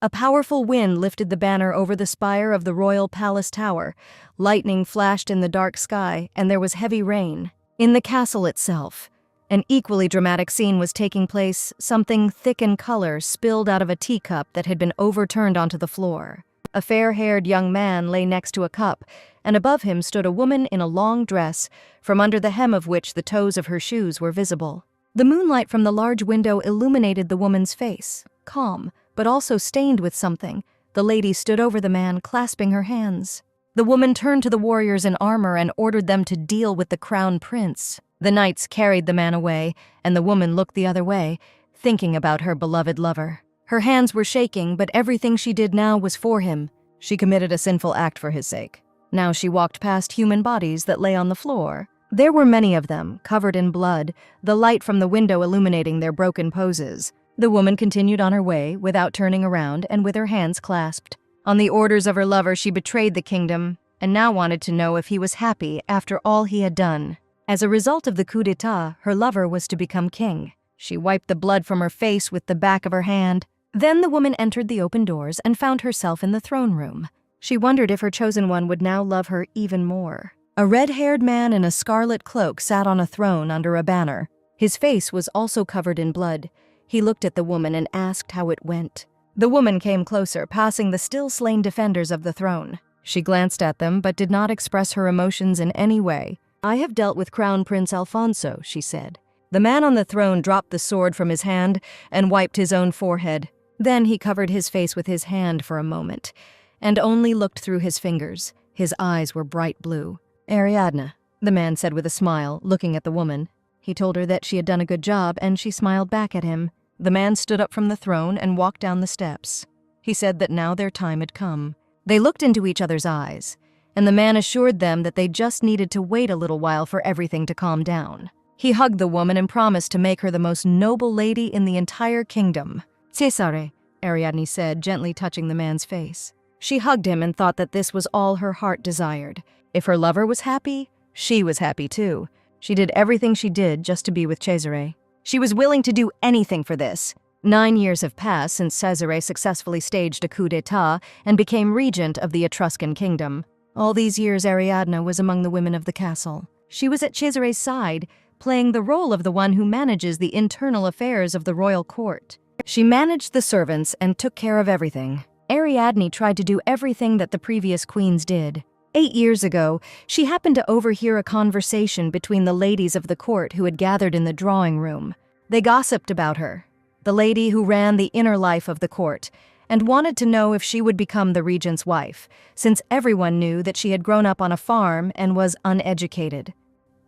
A powerful wind lifted the banner over the spire of the royal palace tower. Lightning flashed in the dark sky, and there was heavy rain. In the castle itself, an equally dramatic scene was taking place. Something thick in color spilled out of a teacup that had been overturned onto the floor. A fair-haired young man lay next to a cup, and above him stood a woman in a long dress, from under the hem of which the toes of her shoes were visible. The moonlight from the large window illuminated the woman's face, calm, but also stained with something. The lady stood over the man, clasping her hands. The woman turned to the warriors in armor and ordered them to deal with the crown prince. The knights carried the man away, and the woman looked the other way, thinking about her beloved lover. Her hands were shaking, but everything she did now was for him. She committed a sinful act for his sake. Now she walked past human bodies that lay on the floor. There were many of them, covered in blood, the light from the window illuminating their broken poses. The woman continued on her way, without turning around and with her hands clasped. On the orders of her lover, she betrayed the kingdom, and now wanted to know if he was happy after all he had done. As a result of the coup d'etat, her lover was to become king. She wiped the blood from her face with the back of her hand. Then the woman entered the open doors and found herself in the throne room. She wondered if her chosen one would now love her even more. A red-haired man in a scarlet cloak sat on a throne under a banner. His face was also covered in blood. He looked at the woman and asked how it went. The woman came closer, passing the still-slain defenders of the throne. She glanced at them, but did not express her emotions in any way. "I have dealt with Crown Prince Alfonso," she said. The man on the throne dropped the sword from his hand and wiped his own forehead. Then he covered his face with his hand for a moment, and only looked through his fingers. His eyes were bright blue. "Ariadne," the man said with a smile, looking at the woman. He told her that she had done a good job, and she smiled back at him. The man stood up from the throne and walked down the steps. He said that now their time had come. They looked into each other's eyes, and the man assured them that they just needed to wait a little while for everything to calm down. He hugged the woman and promised to make her the most noble lady in the entire kingdom. "Cesare," Ariadne said, gently touching the man's face. She hugged him and thought that this was all her heart desired. If her lover was happy, she was happy too. She did everything she did just to be with Cesare. She was willing to do anything for this. 9 years have passed since Cesare successfully staged a coup d'etat and became regent of the Etruscan kingdom. All these years, Ariadne was among the women of the castle. She was at Cesare's side, playing the role of the one who manages the internal affairs of the royal court. She managed the servants and took care of everything. Ariadne tried to do everything that the previous queens did. 8 years ago, she happened to overhear a conversation between the ladies of the court who had gathered in the drawing room. They gossiped about her, the lady who ran the inner life of the court, and wanted to know if she would become the regent's wife, since everyone knew that she had grown up on a farm and was uneducated.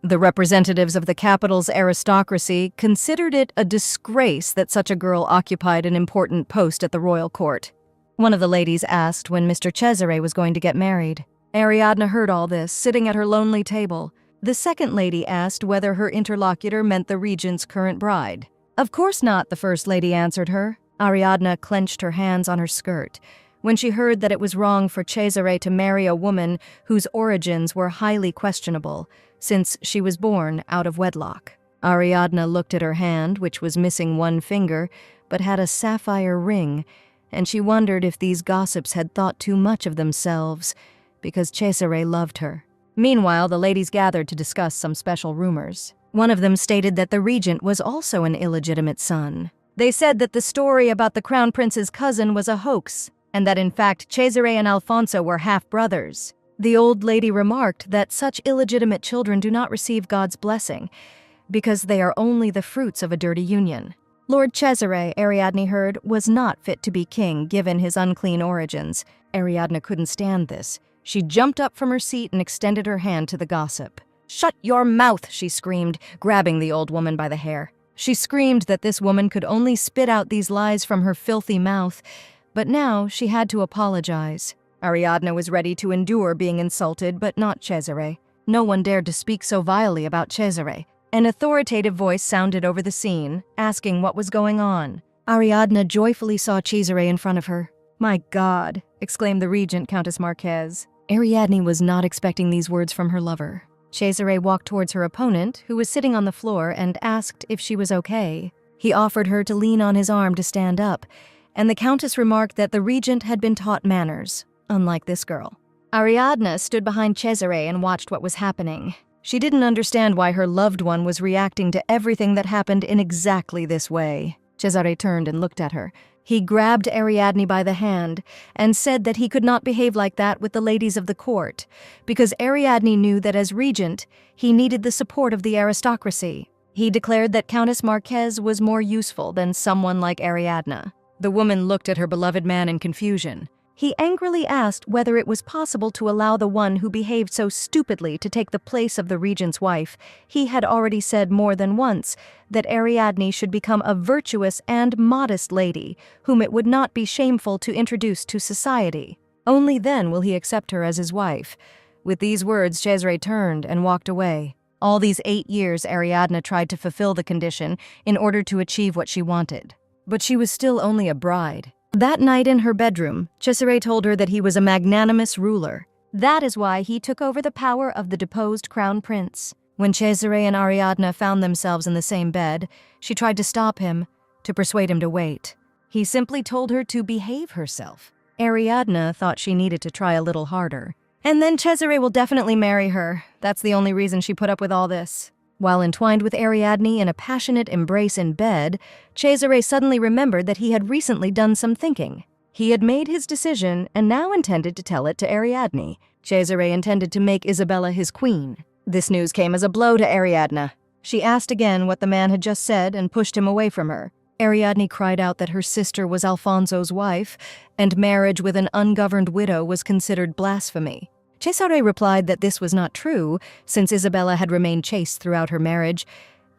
The representatives of the capital's aristocracy considered it a disgrace that such a girl occupied an important post at the royal court. One of the ladies asked when Mr. Cesare was going to get married. Ariadne heard all this, sitting at her lonely table. The second lady asked whether her interlocutor meant the regent's current bride. "Of course not," the first lady answered her. Ariadne clenched her hands on her skirt when she heard that it was wrong for Cesare to marry a woman whose origins were highly questionable, since she was born out of wedlock. Ariadne looked at her hand, which was missing one finger, but had a sapphire ring, and she wondered if these gossips had thought too much of themselves, because Cesare loved her. Meanwhile, the ladies gathered to discuss some special rumors. One of them stated that the regent was also an illegitimate son. They said that the story about the crown prince's cousin was a hoax, and that in fact Cesare and Alfonso were half-brothers. The old lady remarked that such illegitimate children do not receive God's blessing, because they are only the fruits of a dirty union. Lord Cesare, Ariadne heard, was not fit to be king given his unclean origins. Ariadne couldn't stand this. She jumped up from her seat and extended her hand to the gossip. "Shut your mouth," she screamed, grabbing the old woman by the hair. She screamed that this woman could only spit out these lies from her filthy mouth, but now she had to apologize. Ariadne was ready to endure being insulted, but not Cesare. No one dared to speak so vilely about Cesare. An authoritative voice sounded over the scene, asking what was going on. Ariadne joyfully saw Cesare in front of her. "My God," exclaimed the regent, Countess Marquez. Ariadne was not expecting these words from her lover. Cesare walked towards her opponent, who was sitting on the floor, and asked if she was okay. He offered her to lean on his arm to stand up, and the Countess remarked that the regent had been taught manners, unlike this girl. Ariadne stood behind Cesare and watched what was happening. She didn't understand why her loved one was reacting to everything that happened in exactly this way. Cesare turned and looked at her. He grabbed Ariadne by the hand and said that he could not behave like that with the ladies of the court, because Ariadne knew that as regent, he needed the support of the aristocracy. He declared that Countess Marquez was more useful than someone like Ariadne. The woman looked at her beloved man in confusion. He angrily asked whether it was possible to allow the one who behaved so stupidly to take the place of the regent's wife. He had already said more than once that Ariadne should become a virtuous and modest lady, whom it would not be shameful to introduce to society. Only then will he accept her as his wife. With these words, Cesare turned and walked away. All these 8 years, Ariadne tried to fulfill the condition in order to achieve what she wanted. But she was still only a bride. That night in her bedroom, Cesare told her that he was a magnanimous ruler. That is why he took over the power of the deposed crown prince. When Cesare and Ariadne found themselves in the same bed, she tried to stop him, to persuade him to wait. He simply told her to behave herself. Ariadne thought she needed to try a little harder. And then Cesare will definitely marry her. That's the only reason she put up with all this. While entwined with Ariadne in a passionate embrace in bed, Cesare suddenly remembered that he had recently done some thinking. He had made his decision and now intended to tell it to Ariadne. Cesare intended to make Isabella his queen. This news came as a blow to Ariadne. She asked again what the man had just said and pushed him away from her. Ariadne cried out that her sister was Alfonso's wife, and marriage with an ungoverned widow was considered blasphemy. Cesare replied that this was not true, since Isabella had remained chaste throughout her marriage.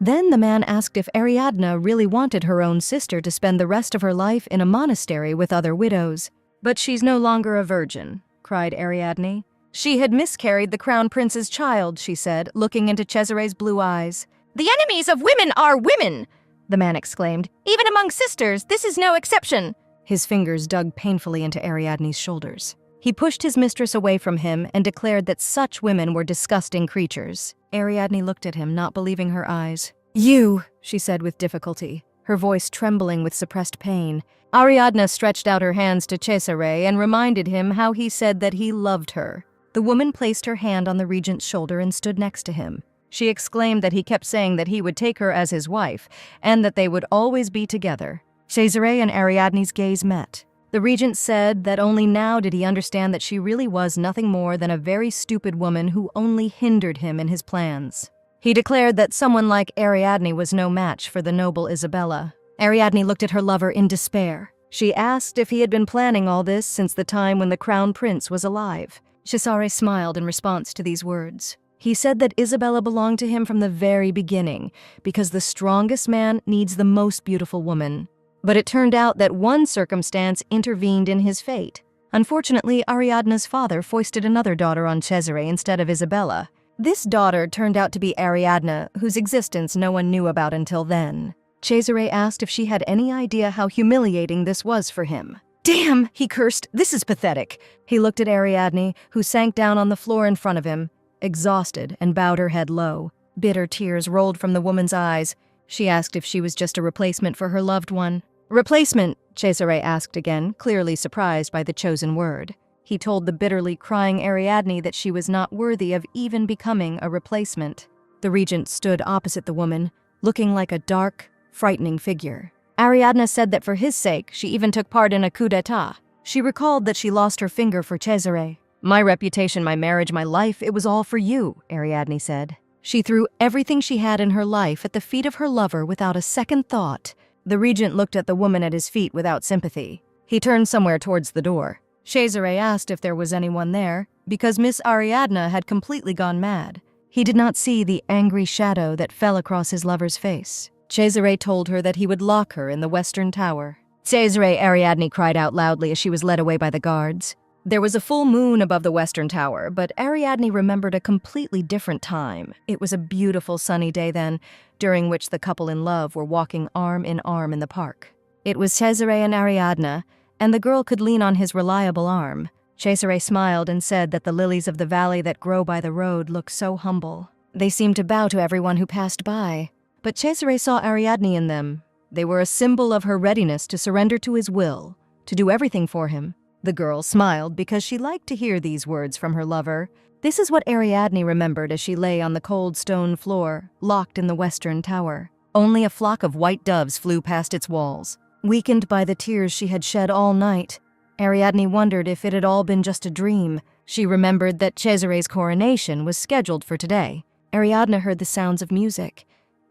Then the man asked if Ariadne really wanted her own sister to spend the rest of her life in a monastery with other widows. "But she's no longer a virgin," cried Ariadne. "She had miscarried the crown prince's child," she said, looking into Cesare's blue eyes. "The enemies of women are women!" the man exclaimed. "Even among sisters, this is no exception." His fingers dug painfully into Ariadne's shoulders. He pushed his mistress away from him and declared that such women were disgusting creatures. Ariadne looked at him, not believing her eyes. "You," she said with difficulty, her voice trembling with suppressed pain. Ariadne stretched out her hands to Cesare and reminded him how he said that he loved her. The woman placed her hand on the regent's shoulder and stood next to him. She exclaimed that he kept saying that he would take her as his wife and that they would always be together. Cesare and Ariadne's gaze met. The regent said that only now did he understand that she really was nothing more than a very stupid woman who only hindered him in his plans. He declared that someone like Ariadne was no match for the noble Isabella. Ariadne looked at her lover in despair. She asked if he had been planning all this since the time when the crown prince was alive. Cesare smiled in response to these words. He said that Isabella belonged to him from the very beginning, because the strongest man needs the most beautiful woman. But it turned out that one circumstance intervened in his fate. Unfortunately, Ariadne's father foisted another daughter on Cesare instead of Isabella. This daughter turned out to be Ariadne, whose existence no one knew about until then. Cesare asked if she had any idea how humiliating this was for him. "Damn!" he cursed. "This is pathetic." He looked at Ariadne, who sank down on the floor in front of him, exhausted, and bowed her head low. Bitter tears rolled from the woman's eyes. She asked if she was just a replacement for her loved one. "Replacement?" Cesare asked again, clearly surprised by the chosen word. He told the bitterly crying Ariadne that she was not worthy of even becoming a replacement. The regent stood opposite the woman, looking like a dark, frightening figure. Ariadne said that for his sake, she even took part in a coup d'etat. She recalled that she lost her finger for Cesare. "My reputation, my marriage, my life, it was all for you," Ariadne said. She threw everything she had in her life at the feet of her lover without a second thought. The regent looked at the woman at his feet without sympathy. He turned somewhere towards the door. Cesare asked if there was anyone there, because Miss Ariadne had completely gone mad. He did not see the angry shadow that fell across his lover's face. Cesare told her that he would lock her in the western tower. "Cesare!" Ariadne cried out loudly as she was led away by the guards. There was a full moon above the western tower, but Ariadne remembered a completely different time. It was a beautiful sunny day then, during which the couple in love were walking arm in the park. It was Cesare and Ariadne, and the girl could lean on his reliable arm. Cesare smiled and said that the lilies of the valley that grow by the road looked so humble. They seemed to bow to everyone who passed by. But Cesare saw Ariadne in them, They were a symbol of her readiness to surrender to his will, to do everything for him. The girl smiled because she liked to hear these words from her lover. This is what Ariadne remembered as she lay on the cold stone floor, locked in the western tower. Only a flock of white doves flew past its walls. Weakened by the tears she had shed all night, Ariadne wondered if it had all been just a dream. She remembered that Cesare's coronation was scheduled for today. Ariadne heard the sounds of music.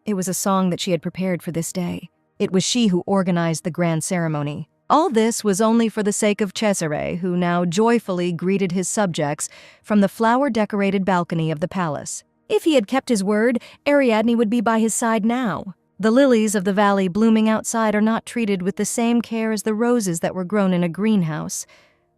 It was a song that she had prepared for this day. It was she who organized the grand ceremony. All this was only for the sake of Cesare, who now joyfully greeted his subjects from the flower-decorated balcony of the palace. If he had kept his word, Ariadne would be by his side now. The lilies of the valley blooming outside are not treated with the same care as the roses that were grown in a greenhouse.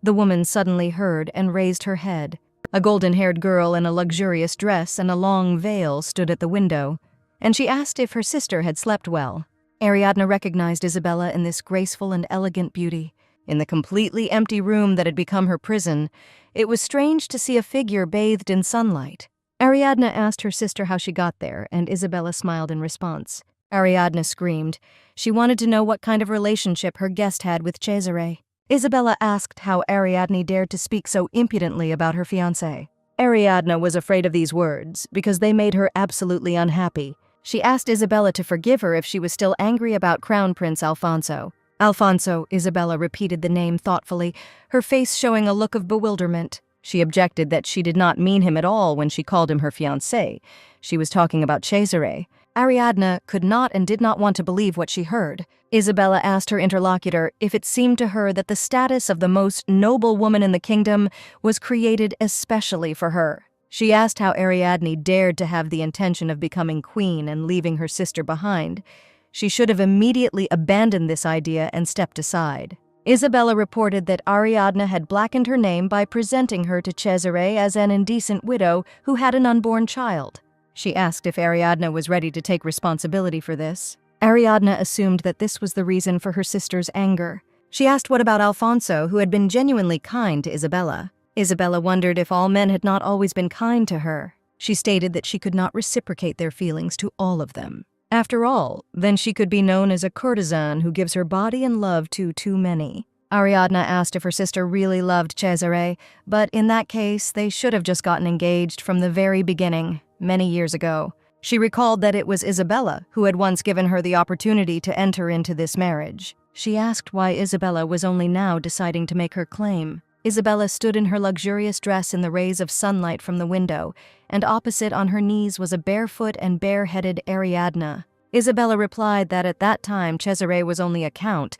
The woman suddenly heard and raised her head. A golden-haired girl in a luxurious dress and a long veil stood at the window, and she asked if her sister had slept well. Ariadne recognized Isabella in this graceful and elegant beauty. In the completely empty room that had become her prison, it was strange to see a figure bathed in sunlight. Ariadne asked her sister how she got there, and Isabella smiled in response. Ariadne screamed. She wanted to know what kind of relationship her guest had with Cesare. Isabella asked how Ariadne dared to speak so impudently about her fiancé. Ariadne was afraid of these words because they made her absolutely unhappy. She asked Isabella to forgive her if she was still angry about Crown Prince Alfonso. Alfonso, Isabella repeated the name thoughtfully, her face showing a look of bewilderment. She objected that she did not mean him at all when she called him her fiancé. She was talking about Cesare. Ariadne could not and did not want to believe what she heard. Isabella asked her interlocutor if it seemed to her that the status of the most noble woman in the kingdom was created especially for her. She asked how Ariadne dared to have the intention of becoming queen and leaving her sister behind. She should have immediately abandoned this idea and stepped aside. Isabella reported that Ariadne had blackened her name by presenting her to Cesare as an indecent widow who had an unborn child. She asked if Ariadne was ready to take responsibility for this. Ariadne assumed that this was the reason for her sister's anger. She asked what about Alfonso, who had been genuinely kind to Isabella. Isabella wondered if all men had not always been kind to her. She stated that she could not reciprocate their feelings to all of them. After all, then she could be known as a courtesan who gives her body and love to too many. Ariadne asked if her sister really loved Cesare, but in that case, they should have just gotten engaged from the very beginning, many years ago. She recalled that it was Isabella who had once given her the opportunity to enter into this marriage. She asked why Isabella was only now deciding to make her claim. Isabella stood in her luxurious dress in the rays of sunlight from the window, and opposite on her knees was a barefoot and bare-headed Ariadne. Isabella replied that at that time Cesare was only a count,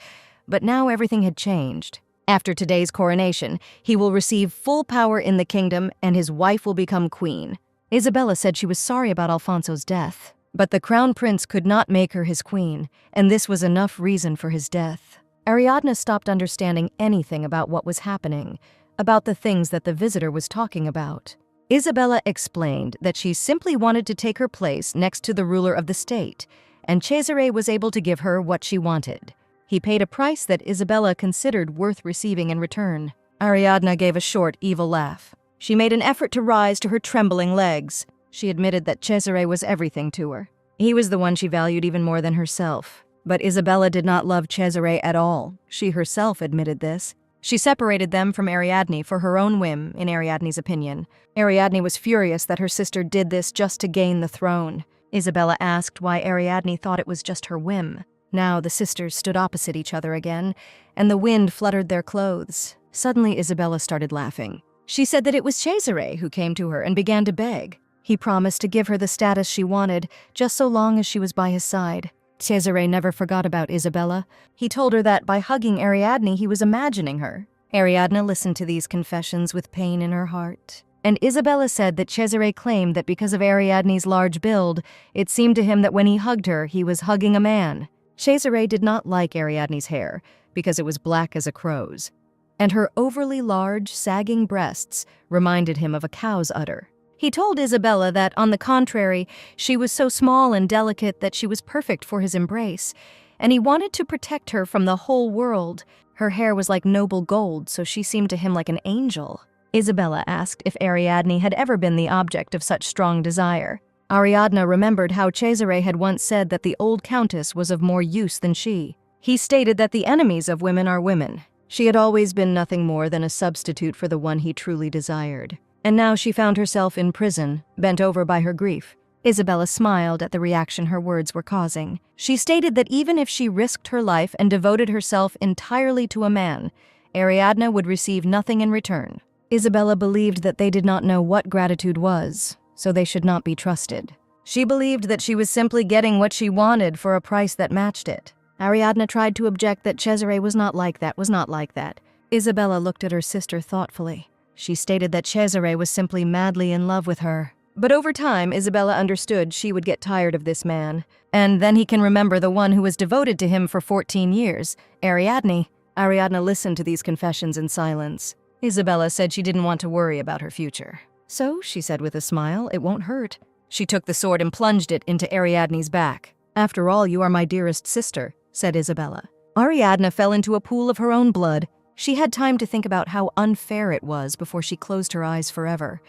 but now everything had changed. After today's coronation, he will receive full power in the kingdom and his wife will become queen. Isabella said she was sorry about Alfonso's death, but the crown prince could not make her his queen, and this was enough reason for his death. Ariadne stopped understanding anything about what was happening, about the things that the visitor was talking about. Isabella explained that she simply wanted to take her place next to the ruler of the state, and Cesare was able to give her what she wanted. He paid a price that Isabella considered worth receiving in return. Ariadne gave a short, evil laugh. She made an effort to rise to her trembling legs. She admitted that Cesare was everything to her. He was the one she valued even more than herself. But Isabella did not love Cesare at all. She herself admitted this. She separated them from Ariadne for her own whim, in Ariadne's opinion. Ariadne was furious that her sister did this just to gain the throne. Isabella asked why Ariadne thought it was just her whim. Now the sisters stood opposite each other again, and the wind fluttered their clothes. Suddenly Isabella started laughing. She said that it was Cesare who came to her and began to beg. He promised to give her the status she wanted, just so long as she was by his side. Cesare never forgot about Isabella. He told her that by hugging Ariadne, he was imagining her. Ariadne listened to these confessions with pain in her heart. And Isabella said that Cesare claimed that because of Ariadne's large build, it seemed to him that when he hugged her, he was hugging a man. Cesare did not like Ariadne's hair, because it was black as a crow's. And her overly large, sagging breasts reminded him of a cow's udder. He told Isabella that, on the contrary, she was so small and delicate that she was perfect for his embrace, and he wanted to protect her from the whole world. Her hair was like noble gold, so she seemed to him like an angel. Isabella asked if Ariadne had ever been the object of such strong desire. Ariadne remembered how Cesare had once said that the old countess was of more use than she. He stated that the enemies of women are women. She had always been nothing more than a substitute for the one he truly desired. And now she found herself in prison, bent over by her grief. Isabella smiled at the reaction her words were causing. She stated that even if she risked her life and devoted herself entirely to a man, Ariadne would receive nothing in return. Isabella believed that they did not know what gratitude was, so they should not be trusted. She believed that she was simply getting what she wanted for a price that matched it. Ariadne tried to object that Cesare was not like that. Isabella looked at her sister thoughtfully. She stated that Cesare was simply madly in love with her. But over time, Isabella understood she would get tired of this man. And then he can remember the one who was devoted to him for 14 years, Ariadne. Ariadne listened to these confessions in silence. Isabella said she didn't want to worry about her future. So, she said with a smile, it won't hurt. She took the sword and plunged it into Ariadne's back. After all, you are my dearest sister, said Isabella. Ariadne fell into a pool of her own blood. She had time to think about how unfair it was before she closed her eyes forever.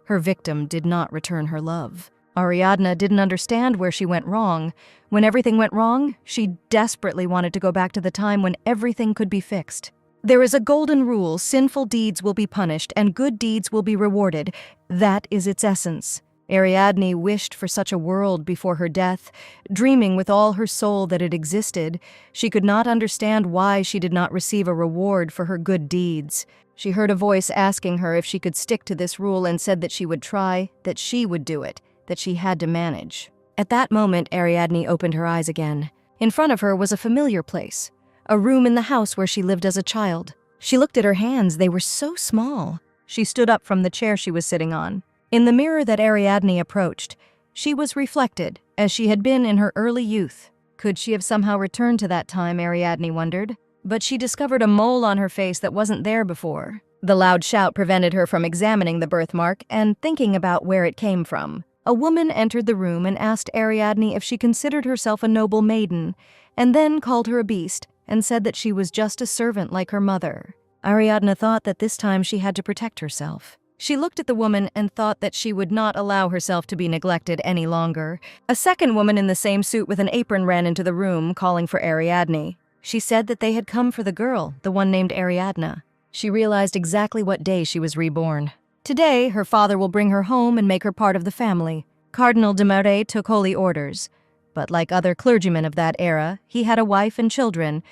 Her victim did not return her love. Ariadne didn't understand where she went wrong. When everything went wrong, she desperately wanted to go back to the time when everything could be fixed. There is a golden rule: sinful deeds will be punished and good deeds will be rewarded. That is its essence. Ariadne wished for such a world before her death, dreaming with all her soul that it existed. She could not understand why she did not receive a reward for her good deeds. She heard a voice asking her if she could stick to this rule and said that she would try, that she would do it, that she had to manage. At that moment, Ariadne opened her eyes again. In front of her was a familiar place, a room in the house where she lived as a child. She looked at her hands, they were so small. She stood up from the chair she was sitting on. In the mirror that Ariadne approached, she was reflected, as she had been in her early youth. Could she have somehow returned to that time, Ariadne wondered? But she discovered a mole on her face that wasn't there before. The loud shout prevented her from examining the birthmark and thinking about where it came from. A woman entered the room and asked Ariadne if she considered herself a noble maiden, and then called her a beast and said that she was just a servant like her mother. Ariadne thought that this time she had to protect herself. She looked at the woman and thought that she would not allow herself to be neglected any longer. A second woman in the same suit with an apron ran into the room, calling for Ariadne. She said that they had come for the girl, the one named Ariadne. She realized exactly what day she was reborn. Today, her father will bring her home and make her part of the family. Cardinal de Marais took holy orders. But like other clergymen of that era, he had a wife and children.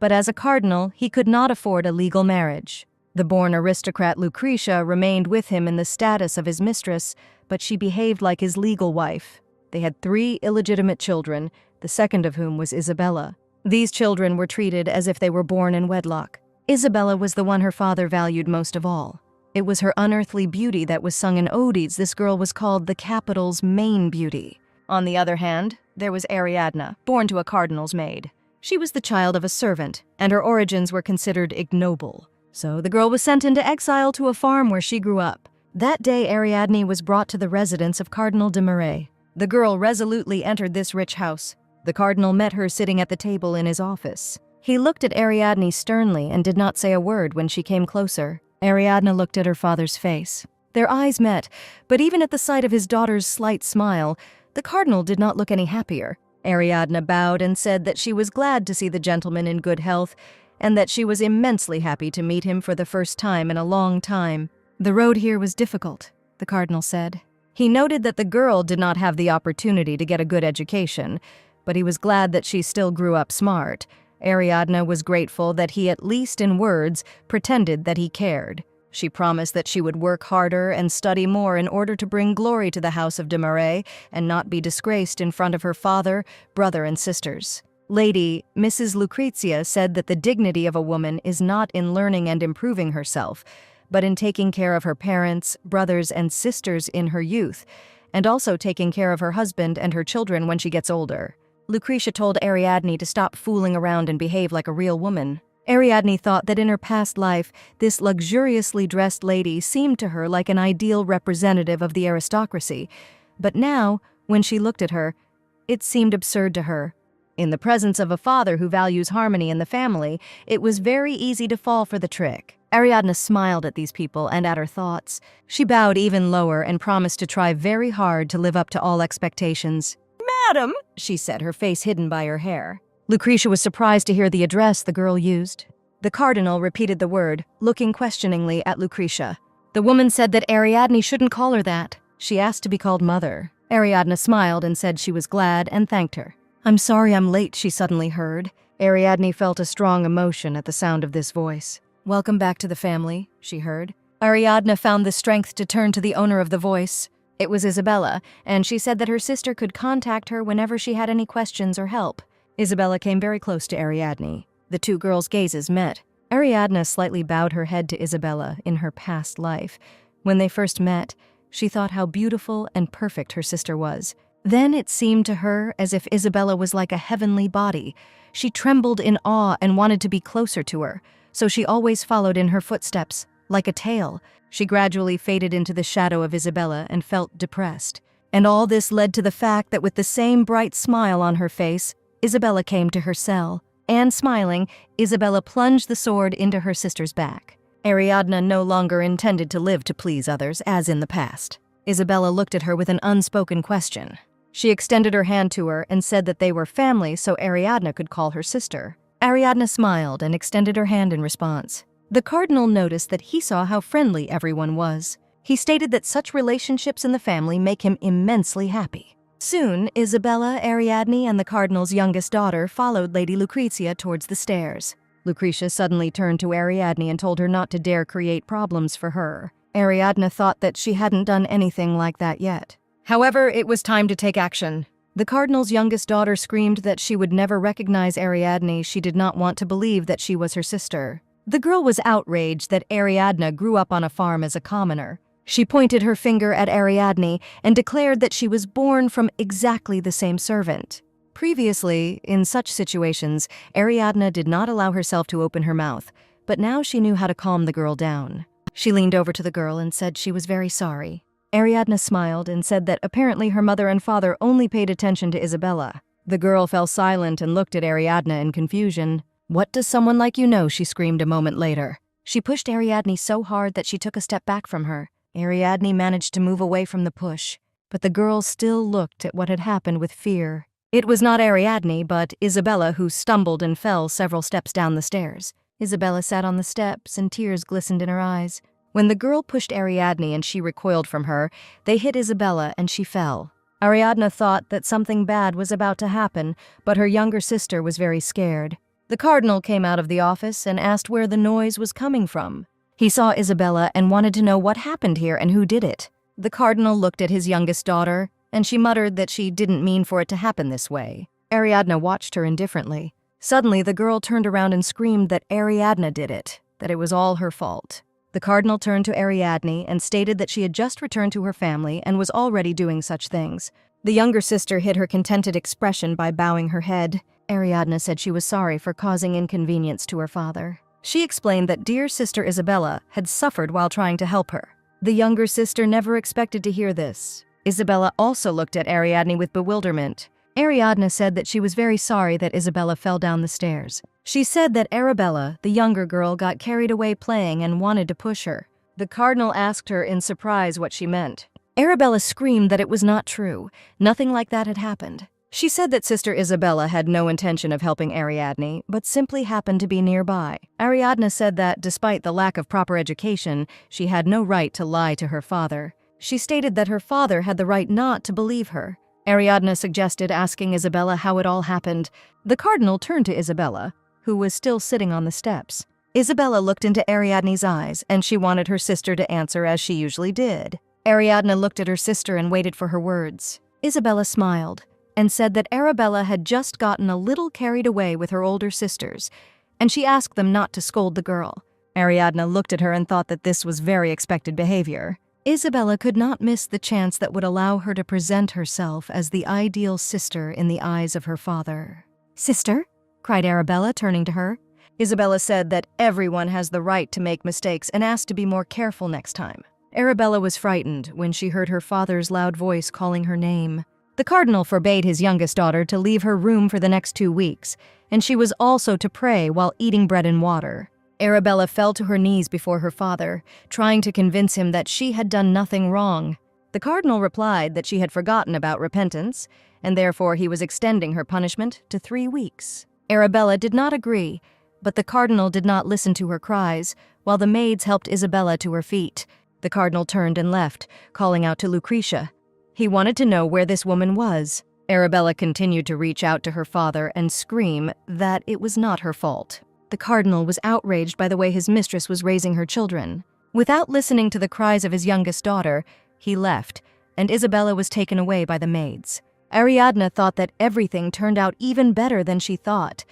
But as a cardinal, he could not afford a legal marriage. The born aristocrat Lucretia remained with him in the status of his mistress, but she behaved like his legal wife. They had 3 illegitimate children, the second of whom was Isabella. These children were treated as if they were born in wedlock. Isabella was the one her father valued most of all. It was her unearthly beauty that was sung in odes. This girl was called the capital's main beauty. On the other hand, there was Ariadne, born to a cardinal's maid. She was the child of a servant, and her origins were considered ignoble. So the girl was sent into exile to a farm where she grew up. That day, Ariadne was brought to the residence of Cardinal de Marais. The girl resolutely entered this rich house. The cardinal met her sitting at the table in his office. He looked at Ariadne sternly and did not say a word when she came closer. Ariadne looked at her father's face. Their eyes met, but even at the sight of his daughter's slight smile, the cardinal did not look any happier. Ariadne bowed and said that she was glad to see the gentleman in good health, and that she was immensely happy to meet him for the first time in a long time. The road here was difficult, the cardinal said. He noted that the girl did not have the opportunity to get a good education, but he was glad that she still grew up smart. Ariadne was grateful that he, at least in words, pretended that he cared. She promised that she would work harder and study more in order to bring glory to the house of de Marais and not be disgraced in front of her father, brother, and sisters. Lady Mrs. Lucrezia said that the dignity of a woman is not in learning and improving herself, but in taking care of her parents, brothers, and sisters in her youth, and also taking care of her husband and her children when she gets older. Lucretia told Ariadne to stop fooling around and behave like a real woman. Ariadne thought that in her past life, this luxuriously dressed lady seemed to her like an ideal representative of the aristocracy, but now, when she looked at her, it seemed absurd to her. In the presence of a father who values harmony in the family, it was very easy to fall for the trick. Ariadne smiled at these people and at her thoughts. She bowed even lower and promised to try very hard to live up to all expectations. "Madam," she said, her face hidden by her hair. Lucretia was surprised to hear the address the girl used. The cardinal repeated the word, looking questioningly at Lucretia. The woman said that Ariadne shouldn't call her that. She asked to be called Mother. Ariadne smiled and said she was glad and thanked her. "I'm sorry I'm late," she suddenly heard. Ariadne felt a strong emotion at the sound of this voice. "Welcome back to the family," she heard. Ariadne found the strength to turn to the owner of the voice. It was Isabella, and she said that her sister could contact her whenever she had any questions or help. Isabella came very close to Ariadne. The two girls' gazes met. Ariadne slightly bowed her head to Isabella in her past life. When they first met, she thought how beautiful and perfect her sister was. Then it seemed to her as if Isabella was like a heavenly body. She trembled in awe and wanted to be closer to her, so she always followed in her footsteps, like a tail. She gradually faded into the shadow of Isabella and felt depressed. And all this led to the fact that with the same bright smile on her face, Isabella came to her cell. And smiling, Isabella plunged the sword into her sister's back. Ariadne no longer intended to live to please others, as in the past. Isabella looked at her with an unspoken question. She extended her hand to her and said that they were family so Ariadne could call her sister. Ariadne smiled and extended her hand in response. The cardinal noticed that he saw how friendly everyone was. He stated that such relationships in the family make him immensely happy. Soon, Isabella, Ariadne, and the cardinal's youngest daughter followed Lady Lucrezia towards the stairs. Lucretia suddenly turned to Ariadne and told her not to dare create problems for her. Ariadne thought that she hadn't done anything like that yet. However, it was time to take action. The cardinal's youngest daughter screamed that she would never recognize Ariadne. She did not want to believe that she was her sister. The girl was outraged that Ariadne grew up on a farm as a commoner. She pointed her finger at Ariadne and declared that she was born from exactly the same servant. Previously, in such situations, Ariadne did not allow herself to open her mouth, but now she knew how to calm the girl down. She leaned over to the girl and said she was very sorry. Ariadne smiled and said that apparently her mother and father only paid attention to Isabella. The girl fell silent and looked at Ariadne in confusion. "What does someone like you know?" she screamed a moment later. She pushed Ariadne so hard that she took a step back from her. Ariadne managed to move away from the push, but the girl still looked at what had happened with fear. It was not Ariadne, but Isabella who stumbled and fell several steps down the stairs. Isabella sat on the steps and tears glistened in her eyes. When the girl pushed Ariadne and she recoiled from her, they hit Isabella and she fell. Ariadne thought that something bad was about to happen, but her younger sister was very scared. The cardinal came out of the office and asked where the noise was coming from. He saw Isabella and wanted to know what happened here and who did it. The cardinal looked at his youngest daughter, and she muttered that she didn't mean for it to happen this way. Ariadne watched her indifferently. Suddenly, the girl turned around and screamed that Ariadne did it, that it was all her fault. The cardinal turned to Ariadne and stated that she had just returned to her family and was already doing such things. The younger sister hid her contented expression by bowing her head. Ariadne said she was sorry for causing inconvenience to her father. She explained that dear sister Isabella had suffered while trying to help her. The younger sister never expected to hear this. Isabella also looked at Ariadne with bewilderment. Ariadne said that she was very sorry that Isabella fell down the stairs. She said that Arabella, the younger girl, got carried away playing and wanted to push her. The cardinal asked her in surprise what she meant. Arabella screamed that it was not true. Nothing like that had happened. She said that Sister Isabella had no intention of helping Ariadne, but simply happened to be nearby. Ariadne said that, despite the lack of proper education, she had no right to lie to her father. She stated that her father had the right not to believe her. Ariadne suggested asking Isabella how it all happened. The cardinal turned to Isabella, who was still sitting on the steps. Isabella looked into Ariadne's eyes, and she wanted her sister to answer as she usually did. Ariadne looked at her sister and waited for her words. Isabella smiled and said that Arabella had just gotten a little carried away with her older sisters, and she asked them not to scold the girl. Ariadne looked at her and thought that this was very expected behavior. Isabella could not miss the chance that would allow her to present herself as the ideal sister in the eyes of her father. "Sister?" cried Arabella, turning to her. Isabella said that everyone has the right to make mistakes and asked to be more careful next time. Arabella was frightened when she heard her father's loud voice calling her name. The cardinal forbade his youngest daughter to leave her room for the next 2 weeks, and she was also to pray while eating bread and water. Arabella fell to her knees before her father, trying to convince him that she had done nothing wrong. The cardinal replied that she had forgotten about repentance, and therefore he was extending her punishment to 3 weeks. Arabella did not agree, but the cardinal did not listen to her cries, while the maids helped Isabella to her feet. The cardinal turned and left, calling out to Lucretia. He wanted to know where this woman was. Arabella continued to reach out to her father and scream that it was not her fault. The cardinal was outraged by the way his mistress was raising her children. Without listening to the cries of his youngest daughter, he left, and Isabella was taken away by the maids. Ariadne thought that everything turned out even better than she thought,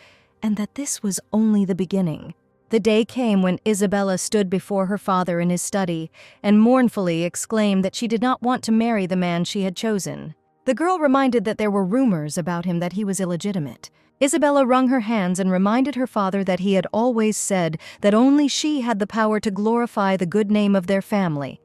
and that this was only the beginning. The day came when Isabella stood before her father in his study and mournfully exclaimed that she did not want to marry the man she had chosen. The girl reminded that there were rumors about him that he was illegitimate. Isabella wrung her hands and reminded her father that he had always said that only she had the power to glorify the good name of their family,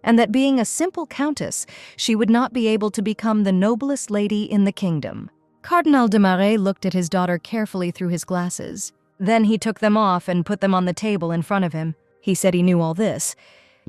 and that being a simple countess, she would not be able to become the noblest lady in the kingdom. Cardinal de Marais looked at his daughter carefully through his glasses. Then he took them off and put them on the table in front of him. He said he knew all this,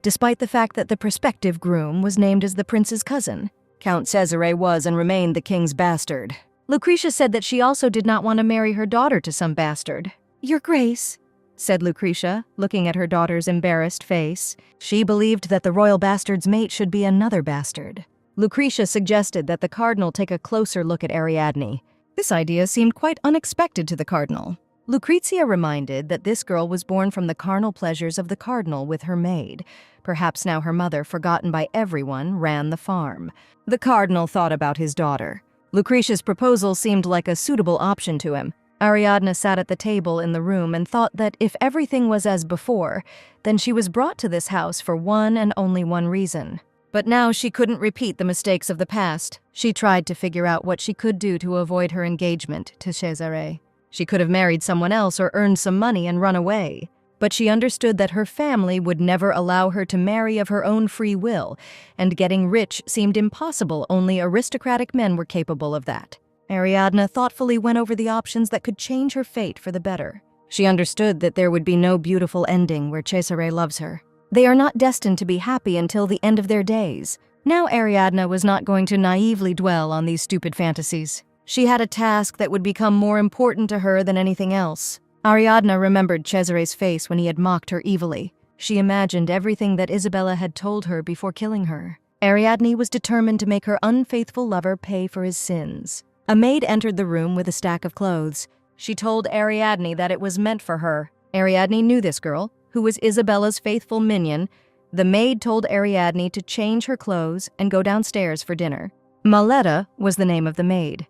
despite the fact that the prospective groom was named as the prince's cousin. Count Cesare was and remained the king's bastard. Lucretia said that she also did not want to marry her daughter to some bastard. "Your Grace," said Lucretia, looking at her daughter's embarrassed face. She believed that the royal bastard's mate should be another bastard. Lucretia suggested that the cardinal take a closer look at Ariadne. This idea seemed quite unexpected to the cardinal. Lucretia reminded that this girl was born from the carnal pleasures of the cardinal with her maid. Perhaps now her mother, forgotten by everyone, ran the farm. The cardinal thought about his daughter. Lucretia's proposal seemed like a suitable option to him. Ariadne sat at the table in the room and thought that if everything was as before, then she was brought to this house for one and only one reason. But now she couldn't repeat the mistakes of the past. She tried to figure out what she could do to avoid her engagement to Cesare. She could have married someone else or earned some money and run away. But she understood that her family would never allow her to marry of her own free will, and getting rich seemed impossible. Only aristocratic men were capable of that. Ariadne thoughtfully went over the options that could change her fate for the better. She understood that there would be no beautiful ending where Cesare loves her. They are not destined to be happy until the end of their days. Now Ariadne was not going to naively dwell on these stupid fantasies. She had a task that would become more important to her than anything else. Ariadne remembered Cesare's face when he had mocked her evilly. She imagined everything that Isabella had told her before killing her. Ariadne was determined to make her unfaithful lover pay for his sins. A maid entered the room with a stack of clothes. She told Ariadne that it was meant for her. Ariadne knew this girl, who was Isabella's faithful minion. The maid told Ariadne to change her clothes and go downstairs for dinner. Maletta was the name of the maid.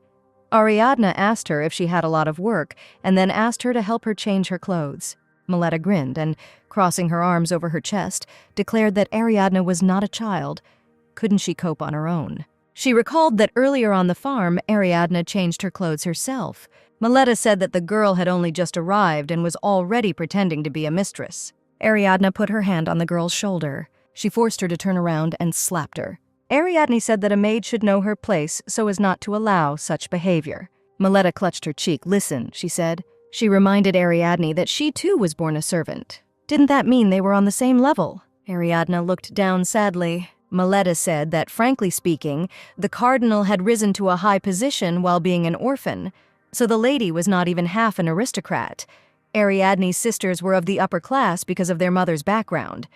Ariadne asked her if she had a lot of work, and then asked her to help her change her clothes. Maletta grinned and, crossing her arms over her chest, declared that Ariadne was not a child. Couldn't she cope on her own? She recalled that earlier on the farm, Ariadne changed her clothes herself. Maletta said that the girl had only just arrived and was already pretending to be a mistress. Ariadne put her hand on the girl's shoulder. She forced her to turn around and slapped her. Ariadne said that a maid should know her place so as not to allow such behavior. Maletta clutched her cheek. "Listen," she said. She reminded Ariadne that she too was born a servant. Didn't that mean they were on the same level? Ariadne looked down sadly. Maletta said that, frankly speaking, the cardinal had risen to a high position while being an orphan, so the lady was not even half an aristocrat. Ariadne's sisters were of the upper class because of their mother's background.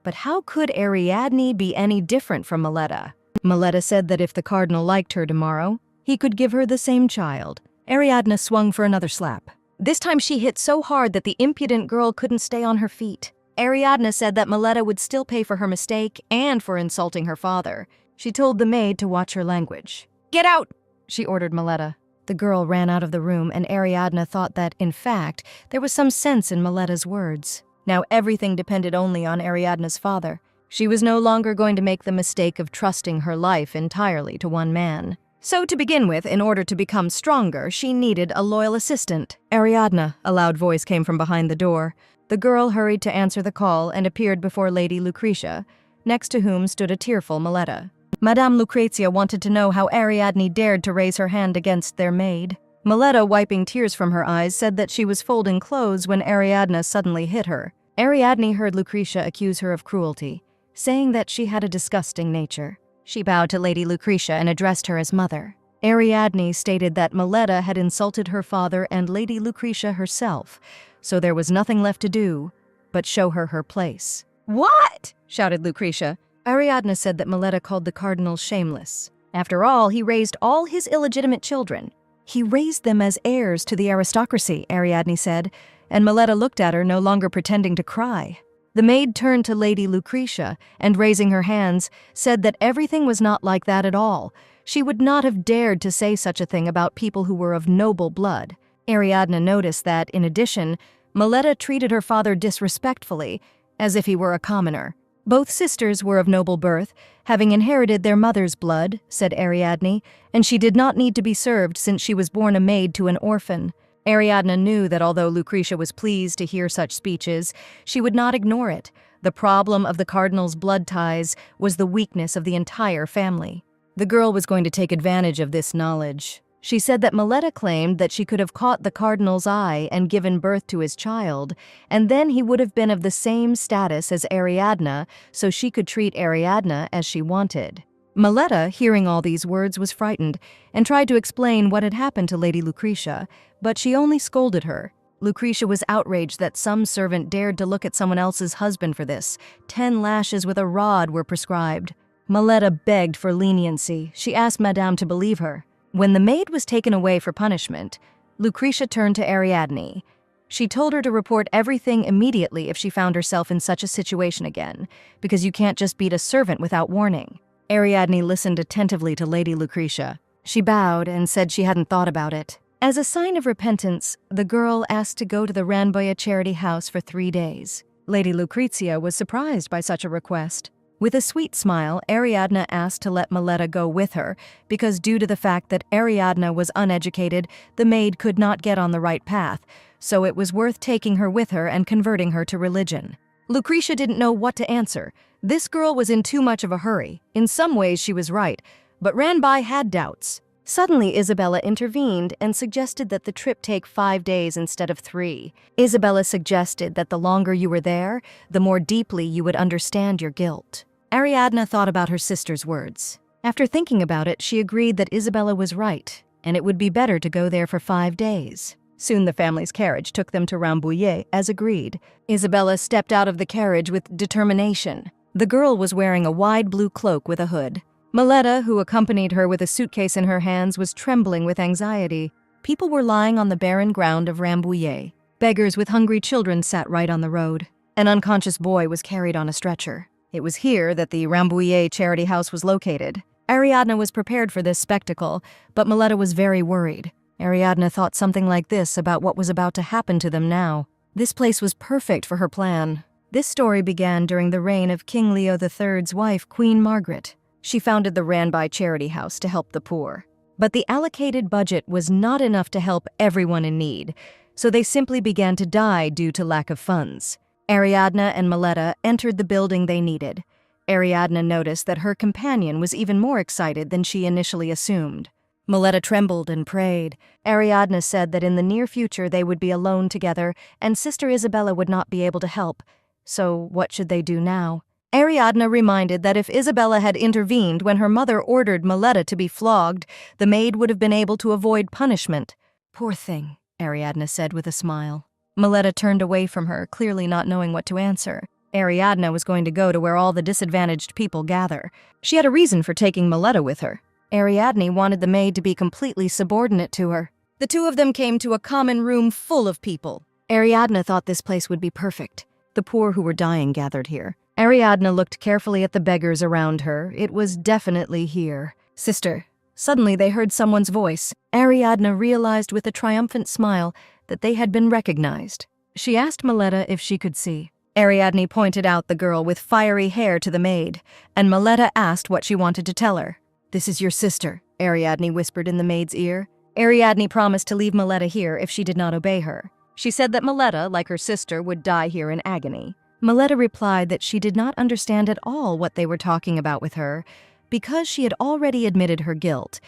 But how could Ariadne be any different from Maletta? Maletta said that if the cardinal liked her tomorrow, he could give her the same child. Ariadne swung for another slap. This time she hit so hard that the impudent girl couldn't stay on her feet. Ariadne said that Maletta would still pay for her mistake and for insulting her father. She told the maid to watch her language. "Get out!" she ordered Maletta. The girl ran out of the room, and Ariadne thought that, in fact, there was some sense in Maletta's words. Now everything depended only on Ariadne's father. She was no longer going to make the mistake of trusting her life entirely to one man. So to begin with, in order to become stronger, she needed a loyal assistant. "Ariadne," a loud voice came from behind the door. The girl hurried to answer the call and appeared before Lady Lucretia, next to whom stood a tearful Maletta. Madame Lucrezia wanted to know how Ariadne dared to raise her hand against their maid. Maletta, wiping tears from her eyes, said that she was folding clothes when Ariadne suddenly hit her. Ariadne heard Lucretia accuse her of cruelty, saying that she had a disgusting nature. She bowed to Lady Lucretia and addressed her as mother. Ariadne stated that Maletta had insulted her father and Lady Lucretia herself, so there was nothing left to do but show her her place. "What?" shouted Lucretia. Ariadne said that Maletta called the cardinal shameless. After all, he raised all his illegitimate children. He raised them as heirs to the aristocracy, Ariadne said, and Maletta looked at her, no longer pretending to cry. The maid turned to Lady Lucretia and, raising her hands, said that everything was not like that at all. She would not have dared to say such a thing about people who were of noble blood. Ariadne noticed that, in addition, Maletta treated her father disrespectfully, as if he were a commoner. Both sisters were of noble birth, having inherited their mother's blood, said Ariadne, and she did not need to be served since she was born a maid to an orphan. Ariadne knew that although Lucretia was pleased to hear such speeches, she would not ignore it. The problem of the cardinal's blood ties was the weakness of the entire family. The girl was going to take advantage of this knowledge. She said that Maletta claimed that she could have caught the cardinal's eye and given birth to his child, and then he would have been of the same status as Ariadne, so she could treat Ariadne as she wanted. Maletta, hearing all these words, was frightened and tried to explain what had happened to Lady Lucretia, but she only scolded her. Lucretia was outraged that some servant dared to look at someone else's husband for this. 10 lashes with a rod were prescribed. Maletta begged for leniency. She asked Madame to believe her. When the maid was taken away for punishment, Lucretia turned to Ariadne. She told her to report everything immediately if she found herself in such a situation again, because you can't just beat a servant without warning. Ariadne listened attentively to Lady Lucretia. She bowed and said she hadn't thought about it. As a sign of repentance, the girl asked to go to the Ranboya charity house for 3 days. Lady Lucretia was surprised by such a request. With a sweet smile, Ariadne asked to let Maletta go with her, because due to the fact that Ariadne was uneducated, the maid could not get on the right path, so it was worth taking her with her and converting her to religion. Lucretia didn't know what to answer. This girl was in too much of a hurry. In some ways she was right, but Ranbai had doubts. Suddenly Isabella intervened and suggested that the trip take 5 days instead of 3. Isabella suggested that the longer you were there, the more deeply you would understand your guilt. Ariadne thought about her sister's words. After thinking about it, she agreed that Isabella was right, and it would be better to go there for 5 days. Soon the family's carriage took them to Rambouillet, as agreed. Isabella stepped out of the carriage with determination. The girl was wearing a wide blue cloak with a hood. Maletta, who accompanied her with a suitcase in her hands, was trembling with anxiety. People were lying on the barren ground of Rambouillet. Beggars with hungry children sat right on the road. An unconscious boy was carried on a stretcher. It was here that the Rambouillet charity house was located. Ariadne was prepared for this spectacle, but Maletta was very worried. Ariadne thought something like this about what was about to happen to them now. This place was perfect for her plan. This story began during the reign of King Leo III's wife, Queen Margaret. She founded the Ranbai Charity House to help the poor. But the allocated budget was not enough to help everyone in need, so they simply began to die due to lack of funds. Ariadne and Maletta entered the building they needed. Ariadne noticed that her companion was even more excited than she initially assumed. Maletta trembled and prayed. Ariadne said that in the near future they would be alone together and Sister Isabella would not be able to help. So what should they do now? Ariadne reminded that if Isabella had intervened when her mother ordered Maletta to be flogged, the maid would have been able to avoid punishment. "Poor thing," Ariadne said with a smile. Maletta turned away from her, clearly not knowing what to answer. Ariadne was going to go to where all the disadvantaged people gather. She had a reason for taking Maletta with her. Ariadne wanted the maid to be completely subordinate to her. The two of them came to a common room full of people. Ariadne thought this place would be perfect. The poor who were dying gathered here. Ariadne looked carefully at the beggars around her. It was definitely here. "Sister." Suddenly they heard someone's voice. Ariadne realized with a triumphant smile that they had been recognized. She asked Maletta if she could see. Ariadne pointed out the girl with fiery hair to the maid, and Maletta asked what she wanted to tell her. "This is your sister," Ariadne whispered in the maid's ear. Ariadne promised to leave Maletta here if she did not obey her. She said that Maletta, like her sister, would die here in agony. Maletta replied that she did not understand at all what they were talking about with her, because she had already admitted her guilt.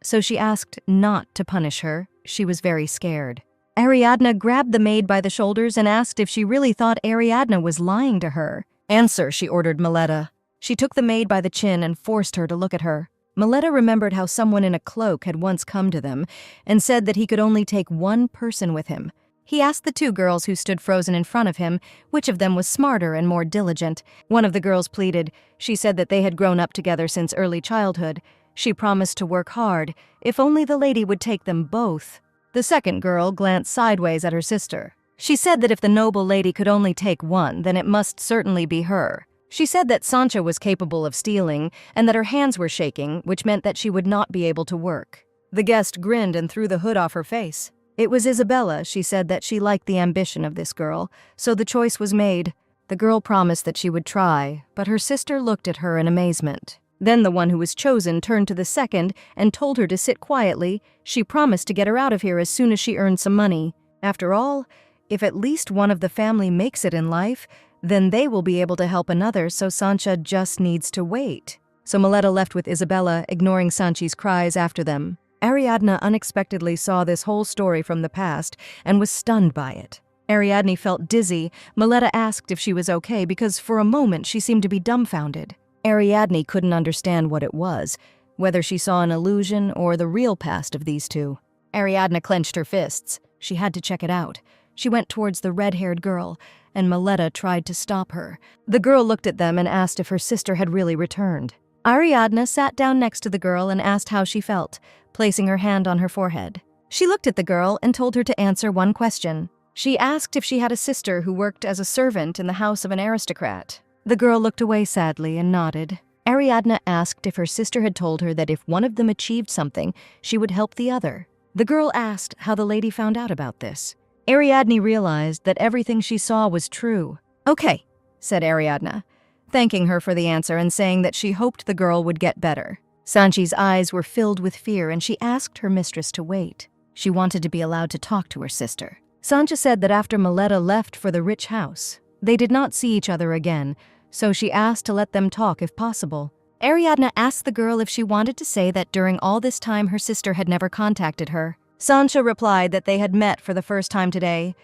So she asked not to punish her. She was very scared. Ariadne grabbed the maid by the shoulders and asked if she really thought Ariadne was lying to her. "Answer," she ordered Mileta. She took the maid by the chin and forced her to look at her. Mileta remembered how someone in a cloak had once come to them and said that he could only take one person with him. He asked the two girls who stood frozen in front of him which of them was smarter and more diligent. One of the girls pleaded. She said that they had grown up together since early childhood. She promised to work hard, if only the lady would take them both. The second girl glanced sideways at her sister. She said that if the noble lady could only take one, then it must certainly be her. She said that Sancha was capable of stealing and that her hands were shaking, which meant that she would not be able to work. The guest grinned and threw the hood off her face. It was Isabella. She said that she liked the ambition of this girl, so the choice was made. The girl promised that she would try, but her sister looked at her in amazement. Then the one who was chosen turned to the second and told her to sit quietly. She promised to get her out of here as soon as she earned some money. After all, if at least one of the family makes it in life, then they will be able to help another, so Sancha just needs to wait. So Mileta left with Isabella, ignoring Sanchi's cries after them. Ariadne unexpectedly saw this whole story from the past and was stunned by it. Ariadne felt dizzy. Mileta asked if she was okay because for a moment she seemed to be dumbfounded. Ariadne couldn't understand what it was, whether she saw an illusion or the real past of these two. Ariadne clenched her fists. She had to check it out. She went towards the red-haired girl, and Mileta tried to stop her. The girl looked at them and asked if her sister had really returned. Ariadne sat down next to the girl and asked how she felt, placing her hand on her forehead. She looked at the girl and told her to answer one question. She asked if she had a sister who worked as a servant in the house of an aristocrat. The girl looked away sadly and nodded. Ariadne asked if her sister had told her that if one of them achieved something, she would help the other. The girl asked how the lady found out about this. Ariadne realized that everything she saw was true. "Okay," said Ariadne, thanking her for the answer and saying that she hoped the girl would get better. Sanchi's eyes were filled with fear and she asked her mistress to wait. She wanted to be allowed to talk to her sister. Sancha said that after Mileta left for the rich house, they did not see each other again, so she asked to let them talk if possible. Ariadne asked the girl if she wanted to say that during all this time her sister had never contacted her. Sancha replied that they had met for the first time today,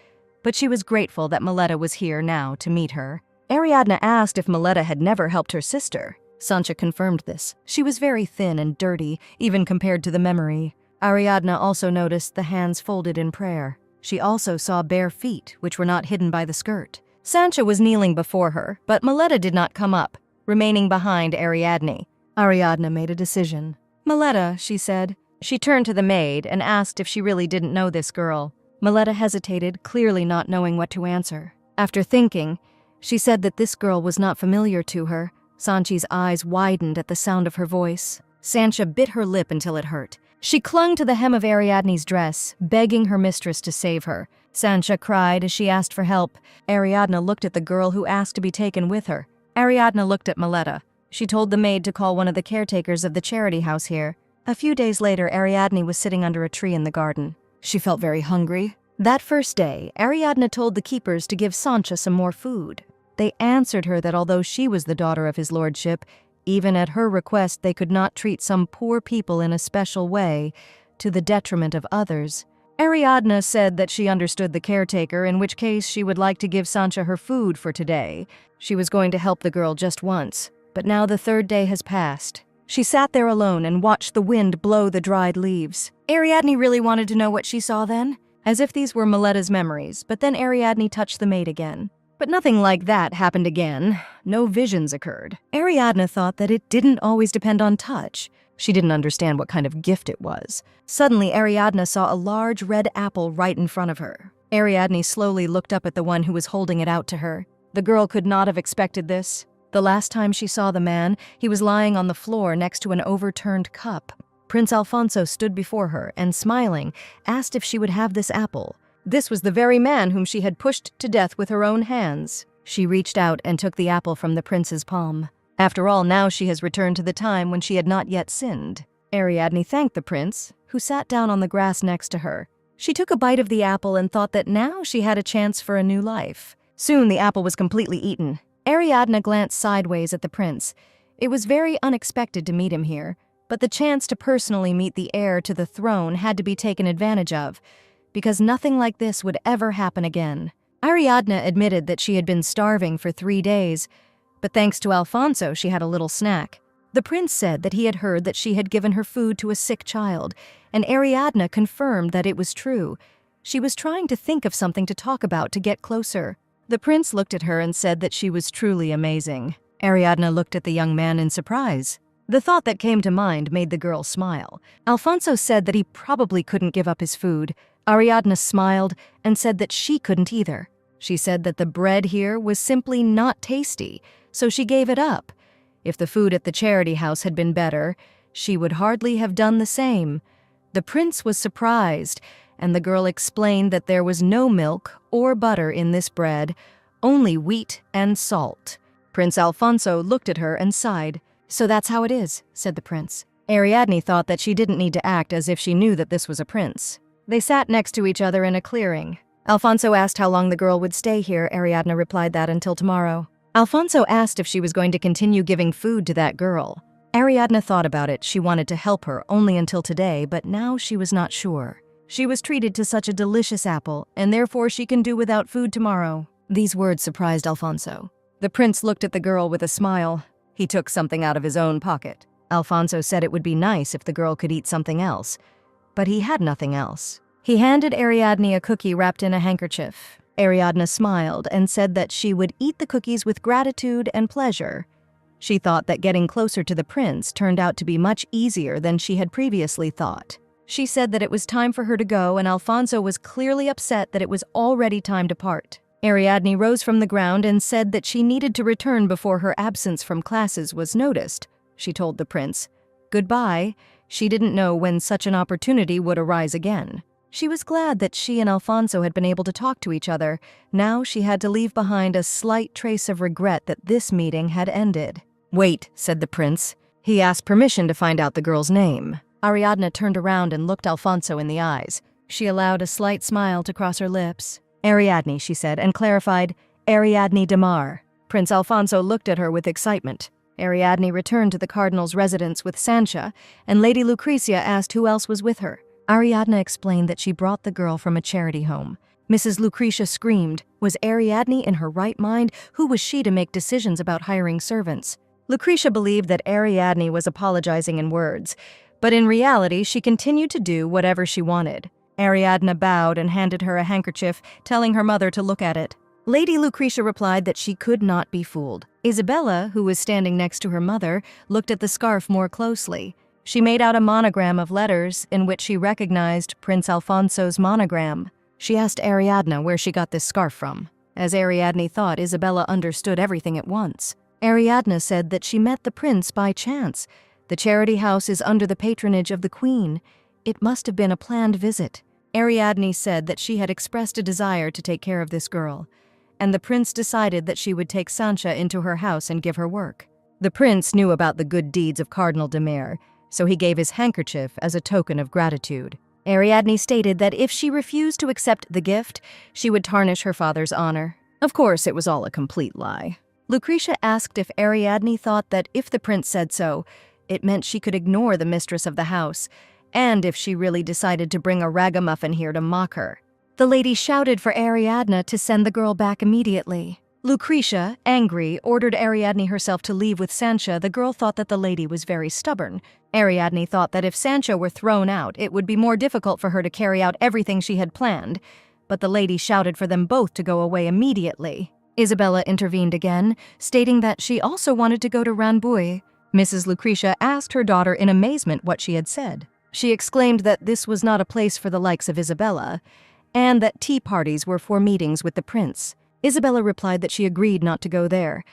but she was grateful that Mileta was here now to meet her. Ariadne asked if Mileta had never helped her sister. Sancha confirmed this. She was very thin and dirty, even compared to the memory. Ariadne also noticed the hands folded in prayer. She also saw bare feet, which were not hidden by the skirt. Sancha was kneeling before her, but Mileta did not come up, remaining behind Ariadne. Ariadne made a decision. "Mileta," she said. She turned to the maid and asked if she really didn't know this girl. Mileta hesitated, clearly not knowing what to answer. After thinking, she said that this girl was not familiar to her. Sanchi's eyes widened at the sound of her voice. Sancha bit her lip until it hurt. She clung to the hem of Ariadne's dress, begging her mistress to save her. Sancha cried as she asked for help. Ariadne looked at the girl who asked to be taken with her. Ariadne looked at Mileta. She told the maid to call one of the caretakers of the charity house here. A few days later, Ariadne was sitting under a tree in the garden. She felt very hungry. That first day, Ariadne told the keepers to give Sancha some more food. They answered her that although she was the daughter of his lordship, even at her request they could not treat some poor people in a special way, to the detriment of others. Ariadne said that she understood the caretaker, in which case she would like to give Sancha her food for today. She was going to help the girl just once, but now the third day has passed. She sat there alone and watched the wind blow the dried leaves. Ariadne really wanted to know what she saw then, as if these were Mileta's memories, but then Ariadne touched the maid again. But nothing like that happened again. No visions occurred. Ariadne thought that it didn't always depend on touch. She didn't understand what kind of gift it was. Suddenly, Ariadne saw a large red apple right in front of her. Ariadne slowly looked up at the one who was holding it out to her. The girl could not have expected this. The last time she saw the man, he was lying on the floor next to an overturned cup. Prince Alfonso stood before her and, smiling, asked if she would have this apple. This was the very man whom she had pushed to death with her own hands. She reached out and took the apple from the prince's palm. After all, now she has returned to the time when she had not yet sinned. Ariadne thanked the prince, who sat down on the grass next to her. She took a bite of the apple and thought that now she had a chance for a new life. Soon the apple was completely eaten. Ariadne glanced sideways at the prince. It was very unexpected to meet him here. But the chance to personally meet the heir to the throne had to be taken advantage of, because nothing like this would ever happen again. Ariadne admitted that she had been starving for 3 days, but thanks to Alfonso, she had a little snack. The prince said that he had heard that she had given her food to a sick child, and Ariadne confirmed that it was true. She was trying to think of something to talk about to get closer. The prince looked at her and said that she was truly amazing. Ariadne looked at the young man in surprise. The thought that came to mind made the girl smile. Alfonso said that he probably couldn't give up his food. Ariadne smiled and said that she couldn't either. She said that the bread here was simply not tasty, so she gave it up. If the food at the charity house had been better, she would hardly have done the same. The prince was surprised, and the girl explained that there was no milk or butter in this bread, only wheat and salt. Prince Alfonso looked at her and sighed. "So that's how it is," said the prince. Ariadne thought that she didn't need to act as if she knew that this was a prince. They sat next to each other in a clearing. Alfonso asked how long the girl would stay here. Ariadne replied that until tomorrow. Alfonso asked if she was going to continue giving food to that girl. Ariadne thought about it. She wanted to help her only until today, but now she was not sure. She was treated to such a delicious apple, and therefore she can do without food tomorrow. These words surprised Alfonso. The prince looked at the girl with a smile. He took something out of his own pocket. Alfonso said it would be nice if the girl could eat something else, but he had nothing else. He handed Ariadne a cookie wrapped in a handkerchief. Ariadne smiled and said that she would eat the cookies with gratitude and pleasure. She thought that getting closer to the prince turned out to be much easier than she had previously thought. She said that it was time for her to go, and Alfonso was clearly upset that it was already time to part. Ariadne rose from the ground and said that she needed to return before her absence from classes was noticed. She told the prince goodbye. She didn't know when such an opportunity would arise again. She was glad that she and Alfonso had been able to talk to each other. Now she had to leave behind a slight trace of regret that this meeting had ended. "Wait," said the prince. He asked permission to find out the girl's name. Ariadne turned around and looked Alfonso in the eyes. She allowed a slight smile to cross her lips. "Ariadne," she said, and clarified, "Ariadne Damar." Prince Alfonso looked at her with excitement. Ariadne returned to the cardinal's residence with Sancha, and Lady Lucretia asked who else was with her. Ariadne explained that she brought the girl from a charity home. Mrs. Lucretia screamed. Was Ariadne in her right mind? Who was she to make decisions about hiring servants? Lucretia believed that Ariadne was apologizing in words, but in reality she continued to do whatever she wanted. Ariadne bowed and handed her a handkerchief, telling her mother to look at it. Lady Lucretia replied that she could not be fooled. Isabella, who was standing next to her mother, looked at the scarf more closely. She made out a monogram of letters in which she recognized Prince Alfonso's monogram. She asked Ariadne where she got this scarf from. As Ariadne thought, Isabella understood everything at once. Ariadne said that she met the prince by chance. The charity house is under the patronage of the queen. It must have been a planned visit. Ariadne said that she had expressed a desire to take care of this girl, and the prince decided that she would take Sancha into her house and give her work. The prince knew about the good deeds of Cardinal de Mere, so he gave his handkerchief as a token of gratitude. Ariadne stated that if she refused to accept the gift, she would tarnish her father's honor. Of course, it was all a complete lie. Lucretia asked if Ariadne thought that if the prince said so, it meant she could ignore the mistress of the house, and if she really decided to bring a ragamuffin here to mock her. The lady shouted for Ariadne to send the girl back immediately. Lucretia, angry, ordered Ariadne herself to leave with Sancha. The girl thought that the lady was very stubborn. Ariadne thought that if Sancha were thrown out, it would be more difficult for her to carry out everything she had planned, but the lady shouted for them both to go away immediately. Isabella intervened again, stating that she also wanted to go to Rambouillet. Mrs. Lucretia asked her daughter in amazement what she had said. She exclaimed that this was not a place for the likes of Isabella, and that tea parties were for meetings with the prince. Isabella replied that she agreed not to go there,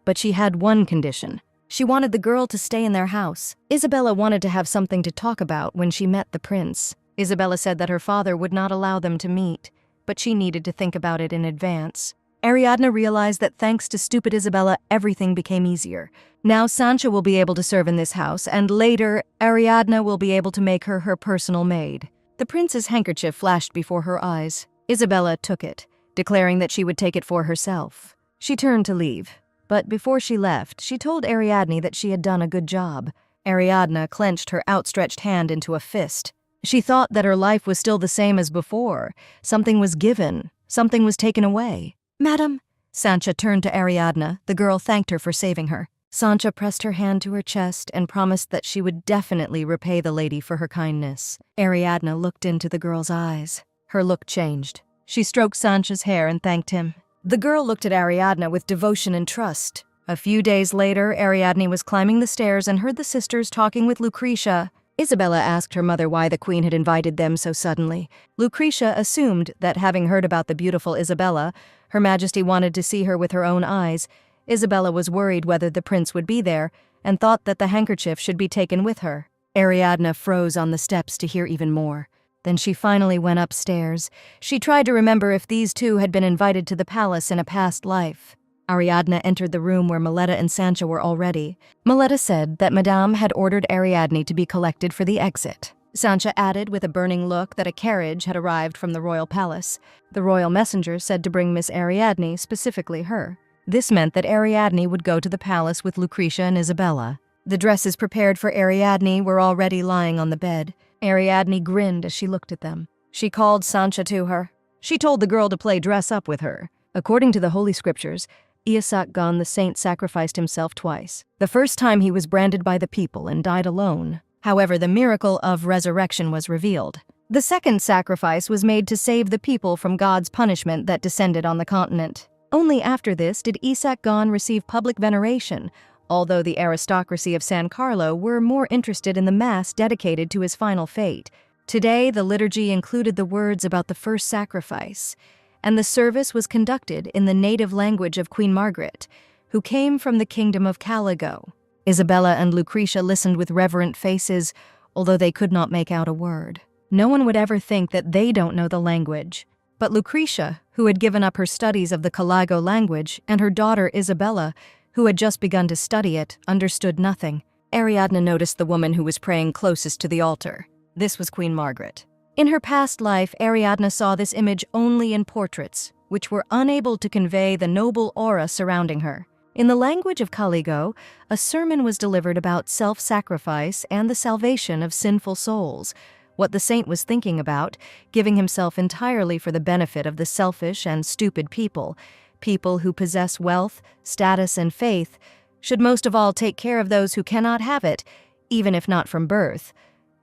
but she had one condition. She wanted the girl to stay in their house. Isabella wanted to have something to talk about when she met the prince. Isabella said that her father would not allow them to meet, but she needed to think about it in advance. Ariadne realized that thanks to stupid Isabella, everything became easier. Now Sancha will be able to serve in this house, and later, Ariadne will be able to make her her personal maid. The prince's handkerchief flashed before her eyes. Isabella took it, declaring that she would take it for herself. She turned to leave, but before she left, she told Ariadne that she had done a good job. Ariadne clenched her outstretched hand into a fist. She thought that her life was still the same as before. Something was given, something was taken away. "Madam," Sancha turned to Ariadne. The girl thanked her for saving her. Sancha pressed her hand to her chest and promised that she would definitely repay the lady for her kindness. Ariadne looked into the girl's eyes. Her look changed. She stroked Sancha's hair and thanked him. The girl looked at Ariadne with devotion and trust. A few days later, Ariadne was climbing the stairs and heard the sisters talking with Lucretia. Isabella asked her mother why the queen had invited them so suddenly. Lucretia assumed that, having heard about the beautiful Isabella, Her Majesty wanted to see her with her own eyes. Isabella was worried whether the prince would be there and thought that the handkerchief should be taken with her. Ariadne froze on the steps to hear even more. Then she finally went upstairs. She tried to remember if these two had been invited to the palace in a past life. Ariadne entered the room where Miletta and Sancha were already. Miletta said that Madame had ordered Ariadne to be collected for the exit. Sancha added with a burning look that a carriage had arrived from the royal palace. The royal messenger said to bring Miss Ariadne, specifically her. This meant that Ariadne would go to the palace with Lucretia and Isabella. The dresses prepared for Ariadne were already lying on the bed. Ariadne grinned as she looked at them. She called Sancha to her. She told the girl to play dress-up with her. According to the Holy Scriptures, Isak Gon the saint sacrificed himself twice. The first time he was branded by the people and died alone. However, the miracle of resurrection was revealed. The second sacrifice was made to save the people from God's punishment that descended on the continent. Only after this did Isak Gon receive public veneration, although the aristocracy of San Carlo were more interested in the mass dedicated to his final fate. Today, the liturgy included the words about the first sacrifice, and the service was conducted in the native language of Queen Margaret, who came from the kingdom of Caligo. Isabella and Lucretia listened with reverent faces, although they could not make out a word. No one would ever think that they don't know the language. But Lucretia, who had given up her studies of the Caligo language, and her daughter Isabella, who had just begun to study it, understood nothing. Ariadne noticed the woman who was praying closest to the altar. This was Queen Margaret. In her past life, Ariadne saw this image only in portraits, which were unable to convey the noble aura surrounding her. In the language of Caligo, a sermon was delivered about self-sacrifice and the salvation of sinful souls, what the saint was thinking about, giving himself entirely for the benefit of the selfish and stupid people. People who possess wealth, status, and faith should most of all take care of those who cannot have it, even if not from birth.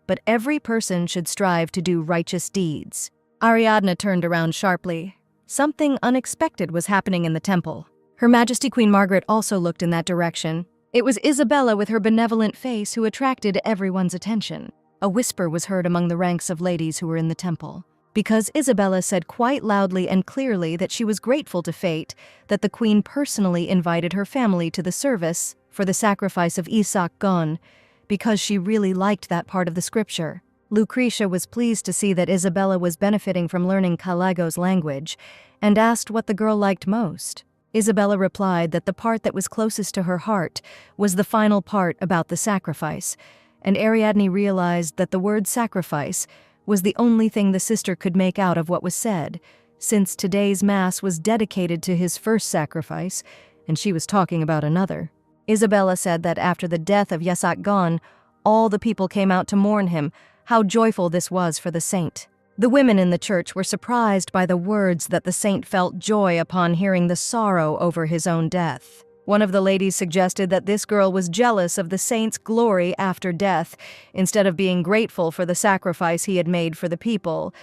But every person should strive to do righteous deeds. Ariadne turned around sharply. Something unexpected was happening in the temple. Her Majesty Queen Margaret also looked in that direction. It was Isabella with her benevolent face who attracted everyone's attention. A whisper was heard among the ranks of ladies who were in the temple. Because Isabella said quite loudly and clearly that she was grateful to fate that the queen personally invited her family to the service for the sacrifice of Isak Gon, because she really liked that part of the scripture. Lucretia was pleased to see that Isabella was benefiting from learning Caligo's language and asked what the girl liked most. Isabella replied that the part that was closest to her heart was the final part about the sacrifice, and Ariadne realized that the word sacrifice was the only thing the sister could make out of what was said, since today's Mass was dedicated to his first sacrifice, and she was talking about another. Isabella said that after the death of Isak Gon, all the people came out to mourn him, how joyful this was for the saint. The women in the church were surprised by the words that the saint felt joy upon hearing the sorrow over his own death. One of the ladies suggested that this girl was jealous of the saint's glory after death, instead of being grateful for the sacrifice he had made for the people.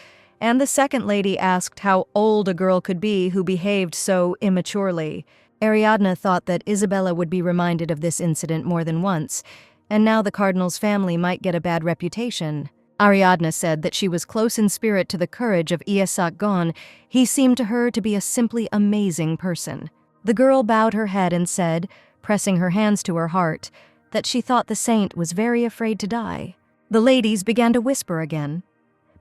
And the second lady asked how old a girl could be who behaved so immaturely. Ariadne thought that Isabella would be reminded of this incident more than once, and now the cardinal's family might get a bad reputation. Ariadne said that she was close in spirit to the courage of Isak Gon. He seemed to her to be a simply amazing person. The girl bowed her head and said, pressing her hands to her heart, that she thought the saint was very afraid to die. The ladies began to whisper again.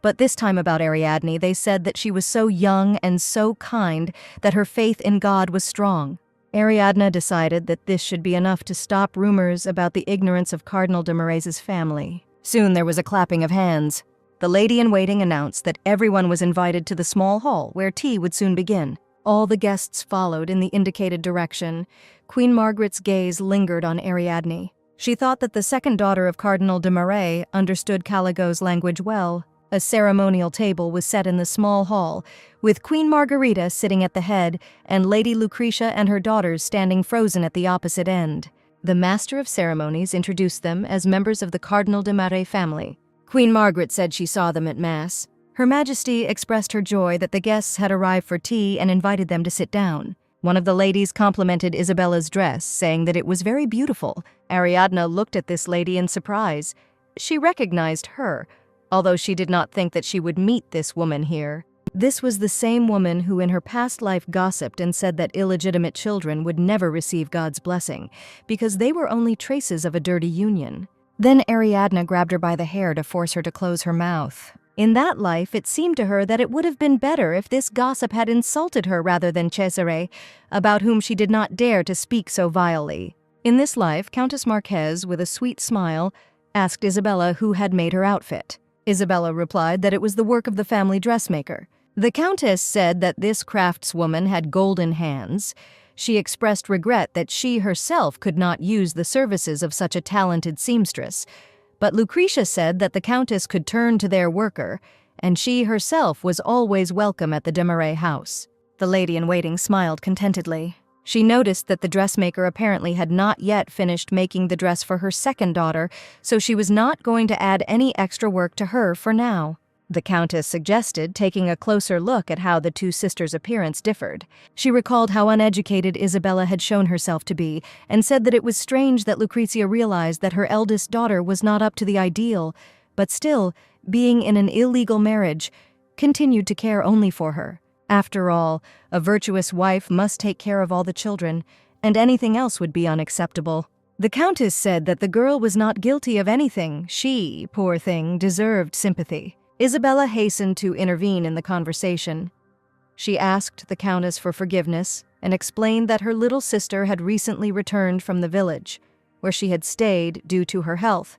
But this time about Ariadne, they said that she was so young and so kind that her faith in God was strong. Ariadne decided that this should be enough to stop rumors about the ignorance of Cardinal de Moraes' family. Soon there was a clapping of hands. The lady-in-waiting announced that everyone was invited to the small hall where tea would soon begin. All the guests followed in the indicated direction. Queen Margaret's gaze lingered on Ariadne. She thought that the second daughter of Cardinal de Marais understood Caligo's language well. A ceremonial table was set in the small hall, with Queen Margarita sitting at the head and Lady Lucretia and her daughters standing frozen at the opposite end. The Master of Ceremonies introduced them as members of the Cardinal de Marais family. Queen Margaret said she saw them at Mass. Her Majesty expressed her joy that the guests had arrived for tea and invited them to sit down. One of the ladies complimented Isabella's dress, saying that it was very beautiful. Ariadne looked at this lady in surprise. She recognized her, although she did not think that she would meet this woman here. This was the same woman who in her past life gossiped and said that illegitimate children would never receive God's blessing, because they were only traces of a dirty union. Then Ariadne grabbed her by the hair to force her to close her mouth. In that life, it seemed to her that it would have been better if this gossip had insulted her rather than Cesare, about whom she did not dare to speak so vilely. In this life, Countess Marquez, with a sweet smile, asked Isabella who had made her outfit. Isabella replied that it was the work of the family dressmaker. The Countess said that this craftswoman had golden hands. She expressed regret that she herself could not use the services of such a talented seamstress. But Lucretia said that the Countess could turn to their worker, and she herself was always welcome at the de Marais house. The lady-in-waiting smiled contentedly. She noticed that the dressmaker apparently had not yet finished making the dress for her second daughter, so she was not going to add any extra work to her for now. The Countess suggested taking a closer look at how the two sisters' appearance differed. She recalled how uneducated Isabella had shown herself to be, and said that it was strange that Lucrezia realized that her eldest daughter was not up to the ideal, but still, being in an illegal marriage, continued to care only for her. After all, a virtuous wife must take care of all the children, and anything else would be unacceptable. The Countess said that the girl was not guilty of anything. She, poor thing, deserved sympathy. Isabella hastened to intervene in the conversation. She asked the Countess for forgiveness and explained that her little sister had recently returned from the village, where she had stayed due to her health.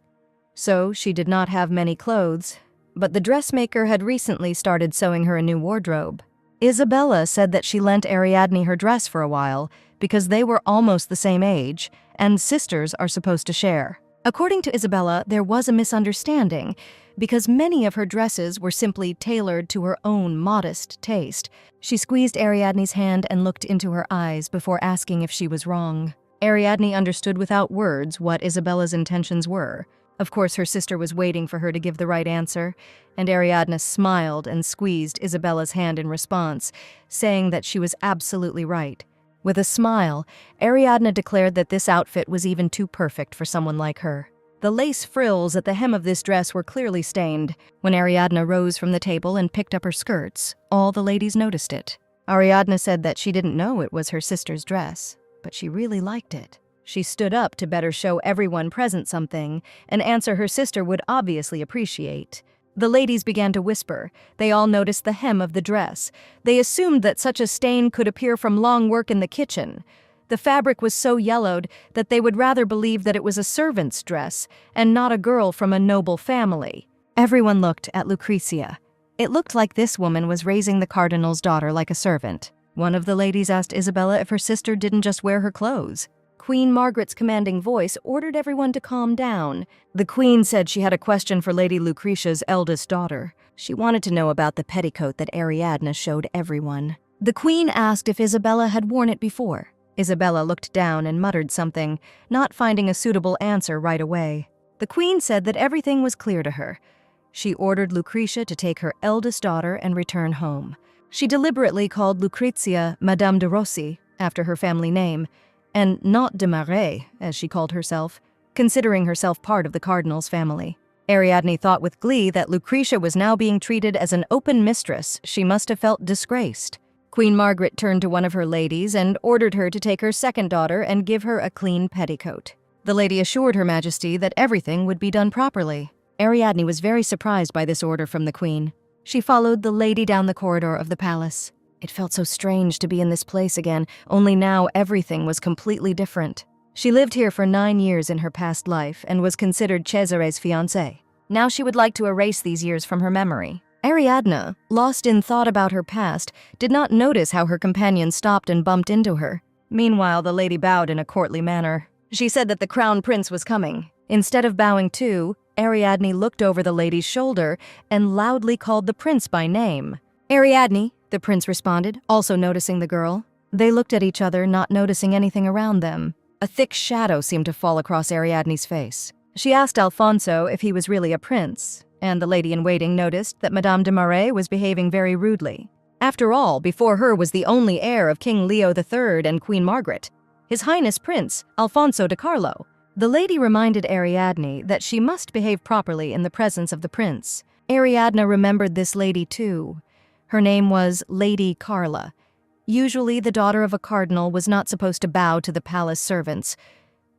So she did not have many clothes, but the dressmaker had recently started sewing her a new wardrobe. Isabella said that she lent Ariadne her dress for a while because they were almost the same age, and sisters are supposed to share. According to Isabella, there was a misunderstanding, because many of her dresses were simply tailored to her own modest taste. She squeezed Ariadne's hand and looked into her eyes before asking if she was wrong. Ariadne understood without words what Isabella's intentions were. Of course, her sister was waiting for her to give the right answer, and Ariadne smiled and squeezed Isabella's hand in response, saying that she was absolutely right. With a smile, Ariadne declared that this outfit was even too perfect for someone like her. The lace frills at the hem of this dress were clearly stained. When Ariadne rose from the table and picked up her skirts, all the ladies noticed it. Ariadne said that she didn't know it was her sister's dress, but she really liked it. She stood up to better show everyone present something, an answer her sister would obviously appreciate. The ladies began to whisper. They all noticed the hem of the dress. They assumed that such a stain could appear from long work in the kitchen. The fabric was so yellowed that they would rather believe that it was a servant's dress and not a girl from a noble family. Everyone looked at Lucrezia. It looked like this woman was raising the cardinal's daughter like a servant. One of the ladies asked Isabella if her sister didn't just wear her clothes. Queen Margaret's commanding voice ordered everyone to calm down. The queen said she had a question for Lady Lucretia's eldest daughter. She wanted to know about the petticoat that Ariadne showed everyone. The queen asked if Isabella had worn it before. Isabella looked down and muttered something, not finding a suitable answer right away. The queen said that everything was clear to her. She ordered Lucretia to take her eldest daughter and return home. She deliberately called Lucrezia Madame de Rossi, after her family name, and not de Marais, as she called herself, considering herself part of the cardinal's family. Ariadne thought with glee that Lucretia was now being treated as an open mistress. She must have felt disgraced. Queen Margaret turned to one of her ladies and ordered her to take her second daughter and give her a clean petticoat. The lady assured Her Majesty that everything would be done properly. Ariadne was very surprised by this order from the queen. She followed the lady down the corridor of the palace. It felt so strange to be in this place again, only now everything was completely different. She lived here for 9 years in her past life and was considered Cesare's fiancée. Now she would like to erase these years from her memory. Ariadne, lost in thought about her past, did not notice how her companion stopped and bumped into her. Meanwhile, the lady bowed in a courtly manner. She said that the crown prince was coming. Instead of bowing too, Ariadne looked over the lady's shoulder and loudly called the prince by name. "Ariadne," the prince responded, also noticing the girl. They looked at each other, not noticing anything around them. A thick shadow seemed to fall across Ariadne's face. She asked Alfonso if he was really a prince, and the lady-in-waiting noticed that Madame de Marais was behaving very rudely. After all, before her was the only heir of King Leo III and Queen Margaret, His Highness Prince Alfonso de Carlo. The lady reminded Ariadne that she must behave properly in the presence of the prince. Ariadne remembered this lady too. Her name was Lady Carla. Usually, the daughter of a cardinal was not supposed to bow to the palace servants.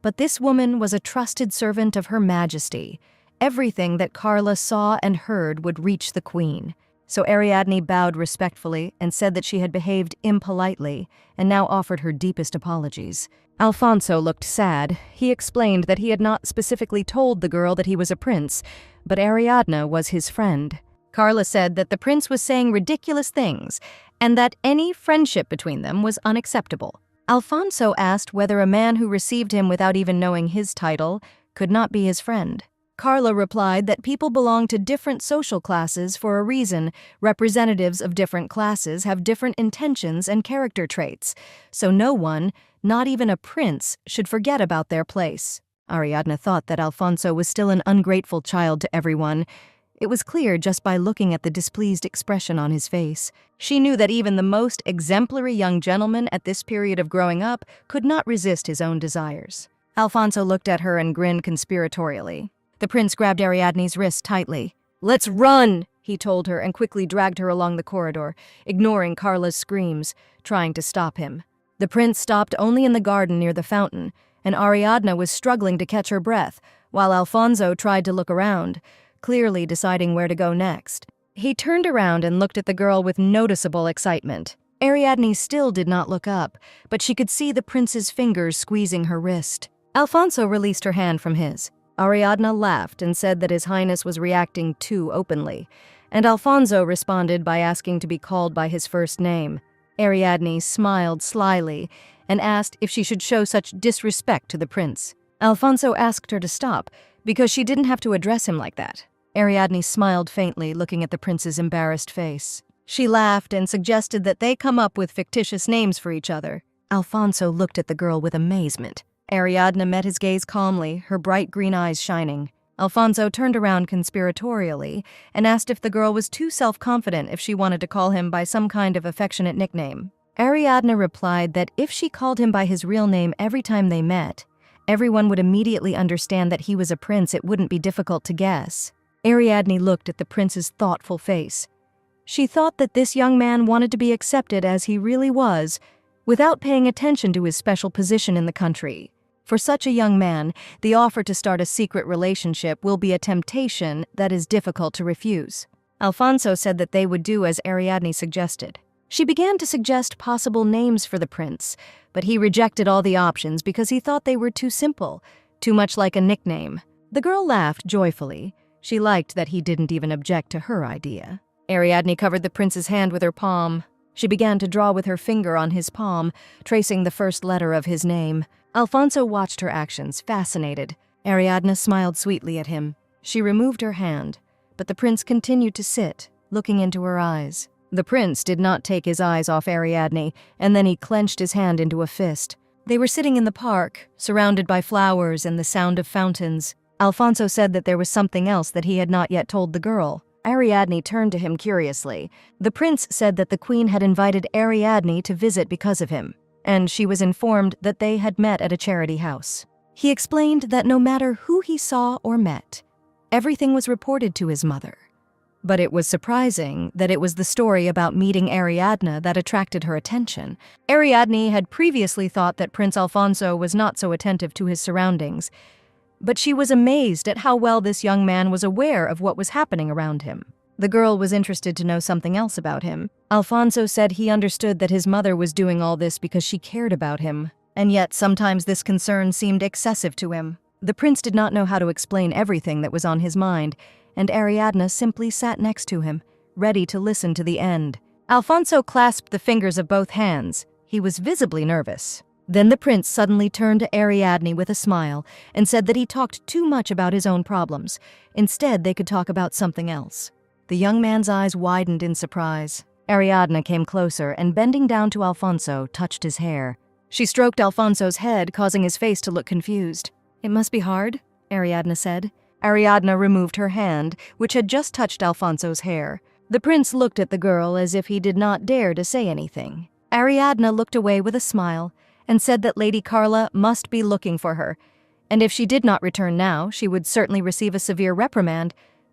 But this woman was a trusted servant of Her Majesty. Everything that Carla saw and heard would reach the queen. So Ariadne bowed respectfully and said that she had behaved impolitely and now offered her deepest apologies. Alfonso looked sad. He explained that he had not specifically told the girl that he was a prince, but Ariadne was his friend. Carla said that the prince was saying ridiculous things and that any friendship between them was unacceptable. Alfonso asked whether a man who received him without even knowing his title could not be his friend. Carla replied that people belong to different social classes for a reason. Representatives of different classes have different intentions and character traits, so no one, not even a prince, should forget about their place. Ariadne thought that Alfonso was still an ungrateful child to everyone. It was clear just by looking at the displeased expression on his face. She knew that even the most exemplary young gentleman at this period of growing up could not resist his own desires. Alfonso looked at her and grinned conspiratorially. The prince grabbed Ariadne's wrist tightly. "Let's run!" he told her and quickly dragged her along the corridor, ignoring Carla's screams, trying to stop him. The prince stopped only in the garden near the fountain, and Ariadne was struggling to catch her breath, while Alfonso tried to look around, clearly deciding where to go next. He turned around and looked at the girl with noticeable excitement. Ariadne still did not look up, but she could see the prince's fingers squeezing her wrist. Alfonso released her hand from his. Ariadne laughed and said that His Highness was reacting too openly, and Alfonso responded by asking to be called by his first name. Ariadne smiled slyly and asked if she should show such disrespect to the prince. Alfonso asked her to stop, because she didn't have to address him like that. Ariadne smiled faintly, looking at the prince's embarrassed face. She laughed and suggested that they come up with fictitious names for each other. Alfonso looked at the girl with amazement. Ariadne met his gaze calmly, her bright green eyes shining. Alfonso turned around conspiratorially and asked if the girl was too self-confident if she wanted to call him by some kind of affectionate nickname. Ariadne replied that if she called him by his real name every time they met, everyone would immediately understand that he was a prince. It wouldn't be difficult to guess. Ariadne looked at the prince's thoughtful face. She thought that this young man wanted to be accepted as he really was, without paying attention to his special position in the country. For such a young man, the offer to start a secret relationship will be a temptation that is difficult to refuse. Alfonso said that they would do as Ariadne suggested. She began to suggest possible names for the prince, but he rejected all the options because he thought they were too simple, too much like a nickname. The girl laughed joyfully. She liked that he didn't even object to her idea. Ariadne covered the prince's hand with her palm. She began to draw with her finger on his palm, tracing the first letter of his name. Alfonso watched her actions, fascinated. Ariadne smiled sweetly at him. She removed her hand, but the prince continued to sit, looking into her eyes. The prince did not take his eyes off Ariadne, and then he clenched his hand into a fist. They were sitting in the park, surrounded by flowers and the sound of fountains. Alfonso said that there was something else that he had not yet told the girl. Ariadne turned to him curiously. The prince said that the queen had invited Ariadne to visit because of him, and she was informed that they had met at a charity house. He explained that no matter who he saw or met, everything was reported to his mother. But it was surprising that it was the story about meeting Ariadne that attracted her attention. Ariadne had previously thought that Prince Alfonso was not so attentive to his surroundings, but she was amazed at how well this young man was aware of what was happening around him. The girl was interested to know something else about him. Alfonso said he understood that his mother was doing all this because she cared about him, and yet sometimes this concern seemed excessive to him. The prince did not know how to explain everything that was on his mind, and Ariadne simply sat next to him, ready to listen to the end. Alfonso clasped the fingers of both hands. He was visibly nervous. Then the prince suddenly turned to Ariadne with a smile and said that he talked too much about his own problems. Instead, they could talk about something else. The young man's eyes widened in surprise. Ariadne came closer and, bending down to Alfonso, touched his hair. She stroked Alfonso's head, causing his face to look confused. "It must be hard," Ariadne said. Ariadne removed her hand, which had just touched Alfonso's hair. The prince looked at the girl as if he did not dare to say anything. Ariadne looked away with a smile and said that Lady Carla must be looking for her, and if she did not return now, she would certainly receive a severe reprimand.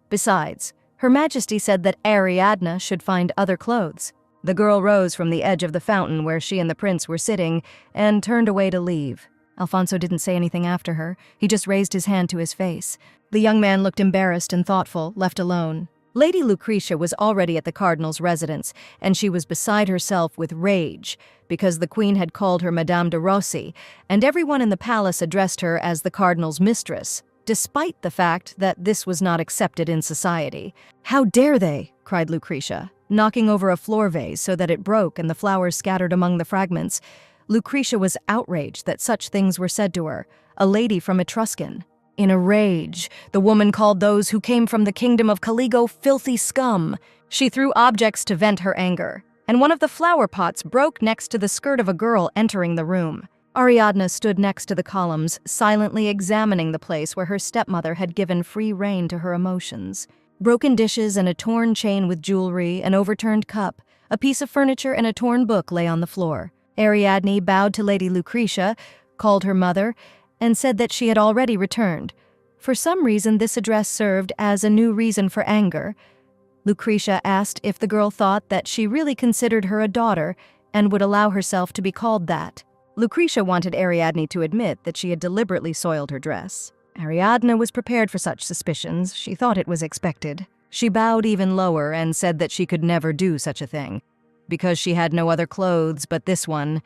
Besides, Her Majesty said that Ariadne should find other clothes. The girl rose from the edge of the fountain where she and the prince were sitting and turned away to leave. Alfonso didn't say anything after her. He just raised his hand to his face. The young man looked embarrassed and thoughtful, left alone. Lady Lucretia was already at the cardinal's residence, and she was beside herself with rage, because the queen had called her Madame de Rossi, and everyone in the palace addressed her as the cardinal's mistress, despite the fact that this was not accepted in society. "How dare they?" cried Lucretia, knocking over a floor vase so that it broke and the flowers scattered among the fragments. Lucretia was outraged that such things were said to her, a lady from Etruscan. In a rage, the woman called those who came from the kingdom of Caligo filthy scum. She threw objects to vent her anger, and one of the flower pots broke next to the skirt of a girl entering the room. Ariadne stood next to the columns, silently examining the place where her stepmother had given free rein to her emotions. Broken dishes and a torn chain with jewelry, an overturned cup, a piece of furniture and a torn book lay on the floor. Ariadne bowed to Lady Lucretia, called her mother, and said that she had already returned. For some reason, this address served as a new reason for anger. Lucretia asked if the girl thought that she really considered her a daughter and would allow herself to be called that. Lucretia wanted Ariadne to admit that she had deliberately soiled her dress. Ariadne was prepared for such suspicions. She thought it was expected. She bowed even lower and said that she could never do such a thing, because she had no other clothes but this one.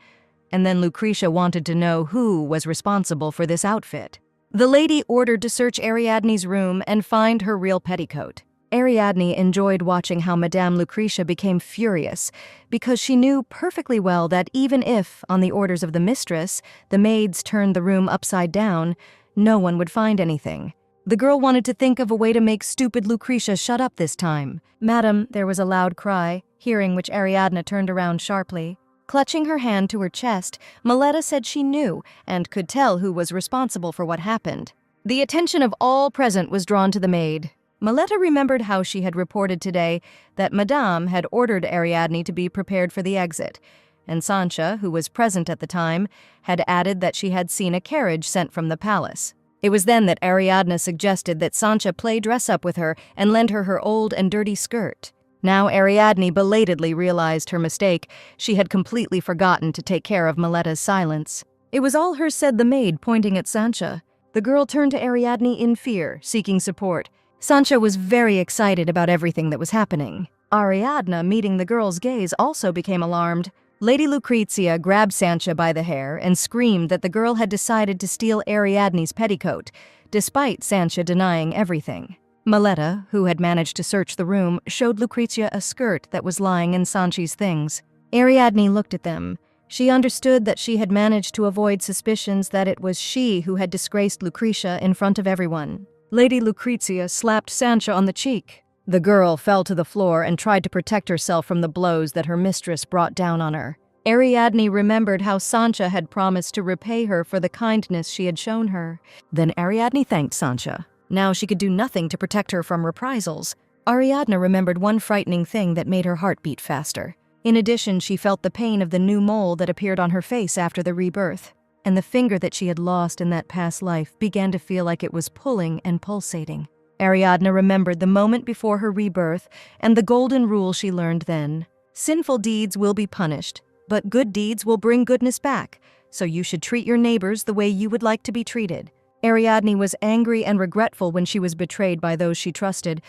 And then Lucretia wanted to know who was responsible for this outfit. The lady ordered to search Ariadne's room and find her real petticoat. Ariadne enjoyed watching how Madame Lucretia became furious, because she knew perfectly well that even if, on the orders of the mistress, the maids turned the room upside down, no one would find anything. The girl wanted to think of a way to make stupid Lucretia shut up this time. "Madam," there was a loud cry, hearing which Ariadne turned around sharply. Clutching her hand to her chest, Miletta said she knew and could tell who was responsible for what happened. The attention of all present was drawn to the maid. Miletta remembered how she had reported today that Madame had ordered Ariadne to be prepared for the exit, and Sancha, who was present at the time, had added that she had seen a carriage sent from the palace. It was then that Ariadne suggested that Sancha play dress-up with her and lend her her old and dirty skirt. Now Ariadne belatedly realized her mistake. She had completely forgotten to take care of Miletta's silence. "It was all her," said the maid, pointing at Sancha. The girl turned to Ariadne in fear, seeking support. Sancha was very excited about everything that was happening. Ariadne, meeting the girl's gaze, also became alarmed. Lady Lucretia grabbed Sancha by the hair and screamed that the girl had decided to steal Ariadne's petticoat, despite Sancha denying everything. Miletta, who had managed to search the room, showed Lucretia a skirt that was lying in Sanchi's things. Ariadne looked at them. She understood that she had managed to avoid suspicions that it was she who had disgraced Lucretia in front of everyone. Lady Lucretia slapped Sancha on the cheek. The girl fell to the floor and tried to protect herself from the blows that her mistress brought down on her. Ariadne remembered how Sancha had promised to repay her for the kindness she had shown her. Then Ariadne thanked Sancha. Now she could do nothing to protect her from reprisals. Ariadne remembered one frightening thing that made her heart beat faster. In addition, she felt the pain of the new mole that appeared on her face after the rebirth, and the finger that she had lost in that past life began to feel like it was pulling and pulsating. Ariadne remembered the moment before her rebirth and the golden rule she learned then. Sinful deeds will be punished, but good deeds will bring goodness back, so you should treat your neighbors the way you would like to be treated. Ariadne was angry and regretful when she was betrayed by those she trusted,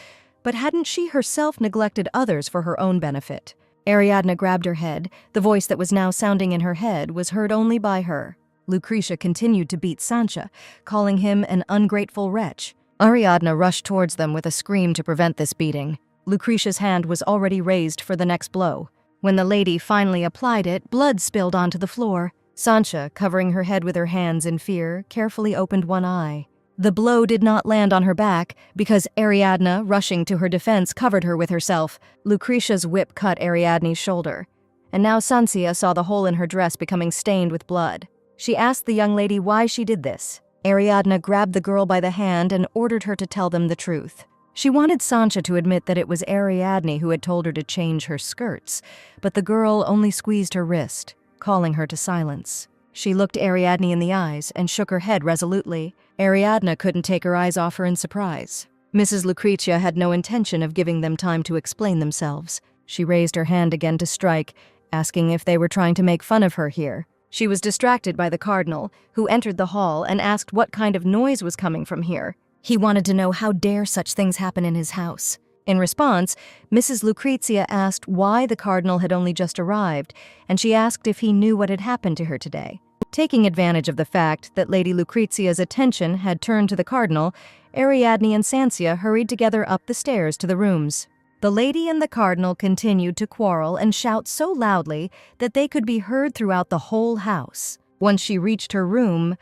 but hadn't she herself neglected others for her own benefit? Ariadne grabbed her head. The voice that was now sounding in her head was heard only by her. Lucretia continued to beat Sancha, calling him an ungrateful wretch. Ariadne rushed towards them with a scream to prevent this beating. Lucretia's hand was already raised for the next blow. When the lady finally applied it, blood spilled onto the floor. Sancha, covering her head with her hands in fear, carefully opened one eye. The blow did not land on her back because Ariadne, rushing to her defense, covered her with herself. Lucretia's whip cut Ariadne's shoulder, and now Sancha saw the hole in her dress becoming stained with blood. She asked the young lady why she did this. Ariadne grabbed the girl by the hand and ordered her to tell them the truth. She wanted Sancha to admit that it was Ariadne who had told her to change her skirts, but the girl only squeezed her wrist, calling her to silence. She looked Ariadne in the eyes and shook her head resolutely. Ariadne couldn't take her eyes off her in surprise. Mrs. Lucretia had no intention of giving them time to explain themselves. She raised her hand again to strike, asking if they were trying to make fun of her here. She was distracted by the cardinal, who entered the hall and asked what kind of noise was coming from here. He wanted to know how dare such things happen in his house. In response, Mrs. Lucretia asked why the cardinal had only just arrived, and she asked if he knew what had happened to her today. Taking advantage of the fact that Lady Lucretia's attention had turned to the cardinal, Ariadne and Sancha hurried together up the stairs to the rooms. The lady and the cardinal continued to quarrel and shout so loudly that they could be heard throughout the whole house. Once she reached her room,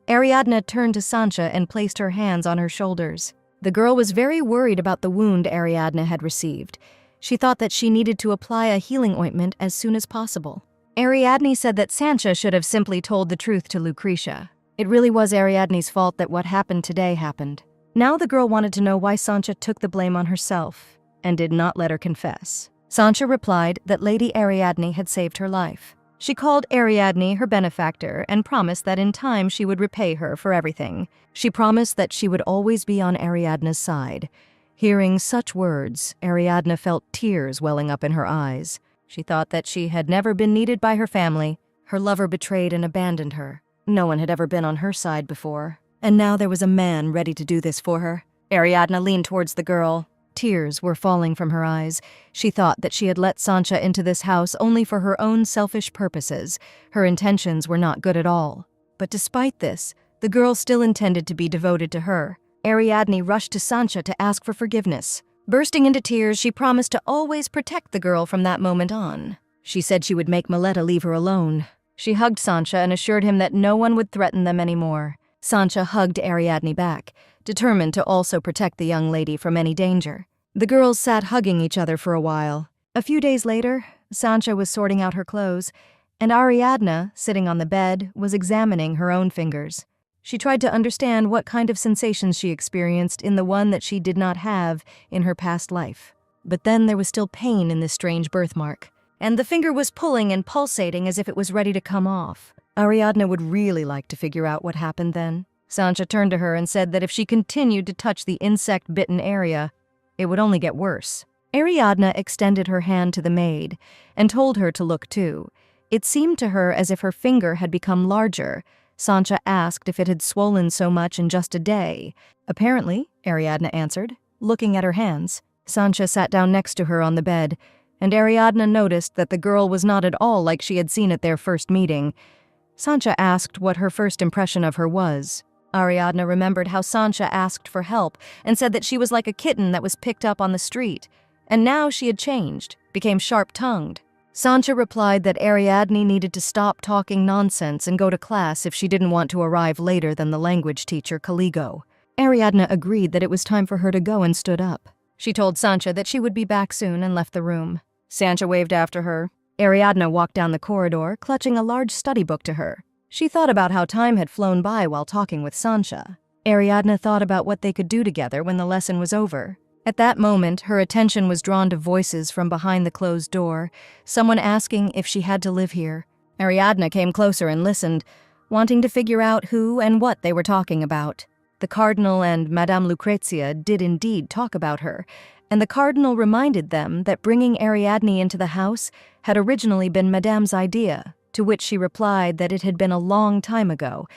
Ariadne turned to Sancha and placed her hands on her shoulders. The girl was very worried about the wound Ariadne had received. She thought that she needed to apply a healing ointment as soon as possible. Ariadne said that Sancha should have simply told the truth to Lucretia. It really was Ariadne's fault that what happened today happened. Now the girl wanted to know why Sancha took the blame on herself and did not let her confess. Sancha replied that Lady Ariadne had saved her life. She called Ariadne her benefactor and promised that in time she would repay her for everything. She promised that she would always be on Ariadne's side. Hearing such words, Ariadne felt tears welling up in her eyes. She thought that she had never been needed by her family. Her lover betrayed and abandoned her. No one had ever been on her side before. And now there was a man ready to do this for her. Ariadne leaned towards the girl. Tears were falling from her eyes. She thought that she had let Sancha into this house only for her own selfish purposes. Her intentions were not good at all. But despite this, the girl still intended to be devoted to her. Ariadne rushed to Sancha to ask for forgiveness. Bursting into tears, she promised to always protect the girl from that moment on. She said she would make Miletta leave her alone. She hugged Sancha and assured him that no one would threaten them anymore. Sancha hugged Ariadne back, determined to also protect the young lady from any danger. The girls sat hugging each other for a while. A few days later, Sancha was sorting out her clothes, and Ariadne, sitting on the bed, was examining her own fingers. She tried to understand what kind of sensations she experienced in the one that she did not have in her past life. But then there was still pain in this strange birthmark, and the finger was pulling and pulsating as if it was ready to come off. Ariadne would really like to figure out what happened then. Sancha turned to her and said that if she continued to touch the insect-bitten area, it would only get worse. Ariadne extended her hand to the maid and told her to look too. It seemed to her as if her finger had become larger. Sancha asked if it had swollen so much in just a day. Apparently, Ariadne answered, looking at her hands. Sancha sat down next to her on the bed, and Ariadne noticed that the girl was not at all like she had seen at their first meeting. Sancha asked what her first impression of her was. Ariadne remembered how Sancha asked for help and said that she was like a kitten that was picked up on the street. And now she had changed, became sharp-tongued. Sancha replied that Ariadne needed to stop talking nonsense and go to class if she didn't want to arrive later than the language teacher, Caligo. Ariadne agreed that it was time for her to go and stood up. She told Sancha that she would be back soon and left the room. Sancha waved after her. Ariadne walked down the corridor, clutching a large study book to her. She thought about how time had flown by while talking with Sancha. Ariadne thought about what they could do together when the lesson was over. At that moment, her attention was drawn to voices from behind the closed door, someone asking if she had to live here. Ariadne came closer and listened, wanting to figure out who and what they were talking about. The Cardinal and Madame Lucrezia did indeed talk about her, and the Cardinal reminded them that bringing Ariadne into the house had originally been Madame's idea, to which she replied that it had been a long time ago,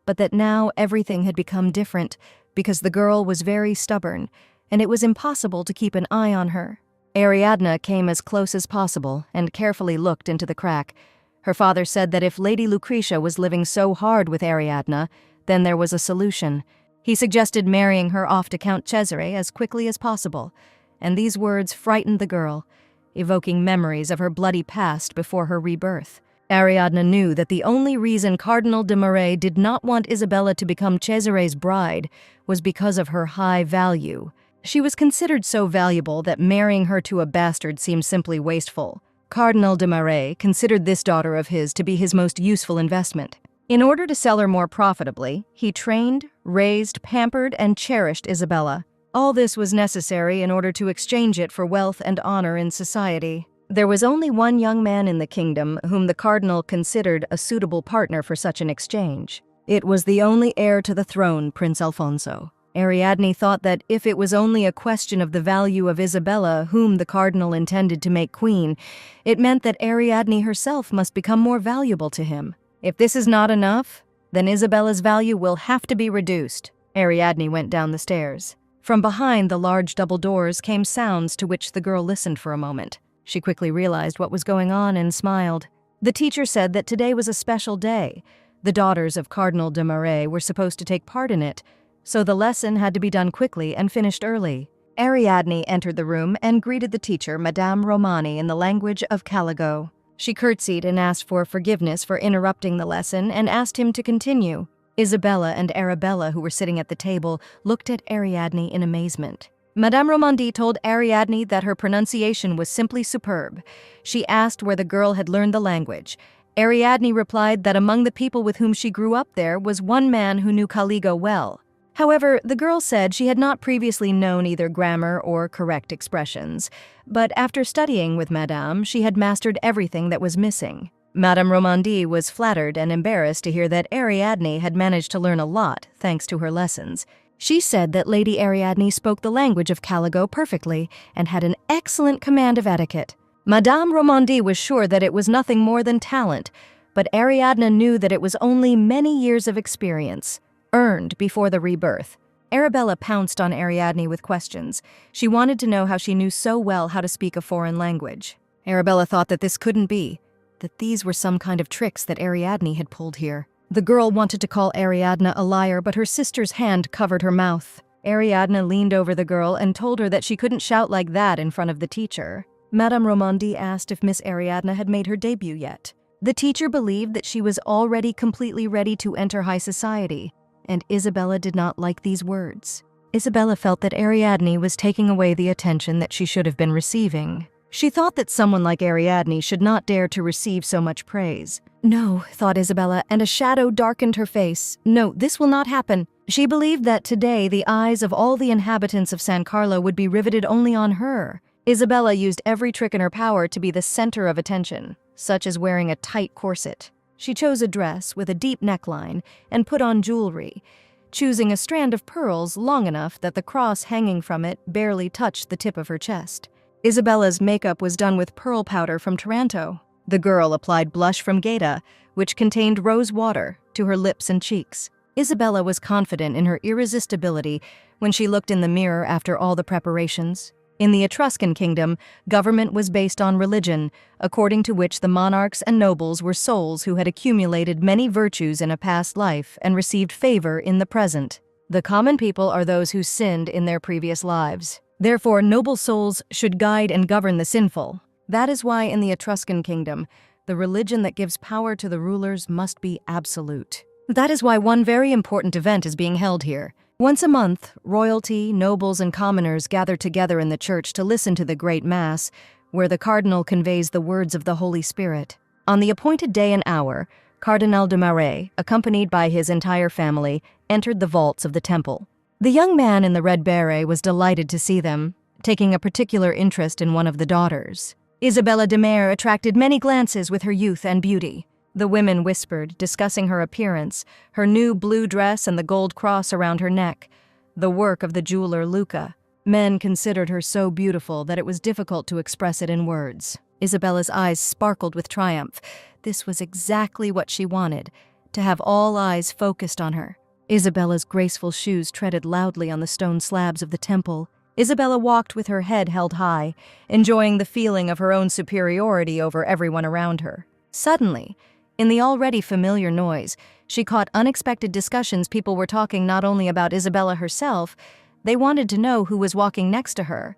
but that now everything had become different because the girl was very stubborn, and it was impossible to keep an eye on her. Ariadne came as close as possible and carefully looked into the crack. Her father said that if Lady Lucretia was living so hard with Ariadne, then there was a solution. He suggested marrying her off to Count Cesare as quickly as possible, and these words frightened the girl, evoking memories of her bloody past before her rebirth. Ariadne knew that the only reason Cardinal de Marais did not want Isabella to become Cesare's bride was because of her high value. She was considered so valuable that marrying her to a bastard seemed simply wasteful. Cardinal de Marais considered this daughter of his to be his most useful investment. In order to sell her more profitably, he trained, raised, pampered, and cherished Isabella. All this was necessary in order to exchange it for wealth and honor in society. There was only one young man in the kingdom whom the cardinal considered a suitable partner for such an exchange. It was the only heir to the throne, Prince Alfonso. Ariadne thought that if it was only a question of the value of Isabella, whom the cardinal intended to make queen, it meant that Ariadne herself must become more valuable to him. If this is not enough, then Isabella's value will have to be reduced. Ariadne went down the stairs. From behind the large double doors came sounds to which the girl listened for a moment. She quickly realized what was going on and smiled. The teacher said that today was a special day. The daughters of Cardinal de Marais were supposed to take part in it, so the lesson had to be done quickly and finished early. Ariadne entered the room and greeted the teacher, Madame Romani, in the language of Caligo. She curtsied and asked for forgiveness for interrupting the lesson and asked him to continue. Isabella and Arabella, who were sitting at the table, looked at Ariadne in amazement. Madame Romandi told Ariadne that her pronunciation was simply superb. She asked where the girl had learned the language. Ariadne replied that among the people with whom she grew up there was one man who knew Caligo well. However, the girl said she had not previously known either grammar or correct expressions, but after studying with Madame, she had mastered everything that was missing. Madame Romandi was flattered and embarrassed to hear that Ariadne had managed to learn a lot thanks to her lessons. She said that Lady Ariadne spoke the language of Caligo perfectly and had an excellent command of etiquette. Madame Romandi was sure that it was nothing more than talent, but Ariadne knew that it was only many years of experience, earned before the rebirth. Arabella pounced on Ariadne with questions. She wanted to know how she knew so well how to speak a foreign language. Arabella thought that this couldn't be, that these were some kind of tricks that Ariadne had pulled here. The girl wanted to call Ariadne a liar, but her sister's hand covered her mouth. Ariadne leaned over the girl and told her that she couldn't shout like that in front of the teacher. Madame Romandi asked if Miss Ariadne had made her debut yet. The teacher believed that she was already completely ready to enter high society, and Isabella did not like these words. Isabella felt that Ariadne was taking away the attention that she should have been receiving. She thought that someone like Ariadne should not dare to receive so much praise. No, thought Isabella, and a shadow darkened her face. No, this will not happen. She believed that today the eyes of all the inhabitants of San Carlo would be riveted only on her. Isabella used every trick in her power to be the center of attention, such as wearing a tight corset. She chose a dress with a deep neckline and put on jewelry, choosing a strand of pearls long enough that the cross hanging from it barely touched the tip of her chest. Isabella's makeup was done with pearl powder from Taranto. The girl applied blush from Gaeta, which contained rose water, to her lips and cheeks. Isabella was confident in her irresistibility when she looked in the mirror after all the preparations. In the Etruscan kingdom, government was based on religion, according to which the monarchs and nobles were souls who had accumulated many virtues in a past life and received favor in the present. The common people are those who sinned in their previous lives. Therefore, noble souls should guide and govern the sinful. That is why in the Etruscan kingdom, the religion that gives power to the rulers must be absolute. That is why one very important event is being held here. Once a month, royalty, nobles, and commoners gather together in the church to listen to the great Mass, where the cardinal conveys the words of the Holy Spirit. On the appointed day and hour, Cardinal de Marais, accompanied by his entire family, entered the vaults of the temple. The young man in the red beret was delighted to see them, taking a particular interest in one of the daughters. Isabella de Marais attracted many glances with her youth and beauty. The women whispered, discussing her appearance, her new blue dress and the gold cross around her neck, the work of the jeweler Luca. Men considered her so beautiful that it was difficult to express it in words. Isabella's eyes sparkled with triumph. This was exactly what she wanted, to have all eyes focused on her. Isabella's graceful shoes treaded loudly on the stone slabs of the temple. Isabella walked with her head held high, enjoying the feeling of her own superiority over everyone around her. Suddenly, in the already familiar noise, she caught unexpected discussions. People were talking not only about Isabella herself, they wanted to know who was walking next to her,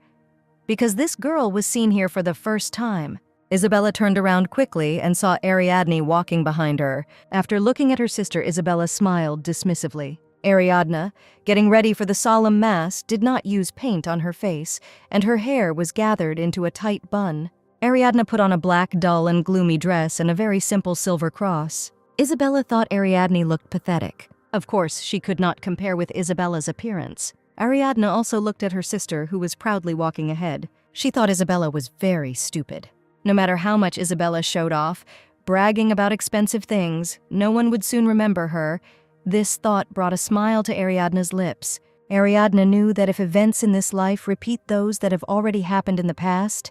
because this girl was seen here for the first time. Isabella turned around quickly and saw Ariadne walking behind her. After looking at her sister, Isabella smiled dismissively. Ariadne, getting ready for the solemn mass, did not use paint on her face, and her hair was gathered into a tight bun. Ariadne put on a black, dull, and gloomy dress and a very simple silver cross. Isabella thought Ariadne looked pathetic. Of course, she could not compare with Isabella's appearance. Ariadne also looked at her sister, who was proudly walking ahead. She thought Isabella was very stupid. No matter how much Isabella showed off, bragging about expensive things, no one would soon remember her. This thought brought a smile to Ariadne's lips. Ariadne knew that if events in this life repeat those that have already happened in the past,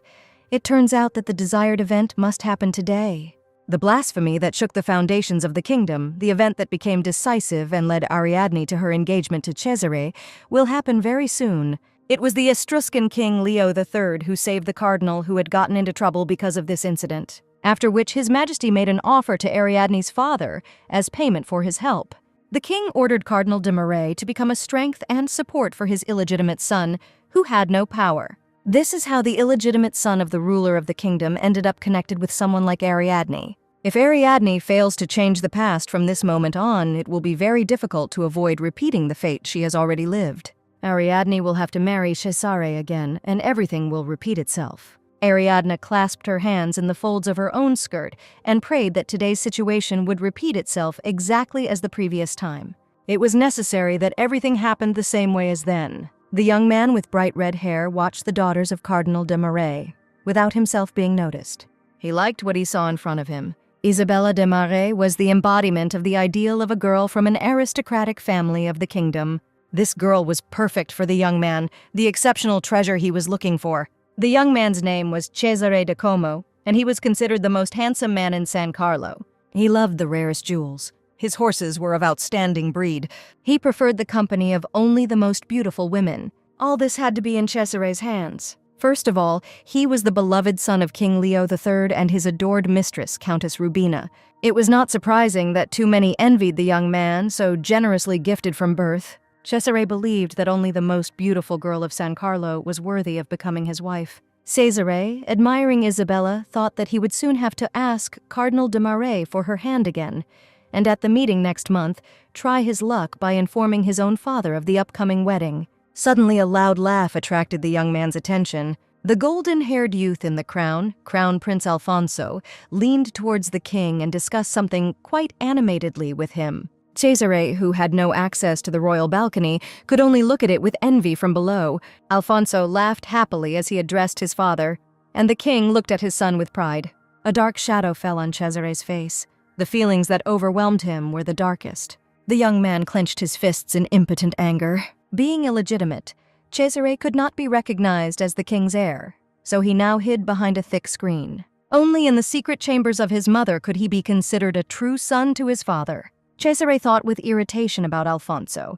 it turns out that the desired event must happen today. The blasphemy that shook the foundations of the kingdom, the event that became decisive and led Ariadne to her engagement to Cesare, will happen very soon. It was the Etruscan king Leo III who saved the cardinal who had gotten into trouble because of this incident, after which His Majesty made an offer to Ariadne's father as payment for his help. The king ordered Cardinal de Marais to become a strength and support for his illegitimate son, who had no power. This is how the illegitimate son of the ruler of the kingdom ended up connected with someone like Ariadne. If Ariadne fails to change the past from this moment on, it will be very difficult to avoid repeating the fate she has already lived. Ariadne will have to marry Cesare again, and everything will repeat itself. Ariadne clasped her hands in the folds of her own skirt and prayed that today's situation would repeat itself exactly as the previous time. It was necessary that everything happened the same way as then. The young man with bright red hair watched the daughters of Cardinal de Marais, without himself being noticed. He liked what he saw in front of him. Isabella de Marais was the embodiment of the ideal of a girl from an aristocratic family of the kingdom. This girl was perfect for the young man, the exceptional treasure he was looking for. The young man's name was Cesare de Como, and he was considered the most handsome man in San Carlo. He loved the rarest jewels. His horses were of outstanding breed. He preferred the company of only the most beautiful women. All this had to be in Cesare's hands. First of all, he was the beloved son of King Leo III and his adored mistress, Countess Rubina. It was not surprising that too many envied the young man, so generously gifted from birth. Cesare believed that only the most beautiful girl of San Carlo was worthy of becoming his wife. Cesare, admiring Isabella, thought that he would soon have to ask Cardinal de Marais for her hand again, and at the meeting next month, try his luck by informing his own father of the upcoming wedding. Suddenly, a loud laugh attracted the young man's attention. The golden-haired youth in the crown, Crown Prince Alfonso, leaned towards the king and discussed something quite animatedly with him. Cesare, who had no access to the royal balcony, could only look at it with envy from below. Alfonso laughed happily as he addressed his father, and the king looked at his son with pride. A dark shadow fell on Cesare's face. The feelings that overwhelmed him were the darkest. The young man clenched his fists in impotent anger. Being illegitimate, Cesare could not be recognized as the king's heir, so he now hid behind a thick screen. Only in the secret chambers of his mother could he be considered a true son to his father. Cesare thought with irritation about Alfonso,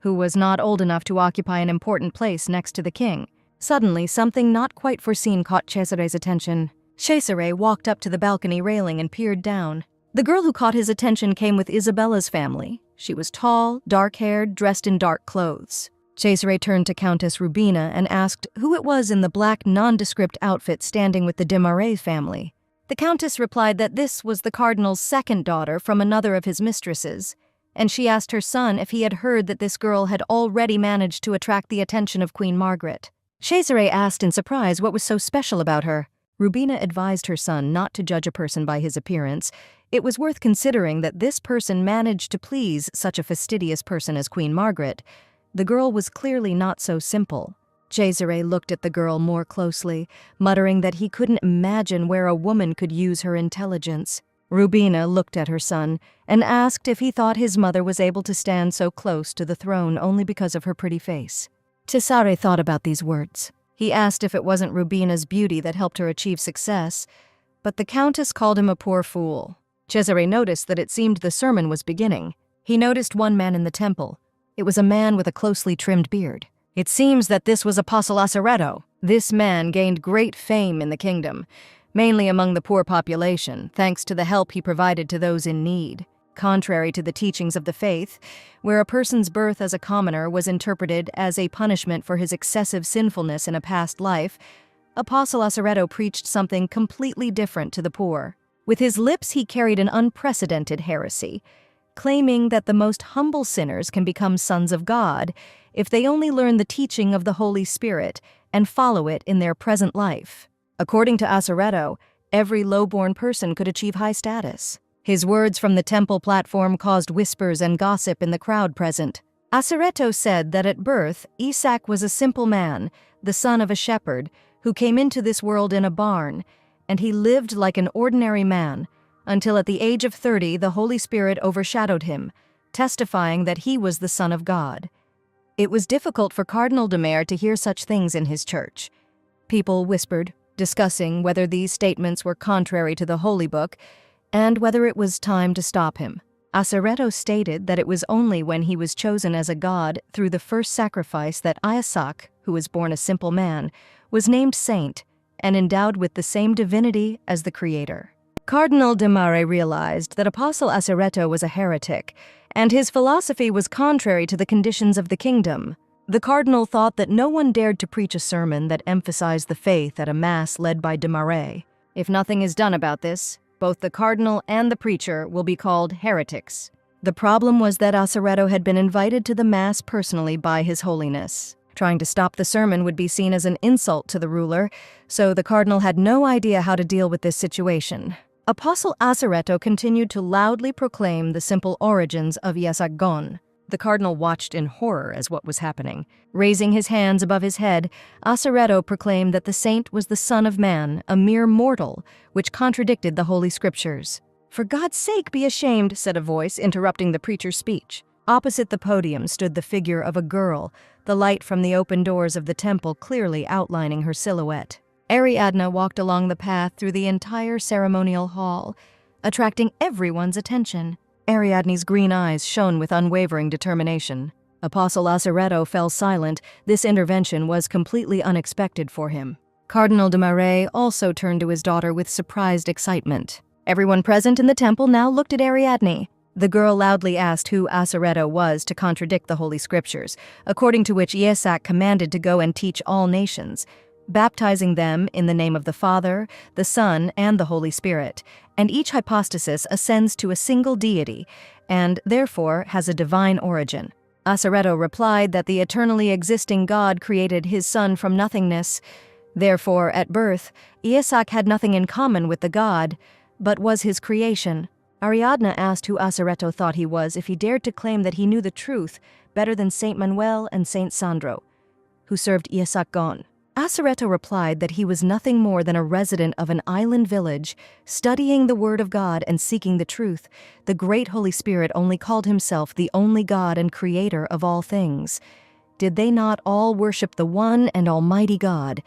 who was not old enough to occupy an important place next to the king. Suddenly, something not quite foreseen caught Cesare's attention. Cesare walked up to the balcony railing and peered down. The girl who caught his attention came with Isabella's family. She was tall, dark-haired, dressed in dark clothes. Cesare turned to Countess Rubina and asked who it was in the black, nondescript outfit standing with the de Marais family. The Countess replied that this was the Cardinal's second daughter from another of his mistresses, and she asked her son if he had heard that this girl had already managed to attract the attention of Queen Margaret. Cesare asked in surprise what was so special about her. Rubina advised her son not to judge a person by his appearance. It was worth considering that this person managed to please such a fastidious person as Queen Margaret. The girl was clearly not so simple. Cesare looked at the girl more closely, muttering that he couldn't imagine where a woman could use her intelligence. Rubina looked at her son and asked if he thought his mother was able to stand so close to the throne only because of her pretty face. Cesare thought about these words. He asked if it wasn't Rubina's beauty that helped her achieve success, but the Countess called him a poor fool. Cesare noticed that it seemed the sermon was beginning. He noticed one man in the temple. It was a man with a closely trimmed beard. It seems that this was Apostle Sarubedo. This man gained great fame in the kingdom, mainly among the poor population, thanks to the help he provided to those in need. Contrary to the teachings of the faith, where a person's birth as a commoner was interpreted as a punishment for his excessive sinfulness in a past life, Apostle Sarubedo preached something completely different to the poor. With his lips he carried an unprecedented heresy, claiming that the most humble sinners can become sons of God if they only learn the teaching of the Holy Spirit and follow it in their present life. According to Sarubedo, every low-born person could achieve high status. His words from the temple platform caused whispers and gossip in the crowd present. Sarubedo said that at birth, Isaac was a simple man, the son of a shepherd, who came into this world in a barn, and he lived like an ordinary man, until at the age of 30 the Holy Spirit overshadowed him, testifying that he was the Son of God. It was difficult for Cardinal de Mere to hear such things in his church. People whispered, discussing whether these statements were contrary to the Holy Book, and whether it was time to stop him. Sarubedo stated that it was only when he was chosen as a god through the first sacrifice that Isaac, who was born a simple man, was named saint and endowed with the same divinity as the Creator. Cardinal de Mere realized that Apostle Sarubedo was a heretic, and his philosophy was contrary to the conditions of the kingdom. The cardinal thought that no one dared to preach a sermon that emphasized the faith at a mass led by de Mere. If nothing is done about this, both the cardinal and the preacher will be called heretics. The problem was that Sarubedo had been invited to the mass personally by His Holiness. Trying to stop the sermon would be seen as an insult to the ruler, so the cardinal had no idea how to deal with this situation. Apostle Sarubedo continued to loudly proclaim the simple origins of Isaac Gon. The cardinal watched in horror as what was happening. Raising his hands above his head, Sarubedo proclaimed that the saint was the Son of Man, a mere mortal, which contradicted the Holy Scriptures. "For God's sake, be ashamed," said a voice, interrupting the preacher's speech. Opposite the podium stood the figure of a girl, the light from the open doors of the temple clearly outlining her silhouette. Ariadne walked along the path through the entire ceremonial hall, attracting everyone's attention. Ariadne's green eyes shone with unwavering determination. Apostle Sarubedo fell silent. This intervention was completely unexpected for him. Cardinal de Mere also turned to his daughter with surprised excitement. Everyone present in the temple now looked at Ariadne. The girl loudly asked who Sarubedo was to contradict the Holy Scriptures, according to which Isaac commanded to go and teach all nations, baptizing them in the name of the Father, the Son, and the Holy Spirit, and each hypostasis ascends to a single deity, and therefore has a divine origin. Sarubedo replied that the eternally existing God created his Son from nothingness. Therefore, at birth, Isaac had nothing in common with the God, but was his creation. Ariadne asked who Sarubedo thought he was if he dared to claim that he knew the truth better than Saint Manuel and Saint Sandro, who served Isaac Gon. Sarubedo replied that he was nothing more than a resident of an island village, studying the Word of God and seeking the truth. The great Holy Spirit only called himself the only God and Creator of all things. Did they not all worship the one and almighty God?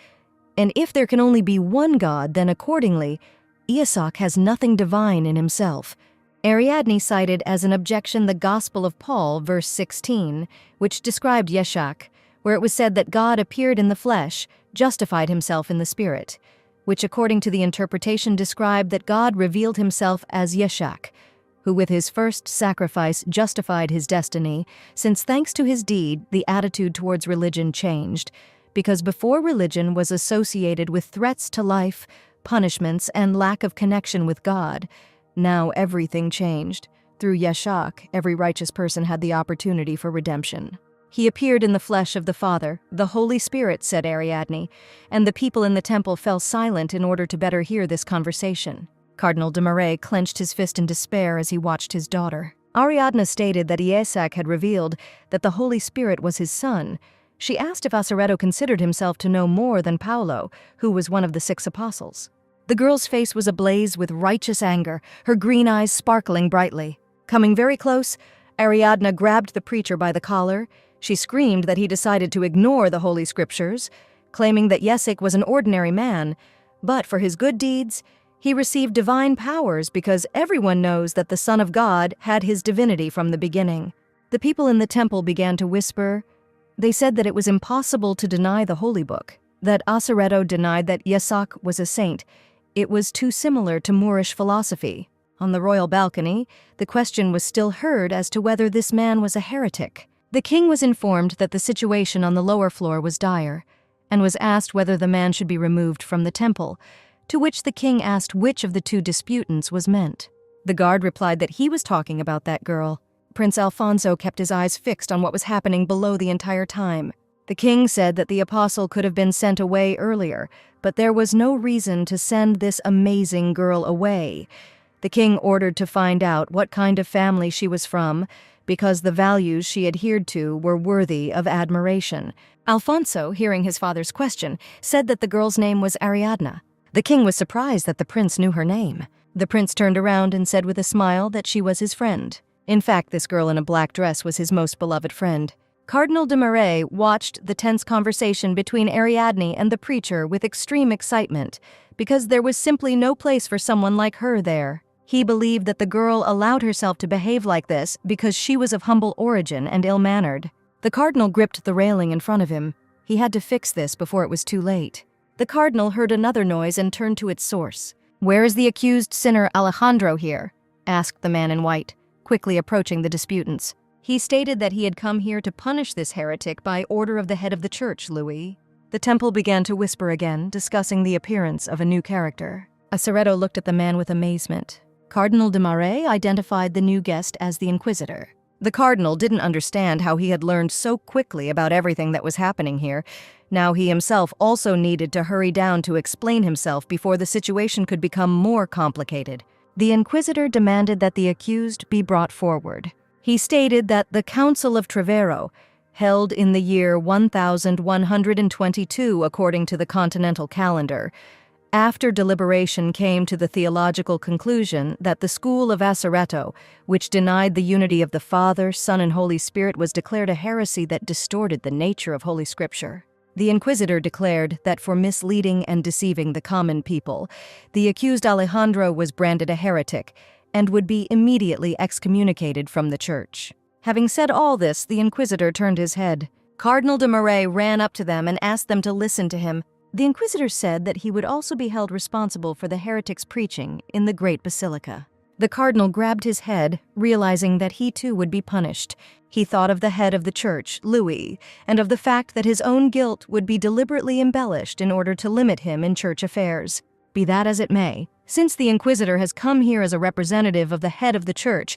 And if there can only be one God, then accordingly, Isaac has nothing divine in himself. Ariadne cited as an objection the Gospel of Paul, verse 16, which described Yeshak, where it was said that God appeared in the flesh, justified himself in the spirit, which according to the interpretation described that God revealed himself as Yeshak, who with his first sacrifice justified his destiny, since thanks to his deed the attitude towards religion changed, because before religion was associated with threats to life, punishments, and lack of connection with God, now everything changed. Through Yeshak, every righteous person had the opportunity for redemption. He appeared in the flesh of the Father, the Holy Spirit, said Ariadne, and the people in the temple fell silent in order to better hear this conversation. Cardinal de Mere clenched his fist in despair as he watched his daughter. Ariadne stated that Isaac had revealed that the Holy Spirit was his son. She asked if Sarubedo considered himself to know more than Paulo, who was one of the 6 apostles. The girl's face was ablaze with righteous anger, her green eyes sparkling brightly. Coming very close, Ariadne grabbed the preacher by the collar. She screamed that he decided to ignore the Holy Scriptures, claiming that Isaac was an ordinary man, but for his good deeds, he received divine powers because everyone knows that the Son of God had his divinity from the beginning. The people in the temple began to whisper. They said that it was impossible to deny the Holy Book, that Sarubedo denied that Isaac was a saint. It was too similar to Moorish philosophy. On the royal balcony, the question was still heard as to whether this man was a heretic. The king was informed that the situation on the lower floor was dire, and was asked whether the man should be removed from the temple, to which the king asked which of the two disputants was meant. The guard replied that he was talking about that girl. Prince Alfonso kept his eyes fixed on what was happening below the entire time. The king said that the apostle could have been sent away earlier, but there was no reason to send this amazing girl away. The king ordered to find out what kind of family she was from, because the values she adhered to were worthy of admiration. Alfonso, hearing his father's question, said that the girl's name was Ariadna. The king was surprised that the prince knew her name. The prince turned around and said with a smile that she was his friend. In fact, this girl in a black dress was his most beloved friend. Cardinal de Marais watched the tense conversation between Ariadne and the preacher with extreme excitement, because there was simply no place for someone like her there. He believed that the girl allowed herself to behave like this because she was of humble origin and ill-mannered. The cardinal gripped the railing in front of him. He had to fix this before it was too late. The cardinal heard another noise and turned to its source. "Where is the accused sinner Alejandro here?" asked the man in white, quickly approaching the disputants. He stated that he had come here to punish this heretic by order of the head of the church, Louis. The temple began to whisper again, discussing the appearance of a new character. A sarubedo looked at the man with amazement. Cardinal de Marais identified the new guest as the Inquisitor. The cardinal didn't understand how he had learned so quickly about everything that was happening here. Now he himself also needed to hurry down to explain himself before the situation could become more complicated. The Inquisitor demanded that the accused be brought forward. He stated that the Council of Trevero, held in the year 1122 according to the continental calendar, after deliberation came to the theological conclusion that the school of Asaretto, which denied the unity of the Father, Son, and Holy Spirit, was declared a heresy that distorted the nature of Holy Scripture. The Inquisitor declared that for misleading and deceiving the common people, the accused Alejandro was branded a heretic and would be immediately excommunicated from the church. Having said all this, the Inquisitor turned his head. Cardinal de Marais ran up to them and asked them to listen to him. The Inquisitor said that he would also be held responsible for the heretic's preaching in the Great Basilica. The cardinal grabbed his head, realizing that he too would be punished. He thought of the head of the church, Louis, and of the fact that his own guilt would be deliberately embellished in order to limit him in church affairs. Be that as it may, since the Inquisitor has come here as a representative of the head of the church,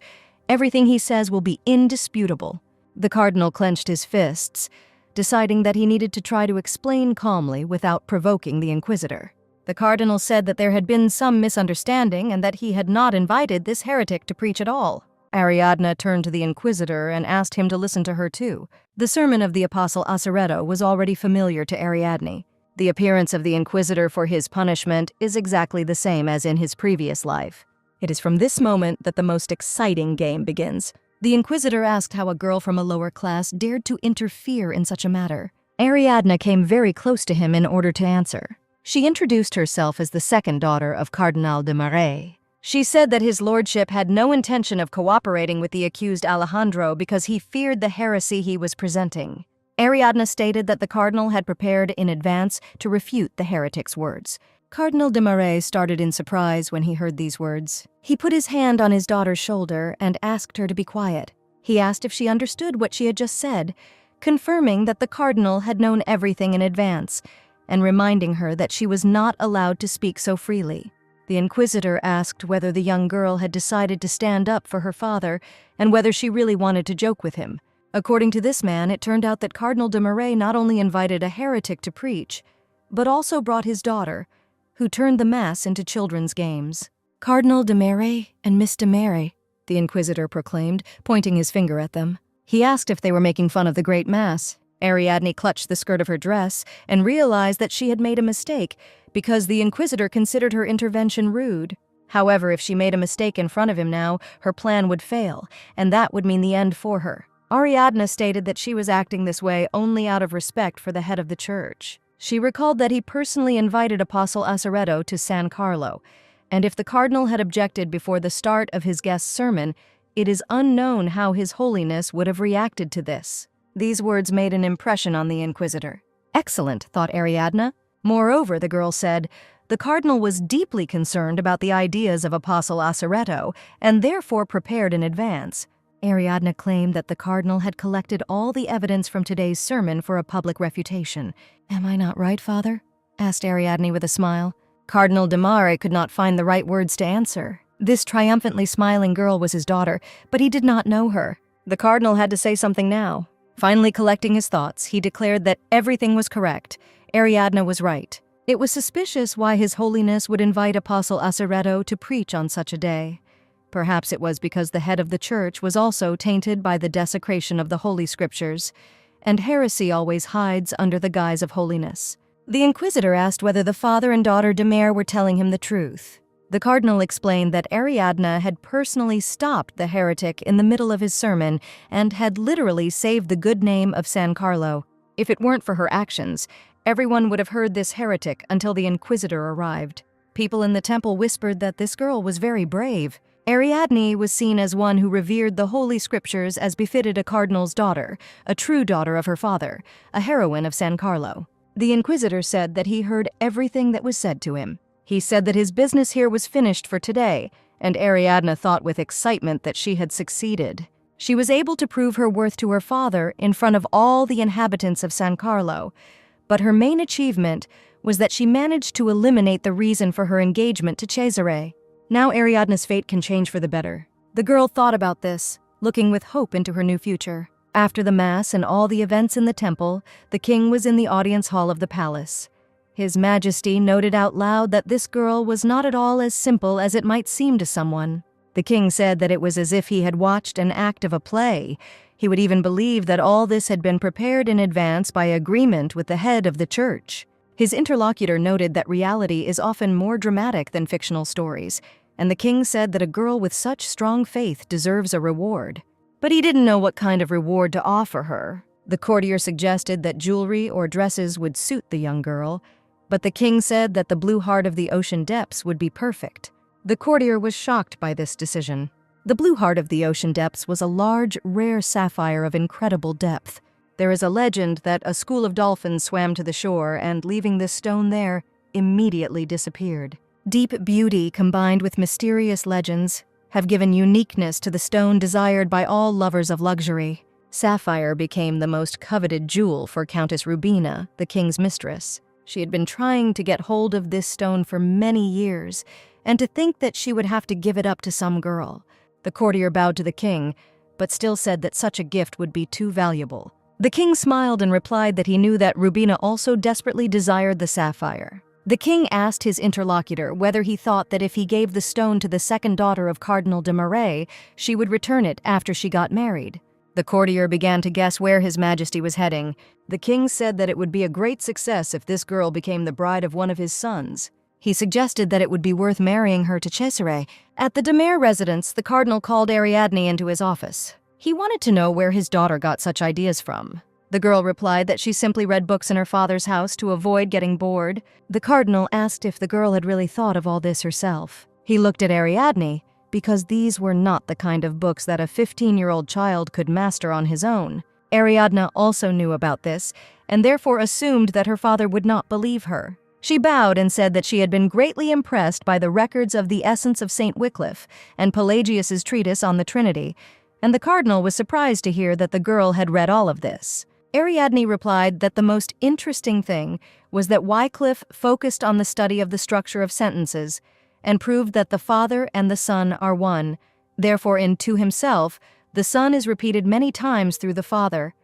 everything he says will be indisputable. The cardinal clenched his fists, deciding that he needed to try to explain calmly without provoking the Inquisitor. The cardinal said that there had been some misunderstanding and that he had not invited this heretic to preach at all. Ariadna turned to the Inquisitor and asked him to listen to her too. The sermon of the Apostle Asaretto was already familiar to Ariadne. The appearance of the Inquisitor for his punishment is exactly the same as in his previous life. It is from this moment that the most exciting game begins. The Inquisitor asked how a girl from a lower class dared to interfere in such a matter. Ariadna came very close to him in order to answer. She introduced herself as the second daughter of Cardinal de Marais. She said that his lordship had no intention of cooperating with the accused Alejandro because he feared the heresy he was presenting. Ariadna stated that the cardinal had prepared in advance to refute the heretic's words. Cardinal de Marais started in surprise when he heard these words. He put his hand on his daughter's shoulder and asked her to be quiet. He asked if she understood what she had just said, confirming that the cardinal had known everything in advance, and reminding her that she was not allowed to speak so freely. The Inquisitor asked whether the young girl had decided to stand up for her father and whether she really wanted to joke with him. According to this man, it turned out that Cardinal de Marais not only invited a heretic to preach, but also brought his daughter, who turned the Mass into children's games. "Cardinal de Marais and Miss de Marais," the Inquisitor proclaimed, pointing his finger at them. He asked if they were making fun of the Great Mass. Ariadne clutched the skirt of her dress and realized that she had made a mistake because the Inquisitor considered her intervention rude. However, if she made a mistake in front of him now, her plan would fail, and that would mean the end for her. Ariadna stated that she was acting this way only out of respect for the head of the church. She recalled that he personally invited Apostle Asaretto to San Carlo, and if the cardinal had objected before the start of his guest's sermon, it is unknown how His Holiness would have reacted to this. These words made an impression on the Inquisitor. "Excellent," thought Ariadna. Moreover, the girl said, the cardinal was deeply concerned about the ideas of Apostle Asaretto and therefore prepared in advance. Ariadne claimed that the cardinal had collected all the evidence from today's sermon for a public refutation. "Am I not right, Father?" asked Ariadne with a smile. Cardinal de Mare could not find the right words to answer. This triumphantly smiling girl was his daughter, but he did not know her. The cardinal had to say something now. Finally collecting his thoughts, he declared that everything was correct. Ariadne was right. It was suspicious why His Holiness would invite Apostle Sarubedo to preach on such a day. Perhaps it was because the head of the church was also tainted by the desecration of the Holy Scriptures, and heresy always hides under the guise of holiness. The inquisitor asked whether the father and daughter de Mare were telling him the truth. The cardinal explained that Ariadne had personally stopped the heretic in the middle of his sermon and had literally saved the good name of San Carlo. If it weren't for her actions, everyone would have heard this heretic until the inquisitor arrived. People in the temple whispered that this girl was very brave. Ariadne was seen as one who revered the Holy Scriptures as befitted a cardinal's daughter, a true daughter of her father, a heroine of San Carlo. The inquisitor said that he heard everything that was said to him. He said that his business here was finished for today, and Ariadne thought with excitement that she had succeeded. She was able to prove her worth to her father in front of all the inhabitants of San Carlo, but her main achievement was that she managed to eliminate the reason for her engagement to Cesare. Now Ariadne's fate can change for the better. The girl thought about this, looking with hope into her new future. After the Mass and all the events in the temple, the king was in the audience hall of the palace. His Majesty noted out loud that this girl was not at all as simple as it might seem to someone. The king said that it was as if he had watched an act of a play. He would even believe that all this had been prepared in advance by agreement with the head of the church. His interlocutor noted that reality is often more dramatic than fictional stories, and the king said that a girl with such strong faith deserves a reward. But he didn't know what kind of reward to offer her. The courtier suggested that jewelry or dresses would suit the young girl, but the king said that the blue heart of the ocean depths would be perfect. The courtier was shocked by this decision. The blue heart of the ocean depths was a large, rare sapphire of incredible depth. There is a legend that a school of dolphins swam to the shore and, leaving this stone there, immediately disappeared. Deep beauty combined with mysterious legends have given uniqueness to the stone desired by all lovers of luxury. Sapphire became the most coveted jewel for Countess Rubina, the king's mistress. She had been trying to get hold of this stone for many years, and to think that she would have to give it up to some girl. The courtier bowed to the king, but still said that such a gift would be too valuable. The king smiled and replied that he knew that Rubina also desperately desired the sapphire. The king asked his interlocutor whether he thought that if he gave the stone to the second daughter of Cardinal de Mare, she would return it after she got married. The courtier began to guess where His Majesty was heading. The king said that it would be a great success if this girl became the bride of one of his sons. He suggested that it would be worth marrying her to Cesare. At the de Mare residence, the cardinal called Ariadne into his office. He wanted to know where his daughter got such ideas from. The girl replied that she simply read books in her father's house to avoid getting bored. The cardinal asked if the girl had really thought of all this herself. He looked at Ariadne, because these were not the kind of books that a 15-year-old child could master on his own. Ariadne also knew about this, and therefore assumed that her father would not believe her. She bowed and said that she had been greatly impressed by the records of the Essence of St. Wycliffe and Pelagius's treatise on the Trinity, and the cardinal was surprised to hear that the girl had read all of this. Ariadne replied that the most interesting thing was that Wycliffe focused on the study of the structure of sentences and proved that the Father and the Son are one. Therefore, in to himself, the Son is repeated many times through the Father.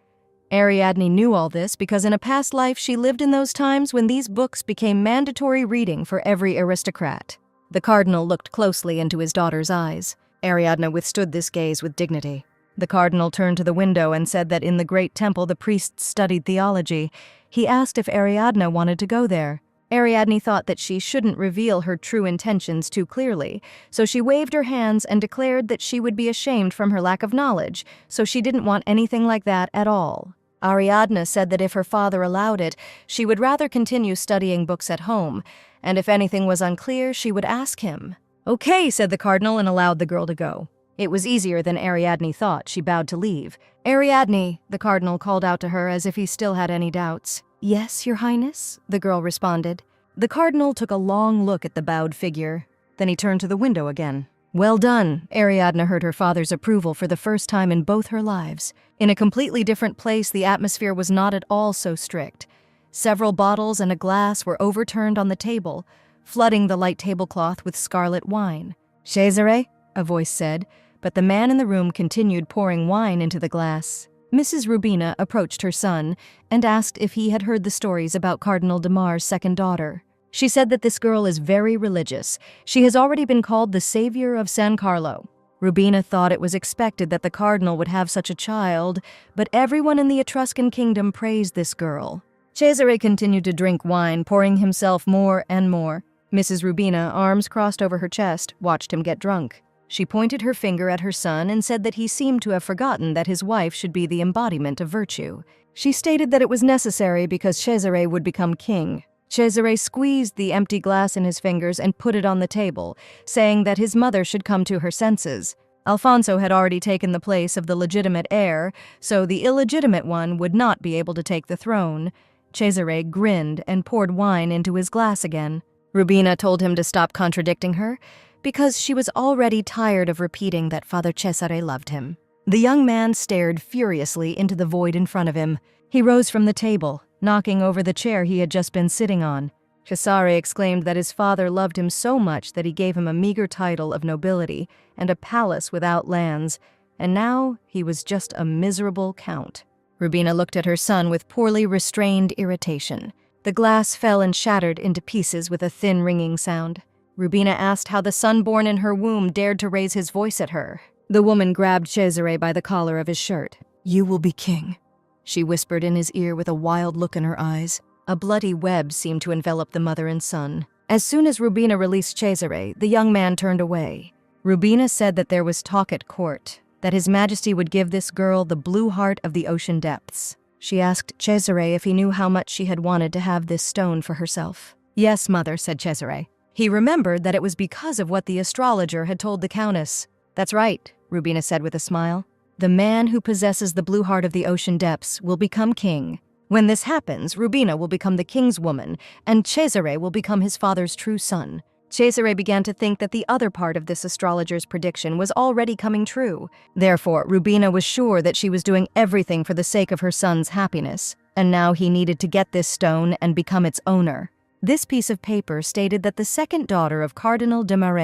Ariadne knew all this because in a past life she lived in those times when these books became mandatory reading for every aristocrat. The cardinal looked closely into his daughter's eyes. Ariadne withstood this gaze with dignity. The cardinal turned to the window and said that in the great temple the priests studied theology. He asked if Ariadne wanted to go there. Ariadne thought that she shouldn't reveal her true intentions too clearly, so she waved her hands and declared that she would be ashamed from her lack of knowledge, so she didn't want anything like that at all. Ariadne said that if her father allowed it, she would rather continue studying books at home, and if anything was unclear, she would ask him. "Okay," said the cardinal and allowed the girl to go. It was easier than Ariadne thought. She bowed to leave. "Ariadne," the cardinal called out to her as if he still had any doubts. "Yes, Your Highness," the girl responded. The cardinal took a long look at the bowed figure. Then he turned to the window again. Well done, Ariadne heard her father's approval for the first time in both her lives. In a completely different place, the atmosphere was not at all so strict. Several bottles and a glass were overturned on the table, flooding the light tablecloth with scarlet wine. Cesare, a voice said, but the man in the room continued pouring wine into the glass. Mrs. Rubina approached her son and asked if he had heard the stories about Cardinal de Mar's second daughter. She said that this girl is very religious. She has already been called the savior of San Carlo. Rubina thought it was expected that the cardinal would have such a child, but everyone in the Etruscan kingdom praised this girl. Cesare continued to drink wine, pouring himself more and more. Mrs. Rubina, arms crossed over her chest, watched him get drunk. She pointed her finger at her son and said that he seemed to have forgotten that his wife should be the embodiment of virtue. She stated that it was necessary because Cesare would become king. Cesare squeezed the empty glass in his fingers and put it on the table, saying that his mother should come to her senses. Alfonso had already taken the place of the legitimate heir, so the illegitimate one would not be able to take the throne. Cesare grinned and poured wine into his glass again. Rubina told him to stop contradicting her, because she was already tired of repeating that Father Cesare loved him. The young man stared furiously into the void in front of him. He rose from the table, knocking over the chair he had just been sitting on. Cesare exclaimed that his father loved him so much that he gave him a meager title of nobility and a palace without lands, and now he was just a miserable count. Rubina looked at her son with poorly restrained irritation. The glass fell and shattered into pieces with a thin ringing sound. Rubina asked how the son born in her womb dared to raise his voice at her. The woman grabbed Cesare by the collar of his shirt. "You will be king," she whispered in his ear with a wild look in her eyes. A bloody web seemed to envelop the mother and son. As soon as Rubina released Cesare, the young man turned away. Rubina said that there was talk at court, that His Majesty would give this girl the blue heart of the ocean depths. She asked Cesare if he knew how much she had wanted to have this stone for herself. "Yes, mother," said Cesare. He remembered that it was because of what the astrologer had told the countess. "That's right," Rubina said with a smile. "The man who possesses the blue heart of the ocean depths will become king. When this happens, Rubina will become the king's woman, and Cesare will become his father's true son." Cesare began to think that the other part of this astrologer's prediction was already coming true. Therefore, Rubina was sure that she was doing everything for the sake of her son's happiness, and now he needed to get this stone and become its owner. This piece of paper stated that the second daughter of Cardinal de Mar,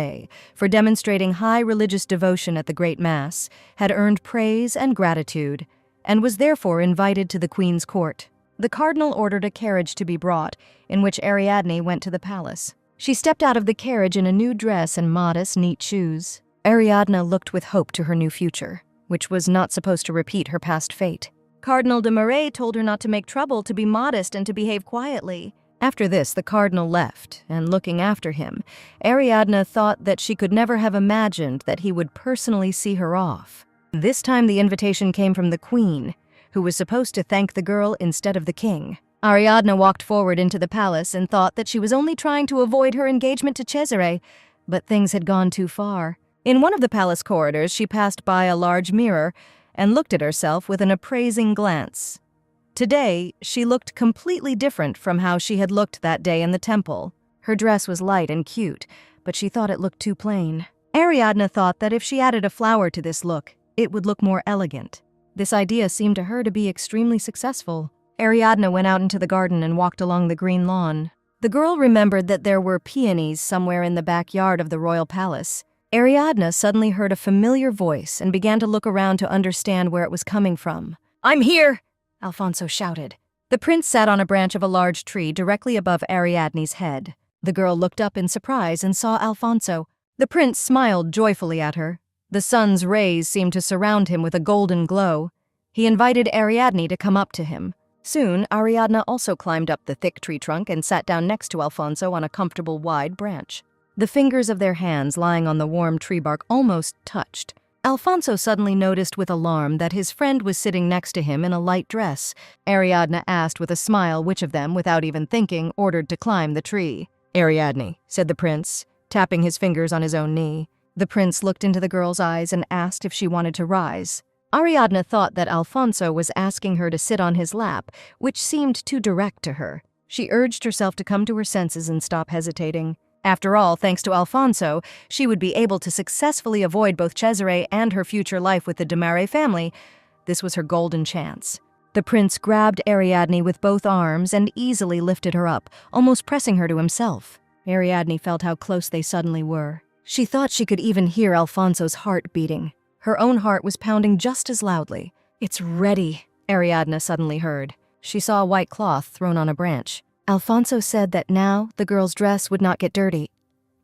for demonstrating high religious devotion at the Great Mass, had earned praise and gratitude, and was therefore invited to the Queen's court. The cardinal ordered a carriage to be brought, in which Ariadne went to the palace. She stepped out of the carriage in a new dress and modest, neat shoes. Ariadne looked with hope to her new future, which was not supposed to repeat her past fate. Cardinal de Mar told her not to make trouble, to be modest, and to behave quietly. After this, the cardinal left, and looking after him, Ariadne thought that she could never have imagined that he would personally see her off. This time the invitation came from the queen, who was supposed to thank the girl instead of the king. Ariadne walked forward into the palace and thought that she was only trying to avoid her engagement to Cesare, but things had gone too far. In one of the palace corridors, she passed by a large mirror and looked at herself with an appraising glance. Today, she looked completely different from how she had looked that day in the temple. Her dress was light and cute, but she thought it looked too plain. Ariadne thought that if she added a flower to this look, it would look more elegant. This idea seemed to her to be extremely successful. Ariadne went out into the garden and walked along the green lawn. The girl remembered that there were peonies somewhere in the backyard of the royal palace. Ariadne suddenly heard a familiar voice and began to look around to understand where it was coming from. "I'm here!" Alfonso shouted. The prince sat on a branch of a large tree directly above Ariadne's head. The girl looked up in surprise and saw Alfonso. The prince smiled joyfully at her. The sun's rays seemed to surround him with a golden glow. He invited Ariadne to come up to him. Soon, Ariadne also climbed up the thick tree trunk and sat down next to Alfonso on a comfortable wide branch. The fingers of their hands lying on the warm tree bark almost touched. Alfonso suddenly noticed with alarm that his friend was sitting next to him in a light dress. Ariadne asked with a smile which of them, without even thinking, ordered to climb the tree. "Ariadne," said the prince, tapping his fingers on his own knee. The prince looked into the girl's eyes and asked if she wanted to rise. Ariadne thought that Alfonso was asking her to sit on his lap, which seemed too direct to her. She urged herself to come to her senses and stop hesitating. After all, thanks to Alfonso, she would be able to successfully avoid both Cesare and her future life with the de Mare family. This was her golden chance. The prince grabbed Ariadne with both arms and easily lifted her up, almost pressing her to himself. Ariadne felt how close they suddenly were. She thought she could even hear Alfonso's heart beating. Her own heart was pounding just as loudly. "It's ready," Ariadne suddenly heard. She saw a white cloth thrown on a branch. Alfonso said that now the girl's dress would not get dirty.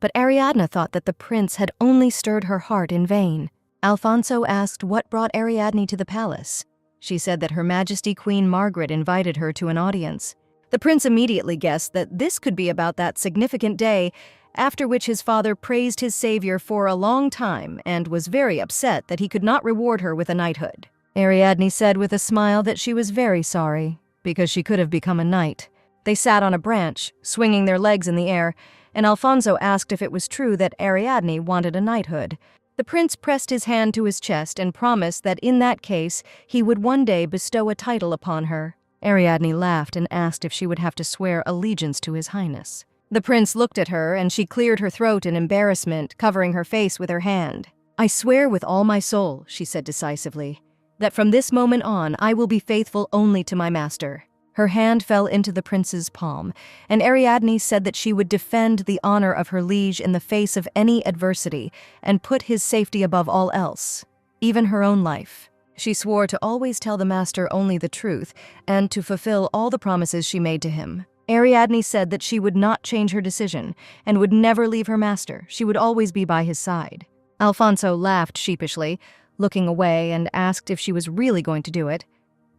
But Ariadne thought that the prince had only stirred her heart in vain. Alfonso asked what brought Ariadne to the palace. She said that Her Majesty Queen Margaret invited her to an audience. The prince immediately guessed that this could be about that significant day, after which his father praised his savior for a long time and was very upset that he could not reward her with a knighthood. Ariadne said with a smile that she was very sorry, because she could have become a knight. They sat on a branch, swinging their legs in the air, and Alfonso asked if it was true that Ariadne wanted a knighthood. The prince pressed his hand to his chest and promised that in that case he would one day bestow a title upon her. Ariadne laughed and asked if she would have to swear allegiance to his highness. The prince looked at her and she cleared her throat in embarrassment, covering her face with her hand. "I swear with all my soul," she said decisively, "that from this moment on I will be faithful only to my master." Her hand fell into the prince's palm, and Ariadne said that she would defend the honor of her liege in the face of any adversity and put his safety above all else, even her own life. She swore to always tell the master only the truth and to fulfill all the promises she made to him. Ariadne said that she would not change her decision and would never leave her master. She would always be by his side. Alfonso laughed sheepishly, looking away, and asked if she was really going to do it.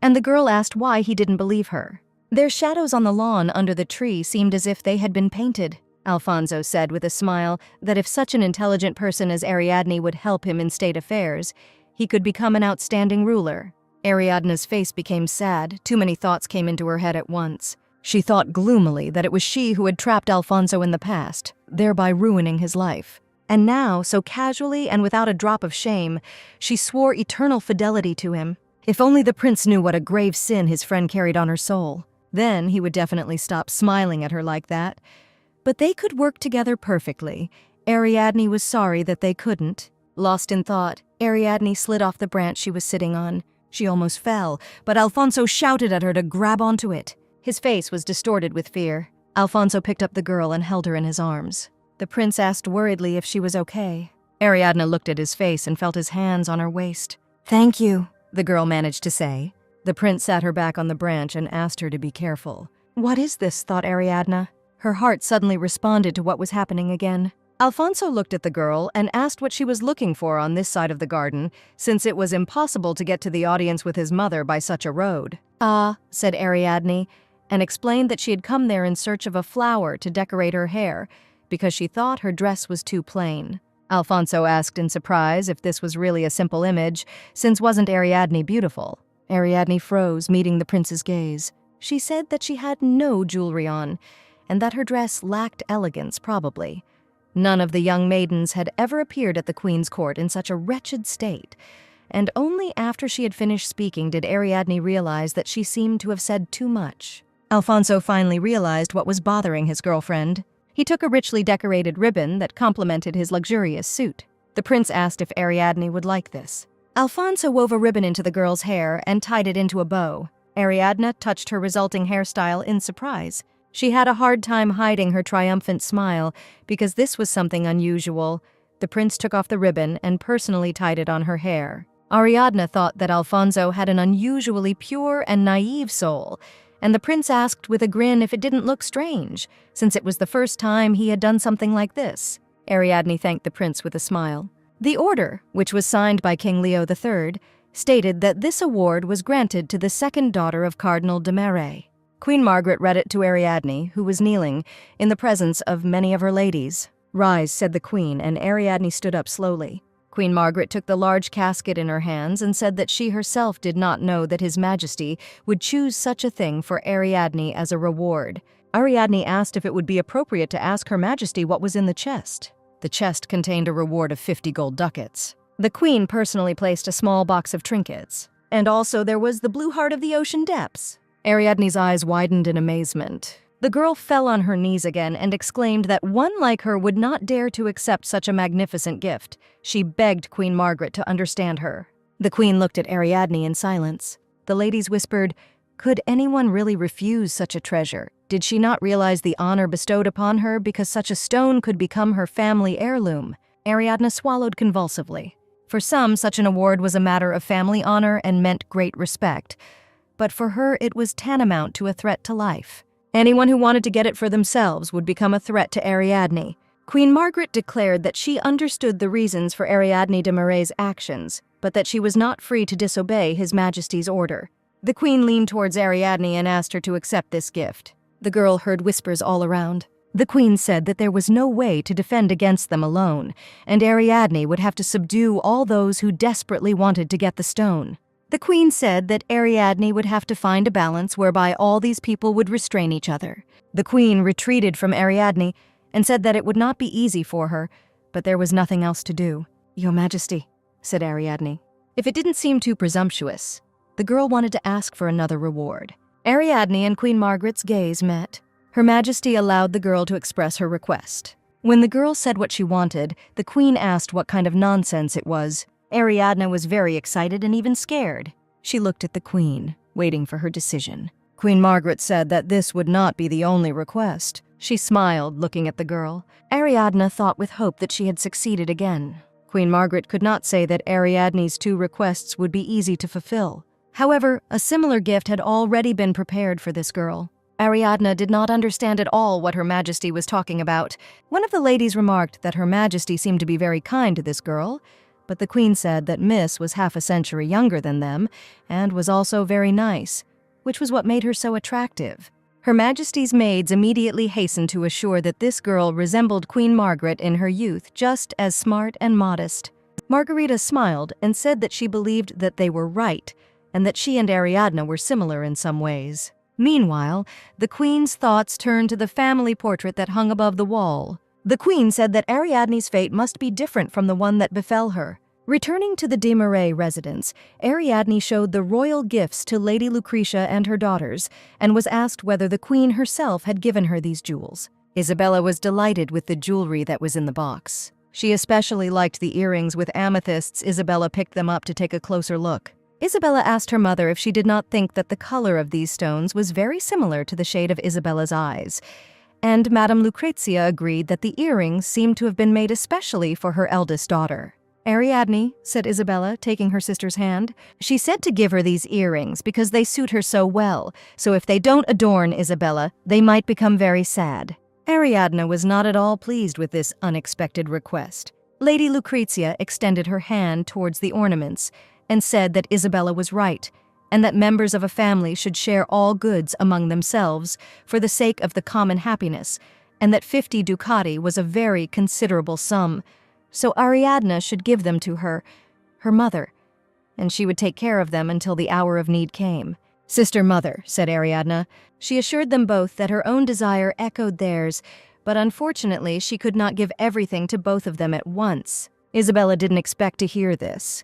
And the girl asked why he didn't believe her. Their shadows on the lawn under the tree seemed as if they had been painted. Alfonso said with a smile that if such an intelligent person as Ariadne would help him in state affairs, he could become an outstanding ruler. Ariadne's face became sad. Too many thoughts came into her head at once. She thought gloomily that it was she who had trapped Alfonso in the past, thereby ruining his life. And now, so casually and without a drop of shame, she swore eternal fidelity to him. If only the prince knew what a grave sin his friend carried on her soul. Then he would definitely stop smiling at her like that. But they could work together perfectly. Ariadne was sorry that they couldn't. Lost in thought, Ariadne slid off the branch she was sitting on. She almost fell, but Alfonso shouted at her to grab onto it. His face was distorted with fear. Alfonso picked up the girl and held her in his arms. The prince asked worriedly if she was okay. Ariadne looked at his face and felt his hands on her waist. "Thank you," the girl managed to say. The prince sat her back on the branch and asked her to be careful. "What is this?" thought Ariadne. Her heart suddenly responded to what was happening again. Alfonso looked at the girl and asked what she was looking for on this side of the garden, since it was impossible to get to the audience with his mother by such a road. "Ah," said Ariadne, and explained that she had come there in search of a flower to decorate her hair, because she thought her dress was too plain. Alfonso asked in surprise if this was really a simple image, since wasn't Ariadne beautiful? Ariadne froze, meeting the prince's gaze. She said that she had no jewelry on, and that her dress lacked elegance, probably. None of the young maidens had ever appeared at the queen's court in such a wretched state, and only after she had finished speaking did Ariadne realize that she seemed to have said too much. Alfonso finally realized what was bothering his girlfriend. He took a richly decorated ribbon that complemented his luxurious suit. The prince asked if Ariadne would like this. Alfonso wove a ribbon into the girl's hair and tied it into a bow. Ariadne touched her resulting hairstyle in surprise. She had a hard time hiding her triumphant smile because this was something unusual. The prince took off the ribbon and personally tied it on her hair. Ariadne thought that Alfonso had an unusually pure and naive soul, and the prince asked with a grin if it didn't look strange, since it was the first time he had done something like this. Ariadne thanked the prince with a smile. The order, which was signed by King Leo III, stated that this award was granted to the second daughter of Cardinal de Mare. Queen Margaret read it to Ariadne, who was kneeling, in the presence of many of her ladies. "Rise," said the queen, and Ariadne stood up slowly. Queen Margaret took the large casket in her hands and said that she herself did not know that His Majesty would choose such a thing for Ariadne as a reward. Ariadne asked if it would be appropriate to ask Her Majesty what was in the chest. The chest contained a reward of 50 gold ducats. The queen personally placed a small box of trinkets. And also there was the blue heart of the ocean depths. Ariadne's eyes widened in amazement. The girl fell on her knees again and exclaimed that one like her would not dare to accept such a magnificent gift. She begged Queen Margaret to understand her. The queen looked at Ariadne in silence. The ladies whispered, "Could anyone really refuse such a treasure? Did she not realize the honor bestowed upon her because such a stone could become her family heirloom?" Ariadne swallowed convulsively. For some, such an award was a matter of family honor and meant great respect. But for her, it was tantamount to a threat to life. Anyone who wanted to get it for themselves would become a threat to Ariadne. Queen Margaret declared that she understood the reasons for Ariadne de Marais' actions, but that she was not free to disobey His Majesty's order. The queen leaned towards Ariadne and asked her to accept this gift. The girl heard whispers all around. The queen said that there was no way to defend against them alone, and Ariadne would have to subdue all those who desperately wanted to get the stone. The queen said that Ariadne would have to find a balance whereby all these people would restrain each other. The queen retreated from Ariadne and said that it would not be easy for her, but there was nothing else to do. "Your Majesty," said Ariadne. If it didn't seem too presumptuous, the girl wanted to ask for another reward. Ariadne and Queen Margaret's gaze met. Her Majesty allowed the girl to express her request. When the girl said what she wanted, the queen asked what kind of nonsense it was. Ariadne was very excited and even scared. She looked at the queen, waiting for her decision. Queen Margaret said that this would not be the only request. She smiled, looking at the girl. Ariadne thought with hope that she had succeeded again. Queen Margaret could not say that Ariadne's 2 requests would be easy to fulfill. However, a similar gift had already been prepared for this girl. Ariadne did not understand at all what Her Majesty was talking about. One of the ladies remarked that Her Majesty seemed to be very kind to this girl, but the queen said that Miss was half a century younger than them and was also very nice, which was what made her so attractive. Her Majesty's maids immediately hastened to assure that this girl resembled Queen Margaret in her youth, just as smart and modest. Margarita smiled and said that she believed that they were right, and that she and Ariadne were similar in some ways. Meanwhile, the queen's thoughts turned to the family portrait that hung above the wall. The queen said that Ariadne's fate must be different from the one that befell her. Returning to the de Marais residence, Ariadne showed the royal gifts to Lady Lucretia and her daughters, and was asked whether the queen herself had given her these jewels. Isabella was delighted with the jewelry that was in the box. She especially liked the earrings with amethysts. Isabella picked them up to take a closer look. Isabella asked her mother if she did not think that the color of these stones was very similar to the shade of Isabella's eyes, and Madame Lucrezia agreed that the earrings seemed to have been made especially for her eldest daughter. "Ariadne," said Isabella, taking her sister's hand, "she said to give her these earrings because they suit her so well, so if they don't adorn Isabella, they might become very sad." Ariadne was not at all pleased with this unexpected request. Lady Lucrezia extended her hand towards the ornaments and said that Isabella was right, and that members of a family should share all goods among themselves for the sake of the common happiness, and that 50 ducati was a very considerable sum, so Ariadne should give them to her mother, and she would take care of them until the hour of need came. "Sister mother," said Ariadne. She assured them both that her own desire echoed theirs, but unfortunately she could not give everything to both of them at once. Isabella didn't expect to hear this.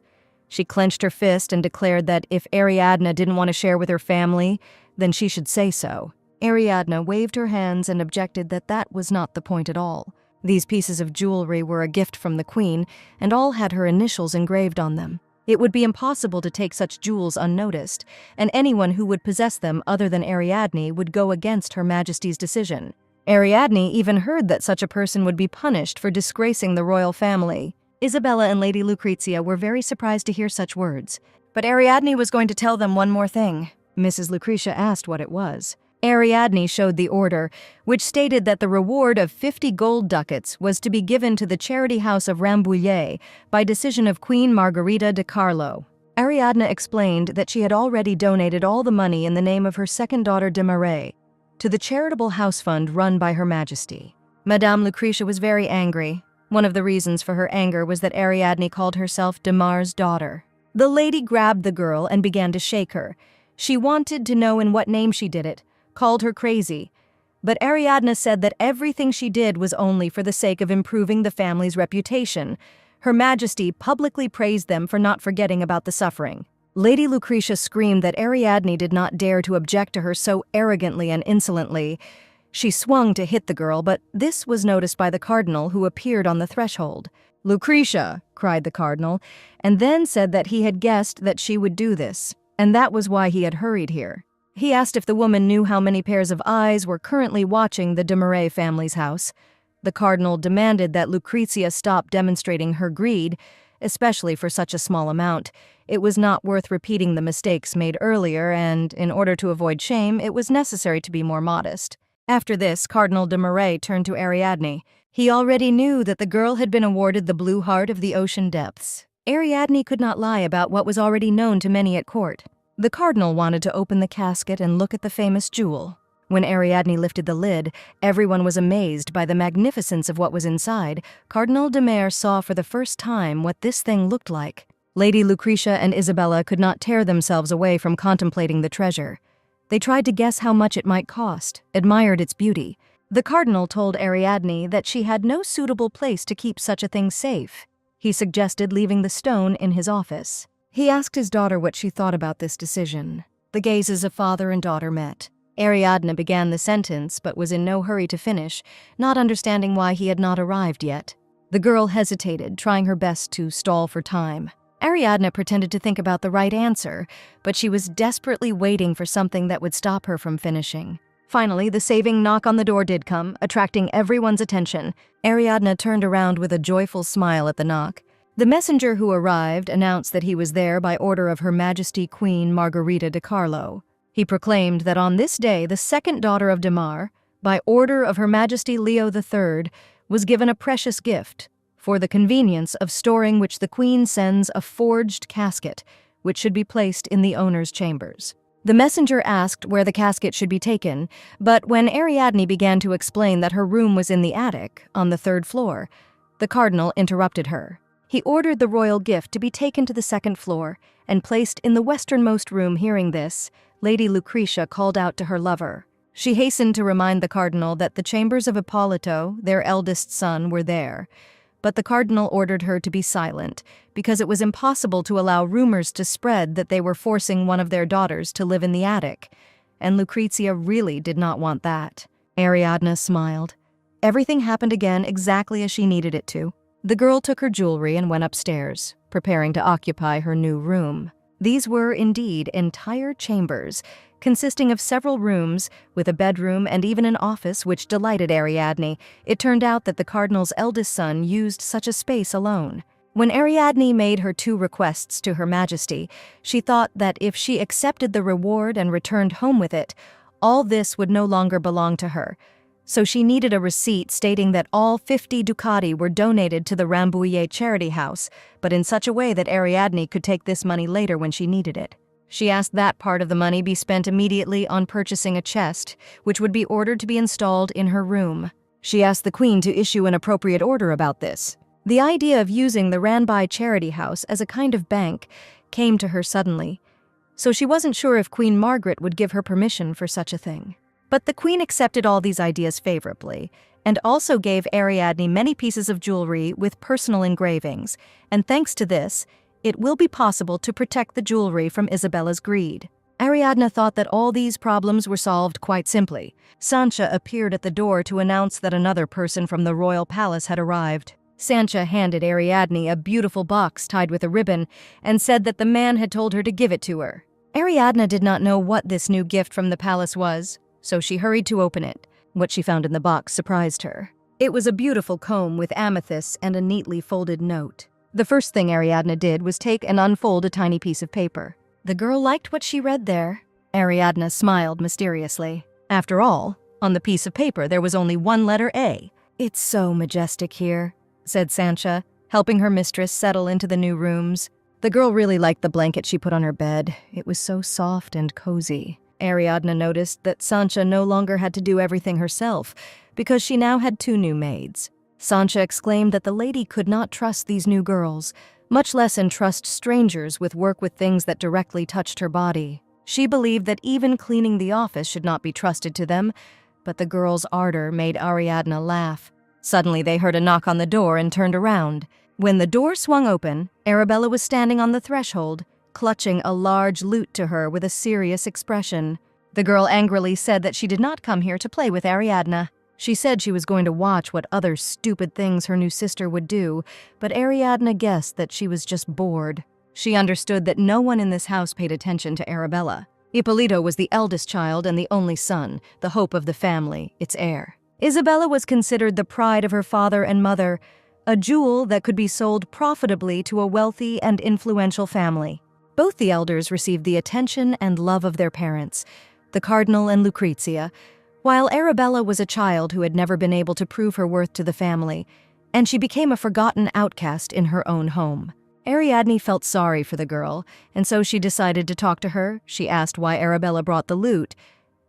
She clenched her fist and declared that if Ariadne didn't want to share with her family, then she should say so. Ariadne waved her hands and objected that that was not the point at all. These pieces of jewelry were a gift from the queen, and all had her initials engraved on them. It would be impossible to take such jewels unnoticed, and anyone who would possess them other than Ariadne would go against Her Majesty's decision. Ariadne even heard that such a person would be punished for disgracing the royal family. Isabella and Lady Lucrezia were very surprised to hear such words. But Ariadne was going to tell them one more thing. Mrs. Lucretia asked what it was. Ariadne showed the order, which stated that the reward of 50 gold ducats was to be given to the charity house of Rambouillet by decision of Queen Margarita de Carlo. Ariadne explained that she had already donated all the money in the name of her second daughter de Marais to the charitable house fund run by Her Majesty. Madame Lucretia was very angry. One of the reasons for her anger was that Ariadne called herself de Mars' daughter. The lady grabbed the girl and began to shake her. She wanted to know in what name she did it, called her crazy. But Ariadne said that everything she did was only for the sake of improving the family's reputation. Her Majesty publicly praised them for not forgetting about the suffering. Lady Lucretia screamed that Ariadne did not dare to object to her so arrogantly and insolently. She swung to hit the girl, but this was noticed by the cardinal, who appeared on the threshold. "Lucretia!" cried the cardinal, and then said that he had guessed that she would do this, and that was why he had hurried here. He asked if the woman knew how many pairs of eyes were currently watching the de Marais family's house. The cardinal demanded that Lucrezia stop demonstrating her greed, especially for such a small amount. It was not worth repeating the mistakes made earlier, and in order to avoid shame, it was necessary to be more modest. After this, Cardinal de Marais turned to Ariadne. He already knew that the girl had been awarded the Blue Heart of the ocean depths. Ariadne could not lie about what was already known to many at court. The cardinal wanted to open the casket and look at the famous jewel. When Ariadne lifted the lid, everyone was amazed by the magnificence of what was inside. Cardinal de Marais saw for the first time what this thing looked like. Lady Lucretia and Isabella could not tear themselves away from contemplating the treasure. They tried to guess how much it might cost, admired its beauty. The cardinal told Ariadne that she had no suitable place to keep such a thing safe. He suggested leaving the stone in his office. He asked his daughter what she thought about this decision. The gazes of father and daughter met. Ariadne began the sentence, but was in no hurry to finish, not understanding why he had not arrived yet. The girl hesitated, trying her best to stall for time. Ariadne pretended to think about the right answer, but she was desperately waiting for something that would stop her from finishing. Finally, the saving knock on the door did come, attracting everyone's attention. Ariadne turned around with a joyful smile at the knock. The messenger who arrived announced that he was there by order of Her Majesty Queen Margherita de Carlo. He proclaimed that on this day, the second daughter of Demar, by order of Her Majesty Leo III, was given a precious gift, for the convenience of storing which the Queen sends a forged casket, which should be placed in the owner's chambers. The messenger asked where the casket should be taken, but when Ariadne began to explain that her room was in the attic, on the 3rd floor, the cardinal interrupted her. He ordered the royal gift to be taken to the 2nd floor and placed in the westernmost room. Hearing this, Lady Lucretia called out to her lover. She hastened to remind the cardinal that the chambers of Ippolito, their eldest son, were there, but the cardinal ordered her to be silent, because it was impossible to allow rumors to spread that they were forcing one of their daughters to live in the attic, and Lucrezia really did not want that. Ariadne smiled. Everything happened again exactly as she needed it to. The girl took her jewelry and went upstairs, preparing to occupy her new room. These were, indeed, entire chambers, consisting of several rooms, with a bedroom and even an office, which delighted Ariadne. It turned out that the cardinal's eldest son used such a space alone. When Ariadne made her 2 requests to Her Majesty, she thought that if she accepted the reward and returned home with it, all this would no longer belong to her. So she needed a receipt stating that all 50 ducati were donated to the Rambouillet charity house, but in such a way that Ariadne could take this money later when she needed it. She asked that part of the money be spent immediately on purchasing a chest, which would be ordered to be installed in her room. She asked the Queen to issue an appropriate order about this. The idea of using the Rambouillet charity house as a kind of bank came to her suddenly, so she wasn't sure if Queen Margaret would give her permission for such a thing. But the Queen accepted all these ideas favorably, and also gave Ariadne many pieces of jewelry with personal engravings, and thanks to this, it will be possible to protect the jewelry from Isabella's greed. Ariadne thought that all these problems were solved quite simply. Sancha appeared at the door to announce that another person from the royal palace had arrived. Sancha handed Ariadne a beautiful box tied with a ribbon and said that the man had told her to give it to her. Ariadne did not know what this new gift from the palace was, so she hurried to open it. What she found in the box surprised her. It was a beautiful comb with amethysts and a neatly folded note. The first thing Ariadne did was take and unfold a tiny piece of paper. The girl liked what she read there. Ariadne smiled mysteriously. After all, on the piece of paper there was only one letter A. "It's so majestic here," said Sancha, helping her mistress settle into the new rooms. The girl really liked the blanket she put on her bed. It was so soft and cozy. Ariadne noticed that Sancha no longer had to do everything herself, because she now had 2 new maids. Sancha exclaimed that the lady could not trust these new girls, much less entrust strangers with work with things that directly touched her body. She believed that even cleaning the office should not be trusted to them, but the girls' ardor made Ariadne laugh. Suddenly they heard a knock on the door and turned around. When the door swung open, Arabella was standing on the threshold, clutching a large lute to her with a serious expression. The girl angrily said that she did not come here to play with Ariadne. She said she was going to watch what other stupid things her new sister would do, but Ariadne guessed that she was just bored. She understood that no one in this house paid attention to Arabella. Ippolito was the eldest child and the only son, the hope of the family, its heir. Isabella was considered the pride of her father and mother, a jewel that could be sold profitably to a wealthy and influential family. Both the elders received the attention and love of their parents, the Cardinal and Lucrezia, while Arabella was a child who had never been able to prove her worth to the family, and she became a forgotten outcast in her own home. Ariadne felt sorry for the girl, and so she decided to talk to her. She asked why Arabella brought the lute.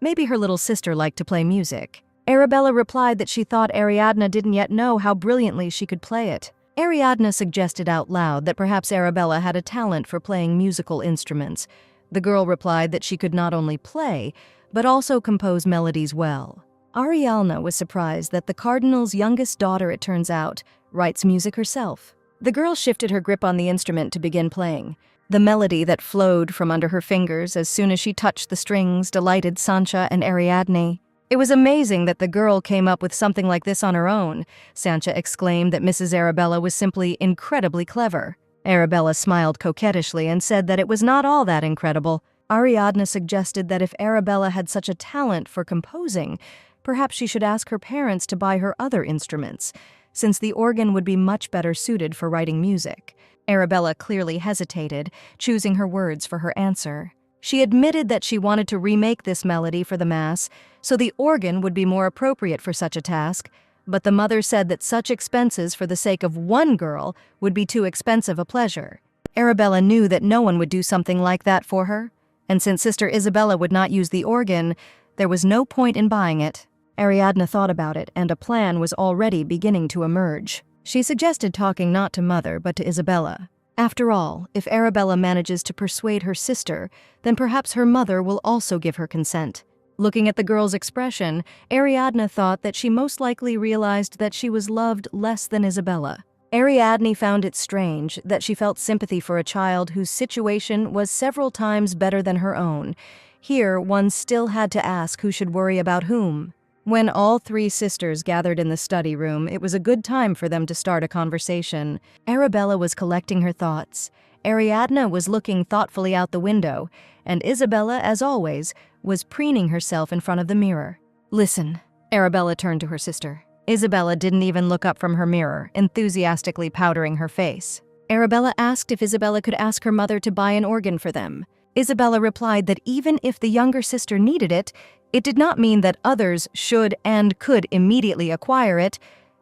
Maybe her little sister liked to play music. Arabella replied that she thought Ariadne didn't yet know how brilliantly she could play it. Ariadne suggested out loud that perhaps Arabella had a talent for playing musical instruments. The girl replied that she could not only play, but also compose melodies well. Ariadne was surprised that the Cardinal's youngest daughter, it turns out, writes music herself. The girl shifted her grip on the instrument to begin playing. The melody that flowed from under her fingers as soon as she touched the strings delighted Sancha and Ariadne. It was amazing that the girl came up with something like this on her own. Sancha exclaimed that Mrs. Arabella was simply incredibly clever. Arabella smiled coquettishly and said that it was not all that incredible. Ariadne suggested that if Arabella had such a talent for composing, perhaps she should ask her parents to buy her other instruments, since the organ would be much better suited for writing music. Arabella clearly hesitated, choosing her words for her answer. She admitted that she wanted to remake this melody for the Mass, so the organ would be more appropriate for such a task, but the mother said that such expenses for the sake of one girl would be too expensive a pleasure. Arabella knew that no one would do something like that for her, and since Sister Isabella would not use the organ, there was no point in buying it. Ariadne thought about it, and a plan was already beginning to emerge. She suggested talking not to Mother, but to Isabella. After all, if Arabella manages to persuade her sister, then perhaps her mother will also give her consent. Looking at the girl's expression, Ariadne thought that she most likely realized that she was loved less than Isabella. Ariadne found it strange that she felt sympathy for a child whose situation was several times better than her own. Here, one still had to ask who should worry about whom. When all three sisters gathered in the study room, it was a good time for them to start a conversation. Arabella was collecting her thoughts. Ariadne was looking thoughtfully out the window, and Isabella, as always, was preening herself in front of the mirror. "Listen," Arabella turned to her sister. Isabella didn't even look up from her mirror, enthusiastically powdering her face. Arabella asked if Isabella could ask her mother to buy an organ for them. Isabella replied that even if the younger sister needed it, it did not mean that others should and could immediately acquire it.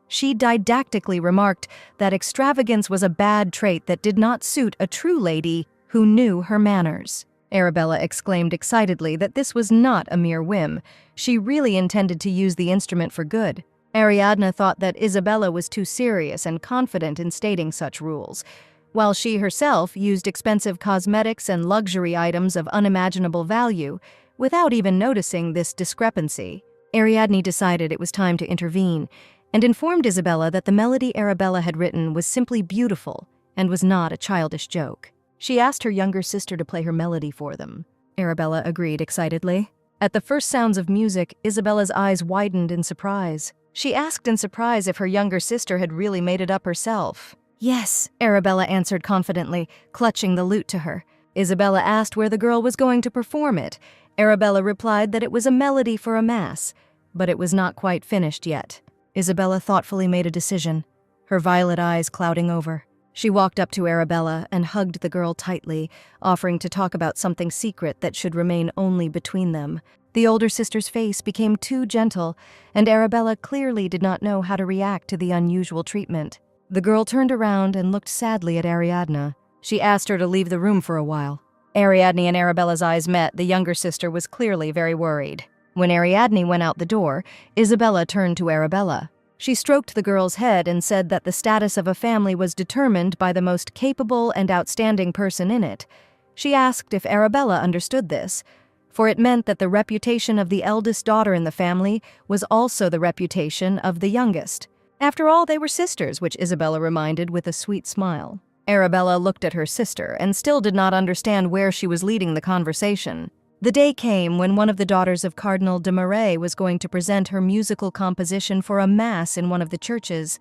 She didactically remarked that extravagance was a bad trait that did not suit a true lady who knew her manners. Arabella exclaimed excitedly that this was not a mere whim. She really intended to use the instrument for good. Ariadne thought that Isabella was too serious and confident in stating such rules, while she herself used expensive cosmetics and luxury items of unimaginable value. Without even noticing this discrepancy, Ariadne decided it was time to intervene and informed Isabella that the melody Arabella had written was simply beautiful and was not a childish joke. She asked her younger sister to play her melody for them. Arabella agreed excitedly. At the first sounds of music, Isabella's eyes widened in surprise. She asked in surprise if her younger sister had really made it up herself. "Yes," Arabella answered confidently, clutching the lute to her. Isabella asked where the girl was going to perform it. Arabella replied that it was a melody for a Mass, but it was not quite finished yet. Isabella thoughtfully made a decision, her violet eyes clouding over. She walked up to Arabella and hugged the girl tightly, offering to talk about something secret that should remain only between them. The older sister's face became too gentle, and Arabella clearly did not know how to react to the unusual treatment. The girl turned around and looked sadly at Ariadne. She asked her to leave the room for a while. Ariadne and Arabella's eyes met. The younger sister was clearly very worried. When Ariadne went out the door, Isabella turned to Arabella. She stroked the girl's head and said that the status of a family was determined by the most capable and outstanding person in it. She asked if Arabella understood this, for it meant that the reputation of the eldest daughter in the family was also the reputation of the youngest. After all, they were sisters, which Isabella reminded with a sweet smile. Arabella looked at her sister and still did not understand where she was leading the conversation. The day came when one of the daughters of Cardinal de Marais was going to present her musical composition for a mass in one of the churches,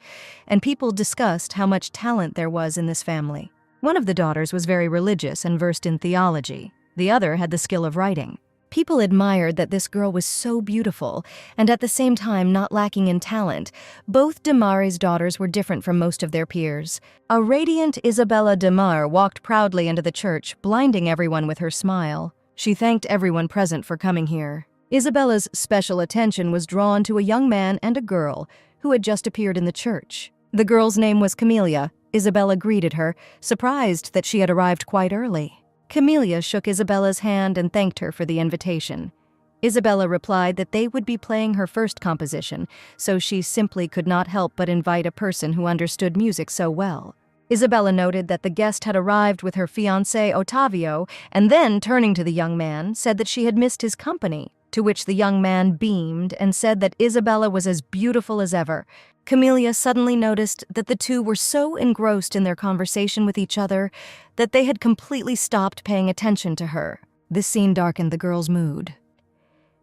and people discussed how much talent there was in this family. One of the daughters was very religious and versed in theology. The other had the skill of writing. People admired that this girl was so beautiful, and at the same time not lacking in talent. Both de Marais' daughters were different from most of their peers. A radiant Isabella de Mar walked proudly into the church, blinding everyone with her smile. She thanked everyone present for coming here. Isabella's special attention was drawn to a young man and a girl who had just appeared in the church. The girl's name was Camelia. Isabella greeted her, surprised that she had arrived quite early. Camelia shook Isabella's hand and thanked her for the invitation. Isabella replied that they would be playing her first composition, so she simply could not help but invite a person who understood music so well. Isabella noted that the guest had arrived with her fiancé Ottavio, and then, turning to the young man, said that she had missed his company, to which the young man beamed and said that Isabella was as beautiful as ever. Camelia suddenly noticed that the two were so engrossed in their conversation with each other that they had completely stopped paying attention to her. This scene darkened the girl's mood.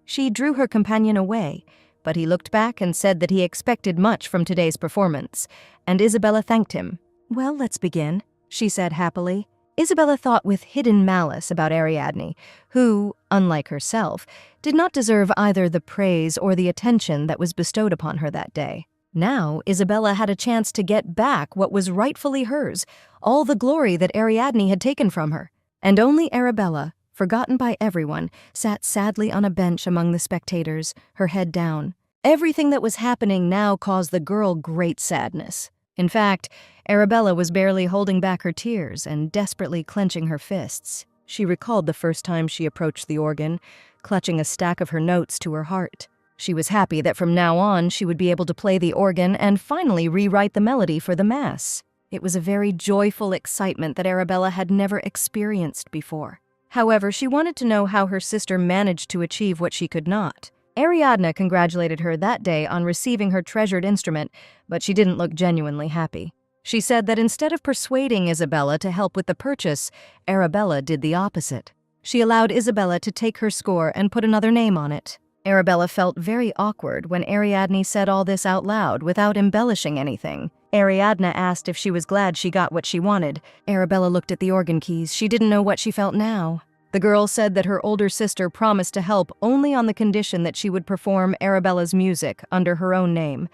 She drew her companion away, but he looked back and said that he expected much from today's performance, and Isabella thanked him. "Well, let's begin," she said happily. Isabella thought with hidden malice about Ariadne, who, unlike herself, did not deserve either the praise or the attention that was bestowed upon her that day. Now, Isabella had a chance to get back what was rightfully hers, all the glory that Ariadne had taken from her. And only Arabella, forgotten by everyone, sat sadly on a bench among the spectators, her head down. Everything that was happening now caused the girl great sadness. In fact, Arabella was barely holding back her tears and desperately clenching her fists. She recalled the first time she approached the organ, clutching a stack of her notes to her heart. She was happy that from now on she would be able to play the organ and finally rewrite the melody for the Mass. It was a very joyful excitement that Arabella had never experienced before. However, she wanted to know how her sister managed to achieve what she could not. Ariadne congratulated her that day on receiving her treasured instrument, but she didn't look genuinely happy. She said that instead of persuading Isabella to help with the purchase, Arabella did the opposite. She allowed Isabella to take her score and put another name on it. Arabella felt very awkward when Ariadne said all this out loud without embellishing anything. Ariadne asked if she was glad she got what she wanted. Arabella looked at the organ keys. She didn't know what she felt now. The girl said that her older sister promised to help only on the condition that she would perform Arabella's music under her own name.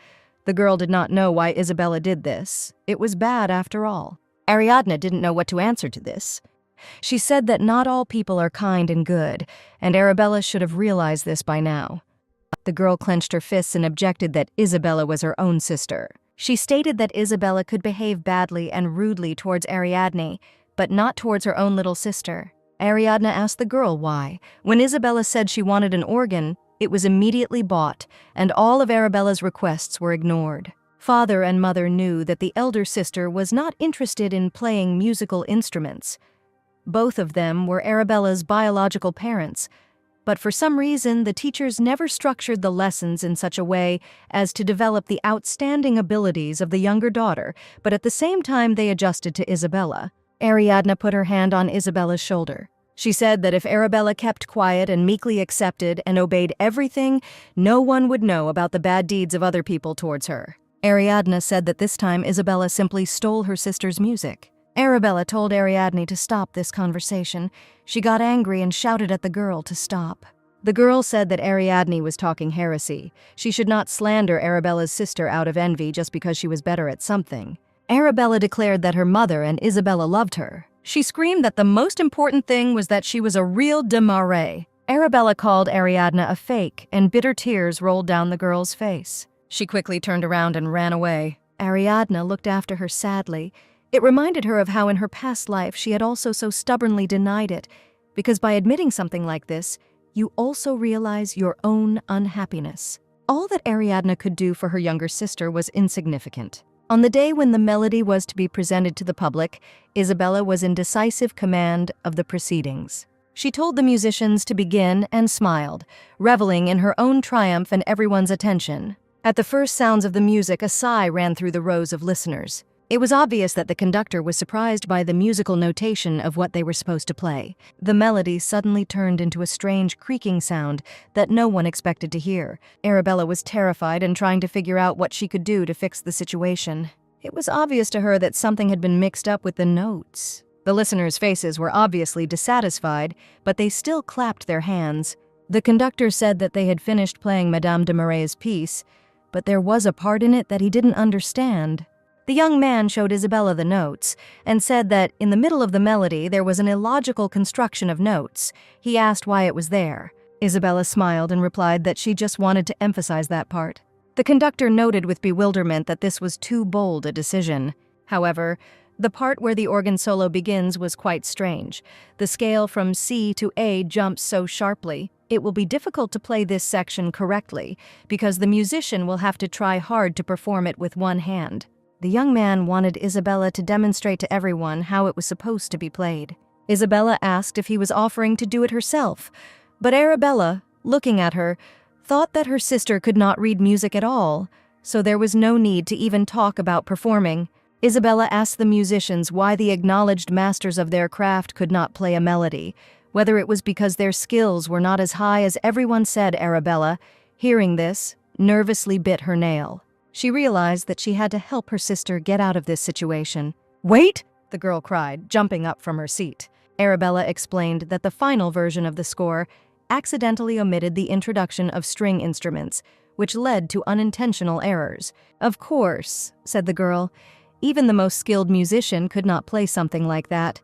The girl did not know why Isabella did this. It was bad after all. Ariadne didn't know what to answer to this. She said that not all people are kind and good, and Arabella should have realized this by now. The girl clenched her fists and objected that Isabella was her own sister. She stated that Isabella could behave badly and rudely towards Ariadne, but not towards her own little sister. Ariadne asked the girl why. When Isabella said she wanted an organ, it was immediately bought, and all of Arabella's requests were ignored. Father and mother knew that the elder sister was not interested in playing musical instruments. Both of them were Arabella's biological parents, but for some reason the teachers never structured the lessons in such a way as to develop the outstanding abilities of the younger daughter, but at the same time they adjusted to Isabella. Ariadne put her hand on Isabella's shoulder. She said that if Arabella kept quiet and meekly accepted and obeyed everything, no one would know about the bad deeds of other people towards her. Ariadne said that this time Isabella simply stole her sister's music. Arabella told Ariadne to stop this conversation. She got angry and shouted at the girl to stop. The girl said that Ariadne was talking heresy. She should not slander Arabella's sister out of envy just because she was better at something. Arabella declared that her mother and Isabella loved her. She screamed that the most important thing was that she was a real de Marais. Arabella called Ariadne a fake, and bitter tears rolled down the girl's face. She quickly turned around and ran away. Ariadne looked after her sadly. It reminded her of how in her past life she had also so stubbornly denied it, because by admitting something like this, you also realize your own unhappiness. All that Ariadne could do for her younger sister was insignificant. On the day when the melody was to be presented to the public, Isabella was in decisive command of the proceedings. She told the musicians to begin and smiled, reveling in her own triumph and everyone's attention. At the first sounds of the music, a sigh ran through the rows of listeners. It was obvious that the conductor was surprised by the musical notation of what they were supposed to play. The melody suddenly turned into a strange creaking sound that no one expected to hear. Arabella was terrified and trying to figure out what she could do to fix the situation. It was obvious to her that something had been mixed up with the notes. The listeners' faces were obviously dissatisfied, but they still clapped their hands. The conductor said that they had finished playing Madame de Marais' piece, but there was a part in it that he didn't understand. The young man showed Isabella the notes and said that in the middle of the melody there was an illogical construction of notes. He asked why it was there. Isabella smiled and replied that she just wanted to emphasize that part. The conductor noted with bewilderment that this was too bold a decision. However, the part where the organ solo begins was quite strange. The scale from C to A jumps so sharply. It will be difficult to play this section correctly because the musician will have to try hard to perform it with one hand. The young man wanted Isabella to demonstrate to everyone how it was supposed to be played. Isabella asked if he was offering to do it herself, but Arabella, looking at her, thought that her sister could not read music at all, so there was no need to even talk about performing. Isabella asked the musicians why the acknowledged masters of their craft could not play a melody, whether it was because their skills were not as high as everyone said. Arabella, hearing this, nervously bit her nail. She realized that she had to help her sister get out of this situation. "Wait!" the girl cried, jumping up from her seat. Arabella explained that the final version of the score accidentally omitted the introduction of string instruments, which led to unintentional errors. "Of course," said the girl, "even the most skilled musician could not play something like that."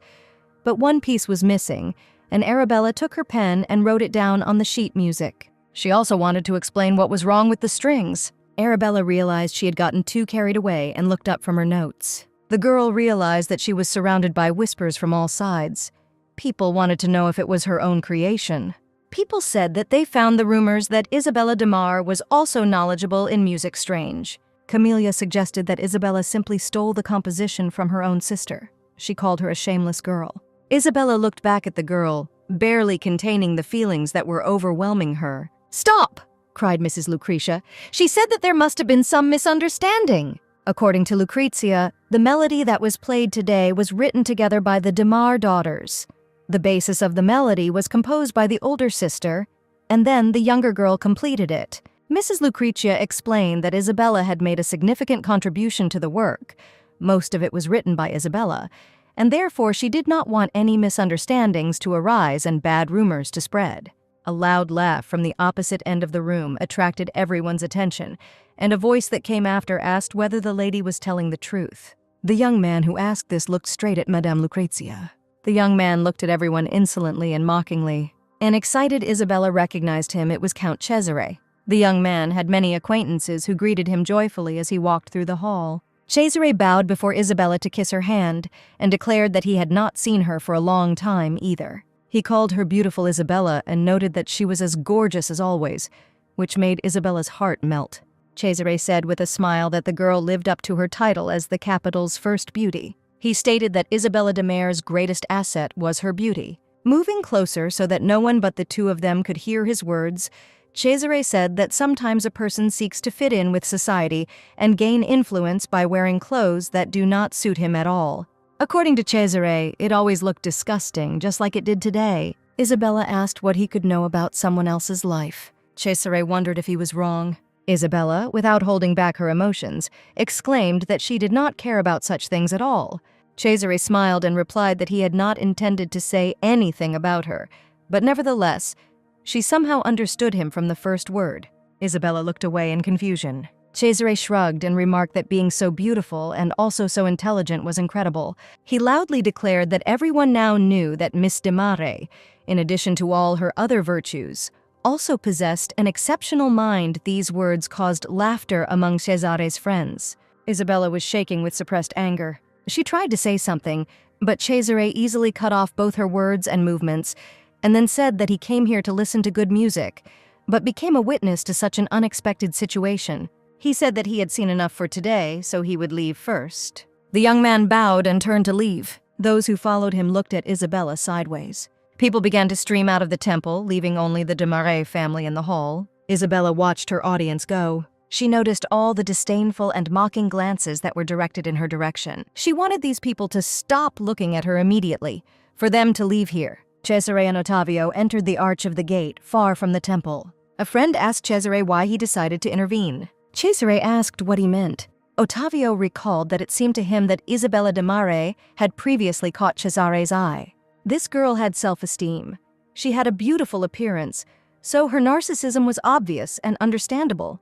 But one piece was missing, and Arabella took her pen and wrote it down on the sheet music. She also wanted to explain what was wrong with the strings. Arabella realized she had gotten too carried away and looked up from her notes. The girl realized that she was surrounded by whispers from all sides. People wanted to know if it was her own creation. People said that they found the rumors that Isabella de Mar was also knowledgeable in music strange. Camelia suggested that Isabella simply stole the composition from her own sister. She called her a shameless girl. Isabella looked back at the girl, barely containing the feelings that were overwhelming her. "Stop!" cried Mrs. Lucretia. "She said that there must have been some misunderstanding." According to Lucrezia, the melody that was played today was written together by the de Mar daughters. The basis of the melody was composed by the older sister, and then the younger girl completed it. Mrs. Lucretia explained that Isabella had made a significant contribution to the work. Most of it was written by Isabella, and therefore she did not want any misunderstandings to arise and bad rumors to spread. A loud laugh from the opposite end of the room attracted everyone's attention, and a voice that came after asked whether the lady was telling the truth. The young man who asked this looked straight at Madame Lucrezia. The young man looked at everyone insolently and mockingly. An excited Isabella recognized him. It was Count Cesare. The young man had many acquaintances who greeted him joyfully as he walked through the hall. Cesare bowed before Isabella to kiss her hand and declared that he had not seen her for a long time either. He called her beautiful Isabella and noted that she was as gorgeous as always, which made Isabella's heart melt. Cesare said with a smile that the girl lived up to her title as the capital's first beauty. He stated that Isabella de Mar's greatest asset was her beauty. Moving closer so that no one but the two of them could hear his words, Cesare said that sometimes a person seeks to fit in with society and gain influence by wearing clothes that do not suit him at all. According to Cesare, it always looked disgusting, just like it did today. Isabella asked what he could know about someone else's life. Cesare wondered if he was wrong. Isabella, without holding back her emotions, exclaimed that she did not care about such things at all. Cesare smiled and replied that he had not intended to say anything about her, but nevertheless, she somehow understood him from the first word. Isabella looked away in confusion. Cesare shrugged and remarked that being so beautiful and also so intelligent was incredible. He loudly declared that everyone now knew that Miss de Mare, in addition to all her other virtues, also possessed an exceptional mind. These words caused laughter among Cesare's friends. Isabella was shaking with suppressed anger. She tried to say something, but Cesare easily cut off both her words and movements, and then said that he came here to listen to good music, but became a witness to such an unexpected situation. He said that he had seen enough for today, so he would leave first. The young man bowed and turned to leave. Those who followed him looked at Isabella sideways. People began to stream out of the temple, leaving only the de Marais family in the hall. Isabella watched her audience go. She noticed all the disdainful and mocking glances that were directed in her direction. She wanted these people to stop looking at her immediately, for them to leave here. Cesare and Ottavio entered the arch of the gate, far from the temple. A friend asked Cesare why he decided to intervene. Cesare asked what he meant. Ottavio recalled that it seemed to him that Isabella de Mare had previously caught Cesare's eye. This girl had self-esteem. She had a beautiful appearance, so her narcissism was obvious and understandable.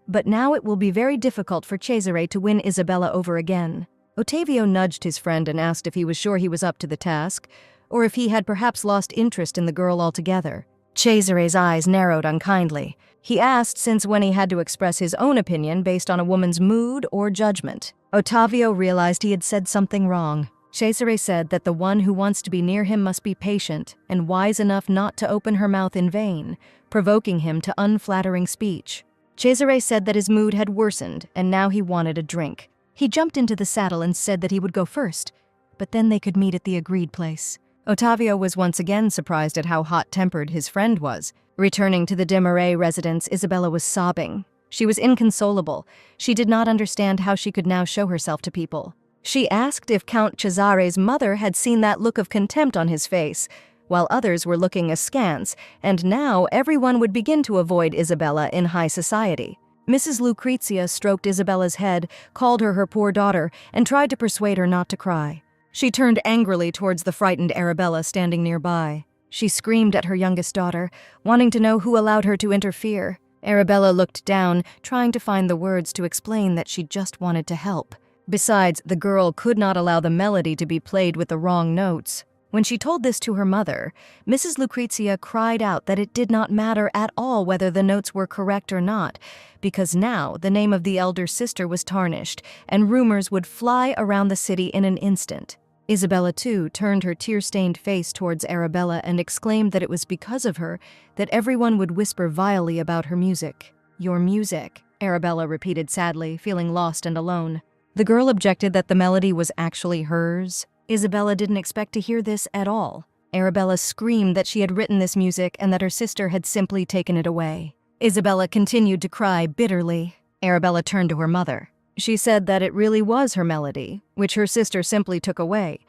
But now it will be very difficult for Cesare to win Isabella over again. Ottavio nudged his friend and asked if he was sure he was up to the task, or if he had perhaps lost interest in the girl altogether. Cesare's eyes narrowed unkindly. He asked since when he had to express his own opinion based on a woman's mood or judgment. Ottavio realized he had said something wrong. Cesare said that the one who wants to be near him must be patient and wise enough not to open her mouth in vain, provoking him to unflattering speech. Cesare said that his mood had worsened and now he wanted a drink. He jumped into the saddle and said that he would go first, but then they could meet at the agreed place. Ottavio was once again surprised at how hot-tempered his friend was. Returning to the de Marais residence, Isabella was sobbing. She was inconsolable. She did not understand how she could now show herself to people. She asked if Count Cesare's mother had seen that look of contempt on his face, while others were looking askance, and now everyone would begin to avoid Isabella in high society. Mrs. Lucrezia stroked Isabella's head, called her poor daughter, and tried to persuade her not to cry. She turned angrily towards the frightened Arabella standing nearby. She screamed at her youngest daughter, wanting to know who allowed her to interfere. Arabella looked down, trying to find the words to explain that she just wanted to help. Besides, the girl could not allow the melody to be played with the wrong notes. When she told this to her mother, Mrs. Lucrezia cried out that it did not matter at all whether the notes were correct or not, because now the name of the elder sister was tarnished, and rumors would fly around the city in an instant. Isabella, too, turned her tear-stained face towards Arabella and exclaimed that it was because of her that everyone would whisper vilely about her music. "Your music," Arabella repeated sadly, feeling lost and alone. The girl objected that the melody was actually hers. Isabella didn't expect to hear this at all. Arabella screamed that she had written this music and that her sister had simply taken it away. Isabella continued to cry bitterly. Arabella turned to her mother. She said that it really was her melody, which her sister simply took away.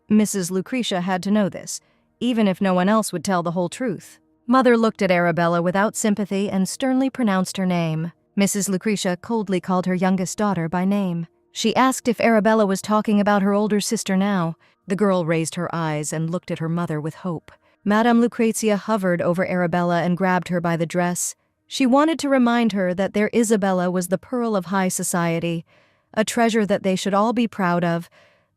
Mrs. Lucretia had to know this, even if no one else would tell the whole truth. Mother looked at Arabella without sympathy and sternly pronounced her name. Mrs. Lucretia coldly called her youngest daughter by name. She asked if Arabella was talking about her older sister now. The girl raised her eyes and looked at her mother with hope. Madame Lucrezia hovered over Arabella and grabbed her by the dress. She wanted to remind her that their Isabella was the pearl of high society, a treasure that they should all be proud of.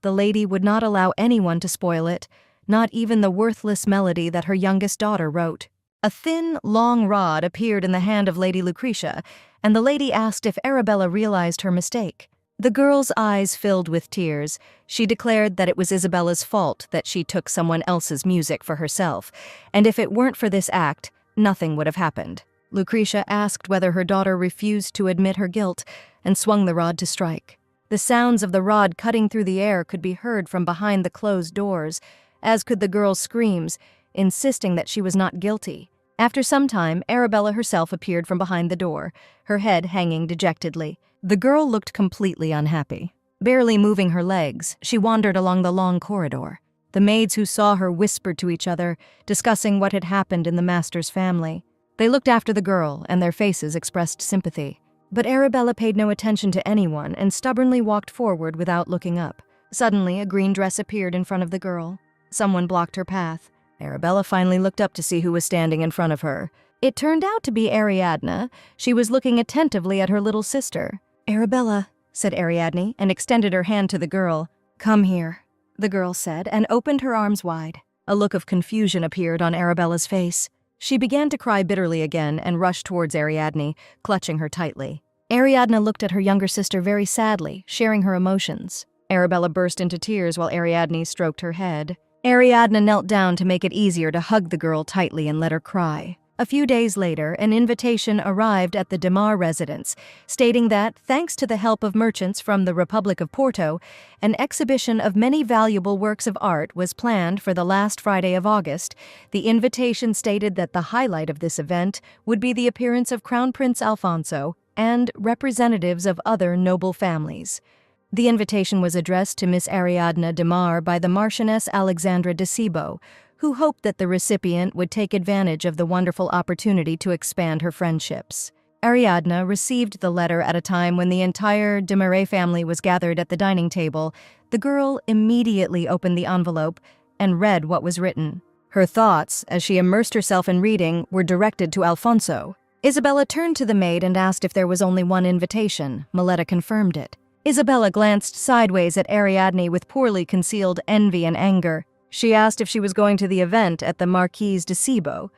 The lady would not allow anyone to spoil it, not even the worthless melody that her youngest daughter wrote. A thin, long rod appeared in the hand of Lady Lucretia, and the lady asked if Arabella realized her mistake. The girl's eyes filled with tears. She declared that it was Isabella's fault that she took someone else's music for herself, and if it weren't for this act, nothing would have happened. Lucretia asked whether her daughter refused to admit her guilt and swung the rod to strike. The sounds of the rod cutting through the air could be heard from behind the closed doors, as could the girl's screams, insisting that she was not guilty. After some time, Arabella herself appeared from behind the door, her head hanging dejectedly. The girl looked completely unhappy. Barely moving her legs, she wandered along the long corridor. The maids who saw her whispered to each other, discussing what had happened in the master's family. They looked after the girl, and their faces expressed sympathy. But Arabella paid no attention to anyone and stubbornly walked forward without looking up. Suddenly, a green dress appeared in front of the girl. Someone blocked her path. Arabella finally looked up to see who was standing in front of her. It turned out to be Ariadne. She was looking attentively at her little sister. "Arabella," said Ariadne, and extended her hand to the girl. "Come here," the girl said, and opened her arms wide. A look of confusion appeared on Arabella's face. She began to cry bitterly again and rushed towards Ariadne, clutching her tightly. Ariadne looked at her younger sister very sadly, sharing her emotions. Arabella burst into tears while Ariadne stroked her head. Ariadne knelt down to make it easier to hug the girl tightly and let her cry. A few days later, an invitation arrived at the de Mar residence, stating that, thanks to the help of merchants from the Republic of Porto, an exhibition of many valuable works of art was planned for the last Friday of August. The invitation stated that the highlight of this event would be the appearance of Crown Prince Alfonso, and representatives of other noble families. The invitation was addressed to Miss Ariadne de Mar by the Marchioness Alexandra de Cibo, who hoped that the recipient would take advantage of the wonderful opportunity to expand her friendships. Ariadne received the letter at a time when the entire de Marais family was gathered at the dining table. The girl immediately opened the envelope and read what was written. Her thoughts, as she immersed herself in reading, were directed to Alfonso. Isabella turned to the maid and asked if there was only one invitation. Miletta confirmed it. Isabella glanced sideways at Ariadne with poorly concealed envy and anger. She asked if she was going to the event at the Marquise de Cibo.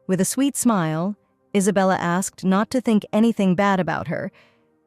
With a sweet smile, Isabella asked not to think anything bad about her.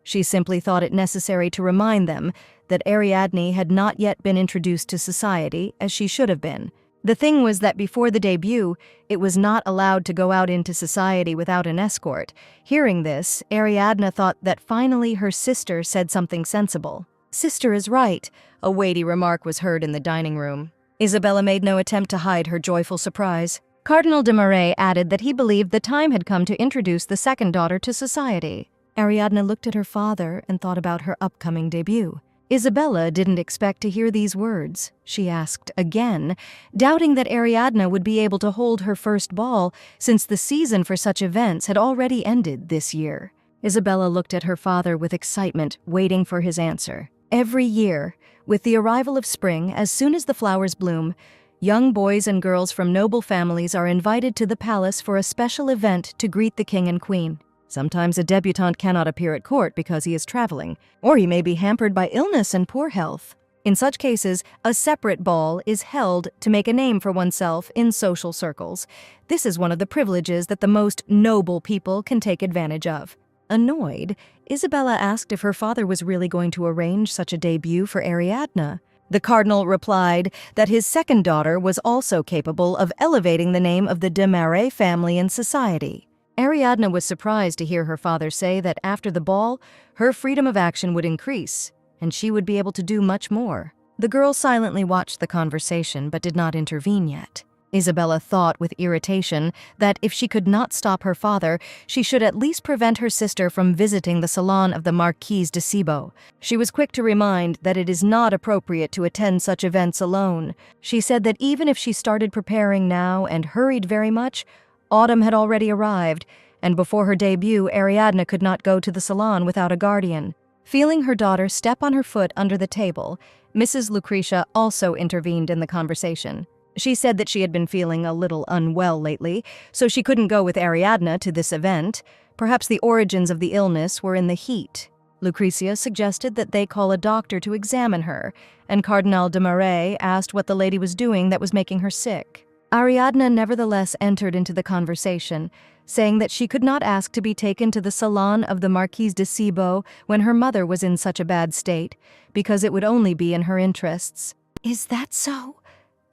She simply thought it necessary to remind them that Ariadne had not yet been introduced to society as she should have been. The thing was that before the debut, it was not allowed to go out into society without an escort. Hearing this, Ariadne thought that finally her sister said something sensible. "Sister is right," a weighty remark was heard in the dining room. Isabella made no attempt to hide her joyful surprise. Cardinal de Marais added that he believed the time had come to introduce the second daughter to society. Ariadne looked at her father and thought about her upcoming debut. Isabella didn't expect to hear these words. She asked again, doubting that Ariadne would be able to hold her first ball since the season for such events had already ended this year. Isabella looked at her father with excitement, waiting for his answer. Every year, with the arrival of spring, as soon as the flowers bloom, young boys and girls from noble families are invited to the palace for a special event to greet the king and queen. Sometimes a debutante cannot appear at court because he is traveling, or he may be hampered by illness and poor health. In such cases, a separate ball is held to make a name for oneself in social circles. This is one of the privileges that the most noble people can take advantage of. Annoyed, Isabella asked if her father was really going to arrange such a debut for Ariadne. The cardinal replied that his second daughter was also capable of elevating the name of the de Marais family in society. Ariadne was surprised to hear her father say that after the ball, her freedom of action would increase, and she would be able to do much more. The girl silently watched the conversation but did not intervene yet. Isabella thought with irritation that if she could not stop her father, she should at least prevent her sister from visiting the salon of the Marquise de Cibo. She was quick to remind that it is not appropriate to attend such events alone. She said that even if she started preparing now and hurried very much, autumn had already arrived, and before her debut, Ariadne could not go to the salon without a guardian. Feeling her daughter step on her foot under the table, Mrs. Lucretia also intervened in the conversation. She said that she had been feeling a little unwell lately, so she couldn't go with Ariadne to this event. Perhaps the origins of the illness were in the heat. Lucretia suggested that they call a doctor to examine her, and Cardinal de Marais asked what the lady was doing that was making her sick. Ariadne nevertheless entered into the conversation, saying that she could not ask to be taken to the salon of the Marquise de Cibo when her mother was in such a bad state, because it would only be in her interests. "Is that so?"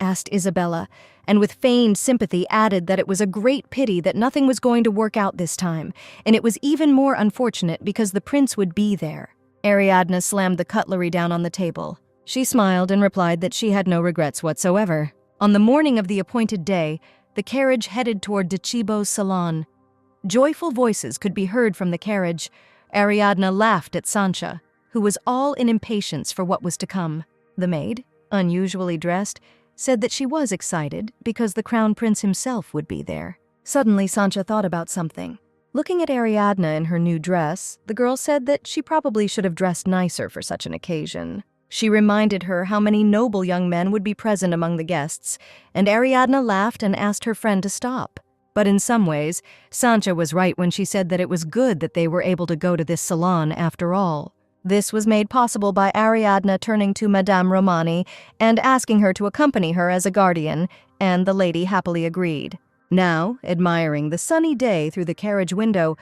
asked Isabella, and with feigned sympathy added that it was a great pity that nothing was going to work out this time, and it was even more unfortunate because the prince would be there. Ariadne slammed the cutlery down on the table. She smiled and replied that she had no regrets whatsoever. On the morning of the appointed day, the carriage headed toward de Cibo's salon. Joyful voices could be heard from the carriage. Ariadne laughed at Sancha, who was all in impatience for what was to come. The maid, unusually dressed, said that she was excited because the crown prince himself would be there. Suddenly, Sancha thought about something. Looking at Ariadne in her new dress, the girl said that she probably should have dressed nicer for such an occasion. She reminded her how many noble young men would be present among the guests, and Ariadne laughed and asked her friend to stop. But in some ways, Sancha was right when she said that it was good that they were able to go to this salon after all. This was made possible by Ariadne turning to Madame Romani and asking her to accompany her as a guardian, and the lady happily agreed. Now, admiring the sunny day through the carriage window,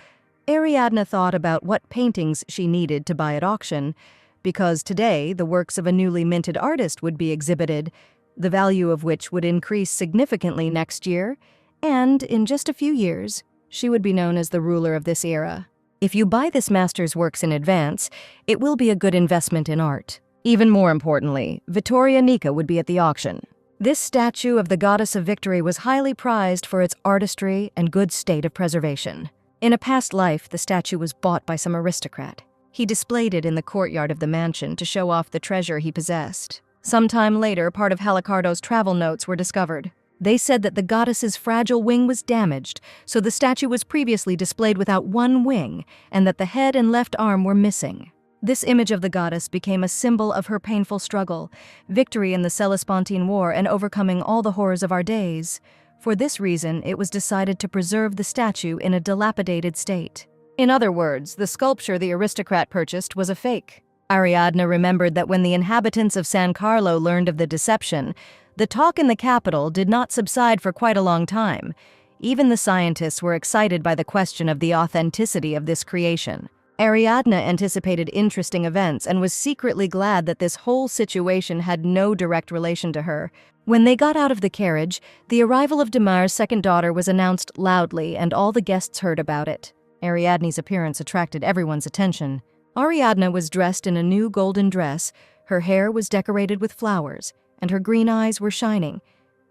Ariadne thought about what paintings she needed to buy at auction, because today the works of a newly minted artist would be exhibited, the value of which would increase significantly next year, and in just a few years, she would be known as the ruler of this era. If you buy this master's works in advance, it will be a good investment in art. Even more importantly, Vittoria Nica would be at the auction. This statue of the goddess of victory was highly prized for its artistry and good state of preservation. In a past life, the statue was bought by some aristocrat. He displayed it in the courtyard of the mansion to show off the treasure he possessed. Sometime later, part of Halicardo's travel notes were discovered. They said that the goddess's fragile wing was damaged, so the statue was previously displayed without one wing, and that the head and left arm were missing. This image of the goddess became a symbol of her painful struggle, victory in the Celespontine War, and overcoming all the horrors of our days. For this reason, it was decided to preserve the statue in a dilapidated state. In other words, the sculpture the aristocrat purchased was a fake. Ariadne remembered that when the inhabitants of San Carlo learned of the deception, the talk in the capital did not subside for quite a long time. Even the scientists were excited by the question of the authenticity of this creation. Ariadne anticipated interesting events and was secretly glad that this whole situation had no direct relation to her. When they got out of the carriage, the arrival of Demar's second daughter was announced loudly, and all the guests heard about it. Ariadne's appearance attracted everyone's attention. Ariadne was dressed in a new golden dress, her hair was decorated with flowers, and her green eyes were shining.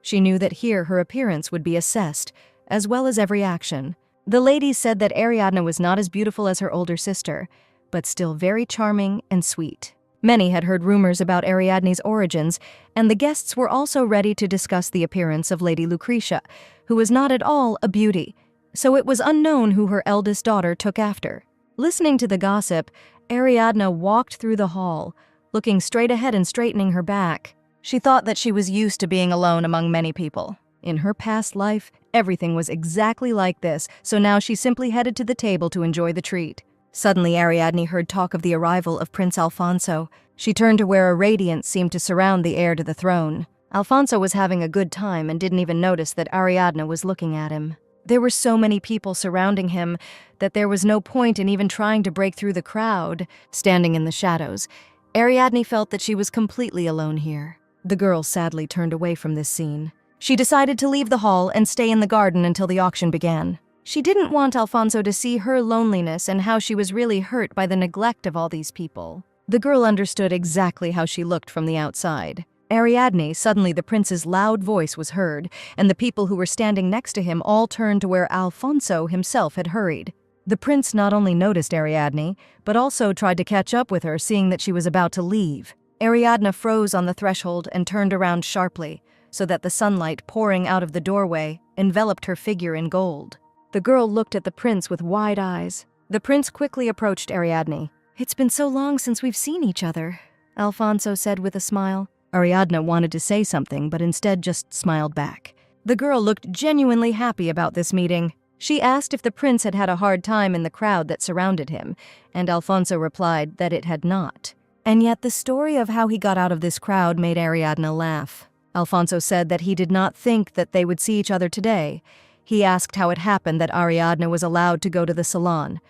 She knew that here her appearance would be assessed, as well as every action. The ladies said that Ariadne was not as beautiful as her older sister, but still very charming and sweet. Many had heard rumors about Ariadne's origins, and the guests were also ready to discuss the appearance of Lady Lucretia, who was not at all a beauty, so it was unknown who her eldest daughter took after. Listening to the gossip, Ariadne walked through the hall, looking straight ahead and straightening her back. She thought that she was used to being alone among many people. In her past life, everything was exactly like this, so now she simply headed to the table to enjoy the treat. Suddenly, Ariadne heard talk of the arrival of Prince Alfonso. She turned to where a radiance seemed to surround the heir to the throne. Alfonso was having a good time and didn't even notice that Ariadne was looking at him. There were so many people surrounding him that there was no point in even trying to break through the crowd. Standing in the shadows, Ariadne felt that she was completely alone here. The girl sadly turned away from this scene. She decided to leave the hall and stay in the garden until the auction began. She didn't want Alfonso to see her loneliness and how she was really hurt by the neglect of all these people. The girl understood exactly how she looked from the outside. Ariadne, suddenly the prince's loud voice was heard, and the people who were standing next to him all turned to where Alfonso himself had hurried. The prince not only noticed Ariadne, but also tried to catch up with her, seeing that she was about to leave. Ariadne froze on the threshold and turned around sharply, so that the sunlight pouring out of the doorway enveloped her figure in gold. The girl looked at the prince with wide eyes. The prince quickly approached Ariadne. "It's been so long since we've seen each other," Alfonso said with a smile. Ariadne wanted to say something, but instead just smiled back. The girl looked genuinely happy about this meeting. She asked if the prince had had a hard time in the crowd that surrounded him, and Alfonso replied that it had not. And yet the story of how he got out of this crowd made Ariadne laugh. Alfonso said that he did not think that they would see each other today. He asked how it happened that Ariadne was allowed to go to the salon.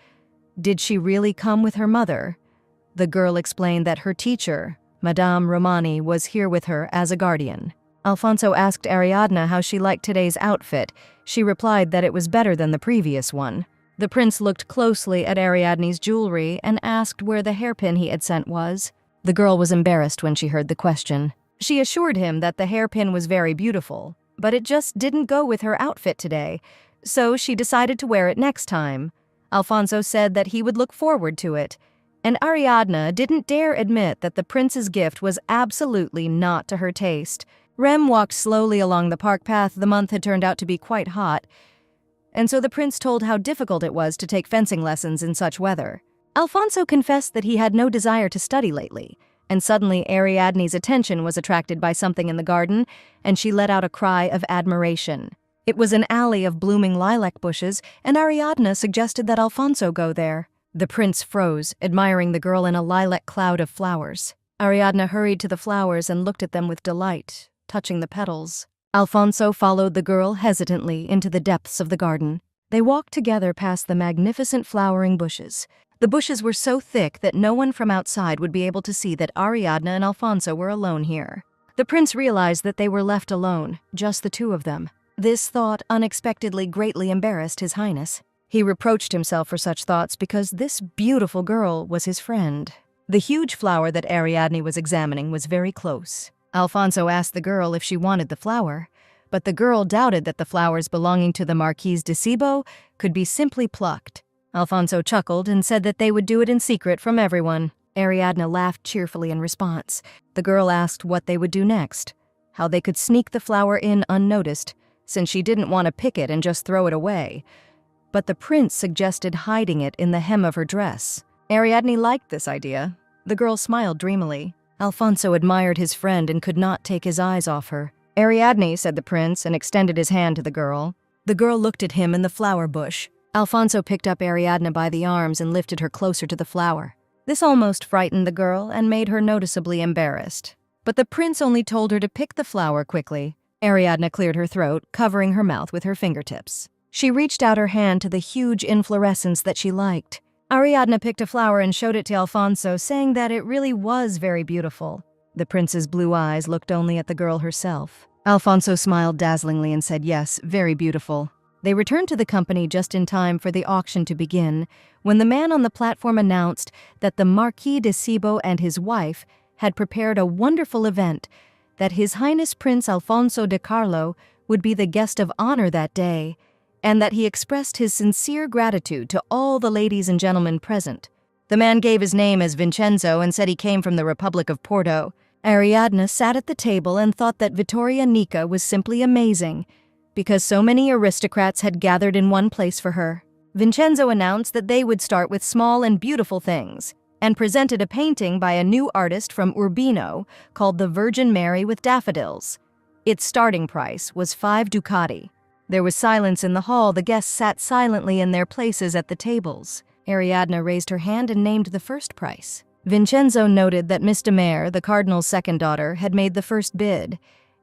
Did she really come with her mother? The girl explained that her teacher, Madame Romani, was here with her as a guardian. Alfonso asked Ariadne how she liked today's outfit. She replied that it was better than the previous one. The prince looked closely at Ariadne's jewelry and asked where the hairpin he had sent was. The girl was embarrassed when she heard the question. She assured him that the hairpin was very beautiful, but it just didn't go with her outfit today, so she decided to wear it next time. Alfonso said that he would look forward to it, and Ariadne didn't dare admit that the prince's gift was absolutely not to her taste. Rem walked slowly along the park path. The month had turned out to be quite hot, and so the prince told how difficult it was to take fencing lessons in such weather. Alfonso confessed that he had no desire to study lately, and suddenly Ariadne's attention was attracted by something in the garden, and she let out a cry of admiration. It was an alley of blooming lilac bushes, and Ariadne suggested that Alfonso go there. The prince froze, admiring the girl in a lilac cloud of flowers. Ariadne hurried to the flowers and looked at them with delight, touching the petals. Alfonso followed the girl hesitantly into the depths of the garden. They walked together past the magnificent flowering bushes. The bushes were so thick that no one from outside would be able to see that Ariadne and Alfonso were alone here. The prince realized that they were left alone, just the two of them. This thought unexpectedly greatly embarrassed His Highness. He reproached himself for such thoughts because this beautiful girl was his friend. The huge flower that Ariadne was examining was very close. Alfonso asked the girl if she wanted the flower, but the girl doubted that the flowers belonging to the Marquise de Cibo could be simply plucked. Alfonso chuckled and said that they would do it in secret from everyone. Ariadne laughed cheerfully in response. The girl asked what they would do next, how they could sneak the flower in unnoticed, since she didn't want to pick it and just throw it away. But the prince suggested hiding it in the hem of her dress. Ariadne liked this idea. The girl smiled dreamily. Alfonso admired his friend and could not take his eyes off her. "Ariadne," said the prince, and extended his hand to the girl. The girl looked at him in the flower bush. Alfonso picked up Ariadne by the arms and lifted her closer to the flower. This almost frightened the girl and made her noticeably embarrassed. But the prince only told her to pick the flower quickly. Ariadne cleared her throat, covering her mouth with her fingertips. She reached out her hand to the huge inflorescence that she liked. Ariadne picked a flower and showed it to Alfonso, saying that it really was very beautiful. The prince's blue eyes looked only at the girl herself. Alfonso smiled dazzlingly and said, "Yes, very beautiful." They returned to the company just in time for the auction to begin, when the man on the platform announced that the Marquis de Cibo and his wife had prepared a wonderful event, that His Highness Prince Alfonso de Carlo would be the guest of honor that day, and that he expressed his sincere gratitude to all the ladies and gentlemen present. The man gave his name as Vincenzo and said he came from the Republic of Porto. Ariadne sat at the table and thought that Vittoria Nica was simply amazing, because so many aristocrats had gathered in one place for her. Vincenzo announced that they would start with small and beautiful things, and presented a painting by a new artist from Urbino called The Virgin Mary with Daffodils. Its starting price was 5 ducati. There was silence in the hall. The guests sat silently in their places at the tables. Ariadne raised her hand and named the first price. Vincenzo noted that Miss de Mere, the cardinal's second daughter, had made the first bid,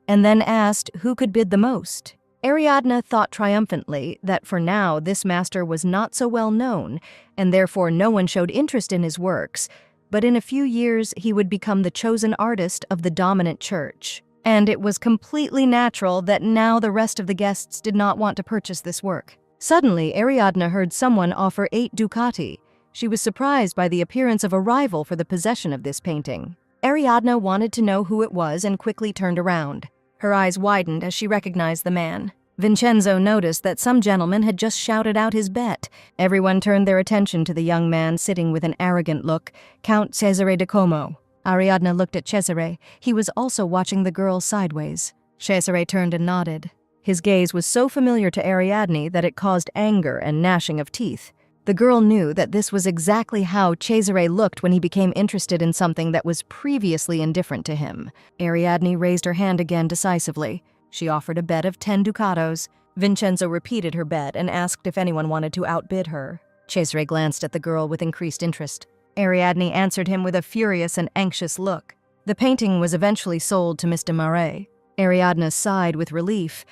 and then asked who could bid the most. Ariadne thought triumphantly that for now this master was not so well known, and therefore no one showed interest in his works, but in a few years he would become the chosen artist of the dominant church. And it was completely natural that now the rest of the guests did not want to purchase this work. Suddenly, Ariadne heard someone offer 8 ducati. She was surprised by the appearance of a rival for the possession of this painting. Ariadne wanted to know who it was and quickly turned around. Her eyes widened as she recognized the man. Vincenzo noticed that some gentleman had just shouted out his bet. Everyone turned their attention to the young man sitting with an arrogant look, Count Cesare de Como. Ariadne looked at Cesare. He was also watching the girl sideways. Cesare turned and nodded. His gaze was so familiar to Ariadne that it caused anger and gnashing of teeth. The girl knew that this was exactly how Cesare looked when he became interested in something that was previously indifferent to him. Ariadne raised her hand again decisively. She offered a bet of 10 ducatos. Vincenzo repeated her bet and asked if anyone wanted to outbid her. Cesare glanced at the girl with increased interest. Ariadne answered him with a furious and anxious look. The painting was eventually sold to Miss de Marais. Ariadne sighed with relief.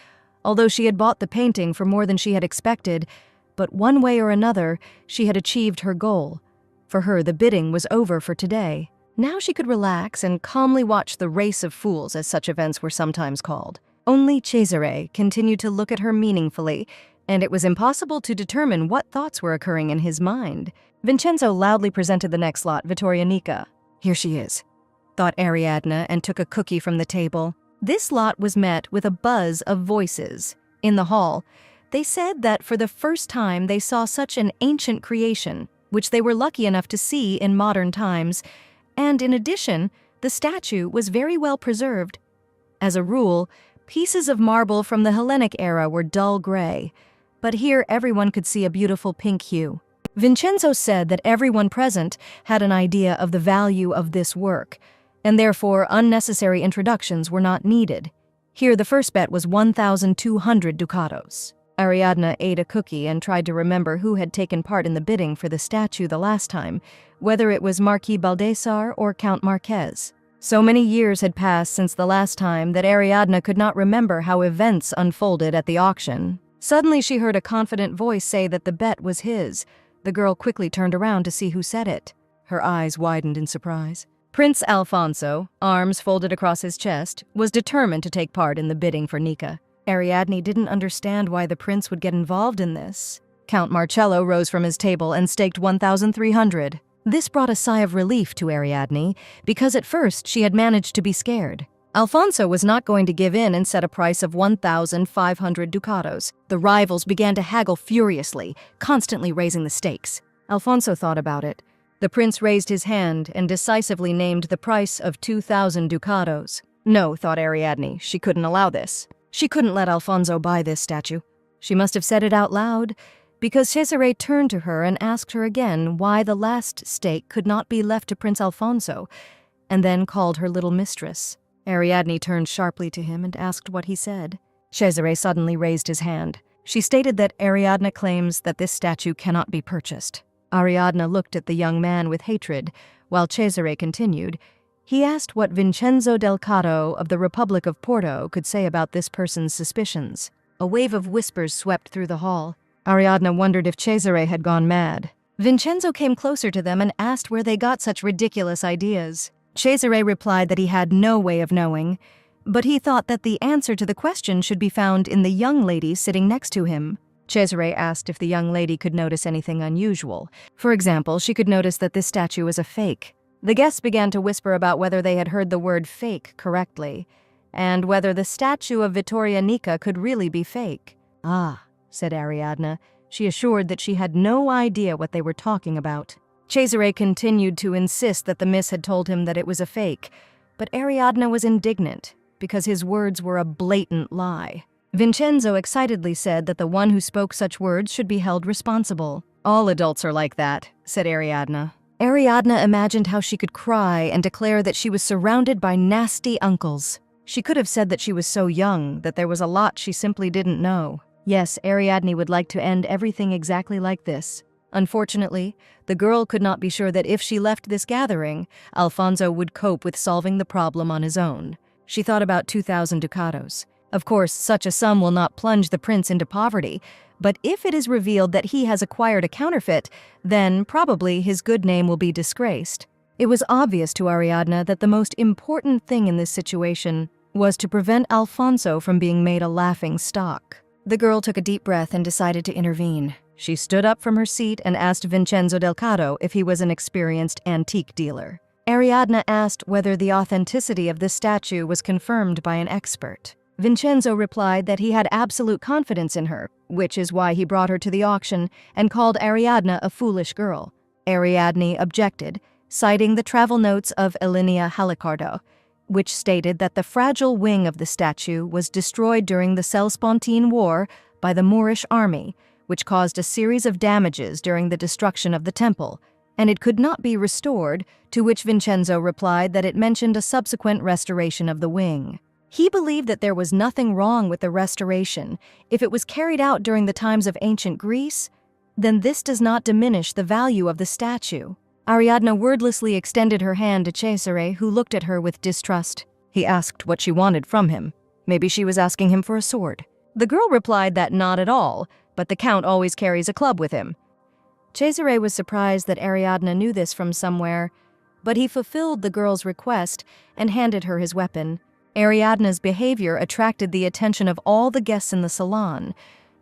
Although she had bought the painting for more than she had expected, but one way or another, she had achieved her goal. For her, the bidding was over for today. Now she could relax and calmly watch the race of fools, as such events were sometimes called. Only Cesare continued to look at her meaningfully, and it was impossible to determine what thoughts were occurring in his mind. Vincenzo loudly presented the next lot, Vittoria Nica. "Here she is," thought Ariadne, and took a cookie from the table. This lot was met with a buzz of voices. In the hall, they said that for the first time they saw such an ancient creation, which they were lucky enough to see in modern times, and in addition, the statue was very well preserved. As a rule, pieces of marble from the Hellenic era were dull gray, but here everyone could see a beautiful pink hue. Vincenzo said that everyone present had an idea of the value of this work, and therefore unnecessary introductions were not needed. Here the first bet was 1,200 ducatos. Ariadne ate a cookie and tried to remember who had taken part in the bidding for the statue the last time, whether it was Marquis Baldassar or Count Marquez. So many years had passed since the last time that Ariadne could not remember how events unfolded at the auction. Suddenly she heard a confident voice say that the bet was his. The girl quickly turned around to see who said it. Her eyes widened in surprise. Prince Alfonso, arms folded across his chest, was determined to take part in the bidding for Nica. Ariadne didn't understand why the prince would get involved in this. Count Marcello rose from his table and staked 1,300. This brought a sigh of relief to Ariadne, because at first she had managed to be scared. Alfonso was not going to give in and set a price of 1,500 ducados. The rivals began to haggle furiously, constantly raising the stakes. Alfonso thought about it. The prince raised his hand and decisively named the price of 2,000 ducados. No, thought Ariadne, she couldn't allow this. She couldn't let Alfonso buy this statue. She must have said it out loud, because Cesare turned to her and asked her again why the last stake could not be left to Prince Alfonso, and then called her little mistress. Ariadne turned sharply to him and asked what he said. Cesare suddenly raised his hand. She stated that Ariadne claims that this statue cannot be purchased. Ariadne looked at the young man with hatred, while Cesare continued. He asked what Vincenzo del Caro of the Republic of Porto could say about this person's suspicions. A wave of whispers swept through the hall. Ariadne wondered if Cesare had gone mad. Vincenzo came closer to them and asked where they got such ridiculous ideas. Cesare replied that he had no way of knowing, but he thought that the answer to the question should be found in the young lady sitting next to him. Cesare asked if the young lady could notice anything unusual. For example, she could notice that this statue was a fake. The guests began to whisper about whether they had heard the word fake correctly, and whether the statue of Vittoria Nica could really be fake. Ah, said Ariadne. She assured that she had no idea what they were talking about. Cesare continued to insist that the miss had told him that it was a fake, but Ariadne was indignant because his words were a blatant lie. Vincenzo excitedly said that the one who spoke such words should be held responsible. All adults are like that, said Ariadne. Ariadne imagined how she could cry and declare that she was surrounded by nasty uncles. She could have said that she was so young that there was a lot she simply didn't know. Yes, Ariadne would like to end everything exactly like this. Unfortunately, the girl could not be sure that if she left this gathering, Alfonso would cope with solving the problem on his own. She thought about 2,000 ducados. Of course, such a sum will not plunge the prince into poverty, but if it is revealed that he has acquired a counterfeit, then probably his good name will be disgraced. It was obvious to Ariadne that the most important thing in this situation was to prevent Alfonso from being made a laughing stock. The girl took a deep breath and decided to intervene. She stood up from her seat and asked Vincenzo del Caro if he was an experienced antique dealer. Ariadne asked whether the authenticity of this statue was confirmed by an expert. Vincenzo replied that he had absolute confidence in her, which is why he brought her to the auction and called Ariadne a foolish girl. Ariadne objected, citing the travel notes of Elinia Halicardo, which stated that the fragile wing of the statue was destroyed during the Celspontine War by the Moorish army, which caused a series of damages during the destruction of the temple, and it could not be restored, to which Vincenzo replied that it mentioned a subsequent restoration of the wing. He believed that there was nothing wrong with the restoration. If it was carried out during the times of ancient Greece, then this does not diminish the value of the statue. Ariadne wordlessly extended her hand to Cesare, who looked at her with distrust. He asked what she wanted from him. Maybe she was asking him for a sword. The girl replied that not at all, but the count always carries a club with him. Cesare was surprised that Ariadne knew this from somewhere, but he fulfilled the girl's request and handed her his weapon. Ariadne's behavior attracted the attention of all the guests in the salon,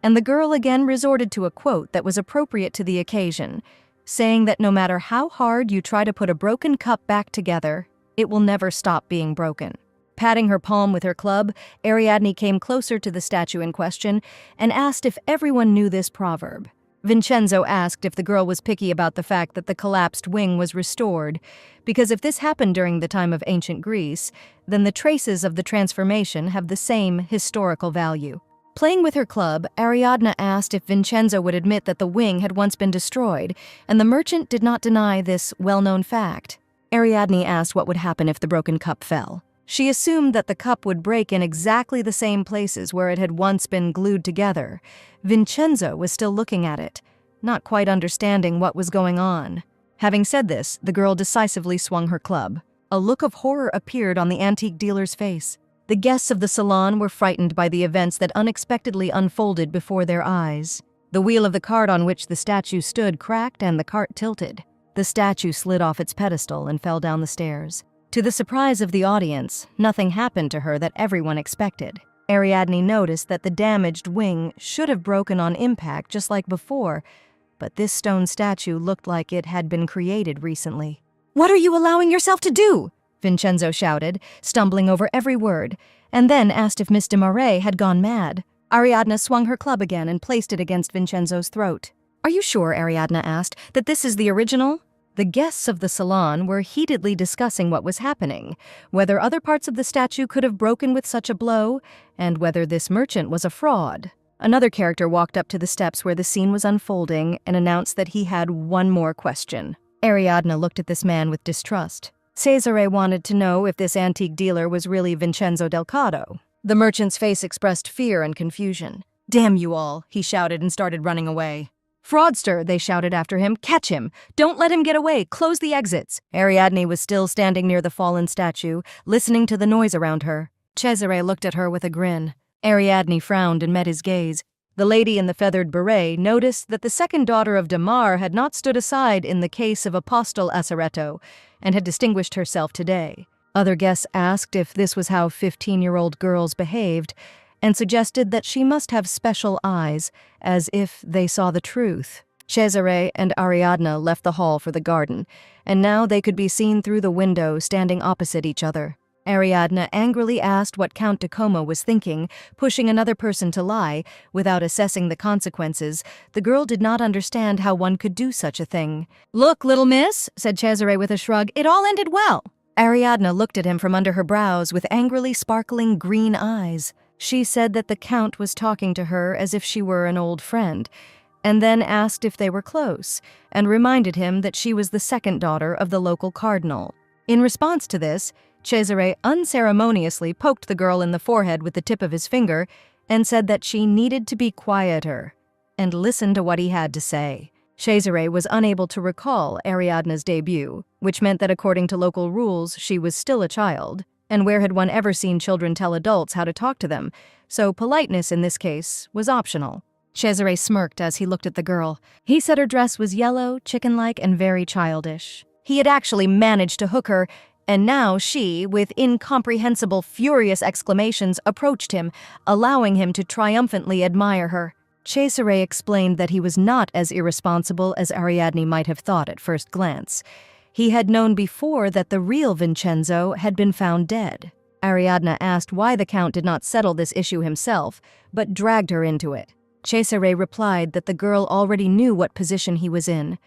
and the girl again resorted to a quote that was appropriate to the occasion, saying that no matter how hard you try to put a broken cup back together, it will never stop being broken. Patting her palm with her club, Ariadne came closer to the statue in question and asked if everyone knew this proverb. Vincenzo asked if the girl was picky about the fact that the collapsed wing was restored, because if this happened during the time of ancient Greece, then the traces of the transformation have the same historical value. Playing with her club, Ariadne asked if Vincenzo would admit that the wing had once been destroyed, and the merchant did not deny this well-known fact. Ariadne asked what would happen if the broken cup fell. She assumed that the cup would break in exactly the same places where it had once been glued together. Vincenzo was still looking at it, not quite understanding what was going on. Having said this, the girl decisively swung her club. A look of horror appeared on the antique dealer's face. The guests of the salon were frightened by the events that unexpectedly unfolded before their eyes. The wheel of the cart on which the statue stood cracked and the cart tilted. The statue slid off its pedestal and fell down the stairs. To the surprise of the audience, nothing happened to her that everyone expected. Ariadne noticed that the damaged wing should have broken on impact just like before, but this stone statue looked like it had been created recently. "What are you allowing yourself to do?" Vincenzo shouted, stumbling over every word, and then asked if Miss de Marais had gone mad. Ariadne swung her club again and placed it against Vincenzo's throat. "Are you sure," Ariadne asked, "that this is the original?" The guests of the salon were heatedly discussing what was happening, whether other parts of the statue could have broken with such a blow, and whether this merchant was a fraud. Another character walked up to the steps where the scene was unfolding and announced that he had one more question. Ariadne looked at this man with distrust. Cesare wanted to know if this antique dealer was really Vincenzo Delgado. The merchant's face expressed fear and confusion. "Damn you all," he shouted and started running away. "Fraudster," they shouted after him. "Catch him! Don't let him get away! Close the exits!" Ariadne was still standing near the fallen statue, listening to the noise around her. Cesare looked at her with a grin. Ariadne frowned and met his gaze. The lady in the feathered beret noticed that the second daughter of Damar had not stood aside in the case of Apostle Asaretto and had distinguished herself today. Other guests asked if this was how 15-year-old girls behaved, and suggested that she must have special eyes, as if they saw the truth. Cesare and Ariadne left the hall for the garden, and now they could be seen through the window standing opposite each other. Ariadne angrily asked what Count de Como was thinking, pushing another person to lie, without assessing the consequences. The girl did not understand how one could do such a thing. "Look, little miss," said Cesare with a shrug, "it all ended well." Ariadne looked at him from under her brows with angrily sparkling green eyes. She said that the Count was talking to her as if she were an old friend, and then asked if they were close, and reminded him that she was the second daughter of the local cardinal. In response to this, Cesare unceremoniously poked the girl in the forehead with the tip of his finger and said that she needed to be quieter and listen to what he had to say. Cesare was unable to recall Ariadne's debut, which meant that according to local rules, she was still a child. And where had one ever seen children tell adults how to talk to them? So politeness in this case was optional. Cesare smirked as he looked at the girl. He said her dress was yellow, chicken-like, and very childish. He had actually managed to hook her, and now she, with incomprehensible, furious exclamations, approached him, allowing him to triumphantly admire her. Cesare explained that he was not as irresponsible as Ariadne might have thought at first glance. He had known before that the real Vincenzo had been found dead. Ariadne asked why the Count did not settle this issue himself, but dragged her into it. Cesare replied that the girl already knew what position he was in,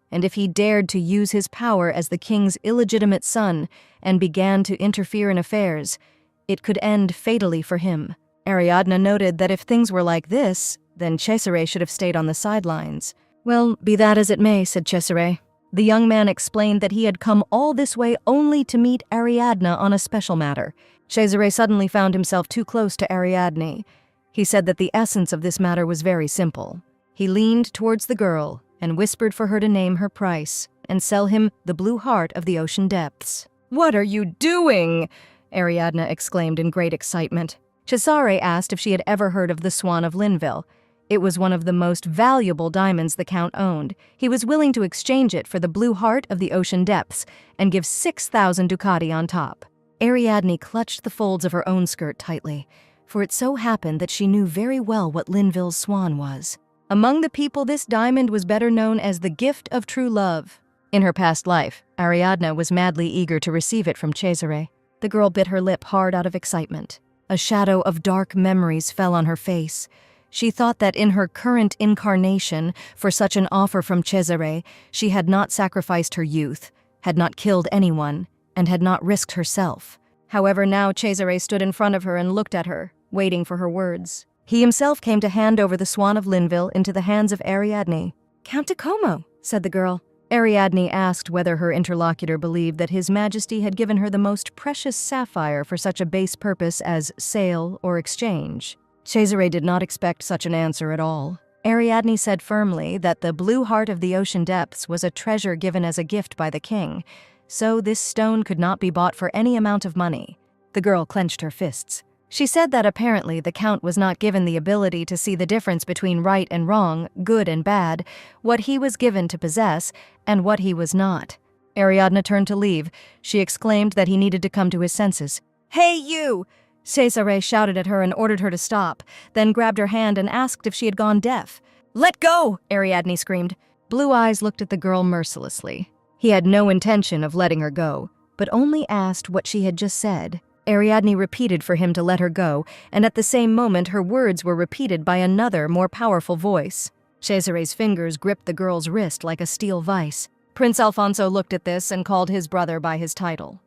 and if he dared to use his power as the king's illegitimate son and began to interfere in affairs, it could end fatally for him. Ariadne noted that if things were like this, then Cesare should have stayed on the sidelines. "Well, be that as it may," said Cesare. The young man explained that he had come all this way only to meet Ariadne on a special matter. Cesare suddenly found himself too close to Ariadne. He said that the essence of this matter was very simple. He leaned towards the girl and whispered for her to name her price and sell him the blue heart of the ocean depths. "What are you doing?" Ariadne exclaimed in great excitement. Cesare asked if she had ever heard of the Swan of Linville. It was one of the most valuable diamonds the Count owned. He was willing to exchange it for the blue heart of the ocean depths and give 6,000 ducati on top. Ariadne clutched the folds of her own skirt tightly, for it so happened that she knew very well what Linville's swan was. Among the people, this diamond was better known as the gift of true love. In her past life, Ariadne was madly eager to receive it from Cesare. The girl bit her lip hard out of excitement. A shadow of dark memories fell on her face. She thought that in her current incarnation, for such an offer from Cesare, she had not sacrificed her youth, had not killed anyone, and had not risked herself. However, now Cesare stood in front of her and looked at her, waiting for her words. He himself came to hand over the Swan of Linville into the hands of Ariadne. "Count de Como," said the girl. Ariadne asked whether her interlocutor believed that His Majesty had given her the most precious sapphire for such a base purpose as sale or exchange. Cesare did not expect such an answer at all. Ariadne said firmly that the blue heart of the ocean depths was a treasure given as a gift by the king, so this stone could not be bought for any amount of money. The girl clenched her fists. She said that apparently the Count was not given the ability to see the difference between right and wrong, good and bad, what he was given to possess, and what he was not. Ariadne turned to leave. She exclaimed that he needed to come to his senses. "Hey, you!" Cesare shouted at her and ordered her to stop, then grabbed her hand and asked if she had gone deaf. "Let go!" Ariadne screamed. Blue Eyes looked at the girl mercilessly. He had no intention of letting her go. but only asked what she had just said. Ariadne repeated for him to let her go, and at the same moment her words were repeated by another, more powerful voice. Cesare's fingers gripped the girl's wrist like a steel vice. Prince Alfonso looked at this and called his brother by his title.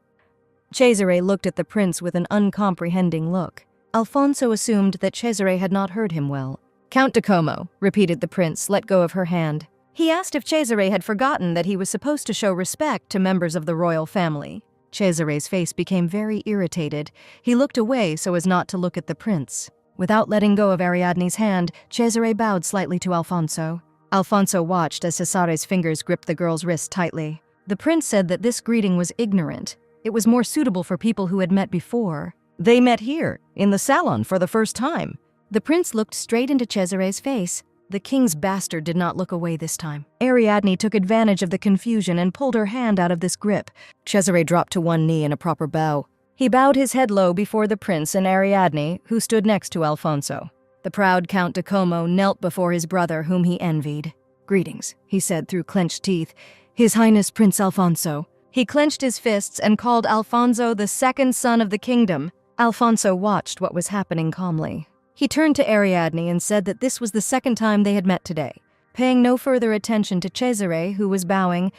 Cesare looked at the prince with an uncomprehending look. Alfonso assumed that Cesare had not heard him well. "Count de Como," repeated the prince, let go of her hand. He asked if Cesare had forgotten that he was supposed to show respect to members of the royal family. Cesare's face became very irritated. He looked away so as not to look at the prince. Without letting go of Ariadne's hand, Cesare bowed slightly to Alfonso. Alfonso watched as Cesare's fingers gripped the girl's wrist tightly. The prince said that this greeting was ignorant. It was more suitable for people who had met before. They met here, in the salon, for the first time. The prince looked straight into Cesare's face. The king's bastard did not look away this time. Ariadne took advantage of the confusion and pulled her hand out of this grip. Cesare dropped to one knee in a proper bow. He bowed his head low before the prince and Ariadne, who stood next to Alfonso. The proud Count de Como knelt before his brother, whom he envied. "Greetings," he said through clenched teeth. "His Highness Prince Alfonso." He clenched his fists and called Alfonso the second son of the kingdom. Alfonso watched what was happening calmly. He turned to Ariadne and said that this was the second time they had met today. Paying no further attention to Cesare, who was bowing,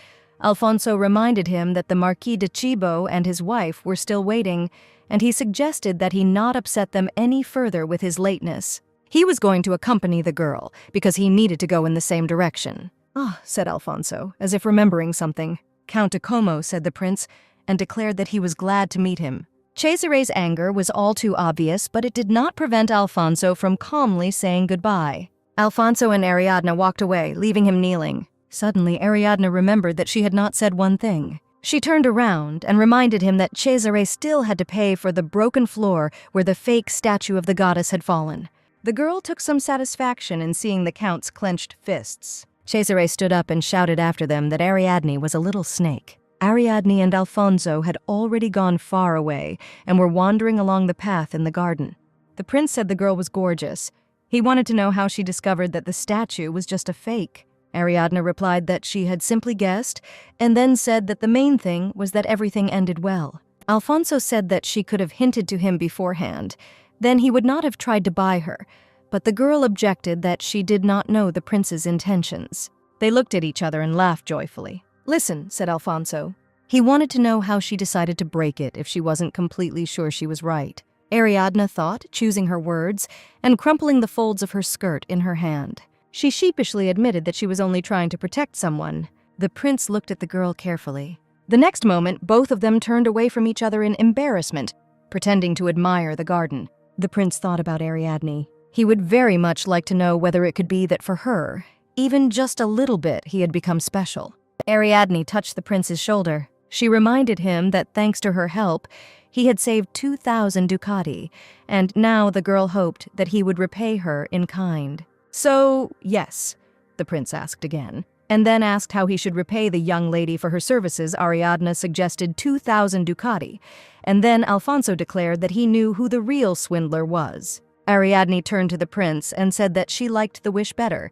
Alfonso reminded him that the Marquis de Cibo and his wife were still waiting, and he suggested that he not upset them any further with his lateness. He was going to accompany the girl, because he needed to go in the same direction. "Ah," said Alfonso, as if remembering something. "Count de Como," said the prince, and declared that he was glad to meet him. Cesare's anger was all too obvious, but it did not prevent Alfonso from calmly saying goodbye. Alfonso and Ariadne walked away, leaving him kneeling. Suddenly, Ariadne remembered that she had not said one thing. She turned around and reminded him that Cesare still had to pay for the broken floor where the fake statue of the goddess had fallen. The girl took some satisfaction in seeing the count's clenched fists. Cesare stood up and shouted after them that Ariadne was a little snake. Ariadne and Alfonso had already gone far away and were wandering along the path in the garden. The prince said the girl was gorgeous. He wanted to know how she discovered that the statue was just a fake. Ariadne replied that she had simply guessed, and then said that the main thing was that everything ended well. Alfonso said that she could have hinted to him beforehand. Then he would not have tried to buy her, but the girl objected that she did not know the prince's intentions. They looked at each other and laughed joyfully. "Listen," said Alfonso. He wanted to know how she decided to break it if she wasn't completely sure she was right. Ariadne thought, choosing her words, and crumpling the folds of her skirt in her hand. She sheepishly admitted that she was only trying to protect someone. The prince looked at the girl carefully. The next moment, both of them turned away from each other in embarrassment, pretending to admire the garden. The prince thought about Ariadne. He would very much like to know whether it could be that for her, even just a little bit, he had become special. Ariadne touched the prince's shoulder. She reminded him that thanks to her help, he had saved 2,000 ducati, and now the girl hoped that he would repay her in kind. "So, yes," the prince asked again, and then asked how he should repay the young lady for her services. Ariadne suggested 2,000 ducati, and then Alfonso declared that he knew who the real swindler was. Ariadne turned to the prince and said that she liked the wish better.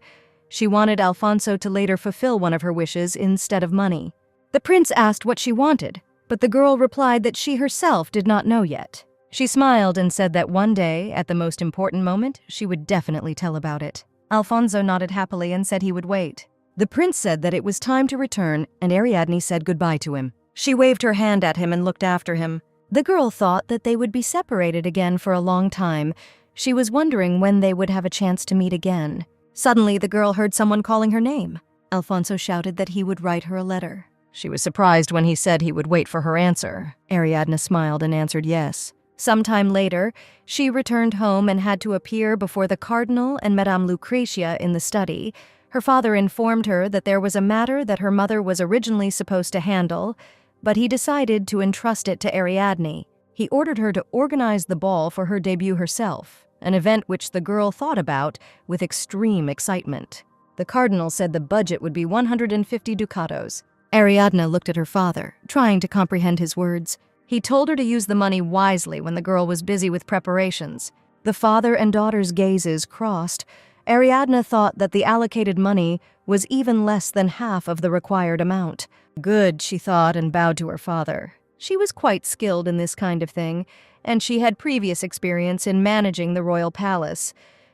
She wanted Alfonso to later fulfill one of her wishes instead of money. The prince asked what she wanted, but the girl replied that she herself did not know yet. She smiled and said that one day, at the most important moment, she would definitely tell about it. Alfonso nodded happily and said he would wait. The prince said that it was time to return, and Ariadne said goodbye to him. She waved her hand at him and looked after him. The girl thought that they would be separated again for a long time. She was wondering when they would have a chance to meet again. Suddenly, the girl heard someone calling her name. Alfonso shouted that he would write her a letter. She was surprised when he said he would wait for her answer. Ariadne smiled and answered yes. Sometime later, she returned home and had to appear before the cardinal and Madame Lucretia in the study. Her father informed her that there was a matter that her mother was originally supposed to handle, but he decided to entrust it to Ariadne. He ordered her to organize the ball for her debut herself, an event which the girl thought about with extreme excitement. The cardinal said the budget would be 150 ducatos. Ariadne looked at her father, trying to comprehend his words. He told her to use the money wisely when the girl was busy with preparations. The father and daughter's gazes crossed. Ariadne thought that the allocated money was even less than half of the required amount. Good, she thought, and bowed to her father. She was quite skilled in this kind of thing, and she had previous experience in managing the royal palace,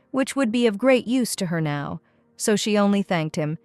which would be of great use to her now, so she only thanked him,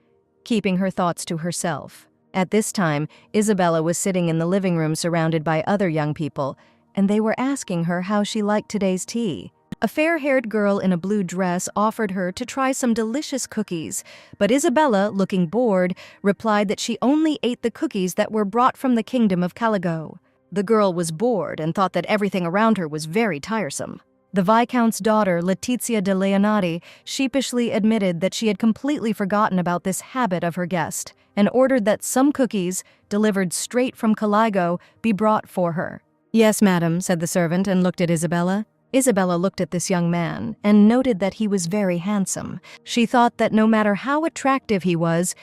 keeping her thoughts to herself. At this time, Isabella was sitting in the living room surrounded by other young people, and they were asking her how she liked today's tea. A fair-haired girl in a blue dress offered her to try some delicious cookies, but Isabella, looking bored, replied that she only ate the cookies that were brought from the kingdom of Caligo. The girl was bored and thought that everything around her was very tiresome. The Viscount's daughter, Letizia de Leonati, sheepishly admitted that she had completely forgotten about this habit of her guest and ordered that some cookies, delivered straight from Caligo, be brought for her. "Yes, madam," said the servant and looked at Isabella. Isabella looked at this young man and noted that he was very handsome. She thought that no matter how attractive he was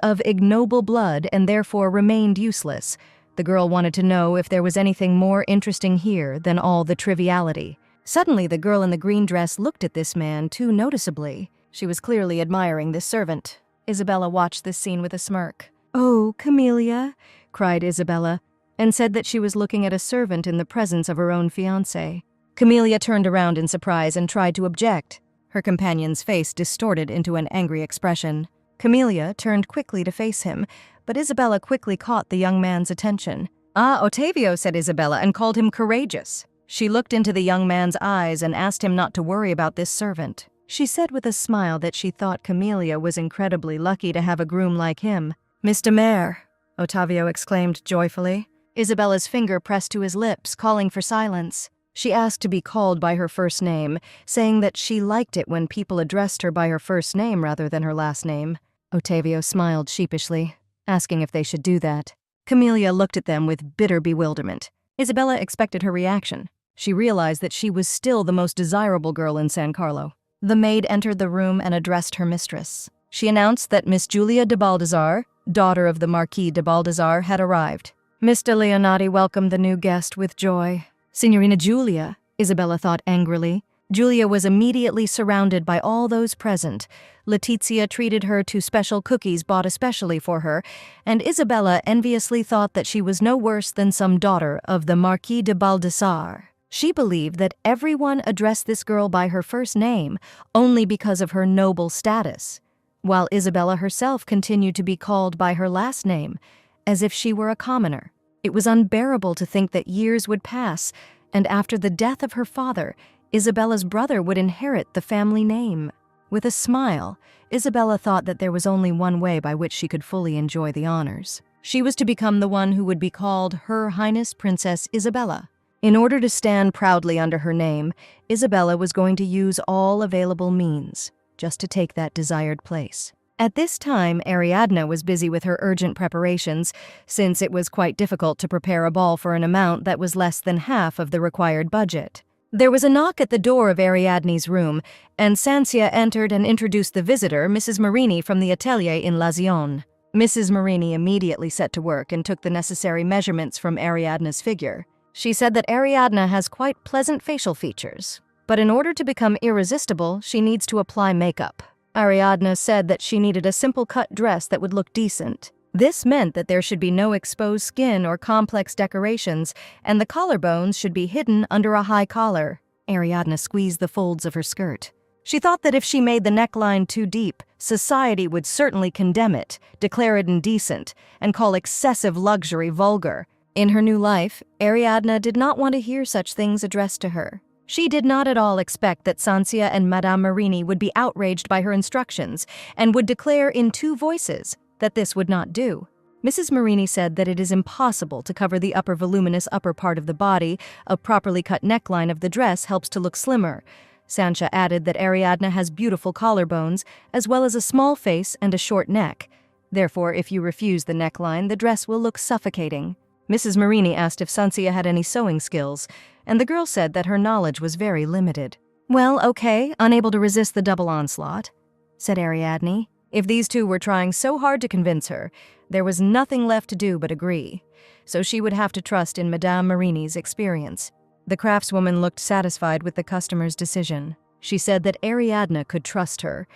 of ignoble blood and therefore remained useless. The girl wanted to know if there was anything more interesting here than all the triviality. Suddenly, the girl in the green dress looked at this man too noticeably. She was clearly admiring this servant. Isabella watched this scene with a smirk. "Oh, Camellia," cried Isabella, and said that she was looking at a servant in the presence of her own fiancé. Camellia turned around in surprise and tried to object. Her companion's face distorted into an angry expression. Camellia turned quickly to face him, but Isabella quickly caught the young man's attention. "Ah, Ottavio," said Isabella, and called him courageous. She looked into the young man's eyes and asked him not to worry about this servant. She said with a smile that she thought Camellia was incredibly lucky to have a groom like him. "Mr. Mayor," Ottavio exclaimed joyfully. Isabella's finger pressed to his lips, calling for silence. She asked to be called by her first name, saying that she liked it when people addressed her by her first name rather than her last name. Ottavio smiled sheepishly, asking if they should do that. Camellia looked at them with bitter bewilderment. Isabella expected her reaction. She realized that she was still the most desirable girl in San Carlo. The maid entered the room and addressed her mistress. She announced that Miss Julia de Baldassar, daughter of the Marquis de Baldassar, had arrived. Mr. Leonati welcomed the new guest with joy. "Signorina Giulia," Isabella thought angrily. Giulia was immediately surrounded by all those present. Letizia treated her to special cookies bought especially for her, and Isabella enviously thought that she was no worse than some daughter of the Marquis de Baldassar. She believed that everyone addressed this girl by her first name only because of her noble status, while Isabella herself continued to be called by her last name, as if she were a commoner. It was unbearable to think that years would pass, and after the death of her father, Isabella's brother would inherit the family name. With a smile, Isabella thought that there was only one way by which she could fully enjoy the honors. She was to become the one who would be called Her Highness Princess Isabella. In order to stand proudly under her name, Isabella was going to use all available means just to take that desired place. At this time, Ariadne was busy with her urgent preparations, since it was quite difficult to prepare a ball for an amount that was less than half of the required budget. There was a knock at the door of Ariadne's room, and Sansia entered and introduced the visitor, Mrs. Marini from the atelier in Lazione. Mrs. Marini immediately set to work and took the necessary measurements from Ariadne's figure. She said that Ariadne has quite pleasant facial features, but in order to become irresistible, she needs to apply makeup. Ariadne said that she needed a simple cut dress that would look decent. This meant that there should be no exposed skin or complex decorations, and the collarbones should be hidden under a high collar. Ariadne squeezed the folds of her skirt. She thought that if she made the neckline too deep, society would certainly condemn it, declare it indecent, and call excessive luxury vulgar. In her new life, Ariadne did not want to hear such things addressed to her. She did not at all expect that Sansia and Madame Marini would be outraged by her instructions and would declare in two voices that this would not do. Mrs. Marini said that it is impossible to cover the voluminous upper part of the body. A properly cut neckline of the dress helps to look slimmer. Sancha added that Ariadne has beautiful collarbones, as well as a small face and a short neck. Therefore, if you refuse the neckline, the dress will look suffocating. Mrs. Marini asked if Sansia had any sewing skills, and the girl said that her knowledge was very limited. "Well, okay, unable to resist the double onslaught," said Ariadne. If these two were trying so hard to convince her, there was nothing left to do but agree, so she would have to trust in Madame Marini's experience. The craftswoman looked satisfied with the customer's decision. She said that Ariadne could trust her,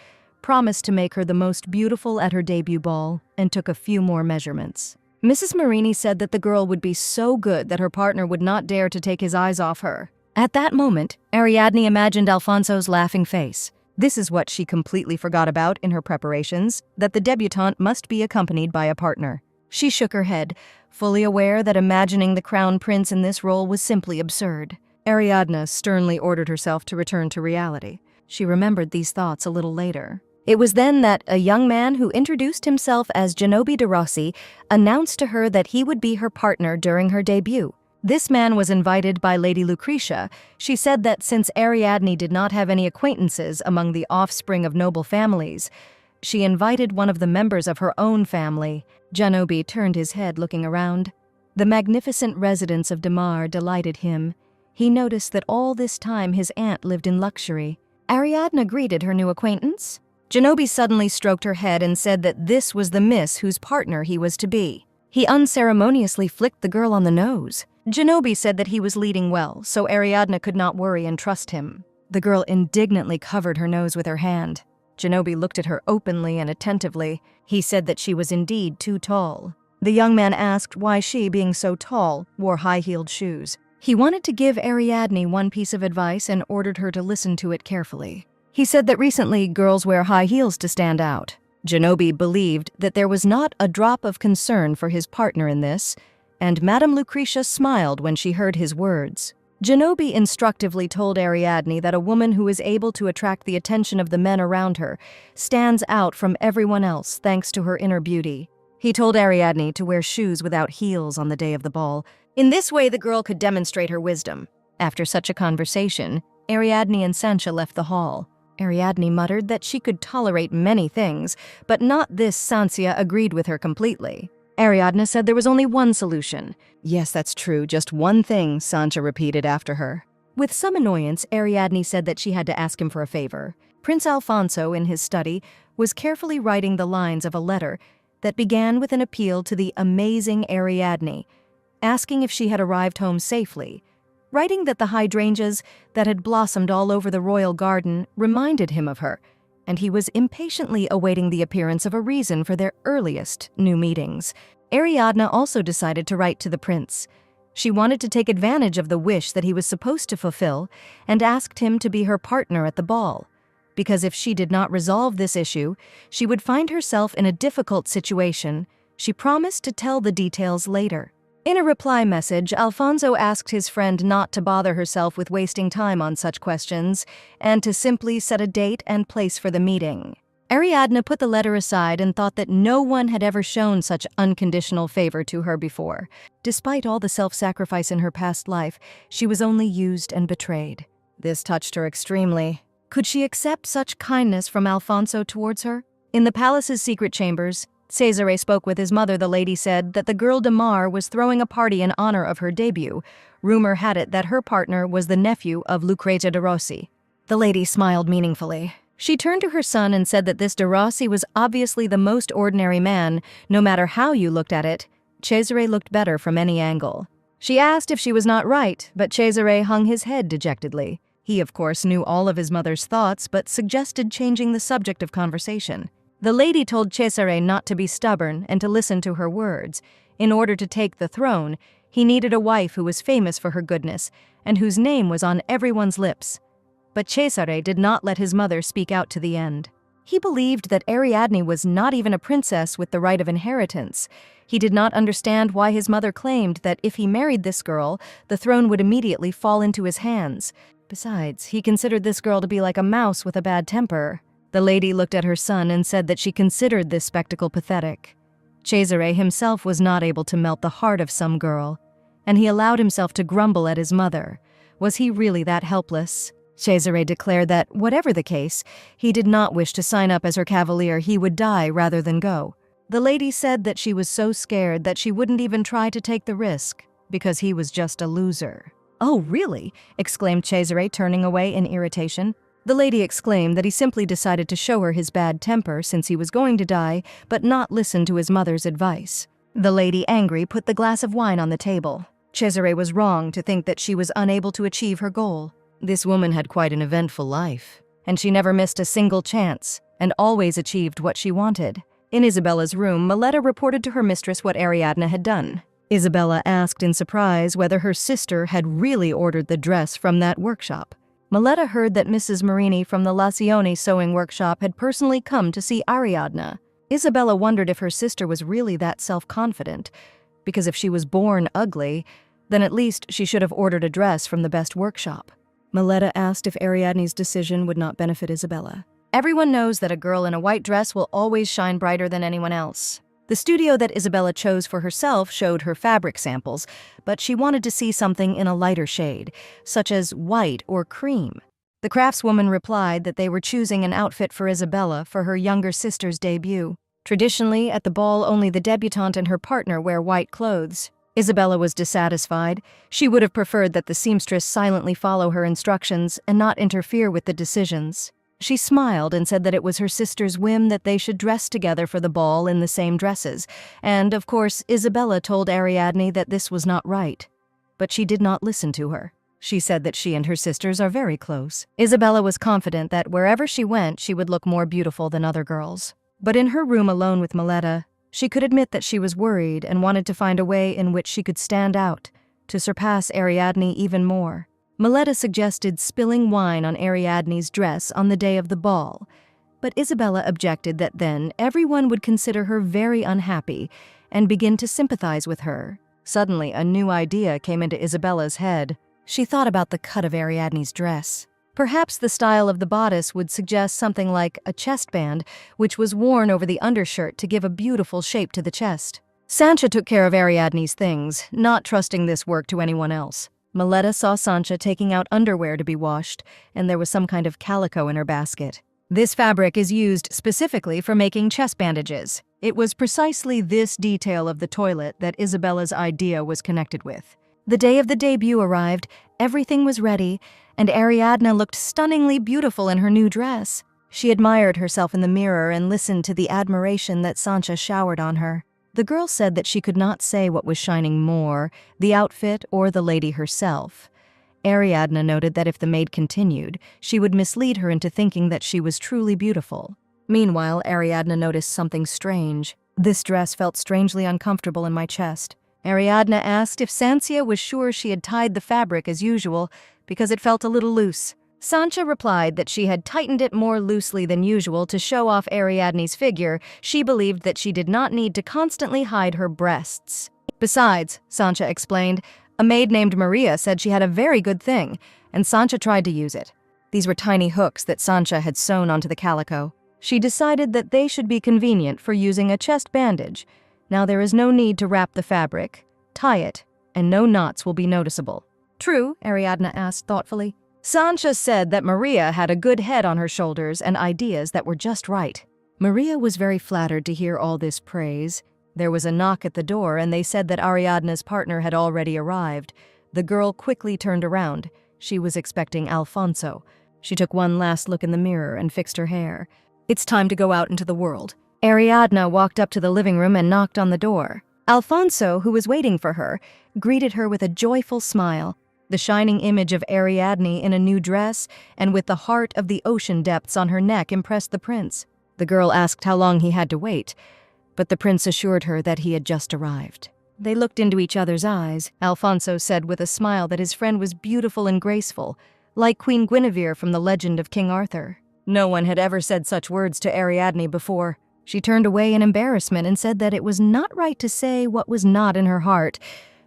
promised to make her the most beautiful at her debut ball, and took a few more measurements. Mrs. Marini said that the girl would be so good that her partner would not dare to take his eyes off her. At that moment, Ariadne imagined Alfonso's laughing face. This is what she completely forgot about in her preparations, that the debutante must be accompanied by a partner. She shook her head, fully aware that imagining the crown prince in this role was simply absurd. Ariadne sternly ordered herself to return to reality. She remembered these thoughts a little later. It was then that a young man who introduced himself as Gianobi de Rossi announced to her that he would be her partner during her debut. This man was invited by Lady Lucretia. She said that since Ariadne did not have any acquaintances among the offspring of noble families, she invited one of the members of her own family. Gianobi turned his head, looking around. The magnificent residence of Damar delighted him. He noticed that all this time his aunt lived in luxury. Ariadne greeted her new acquaintance. Gianobi suddenly stroked her head and said that this was the miss whose partner he was to be. He unceremoniously flicked the girl on the nose. Gianobi said that he was leading well, so Ariadne could not worry and trust him. The girl indignantly covered her nose with her hand. Gianobi looked at her openly and attentively. He said that she was indeed too tall. The young man asked why she, being so tall, wore high-heeled shoes. He wanted to give Ariadne one piece of advice and ordered her to listen to it carefully. He said that recently girls wear high heels to stand out. Gianobi believed that there was not a drop of concern for his partner in this, and Madame Lucretia smiled when she heard his words. Gianobi instructively told Ariadne that a woman who is able to attract the attention of the men around her stands out from everyone else thanks to her inner beauty. He told Ariadne to wear shoes without heels on the day of the ball. In this way, the girl could demonstrate her wisdom. After such a conversation, Ariadne and Sancha left the hall. Ariadne muttered that she could tolerate many things, but not this. Sancha agreed with her completely. Ariadne said there was only one solution. Yes, that's true, just one thing, Sancha repeated after her. With some annoyance, Ariadne said that she had to ask him for a favor. Prince Alfonso, in his study, was carefully writing the lines of a letter that began with an appeal to the amazing Ariadne, asking if she had arrived home safely. Writing that the hydrangeas that had blossomed all over the royal garden reminded him of her, and he was impatiently awaiting the appearance of a reason for their earliest new meetings. Ariadne also decided to write to the prince. She wanted to take advantage of the wish that he was supposed to fulfill and asked him to be her partner at the ball, because if she did not resolve this issue, she would find herself in a difficult situation. She promised to tell the details later. In a reply message, Alfonso asked his friend not to bother herself with wasting time on such questions and to simply set a date and place for the meeting. Ariadne put the letter aside and thought that no one had ever shown such unconditional favor to her before. Despite all the self-sacrifice in her past life, she was only used and betrayed. This touched her extremely. Could she accept such kindness from Alfonso towards her? In the palace's secret chambers, Cesare spoke with his mother. The lady said that the girl Damar was throwing a party in honor of her debut. Rumor had it that her partner was the nephew of Lucretia de Rossi. The lady smiled meaningfully. She turned to her son and said that this de Rossi was obviously the most ordinary man, no matter how you looked at it. Cesare looked better from any angle. She asked if she was not right, but Cesare hung his head dejectedly. He, of course, knew all of his mother's thoughts, but suggested changing the subject of conversation. The lady told Cesare not to be stubborn and to listen to her words. In order to take the throne, he needed a wife who was famous for her goodness and whose name was on everyone's lips. But Cesare did not let his mother speak out to the end. He believed that Ariadne was not even a princess with the right of inheritance. He did not understand why his mother claimed that if he married this girl, the throne would immediately fall into his hands. Besides, he considered this girl to be like a mouse with a bad temper. The lady looked at her son and said that she considered this spectacle pathetic. Cesare himself was not able to melt the heart of some girl, and he allowed himself to grumble at his mother. Was he really that helpless? Cesare declared that, whatever the case, he did not wish to sign up as her cavalier. He would die rather than go. The lady said that she was so scared that she wouldn't even try to take the risk, because he was just a loser. "Oh, really?" exclaimed Cesare, turning away in irritation. The lady exclaimed that he simply decided to show her his bad temper since he was going to die, but not listen to his mother's advice. The lady, angry, put the glass of wine on the table. Cesare was wrong to think that she was unable to achieve her goal. This woman had quite an eventful life, and she never missed a single chance, and always achieved what she wanted. In Isabella's room, Miletta reported to her mistress what Ariadne had done. Isabella asked in surprise whether her sister had really ordered the dress from that workshop. Miletta heard that Mrs. Marini from the Lacioni sewing workshop had personally come to see Ariadne. Isabella wondered if her sister was really that self-confident, because if she was born ugly, then at least she should have ordered a dress from the best workshop. Miletta asked if Ariadne's decision would not benefit Isabella. Everyone knows that a girl in a white dress will always shine brighter than anyone else. The studio that Isabella chose for herself showed her fabric samples, but she wanted to see something in a lighter shade, such as white or cream. The craftswoman replied that they were choosing an outfit for Isabella for her younger sister's debut. Traditionally, at the ball, only the debutante and her partner wear white clothes. Isabella was dissatisfied. She would have preferred that the seamstress silently follow her instructions and not interfere with the decisions. She smiled and said that it was her sister's whim that they should dress together for the ball in the same dresses, and, of course, Isabella told Ariadne that this was not right. But she did not listen to her. She said that she and her sisters are very close. Isabella was confident that wherever she went, she would look more beautiful than other girls. But in her room alone with Miletta, she could admit that she was worried and wanted to find a way in which she could stand out, to surpass Ariadne even more. Miletta suggested spilling wine on Ariadne's dress on the day of the ball, but Isabella objected that then everyone would consider her very unhappy and begin to sympathize with her. Suddenly, a new idea came into Isabella's head. She thought about the cut of Ariadne's dress. Perhaps the style of the bodice would suggest something like a chest band, which was worn over the undershirt to give a beautiful shape to the chest. Sancha took care of Ariadne's things, not trusting this work to anyone else. Miletta saw Sancha taking out underwear to be washed, and there was some kind of calico in her basket. This fabric is used specifically for making chest bandages. It was precisely this detail of the toilet that Isabella's idea was connected with. The day of the debut arrived, everything was ready, and Ariadne looked stunningly beautiful in her new dress. She admired herself in the mirror and listened to the admiration that Sancha showered on her. The girl said that she could not say what was shining more, the outfit or the lady herself. Ariadne noted that if the maid continued, she would mislead her into thinking that she was truly beautiful. Meanwhile, Ariadne noticed something strange. This dress felt strangely uncomfortable in my chest. Ariadne asked if Sancha was sure she had tied the fabric as usual because it felt a little loose. Sancha replied that she had tightened it more loosely than usual to show off Ariadne's figure. She believed that she did not need to constantly hide her breasts. Besides, Sancha explained, a maid named Maria said she had a very good thing, and Sancha tried to use it. These were tiny hooks that Sancha had sewn onto the calico. She decided that they should be convenient for using a chest bandage. Now there is no need to wrap the fabric, tie it, and no knots will be noticeable. True, Ariadne asked thoughtfully. Sancha said that Maria had a good head on her shoulders and ideas that were just right. Maria was very flattered to hear all this praise. There was a knock at the door, and they said that Ariadne's partner had already arrived. The girl quickly turned around. She was expecting Alfonso. She took one last look in the mirror and fixed her hair. It's time to go out into the world. Ariadne walked up to the living room and knocked on the door. Alfonso, who was waiting for her, greeted her with a joyful smile. The shining image of Ariadne in a new dress and with the heart of the ocean depths on her neck impressed the prince. The girl asked how long he had to wait, but the prince assured her that he had just arrived. They looked into each other's eyes. Alfonso said with a smile that his friend was beautiful and graceful, like Queen Guinevere from the legend of King Arthur. No one had ever said such words to Ariadne before. She turned away in embarrassment and said that it was not right to say what was not in her heart,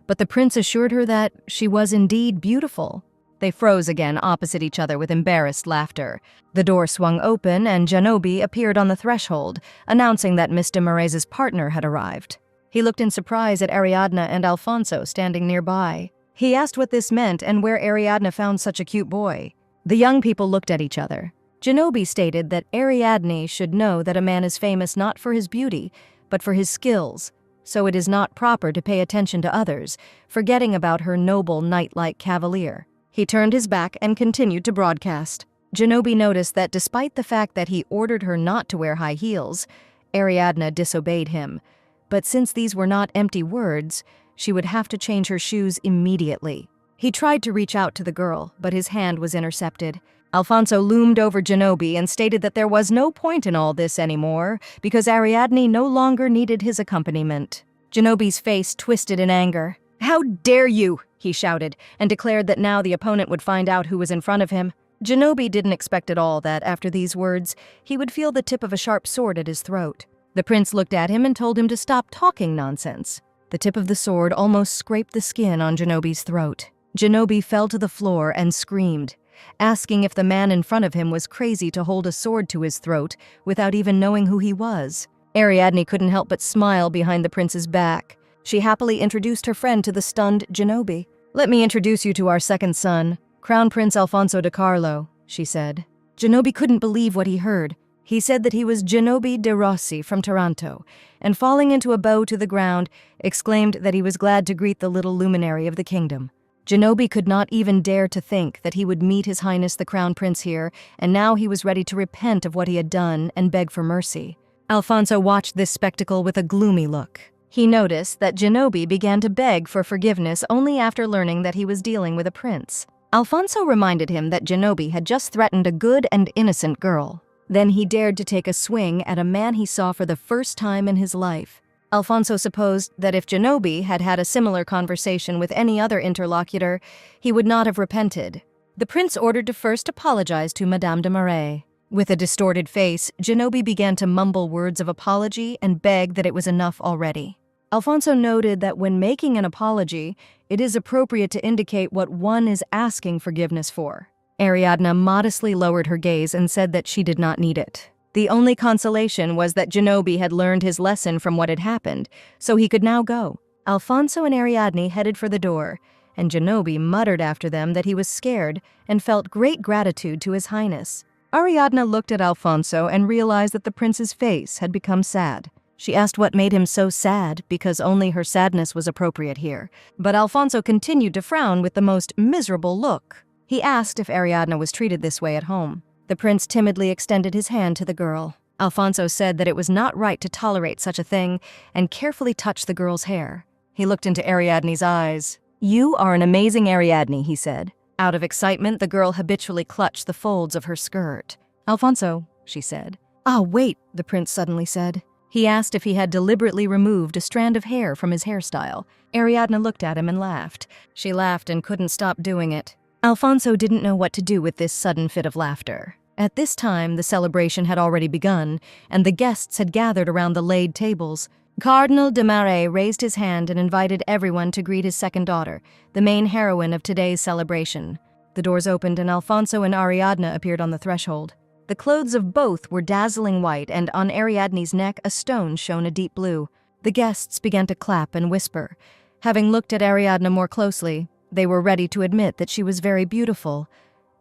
but the prince assured her that she was indeed beautiful. They froze again opposite each other with embarrassed laughter. The door swung open and Genobi appeared on the threshold, announcing that Miss de Moraes' partner had arrived. He looked in surprise at Ariadne and Alfonso standing nearby. He asked what this meant and where Ariadne found such a cute boy. The young people looked at each other. Genobi stated that Ariadne should know that a man is famous not for his beauty, but for his skills, so it is not proper to pay attention to others, forgetting about her noble knight-like cavalier. He turned his back and continued to broadcast. Genobi noticed that despite the fact that he ordered her not to wear high heels, Ariadne disobeyed him. But since these were not empty words, she would have to change her shoes immediately. He tried to reach out to the girl, but his hand was intercepted. Alfonso loomed over Genobi and stated that there was no point in all this anymore because Ariadne no longer needed his accompaniment. Genobi's face twisted in anger. "How dare you!" he shouted, and declared that now the opponent would find out who was in front of him. Genobi didn't expect at all that, after these words, he would feel the tip of a sharp sword at his throat. The prince looked at him and told him to stop talking nonsense. The tip of the sword almost scraped the skin on Genobi's throat. Genobi fell to the floor and screamed, asking if the man in front of him was crazy to hold a sword to his throat without even knowing who he was. Ariadne couldn't help but smile behind the prince's back. She happily introduced her friend to the stunned Genobi. "Let me introduce you to our second son, Crown Prince Alfonso de Carlo," she said. Genobi couldn't believe what he heard. He said that he was Genobi de Rossi from Taranto, and falling into a bow to the ground, exclaimed that he was glad to greet the little luminary of the kingdom. Genobi could not even dare to think that he would meet His Highness the Crown Prince here, and now he was ready to repent of what he had done and beg for mercy. Alfonso watched this spectacle with a gloomy look. He noticed that Genobi began to beg for forgiveness only after learning that he was dealing with a prince. Alfonso reminded him that Genobi had just threatened a good and innocent girl. Then he dared to take a swing at a man he saw for the first time in his life. Alfonso supposed that if Genobi had had a similar conversation with any other interlocutor, he would not have repented. The prince ordered to first apologize to Madame de Marais. With a distorted face, Genobi began to mumble words of apology and beg that it was enough already. Alfonso noted that when making an apology, it is appropriate to indicate what one is asking forgiveness for. Ariadne modestly lowered her gaze and said that she did not need it. The only consolation was that Genobi had learned his lesson from what had happened, so he could now go. Alfonso and Ariadne headed for the door, and Genobi muttered after them that he was scared and felt great gratitude to His Highness. Ariadne looked at Alfonso and realized that the prince's face had become sad. She asked what made him so sad, because only her sadness was appropriate here. But Alfonso continued to frown with the most miserable look. He asked if Ariadne was treated this way at home. The prince timidly extended his hand to the girl. Alfonso said that it was not right to tolerate such a thing and carefully touched the girl's hair. He looked into Ariadne's eyes. "You are an amazing Ariadne," he said. Out of excitement, the girl habitually clutched the folds of her skirt. "Alfonso," she said. "Ah, wait," the prince suddenly said. He asked if he had deliberately removed a strand of hair from his hairstyle. Ariadne looked at him and laughed. She laughed and couldn't stop doing it. Alfonso didn't know what to do with this sudden fit of laughter. At this time, the celebration had already begun, and the guests had gathered around the laid tables. Cardinal de Marais raised his hand and invited everyone to greet his second daughter, the main heroine of today's celebration. The doors opened and Alfonso and Ariadne appeared on the threshold. The clothes of both were dazzling white, and on Ariadne's neck a stone shone a deep blue. The guests began to clap and whisper. Having looked at Ariadne more closely, they were ready to admit that she was very beautiful,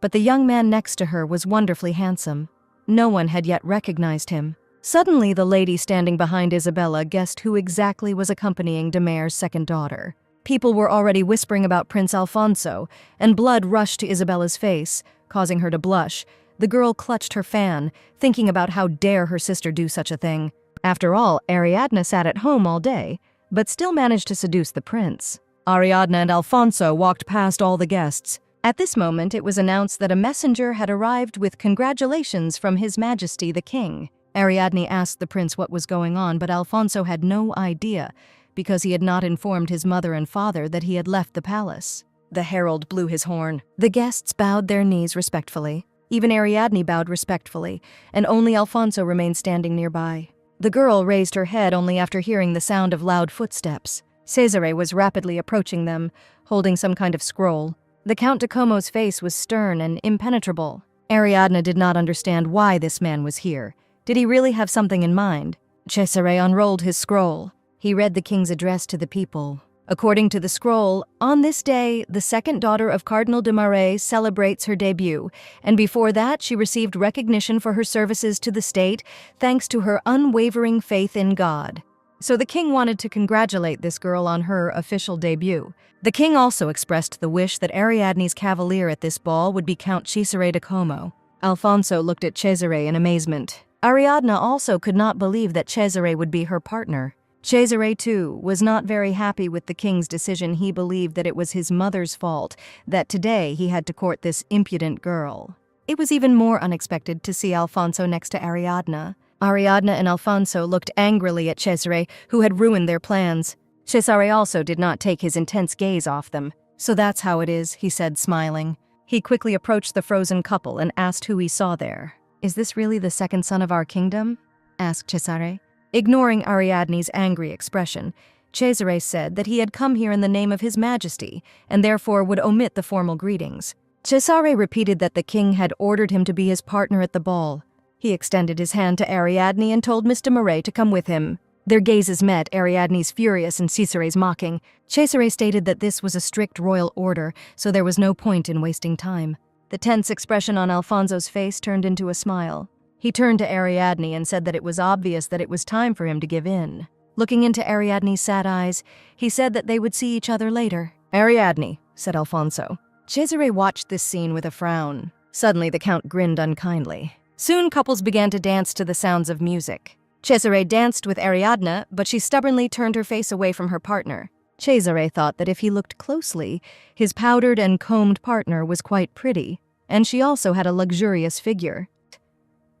but the young man next to her was wonderfully handsome. No one had yet recognized him. Suddenly, the lady standing behind Isabella guessed who exactly was accompanying de Mare's second daughter. People were already whispering about Prince Alfonso, and blood rushed to Isabella's face, causing her to blush. The girl clutched her fan, thinking about how dare her sister do such a thing. After all, Ariadne sat at home all day, but still managed to seduce the prince. Ariadne and Alfonso walked past all the guests. At this moment, it was announced that a messenger had arrived with congratulations from His Majesty the King. Ariadne asked the prince what was going on, but Alfonso had no idea, because he had not informed his mother and father that he had left the palace. The herald blew his horn. The guests bowed their knees respectfully. Even Ariadne bowed respectfully, and only Alfonso remained standing nearby. The girl raised her head only after hearing the sound of loud footsteps. Cesare was rapidly approaching them, holding some kind of scroll. The Count de Como's face was stern and impenetrable. Ariadne did not understand why this man was here. Did he really have something in mind? Cesare unrolled his scroll. He read the king's address to the people. According to the scroll, on this day, the second daughter of Cardinal de Marais celebrates her debut, and before that she received recognition for her services to the state thanks to her unwavering faith in God. So the king wanted to congratulate this girl on her official debut. The king also expressed the wish that Ariadne's cavalier at this ball would be Count Cesare de Como. Alfonso looked at Cesare in amazement. Ariadne also could not believe that Cesare would be her partner. Cesare, too, was not very happy with the king's decision. He believed that it was his mother's fault, that today he had to court this impudent girl. It was even more unexpected to see Alfonso next to Ariadna. Ariadna and Alfonso looked angrily at Cesare, who had ruined their plans. Cesare also did not take his intense gaze off them. "So that's how it is," he said, smiling. He quickly approached the frozen couple and asked who he saw there. "Is this really the second son of our kingdom?" asked Cesare. Ignoring Ariadne's angry expression, Cesare said that he had come here in the name of His Majesty and therefore would omit the formal greetings. Cesare repeated that the king had ordered him to be his partner at the ball. He extended his hand to Ariadne and told Miss de Marais to come with him. Their gazes met, Ariadne's furious and Cesare's mocking. Cesare stated that this was a strict royal order, so there was no point in wasting time. The tense expression on Alfonso's face turned into a smile. He turned to Ariadne and said that it was obvious that it was time for him to give in. Looking into Ariadne's sad eyes, he said that they would see each other later. "Ariadne," said Alfonso. Cesare watched this scene with a frown. Suddenly the count grinned unkindly. Soon couples began to dance to the sounds of music. Cesare danced with Ariadna, but she stubbornly turned her face away from her partner. Cesare thought that if he looked closely, his powdered and combed partner was quite pretty, and she also had a luxurious figure.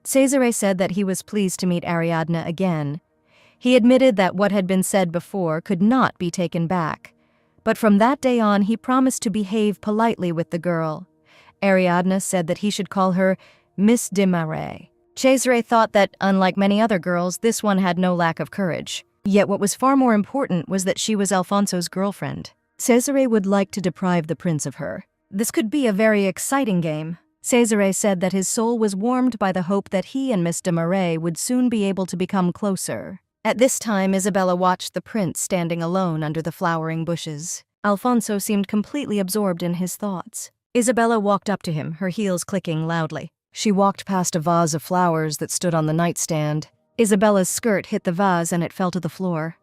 Cesare said that he was pleased to meet Ariadna again. He admitted that what had been said before could not be taken back, but from that day on he promised to behave politely with the girl. Ariadna said that he should call her Miss de Marais. Cesare thought that, unlike many other girls, this one had no lack of courage. Yet what was far more important was that she was Alfonso's girlfriend. Cesare would like to deprive the prince of her. This could be a very exciting game. Cesare said that his soul was warmed by the hope that he and Miss de Marais would soon be able to become closer. At this time, Isabella watched the prince standing alone under the flowering bushes. Alfonso seemed completely absorbed in his thoughts. Isabella walked up to him, her heels clicking loudly. She walked past a vase of flowers that stood on the nightstand. Isabella's skirt hit the vase and it fell to the floor.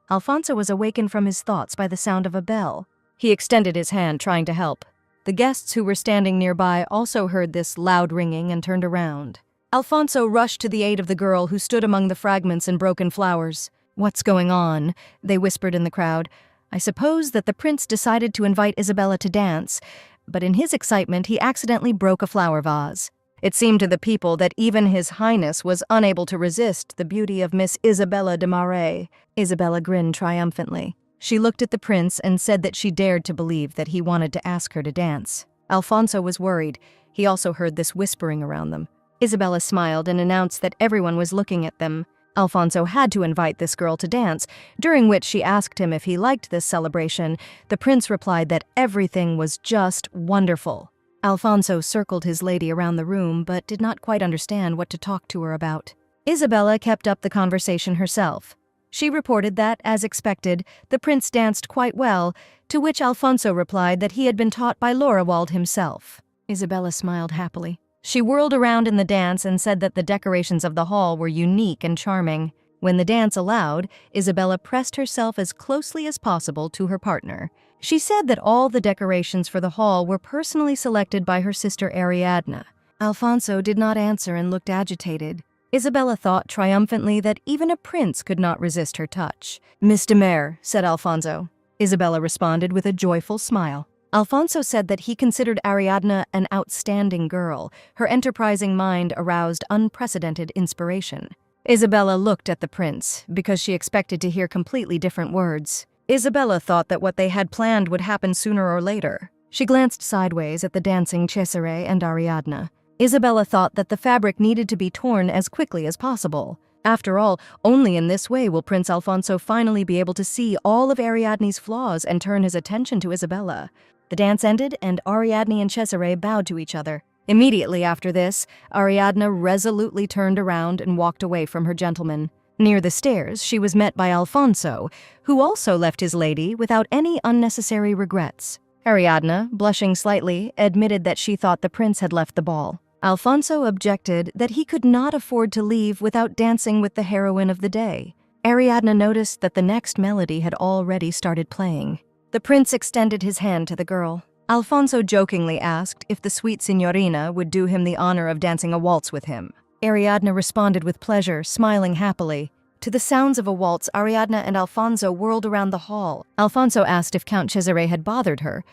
Alfonso was awakened from his thoughts by the sound of a bell. He extended his hand, trying to help. The guests who were standing nearby also heard this loud ringing and turned around. Alfonso rushed to the aid of the girl who stood among the fragments and broken flowers. "What's going on?" they whispered in the crowd. "I suppose that the prince decided to invite Isabella to dance, but in his excitement he accidentally broke a flower vase." It seemed to the people that even His Highness was unable to resist the beauty of Miss Isabella de Marais. Isabella grinned triumphantly. She looked at the prince and said that she dared to believe that he wanted to ask her to dance. Alfonso was worried. He also heard this whispering around them. Isabella smiled and announced that everyone was looking at them. Alfonso had to invite this girl to dance, during which she asked him if he liked this celebration. The prince replied that everything was just wonderful. Alfonso circled his lady around the room, but did not quite understand what to talk to her about. Isabella kept up the conversation herself. She reported that, as expected, the prince danced quite well, to which Alfonso replied that he had been taught by Lorawald himself. Isabella smiled happily. She whirled around in the dance and said that the decorations of the hall were unique and charming. When the dance allowed, Isabella pressed herself as closely as possible to her partner. She said that all the decorations for the hall were personally selected by her sister Ariadna. Alfonso did not answer and looked agitated. Isabella thought triumphantly that even a prince could not resist her touch. "Miss de Marais," said Alfonso. Isabella responded with a joyful smile. Alfonso said that he considered Ariadna an outstanding girl. Her enterprising mind aroused unprecedented inspiration. Isabella looked at the prince, because she expected to hear completely different words. Isabella thought that what they had planned would happen sooner or later. She glanced sideways at the dancing Cesare and Ariadna. Isabella thought that the fabric needed to be torn as quickly as possible. After all, only in this way will Prince Alfonso finally be able to see all of Ariadne's flaws and turn his attention to Isabella. The dance ended, and Ariadne and Cesare bowed to each other. Immediately after this, Ariadna resolutely turned around and walked away from her gentleman. Near the stairs, she was met by Alfonso, who also left his lady without any unnecessary regrets. Ariadna, blushing slightly, admitted that she thought the prince had left the ball. Alfonso objected that he could not afford to leave without dancing with the heroine of the day. Ariadna noticed that the next melody had already started playing. The prince extended his hand to the girl. Alfonso jokingly asked if the sweet signorina would do him the honor of dancing a waltz with him. Ariadna responded with pleasure, smiling happily. To the sounds of a waltz, Ariadna and Alfonso whirled around the hall. Alfonso asked if Count Cesare had bothered her.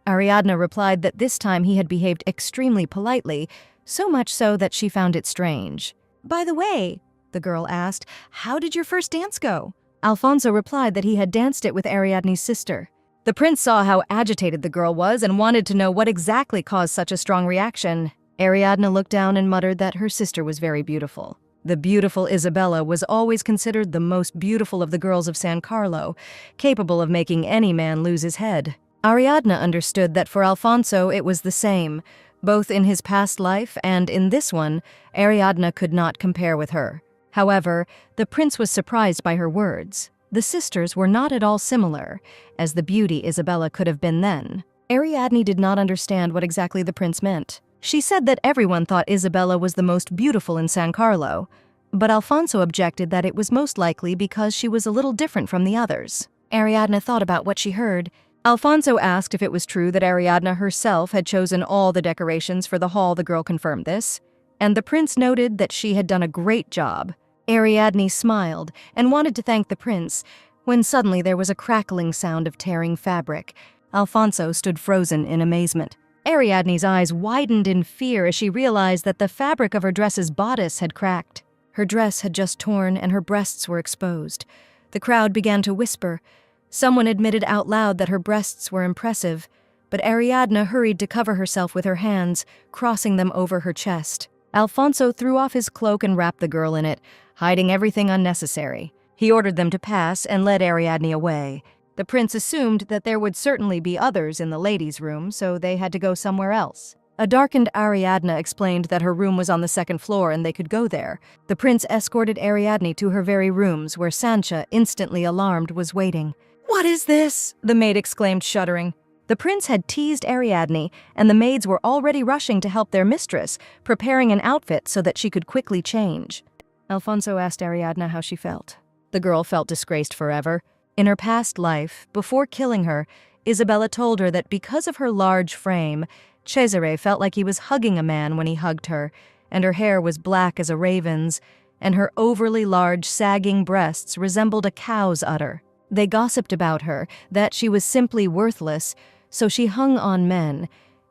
Ariadne replied that this time he had behaved extremely politely, so much so that she found it strange. "By the way," the girl asked, "how did your first dance go?" Alfonso replied that he had danced it with Ariadne's sister. The prince saw how agitated the girl was and wanted to know what exactly caused such a strong reaction. Ariadne looked down and muttered that her sister was very beautiful. The beautiful Isabella was always considered the most beautiful of the girls of San Carlo, capable of making any man lose his head. Ariadne understood that for Alfonso it was the same. Both in his past life and in this one, Ariadne could not compare with her. However, the prince was surprised by her words. The sisters were not at all similar, as the beauty Isabella could have been then. Ariadne did not understand what exactly the prince meant. She said that everyone thought Isabella was the most beautiful in San Carlo, but Alfonso objected that it was most likely because she was a little different from the others. Ariadne thought about what she heard. Alfonso asked if it was true that Ariadne herself had chosen all the decorations for the hall. The girl confirmed this, and the prince noted that she had done a great job. Ariadne smiled and wanted to thank the prince, when suddenly there was a crackling sound of tearing fabric. Alfonso stood frozen in amazement. Ariadne's eyes widened in fear as she realized that the fabric of her dress's bodice had cracked. Her dress had just torn and her breasts were exposed. The crowd began to whisper. Someone admitted out loud that her breasts were impressive, but Ariadne hurried to cover herself with her hands, crossing them over her chest. Alfonso threw off his cloak and wrapped the girl in it, hiding everything unnecessary. He ordered them to pass and led Ariadne away. The prince assumed that there would certainly be others in the ladies' room, so they had to go somewhere else. A darkened Ariadne explained that her room was on the second floor and they could go there. The prince escorted Ariadne to her very rooms, where Sancha, instantly alarmed, was waiting. "What is this?" the maid exclaimed, shuddering. The prince had teased Ariadne, and the maids were already rushing to help their mistress, preparing an outfit so that she could quickly change. Alfonso asked Ariadne how she felt. The girl felt disgraced forever. In her past life, before killing her, Isabella told her that because of her large frame, Cesare felt like he was hugging a man when he hugged her, and her hair was black as a raven's, and her overly large, sagging breasts resembled a cow's udder. They gossiped about her, that she was simply worthless, so she hung on men.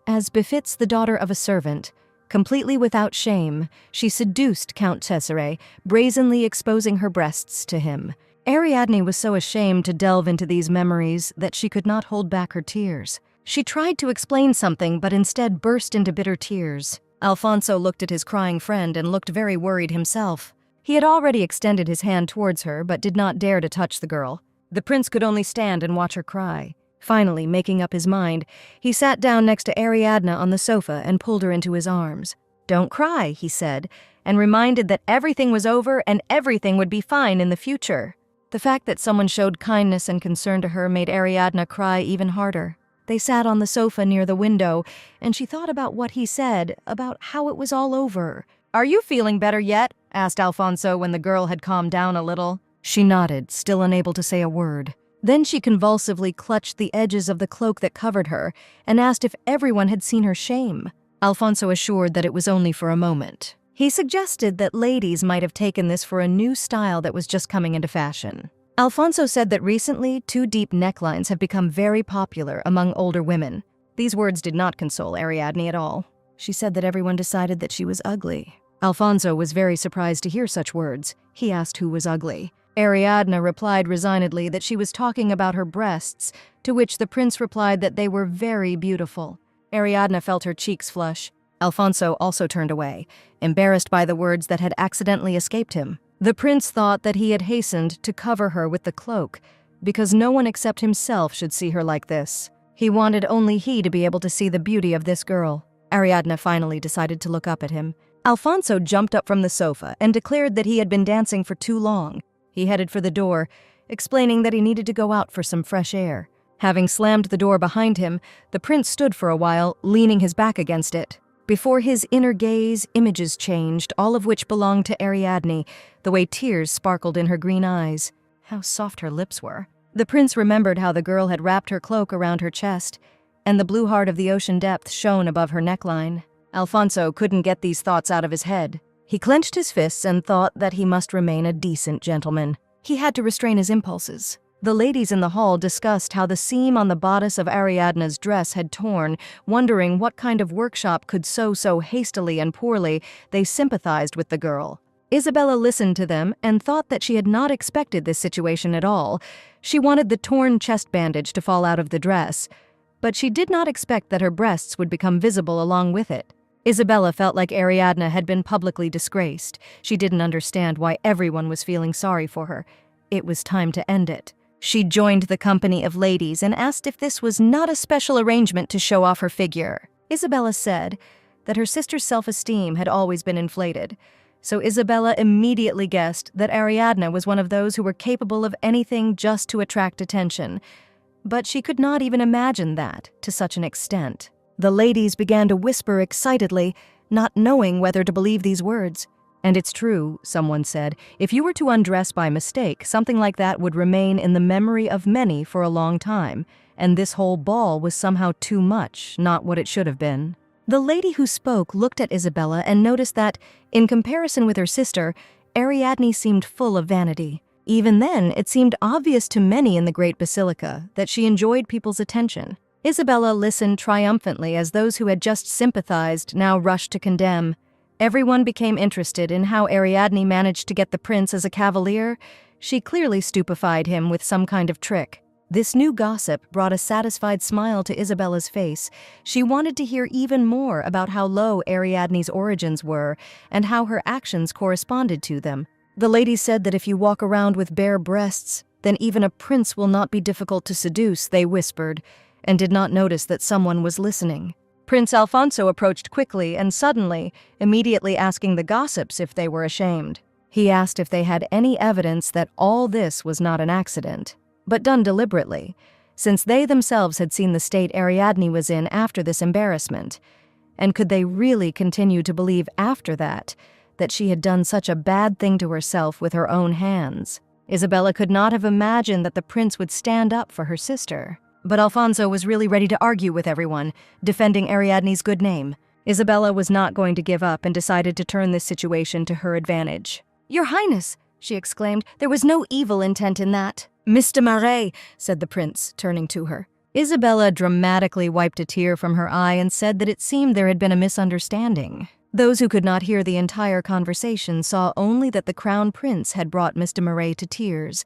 As befits the daughter of a servant, completely without shame, she seduced Count Cesare, brazenly exposing her breasts to him. Ariadne was so ashamed to delve into these memories that she could not hold back her tears. She tried to explain something, but instead burst into bitter tears. Alfonso looked at his crying friend and looked very worried himself. He had already extended his hand towards her, but did not dare to touch the girl. The prince could only stand and watch her cry. Finally, making up his mind, he sat down next to Ariadne on the sofa and pulled her into his arms. "Don't cry," he said, and reminded that everything was over and everything would be fine in the future. The fact that someone showed kindness and concern to her made Ariadne cry even harder. They sat on the sofa near the window, and she thought about what he said, about how it was all over. "Are you feeling better yet?" asked Alfonso when the girl had calmed down a little. She nodded, still unable to say a word. Then she convulsively clutched the edges of the cloak that covered her and asked if everyone had seen her shame. Alfonso assured that it was only for a moment. He suggested that ladies might have taken this for a new style that was just coming into fashion. Alfonso said that recently, 2 deep necklines have become very popular among older women. These words did not console Ariadne at all. She said that everyone decided that she was ugly. Alfonso was very surprised to hear such words. He asked who was ugly. Ariadne replied resignedly that she was talking about her breasts, to which the prince replied that they were very beautiful. Ariadne felt her cheeks flush. Alfonso also turned away, embarrassed by the words that had accidentally escaped him. The prince thought that he had hastened to cover her with the cloak, because no one except himself should see her like this. He wanted only he to be able to see the beauty of this girl. Ariadne finally decided to look up at him. Alfonso jumped up from the sofa and declared that he had been dancing for too long. He headed for the door, explaining that he needed to go out for some fresh air. Having slammed the door behind him, the prince stood for a while, leaning his back against it. Before his inner gaze, images changed, all of which belonged to Ariadne, the way tears sparkled in her green eyes. How soft her lips were. The prince remembered how the girl had wrapped her cloak around her chest, and the blue heart of the ocean depth shone above her neckline. Alfonso couldn't get these thoughts out of his head. He clenched his fists and thought that he must remain a decent gentleman. He had to restrain his impulses. The ladies in the hall discussed how the seam on the bodice of Ariadne's dress had torn, wondering what kind of workshop could sew so hastily and poorly. They sympathized with the girl. Isabella listened to them and thought that she had not expected this situation at all. She wanted the torn chest bandage to fall out of the dress, but she did not expect that her breasts would become visible along with it. Isabella felt like Ariadne had been publicly disgraced. She didn't understand why everyone was feeling sorry for her. It was time to end it. She joined the company of ladies and asked if this was not a special arrangement to show off her figure. Isabella said that her sister's self-esteem had always been inflated, so Isabella immediately guessed that Ariadne was one of those who were capable of anything just to attract attention. But she could not even imagine that to such an extent. The ladies began to whisper excitedly, not knowing whether to believe these words. And it's true, someone said, if you were to undress by mistake, something like that would remain in the memory of many for a long time, and this whole ball was somehow too much, not what it should have been. The lady who spoke looked at Isabella and noticed that, in comparison with her sister, Ariadne seemed full of vanity. Even then, it seemed obvious to many in the great basilica that she enjoyed people's attention. Isabella listened triumphantly as those who had just sympathized now rushed to condemn. Everyone became interested in how Ariadne managed to get the prince as a cavalier. She clearly stupefied him with some kind of trick. This new gossip brought a satisfied smile to Isabella's face. She wanted to hear even more about how low Ariadne's origins were and how her actions corresponded to them. The ladies said that if you walk around with bare breasts, then even a prince will not be difficult to seduce, they whispered, and did not notice that someone was listening. Prince Alfonso approached quickly and suddenly, immediately asking the gossips if they were ashamed. He asked if they had any evidence that all this was not an accident, but done deliberately, since they themselves had seen the state Ariadne was in after this embarrassment. And could they really continue to believe after that she had done such a bad thing to herself with her own hands? Isabella could not have imagined that the prince would stand up for her sister. But Alfonso was really ready to argue with everyone, defending Ariadne's good name. Isabella was not going to give up and decided to turn this situation to her advantage. "Your Highness," she exclaimed, "there was no evil intent in that." "Mr. Marais," said the prince, turning to her. Isabella dramatically wiped a tear from her eye and said that it seemed there had been a misunderstanding. Those who could not hear the entire conversation saw only that the crown prince had brought Mr. Marais to tears.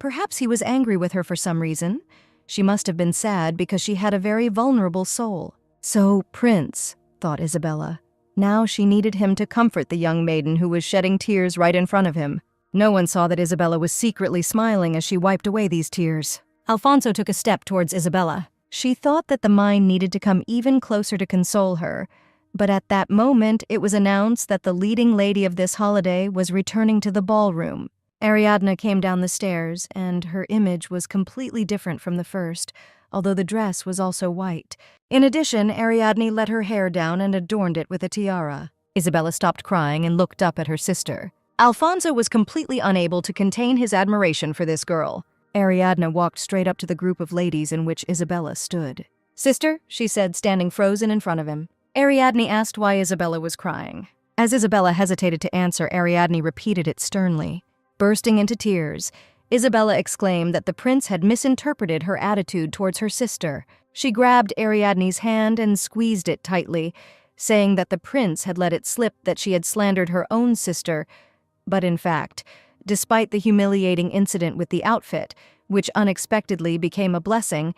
Perhaps he was angry with her for some reason. She must have been sad because she had a very vulnerable soul. So, Prince, thought Isabella. Now she needed him to comfort the young maiden who was shedding tears right in front of him. No one saw that Isabella was secretly smiling as she wiped away these tears. Alfonso took a step towards Isabella. She thought that the mine needed to come even closer to console her, but at that moment it was announced that the leading lady of this holiday was returning to the ballroom. Ariadne came down the stairs, and her image was completely different from the first, although the dress was also white. In addition, Ariadne let her hair down and adorned it with a tiara. Isabella stopped crying and looked up at her sister. Alfonso was completely unable to contain his admiration for this girl. Ariadne walked straight up to the group of ladies in which Isabella stood. "Sister," she said, standing frozen in front of him. Ariadne asked why Isabella was crying. As Isabella hesitated to answer, Ariadne repeated it sternly. Bursting into tears, Isabella exclaimed that the prince had misinterpreted her attitude towards her sister. She grabbed Ariadne's hand and squeezed it tightly, saying that the prince had let it slip that she had slandered her own sister. But in fact, despite the humiliating incident with the outfit, which unexpectedly became a blessing,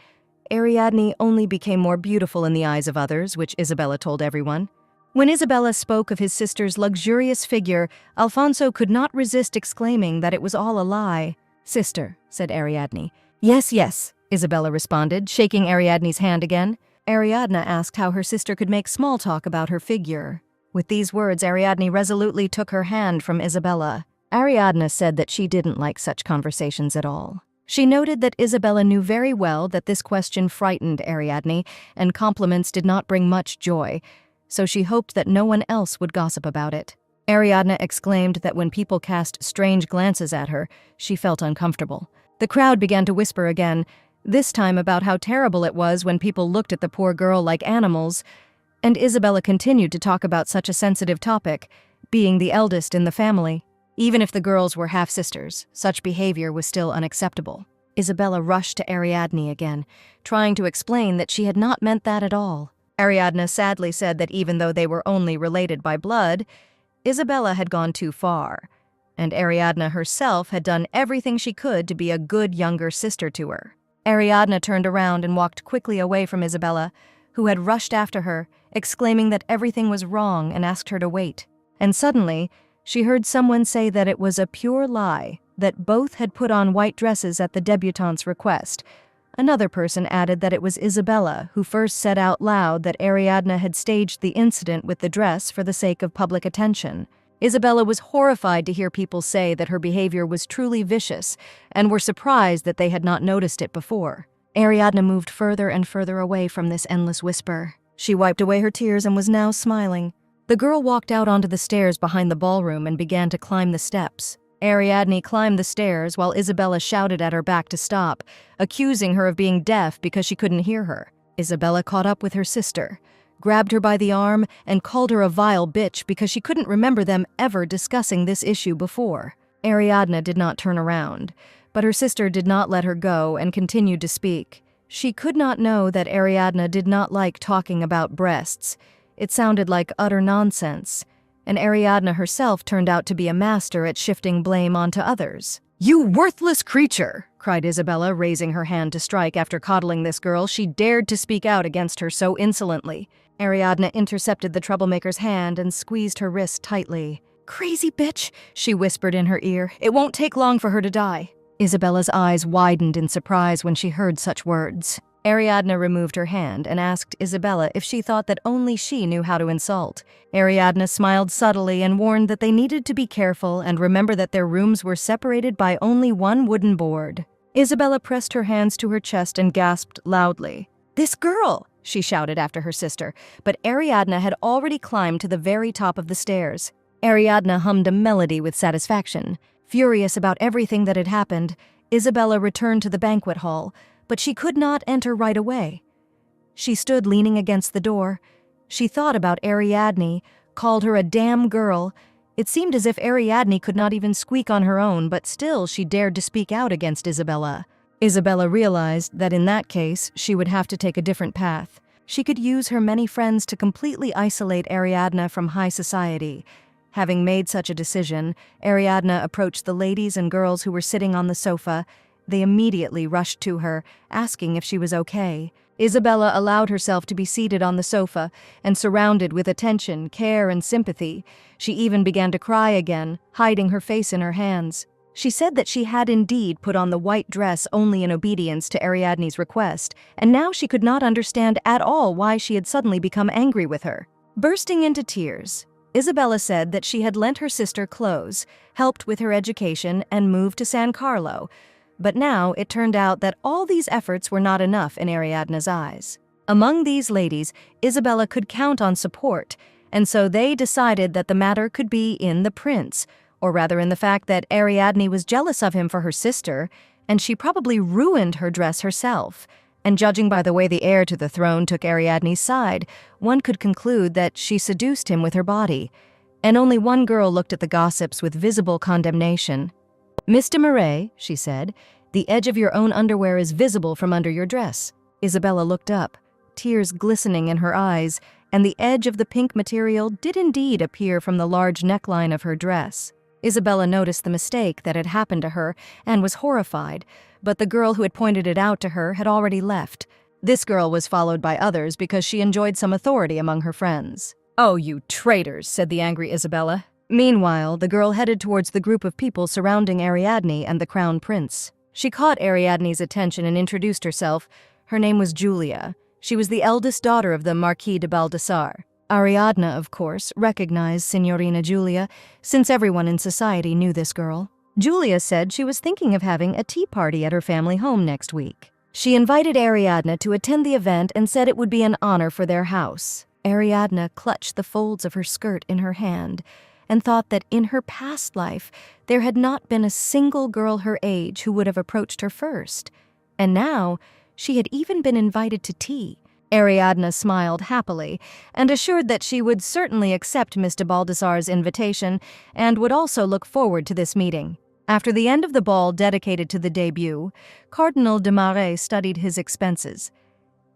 Ariadne only became more beautiful in the eyes of others, which Isabella told everyone. When Isabella spoke of his sister's luxurious figure, Alfonso could not resist exclaiming that it was all a lie. "Sister," said Ariadne. "Yes, yes," Isabella responded, shaking Ariadne's hand again. Ariadne asked how her sister could make small talk about her figure. With these words, Ariadne resolutely took her hand from Isabella. Ariadne said that she didn't like such conversations at all. She noted that Isabella knew very well that this question frightened Ariadne, and compliments did not bring much joy, so she hoped that no one else would gossip about it. Ariadne exclaimed that when people cast strange glances at her, she felt uncomfortable. The crowd began to whisper again, this time about how terrible it was when people looked at the poor girl like animals, and Isabella continued to talk about such a sensitive topic, being the eldest in the family. Even if the girls were half-sisters, such behavior was still unacceptable. Isabella rushed to Ariadne again, trying to explain that she had not meant that at all. Ariadne sadly said that even though they were only related by blood, Isabella had gone too far, and Ariadne herself had done everything she could to be a good younger sister to her. Ariadne turned around and walked quickly away from Isabella, who had rushed after her, exclaiming that everything was wrong and asked her to wait. And suddenly, she heard someone say that it was a pure lie, that both had put on white dresses at the debutante's request. Another person added that it was Isabella who first said out loud that Ariadne had staged the incident with the dress for the sake of public attention. Isabella was horrified to hear people say that her behavior was truly vicious and were surprised that they had not noticed it before. Ariadne moved further and further away from this endless whisper. She wiped away her tears and was now smiling. The girl walked out onto the stairs behind the ballroom and began to climb the steps. Ariadne climbed the stairs while Isabella shouted at her back to stop, accusing her of being deaf because she couldn't hear her. Isabella caught up with her sister, grabbed her by the arm, and called her a vile bitch because she couldn't remember them ever discussing this issue before. Ariadne did not turn around, but her sister did not let her go and continued to speak. She could not know that Ariadne did not like talking about breasts. It sounded like utter nonsense, and Ariadne herself turned out to be a master at shifting blame onto others. "You worthless creature!" cried Isabella, raising her hand to strike after coddling this girl. She dared to speak out against her so insolently. Ariadne intercepted the troublemaker's hand and squeezed her wrist tightly. "Crazy bitch," she whispered in her ear. "It won't take long for her to die." Isabella's eyes widened in surprise when she heard such words. Ariadne removed her hand and asked Isabella if she thought that only she knew how to insult. Ariadne smiled subtly and warned that they needed to be careful and remember that their rooms were separated by only one wooden board. Isabella pressed her hands to her chest and gasped loudly. "This girl!" she shouted after her sister, but Ariadne had already climbed to the very top of the stairs. Ariadne hummed a melody with satisfaction. Furious about everything that had happened, Isabella returned to the banquet hall, but she could not enter right away. She stood leaning against the door. She thought about Ariadne, called her a damn girl. It seemed as if Ariadne could not even squeak on her own, but still she dared to speak out against Isabella. Isabella realized that in that case, she would have to take a different path. She could use her many friends to completely isolate Ariadne from high society. Having made such a decision, Ariadne approached the ladies and girls who were sitting on the sofa. They immediately rushed to her, asking if she was okay. Isabella allowed herself to be seated on the sofa and surrounded with attention, care, and sympathy. She even began to cry again, hiding her face in her hands. She said that she had indeed put on the white dress only in obedience to Ariadne's request, and now she could not understand at all why she had suddenly become angry with her. Bursting into tears, Isabella said that she had lent her sister clothes, helped with her education, and moved to San Carlo. But now it turned out that all these efforts were not enough in Ariadne's eyes. Among these ladies, Isabella could count on support, and so they decided that the matter could be in the prince, or rather in the fact that Ariadne was jealous of him for her sister, and she probably ruined her dress herself. And judging by the way the heir to the throne took Ariadne's side, one could conclude that she seduced him with her body. And only one girl looked at the gossips with visible condemnation. "Mr. Murray," she said, "the edge of your own underwear is visible from under your dress." Isabella looked up, tears glistening in her eyes, and the edge of the pink material did indeed appear from the large neckline of her dress. Isabella noticed the mistake that had happened to her and was horrified, but the girl who had pointed it out to her had already left. This girl was followed by others because she enjoyed some authority among her friends. "Oh, you traitors," said the angry Isabella. Meanwhile, the girl headed towards the group of people surrounding Ariadne and the crown prince. She caught Ariadne's attention and introduced herself. Her name was Julia. She was the eldest daughter of the Marquis de Baldassare. Ariadne, of course, recognized Signorina Julia, since everyone in society knew this girl. Julia said she was thinking of having a tea party at her family home next week. She invited Ariadne to attend the event and said it would be an honor for their house. Ariadne clutched the folds of her skirt in her hand and thought that in her past life there had not been a single girl her age who would have approached her first. And now she had even been invited to tea. Ariadne smiled happily and assured that she would certainly accept Mr. Baldassare's invitation and would also look forward to this meeting. After the end of the ball dedicated to the debut, Cardinal de Marais studied his expenses.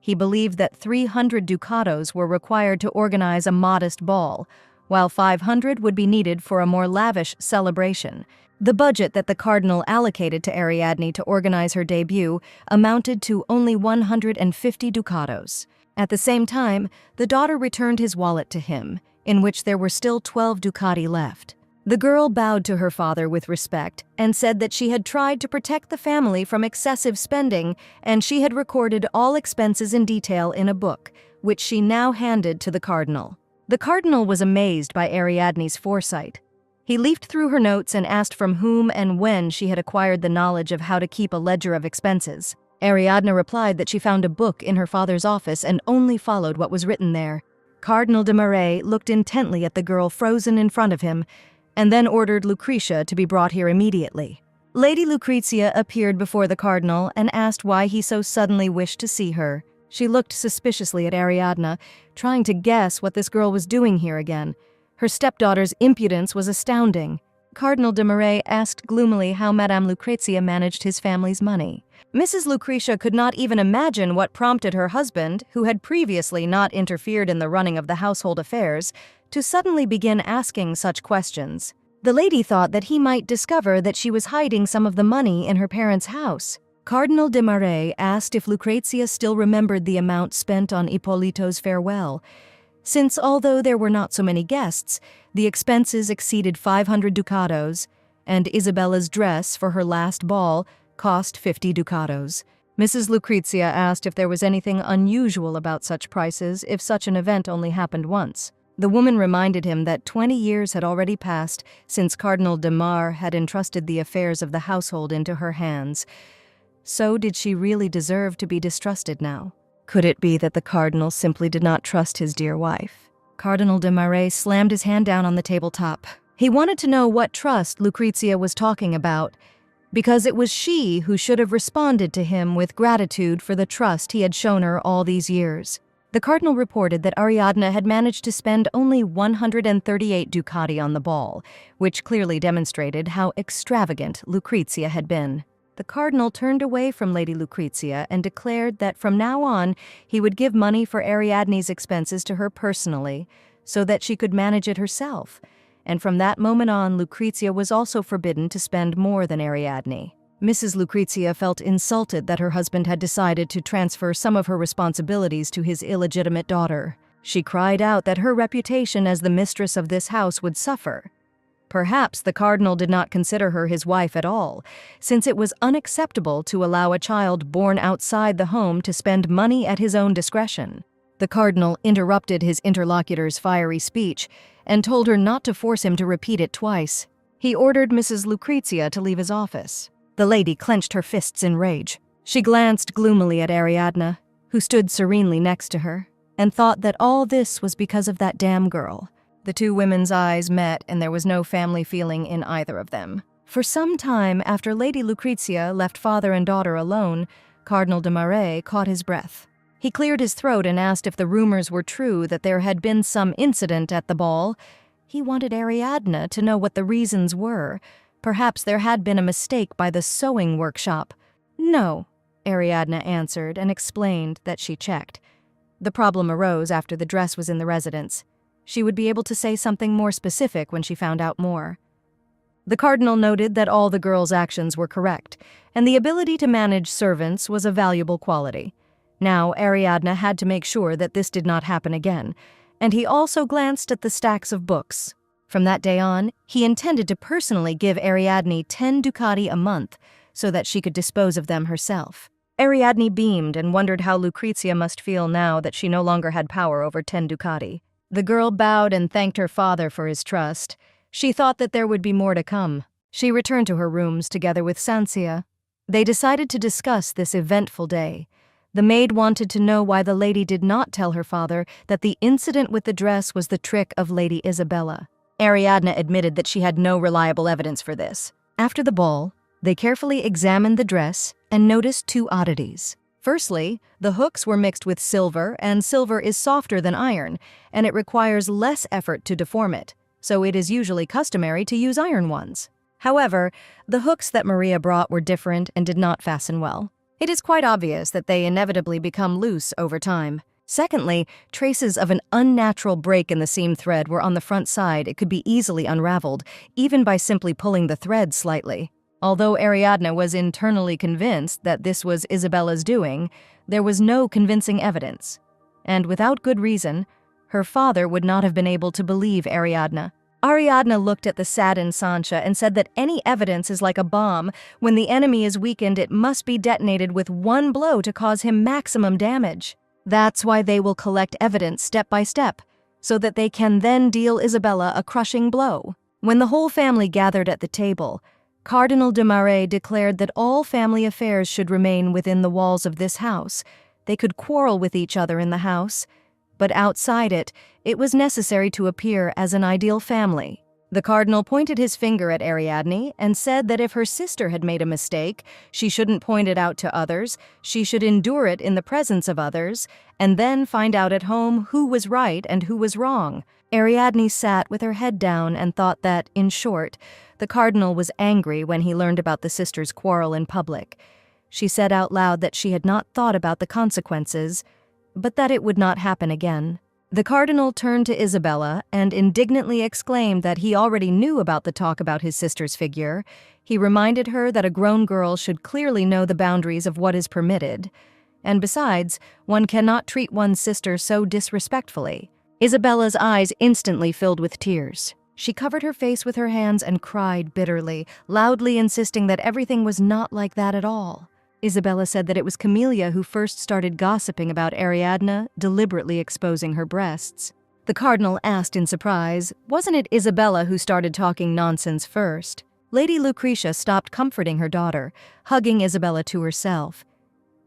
He believed that 300 ducados were required to organize a modest ball, while 500 would be needed for a more lavish celebration. The budget that the cardinal allocated to Ariadne to organize her debut amounted to only 150 ducados. At the same time, the daughter returned his wallet to him, in which there were still 12 ducati left. The girl bowed to her father with respect and said that she had tried to protect the family from excessive spending, and she had recorded all expenses in detail in a book, which she now handed to the cardinal. The cardinal was amazed by Ariadne's foresight. He leafed through her notes and asked from whom and when she had acquired the knowledge of how to keep a ledger of expenses. Ariadne replied that she found a book in her father's office and only followed what was written there. Cardinal de Marais looked intently at the girl frozen in front of him, and then ordered Lucretia to be brought here immediately. Lady Lucrezia appeared before the cardinal and asked why he so suddenly wished to see her. She looked suspiciously at Ariadne, trying to guess what this girl was doing here again. Her stepdaughter's impudence was astounding. Cardinal de Marais asked gloomily how Madame Lucrezia managed his family's money. Mrs. Lucretia could not even imagine what prompted her husband, who had previously not interfered in the running of the household affairs, to suddenly begin asking such questions. The lady thought that he might discover that she was hiding some of the money in her parents' house. Cardinal de Marais asked if Lucrezia still remembered the amount spent on Ippolito's farewell, since although there were not so many guests, the expenses exceeded 500 ducados, and Isabella's dress for her last ball cost 50 ducados. Mrs. Lucrezia asked if there was anything unusual about such prices if such an event only happened once. The woman reminded him that 20 years had already passed since Cardinal de Mar had entrusted the affairs of the household into her hands. So did she really deserve to be distrusted now? Could it be that the cardinal simply did not trust his dear wife? Cardinal de Marais slammed his hand down on the tabletop. He wanted to know what trust Lucrezia was talking about, because it was she who should have responded to him with gratitude for the trust he had shown her all these years. The cardinal reported that Ariadne had managed to spend only 138 ducati on the ball, which clearly demonstrated how extravagant Lucrezia had been. The cardinal turned away from Lady Lucrezia and declared that from now on he would give money for Ariadne's expenses to her personally, so that she could manage it herself, and from that moment on Lucrezia was also forbidden to spend more than Ariadne. Mrs. Lucrezia felt insulted that her husband had decided to transfer some of her responsibilities to his illegitimate daughter. She cried out that her reputation as the mistress of this house would suffer. Perhaps the cardinal did not consider her his wife at all, since it was unacceptable to allow a child born outside the home to spend money at his own discretion. The cardinal interrupted his interlocutor's fiery speech and told her not to force him to repeat it twice. He ordered Mrs. Lucrezia to leave his office. The lady clenched her fists in rage. She glanced gloomily at Ariadne, who stood serenely next to her, and thought that all this was because of that damn girl. The two women's eyes met, and there was no family feeling in either of them. For some time after Lady Lucrezia left father and daughter alone, Cardinal de Marais caught his breath. He cleared his throat and asked if the rumors were true that there had been some incident at the ball. He wanted Ariadne to know what the reasons were. Perhaps there had been a mistake by the sewing workshop. No, Ariadne answered and explained that she checked. The problem arose after the dress was in the residence. She would be able to say something more specific when she found out more. The cardinal noted that all the girl's actions were correct, and the ability to manage servants was a valuable quality. Now Ariadne had to make sure that this did not happen again, and he also glanced at the stacks of books. From that day on, he intended to personally give Ariadne 10 ducati a month so that she could dispose of them herself. Ariadne beamed and wondered how Lucrezia must feel now that she no longer had power over 10 ducati. The girl bowed and thanked her father for his trust. She thought that there would be more to come. She returned to her rooms together with Sansia. They decided to discuss this eventful day. The maid wanted to know why the lady did not tell her father that the incident with the dress was the trick of Lady Isabella. Ariadne admitted that she had no reliable evidence for this. After the ball, they carefully examined the dress and noticed two oddities. Firstly, the hooks were mixed with silver, and silver is softer than iron, and it requires less effort to deform it, so it is usually customary to use iron ones. However, the hooks that Maria brought were different and did not fasten well. It is quite obvious that they inevitably become loose over time. Secondly, traces of an unnatural break in the seam thread were on the front side. It could be easily unraveled, even by simply pulling the thread slightly. Although Ariadne was internally convinced that this was Isabella's doing, there was no convincing evidence. And without good reason, her father would not have been able to believe Ariadne. Ariadne looked at the saddened Sancha and said that any evidence is like a bomb. When the enemy is weakened, it must be detonated with one blow to cause him maximum damage. That's why they will collect evidence step by step, so that they can then deal Isabella a crushing blow. When the whole family gathered at the table, Cardinal de Marais declared that all family affairs should remain within the walls of this house. They could quarrel with each other in the house, but outside it was necessary to appear as an ideal family. The cardinal pointed his finger at Ariadne and said that if her sister had made a mistake, she shouldn't point it out to others, she should endure it in the presence of others, and then find out at home who was right and who was wrong. Ariadne sat with her head down and thought that, in short, the cardinal was angry when he learned about the sisters' quarrel in public. She said out loud that she had not thought about the consequences, but that it would not happen again. The cardinal turned to Isabella and indignantly exclaimed that he already knew about the talk about his sister's figure. He reminded her that a grown girl should clearly know the boundaries of what is permitted. And besides, one cannot treat one's sister so disrespectfully. Isabella's eyes instantly filled with tears. She covered her face with her hands and cried bitterly, loudly insisting that everything was not like that at all. Isabella said that it was Camelia who first started gossiping about Ariadne, deliberately exposing her breasts. The cardinal asked in surprise, wasn't it Isabella who started talking nonsense first? Lady Lucretia stopped comforting her daughter, hugging Isabella to herself.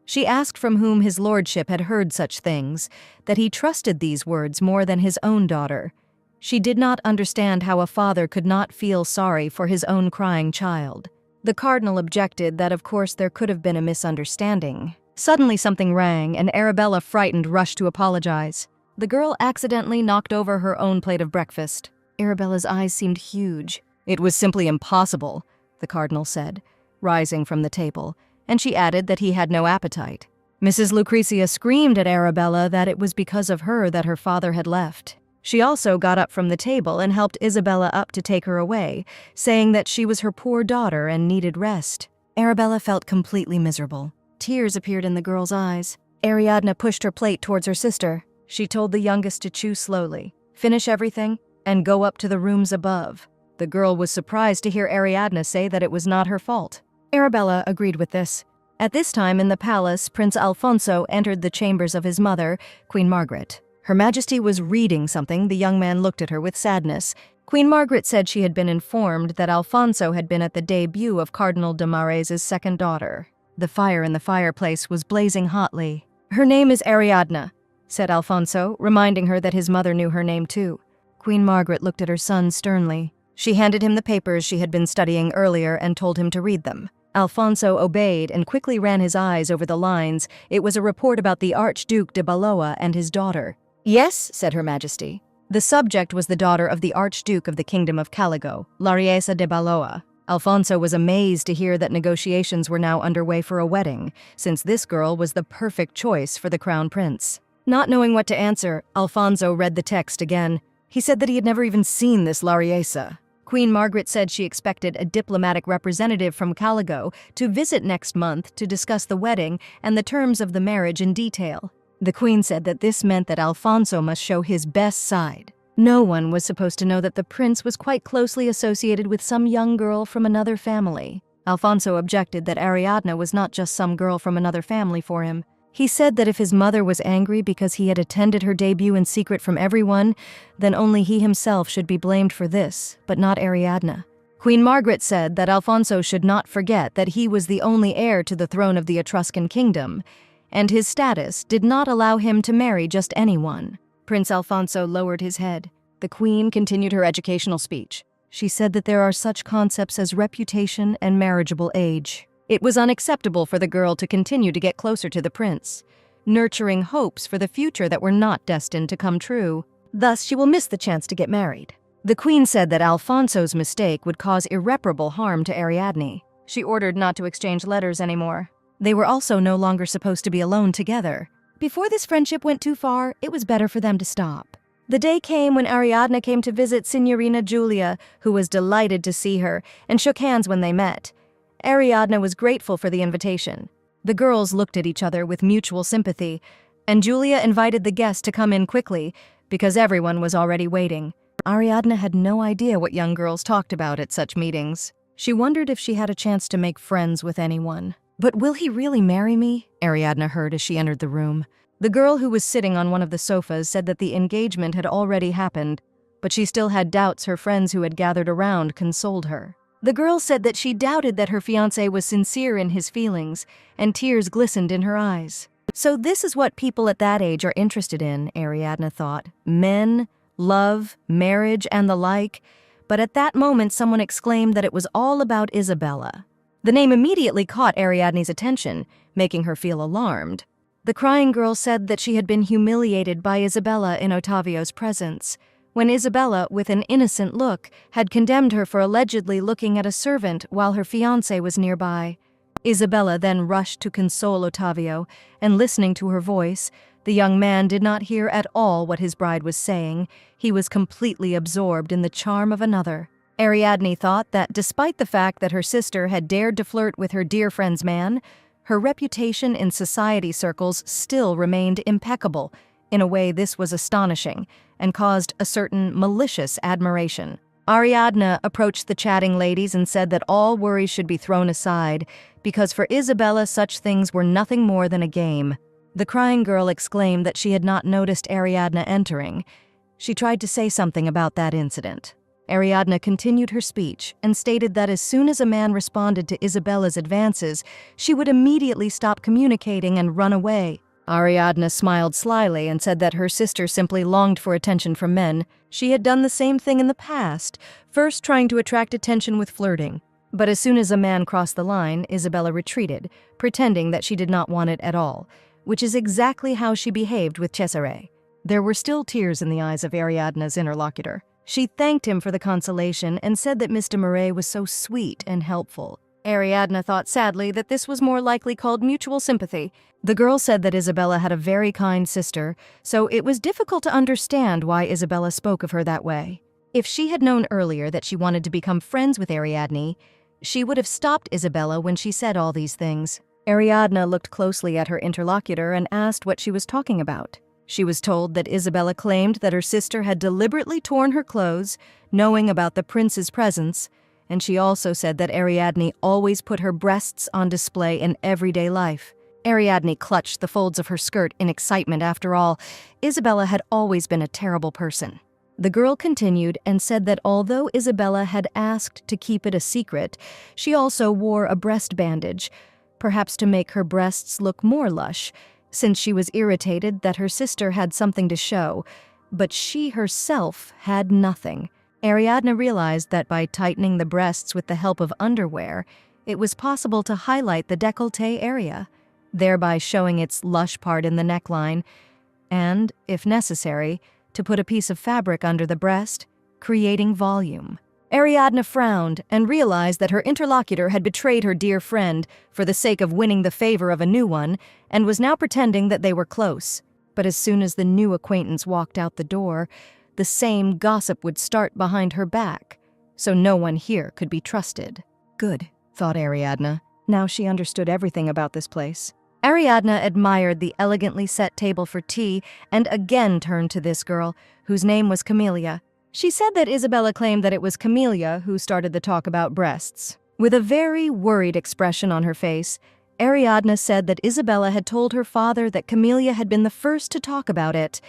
She asked from whom his lordship had heard such things, that he trusted these words more than his own daughter. She did not understand how a father could not feel sorry for his own crying child. The cardinal objected that of course there could have been a misunderstanding. Suddenly something rang, and Arabella, frightened, rushed to apologize. The girl accidentally knocked over her own plate of breakfast. Arabella's eyes seemed huge. It was simply impossible, the cardinal said, rising from the table, and she added that he had no appetite. Mrs. Lucretia screamed at Arabella that it was because of her that her father had left. She also got up from the table and helped Isabella up to take her away, saying that she was her poor daughter and needed rest. Arabella felt completely miserable. Tears appeared in the girl's eyes. Ariadne pushed her plate towards her sister. She told the youngest to chew slowly, finish everything, and go up to the rooms above. The girl was surprised to hear Ariadne say that it was not her fault. Arabella agreed with this. At this time in the palace, Prince Alfonso entered the chambers of his mother, Queen Margaret. Her Majesty was reading something. The young man looked at her with sadness. Queen Margaret said she had been informed that Alfonso had been at the debut of Cardinal de Marais' second daughter. The fire in the fireplace was blazing hotly. Her name is Ariadne, said Alfonso, reminding her that his mother knew her name too. Queen Margaret looked at her son sternly. She handed him the papers she had been studying earlier and told him to read them. Alfonso obeyed and quickly ran his eyes over the lines. It was a report about the Archduke de Balloa and his daughter. Yes, said Her Majesty. The subject was the daughter of the Archduke of the Kingdom of Caligo, Lariesa de Balloa. Alfonso was amazed to hear that negotiations were now underway for a wedding, since this girl was the perfect choice for the crown prince. Not knowing what to answer, Alfonso read the text again. He said that he had never even seen this Lariesa. Queen Margaret said she expected a diplomatic representative from Caligo to visit next month to discuss the wedding and the terms of the marriage in detail. The Queen said that this meant that Alfonso must show his best side. No one was supposed to know that the prince was quite closely associated with some young girl from another family. Alfonso objected that Ariadne was not just some girl from another family for him. He said that if his mother was angry because he had attended her debut in secret from everyone, then only he himself should be blamed for this, but not Ariadne. Queen Margaret said that Alfonso should not forget that he was the only heir to the throne of the Etruscan kingdom, and his status did not allow him to marry just anyone. Prince Alfonso lowered his head. The Queen continued her educational speech. She said that there are such concepts as reputation and marriageable age. It was unacceptable for the girl to continue to get closer to the prince, nurturing hopes for the future that were not destined to come true. Thus, she will miss the chance to get married. The queen said that Alfonso's mistake would cause irreparable harm to Ariadne. She ordered not to exchange letters anymore. They were also no longer supposed to be alone together. Before this friendship went too far, it was better for them to stop. The day came when Ariadne came to visit Signorina Giulia, who was delighted to see her, and shook hands when they met. Ariadne was grateful for the invitation. The girls looked at each other with mutual sympathy, and Giulia invited the guests to come in quickly, because everyone was already waiting. Ariadne had no idea what young girls talked about at such meetings. She wondered if she had a chance to make friends with anyone. "But will he really marry me?" Ariadne heard as she entered the room. The girl who was sitting on one of the sofas said that the engagement had already happened, but she still had doubts. Her friends who had gathered around consoled her. The girl said that she doubted that her fiancé was sincere in his feelings, and tears glistened in her eyes. So this is what people at that age are interested in, Ariadne thought. Men, love, marriage, and the like. But at that moment someone exclaimed that it was all about Isabella. The name immediately caught Ariadne's attention, making her feel alarmed. The crying girl said that she had been humiliated by Isabella in Ottavio's presence, when Isabella, with an innocent look, had condemned her for allegedly looking at a servant while her fiancé was nearby. Isabella then rushed to console Ottavio, and listening to her voice, the young man did not hear at all what his bride was saying. He was completely absorbed in the charm of another. Ariadne thought that despite the fact that her sister had dared to flirt with her dear friend's man, her reputation in society circles still remained impeccable. In a way, this was astonishing and caused a certain malicious admiration. Ariadne approached the chatting ladies and said that all worries should be thrown aside, because for Isabella such things were nothing more than a game. The crying girl exclaimed that she had not noticed Ariadne entering. She tried to say something about that incident. Ariadne continued her speech and stated that as soon as a man responded to Isabella's advances, she would immediately stop communicating and run away. Ariadne smiled slyly and said that her sister simply longed for attention from men. She had done the same thing in the past, first trying to attract attention with flirting. But as soon as a man crossed the line, Isabella retreated, pretending that she did not want it at all, which is exactly how she behaved with Cesare. There were still tears in the eyes of Ariadne's interlocutor. She thanked him for the consolation and said that Mr. Murray was so sweet and helpful. Ariadne thought sadly that this was more likely called mutual sympathy. The girl said that Isabella had a very kind sister, so it was difficult to understand why Isabella spoke of her that way. If she had known earlier that she wanted to become friends with Ariadne, she would have stopped Isabella when she said all these things. Ariadne looked closely at her interlocutor and asked what she was talking about. She was told that Isabella claimed that her sister had deliberately torn her clothes, knowing about the prince's presence, and she also said that Ariadne always put her breasts on display in everyday life. Ariadne clutched the folds of her skirt in excitement. After all, Isabella had always been a terrible person. The girl continued and said that although Isabella had asked to keep it a secret, she also wore a breast bandage, perhaps to make her breasts look more lush, since she was irritated that her sister had something to show, but she herself had nothing. Ariadne realized that by tightening the breasts with the help of underwear, it was possible to highlight the décolleté area, thereby showing its lush part in the neckline, and, if necessary, to put a piece of fabric under the breast, creating volume. Ariadne frowned and realized that her interlocutor had betrayed her dear friend for the sake of winning the favor of a new one, and was now pretending that they were close. But as soon as the new acquaintance walked out the door, the same gossip would start behind her back, so no one here could be trusted. Good, thought Ariadne. Now she understood everything about this place. Ariadne admired the elegantly set table for tea and again turned to this girl, whose name was Camelia. She said that Isabella claimed that it was Camelia who started the talk about breasts. With a very worried expression on her face, Ariadne said that Isabella had told her father that Camelia had been the first to talk about it,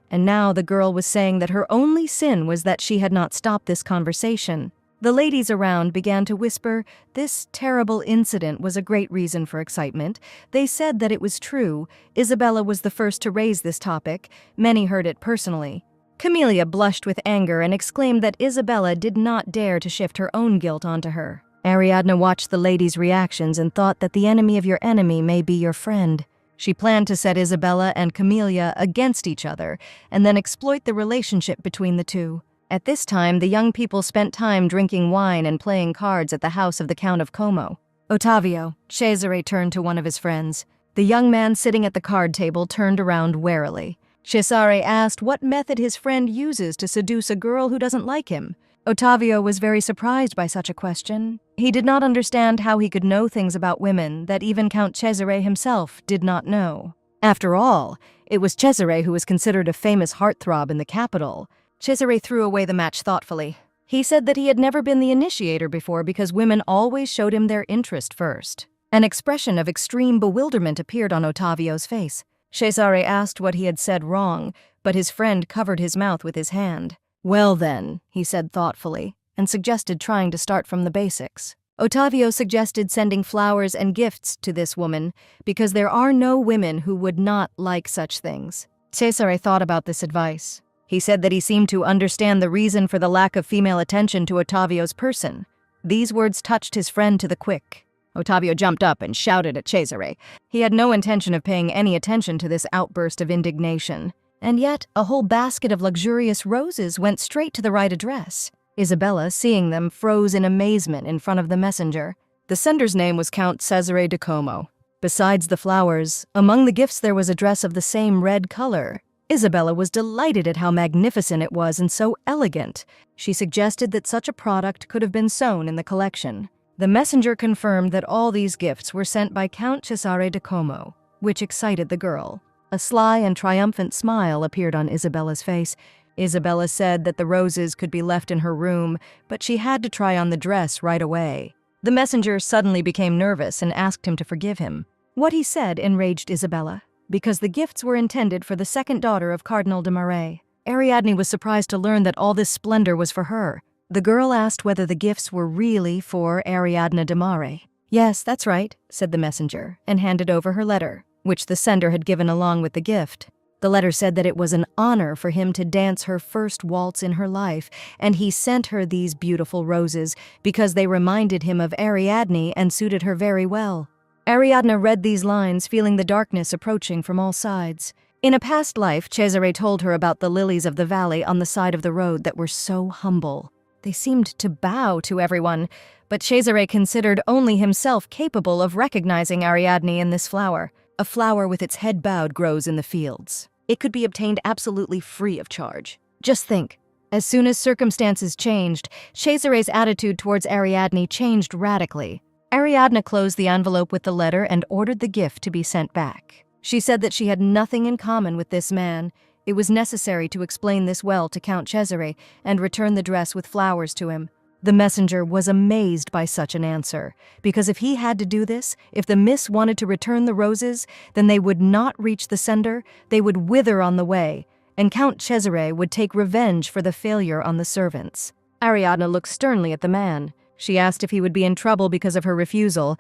and now the girl was saying that her only sin was that she had not stopped this conversation. The ladies around began to whisper this terrible incident was a great reason for excitement. They said that it was true. Isabella was the first to raise this topic. Many heard it personally. Camelia blushed with anger and exclaimed that Isabella did not dare to shift her own guilt onto her. Ariadne watched the ladies' reactions and thought that the enemy of your enemy may be your friend. She planned to set Isabella and Camelia against each other and then exploit the relationship between the two. At this time, the young people spent time drinking wine and playing cards at the house of the Count of Como. Ottavio, Cesare turned to one of his friends. The young man sitting at the card table turned around warily. Cesare asked what method his friend uses to seduce a girl who doesn't like him. Ottavio was very surprised by such a question. He did not understand how he could know things about women that even Count Cesare himself did not know. After all, it was Cesare who was considered a famous heartthrob in the capital. Cesare threw away the match thoughtfully. He said that he had never been the initiator before because women always showed him their interest first. An expression of extreme bewilderment appeared on Ottavio's face. Cesare asked what he had said wrong, but his friend covered his mouth with his hand. Well then, he said thoughtfully, and suggested trying to start from the basics. Ottavio suggested sending flowers and gifts to this woman because there are no women who would not like such things. Cesare thought about this advice. He said that he seemed to understand the reason for the lack of female attention to Ottavio's person. These words touched his friend to the quick. Ottavio jumped up and shouted at Cesare. He had no intention of paying any attention to this outburst of indignation. And yet, a whole basket of luxurious roses went straight to the right address. Isabella, seeing them, froze in amazement in front of the messenger. The sender's name was Count Cesare de Como. Besides the flowers, among the gifts there was a dress of the same red color. Isabella was delighted at how magnificent it was and so elegant. She suggested that such a product could have been sewn in the collection. The messenger confirmed that all these gifts were sent by Count Cesare de Como, which excited the girl. A sly and triumphant smile appeared on Isabella's face. Isabella said that the roses could be left in her room, but she had to try on the dress right away. The messenger suddenly became nervous and asked him to forgive him. What he said enraged Isabella, because the gifts were intended for the second daughter of Cardinal de Marais. Ariadne was surprised to learn that all this splendor was for her. The girl asked whether the gifts were really for Ariadne de Marais. Yes, that's right, said the messenger, and handed over her letter, which the sender had given along with the gift. The letter said that it was an honor for him to dance her first waltz in her life, and he sent her these beautiful roses because they reminded him of Ariadne and suited her very well. Ariadne read these lines, feeling the darkness approaching from all sides. In a past life, Cesare told her about the lilies of the valley on the side of the road that were so humble. They seemed to bow to everyone, but Cesare considered only himself capable of recognizing Ariadne in this flower. A flower with its head bowed grows in the fields. It could be obtained absolutely free of charge. Just think, as soon as circumstances changed, Cesare's attitude towards Ariadne changed radically. Ariadne closed the envelope with the letter and ordered the gift to be sent back. She said that she had nothing in common with this man. It was necessary to explain this well to Count Cesare and return the dress with flowers to him. The messenger was amazed by such an answer, because if he had to do this, if the miss wanted to return the roses, then they would not reach the sender, they would wither on the way, and Count Cesare would take revenge for the failure on the servants. Ariadne looked sternly at the man. She asked if he would be in trouble because of her refusal.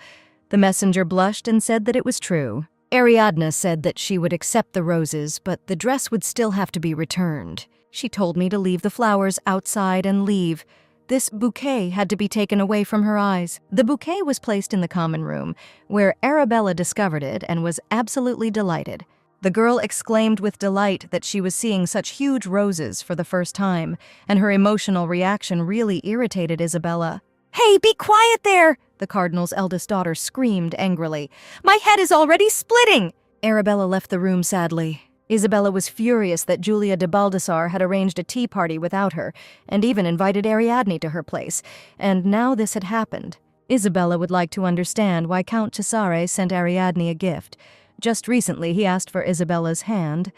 The messenger blushed and said that it was true. Ariadne said that she would accept the roses, but the dress would still have to be returned. She told me to leave the flowers outside and leave. This bouquet had to be taken away from her eyes. The bouquet was placed in the common room, where Arabella discovered it and was absolutely delighted. The girl exclaimed with delight that she was seeing such huge roses for the first time, and her emotional reaction really irritated Isabella. "Hey, be quiet there!" the cardinal's eldest daughter screamed angrily. "My head is already splitting!" Arabella left the room sadly. Isabella was furious that Giulia de Baldassare had arranged a tea party without her, and even invited Ariadne to her place, and now this had happened. Isabella would like to understand why Count Cesare sent Ariadne a gift. Just recently he asked for Isabella's hand,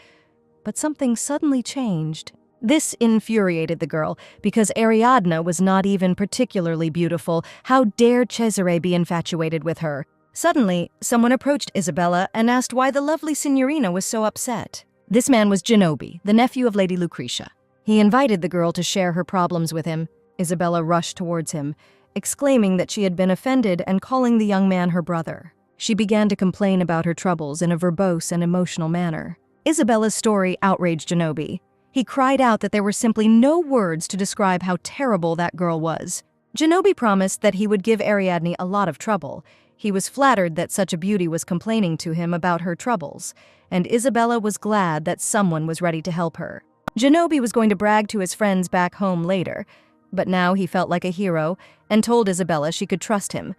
but something suddenly changed. This infuriated the girl, because Ariadne was not even particularly beautiful. How dare Cesare be infatuated with her? Suddenly, someone approached Isabella and asked why the lovely signorina was so upset. This man was Genobi, the nephew of Lady Lucretia. He invited the girl to share her problems with him. Isabella rushed towards him, exclaiming that she had been offended and calling the young man her brother. She began to complain about her troubles in a verbose and emotional manner. Isabella's story outraged Genobi. He cried out that there were simply no words to describe how terrible that girl was. Genobi promised that he would give Ariadne a lot of trouble. He was flattered that such a beauty was complaining to him about her troubles, and Isabella was glad that someone was ready to help her. Genobi was going to brag to his friends back home later, but now he felt like a hero and told Isabella she could trust him.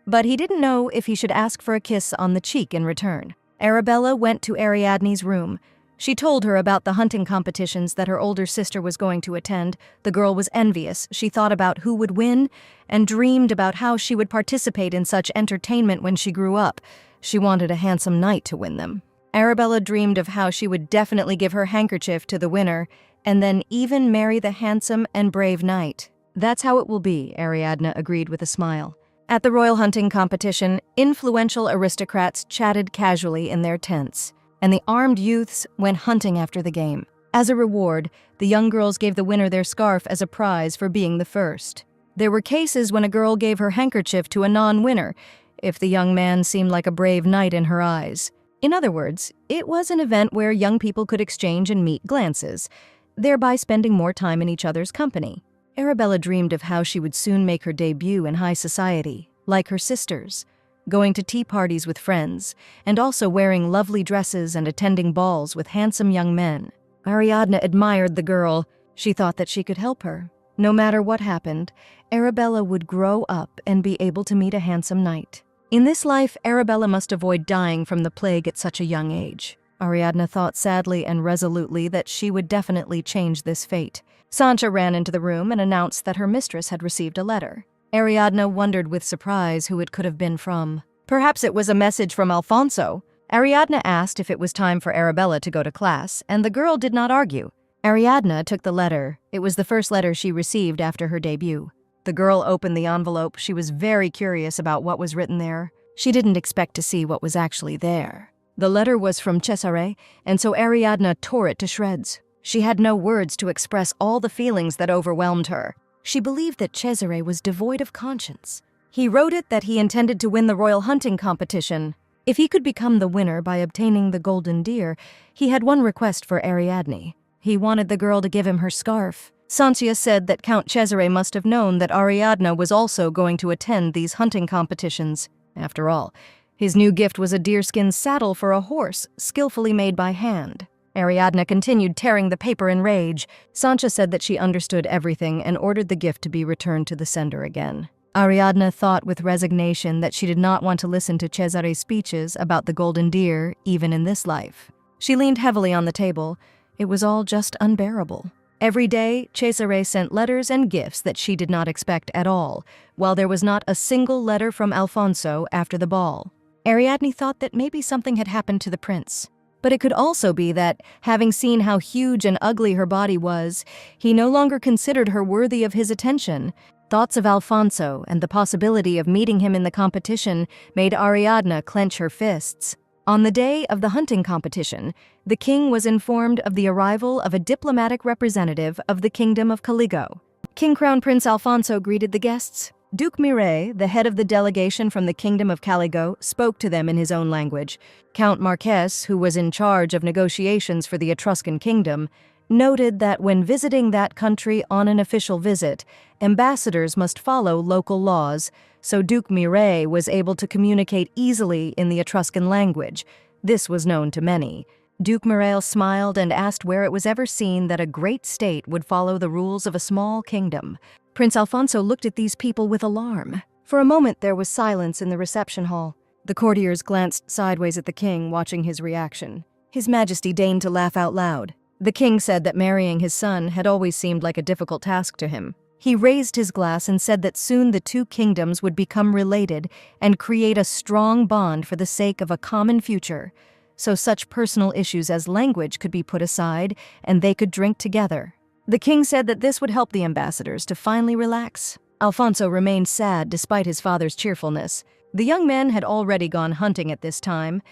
But he didn't know if he should ask for a kiss on the cheek in return. Arabella went to Ariadne's room. She told her about the hunting competitions that her older sister was going to attend. The girl was envious. She thought about who would win and dreamed about how she would participate in such entertainment when she grew up. She wanted a handsome knight to win them. Arabella dreamed of how she would definitely give her handkerchief to the winner and then even marry the handsome and brave knight. That's how it will be, Ariadne agreed with a smile. At the royal hunting competition, influential aristocrats chatted casually in their tents, and the armed youths went hunting after the game. As a reward, the young girls gave the winner their scarf as a prize for being the first. There were cases when a girl gave her handkerchief to a non-winner if the young man seemed like a brave knight in her eyes. In other words, it was an event where young people could exchange and meet glances, thereby spending more time in each other's company. Arabella dreamed of how she would soon make her debut in high society, like her sisters, going to tea parties with friends, and also wearing lovely dresses and attending balls with handsome young men. Ariadne admired the girl. She thought that she could help her. No matter what happened, Arabella would grow up and be able to meet a handsome knight. In this life, Arabella must avoid dying from the plague at such a young age. Ariadne thought sadly and resolutely that she would definitely change this fate. Sancha ran into the room and announced that her mistress had received a letter. Ariadne wondered with surprise who it could have been from. Perhaps it was a message from Alfonso. Ariadne asked if it was time for Arabella to go to class, and the girl did not argue. Ariadne took the letter. It was the first letter she received after her debut. The girl opened the envelope. She was very curious about what was written there. She didn't expect to see what was actually there. The letter was from Cesare, and so Ariadne tore it to shreds. She had no words to express all the feelings that overwhelmed her. She believed that Cesare was devoid of conscience. He wrote it that he intended to win the royal hunting competition. If he could become the winner by obtaining the golden deer, he had one request for Ariadne. He wanted the girl to give him her scarf. Sancha said that Count Cesare must have known that Ariadne was also going to attend these hunting competitions. After all, his new gift was a deerskin saddle for a horse, skillfully made by hand. Ariadne continued tearing the paper in rage. Sancha said that she understood everything and ordered the gift to be returned to the sender again. Ariadne thought with resignation that she did not want to listen to Cesare's speeches about the golden deer, even in this life. She leaned heavily on the table. It was all just unbearable. Every day, Cesare sent letters and gifts that she did not expect at all, while there was not a single letter from Alfonso after the ball. Ariadne thought that maybe something had happened to the prince. But it could also be that, having seen how huge and ugly her body was, he no longer considered her worthy of his attention. Thoughts of Alfonso and the possibility of meeting him in the competition made Ariadne clench her fists. On the day of the hunting competition, the king was informed of the arrival of a diplomatic representative of the Kingdom of Caligo. King Crown Prince Alfonso greeted the guests. Duke Miret, the head of the delegation from the Kingdom of Caligo, spoke to them in his own language. Count Marquess, who was in charge of negotiations for the Etruscan kingdom, noted that when visiting that country on an official visit, ambassadors must follow local laws, so Duke Miret was able to communicate easily in the Etruscan language. This was known to many. Duke Miret smiled and asked where it was ever seen that a great state would follow the rules of a small kingdom. Prince Alfonso looked at these people with alarm. For a moment there was silence in the reception hall. The courtiers glanced sideways at the king, watching his reaction. His Majesty deigned to laugh out loud. The king said that marrying his son had always seemed like a difficult task to him. He raised his glass and said that soon the two kingdoms would become related and create a strong bond for the sake of a common future. So such personal issues as language could be put aside and they could drink together. The king said that this would help the ambassadors to finally relax. Alfonso remained sad despite his father's cheerfulness. The young men had already gone hunting at this time.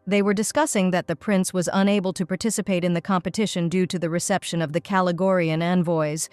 They were discussing that the prince was unable to participate in the competition due to the reception of the Caligorian envoys.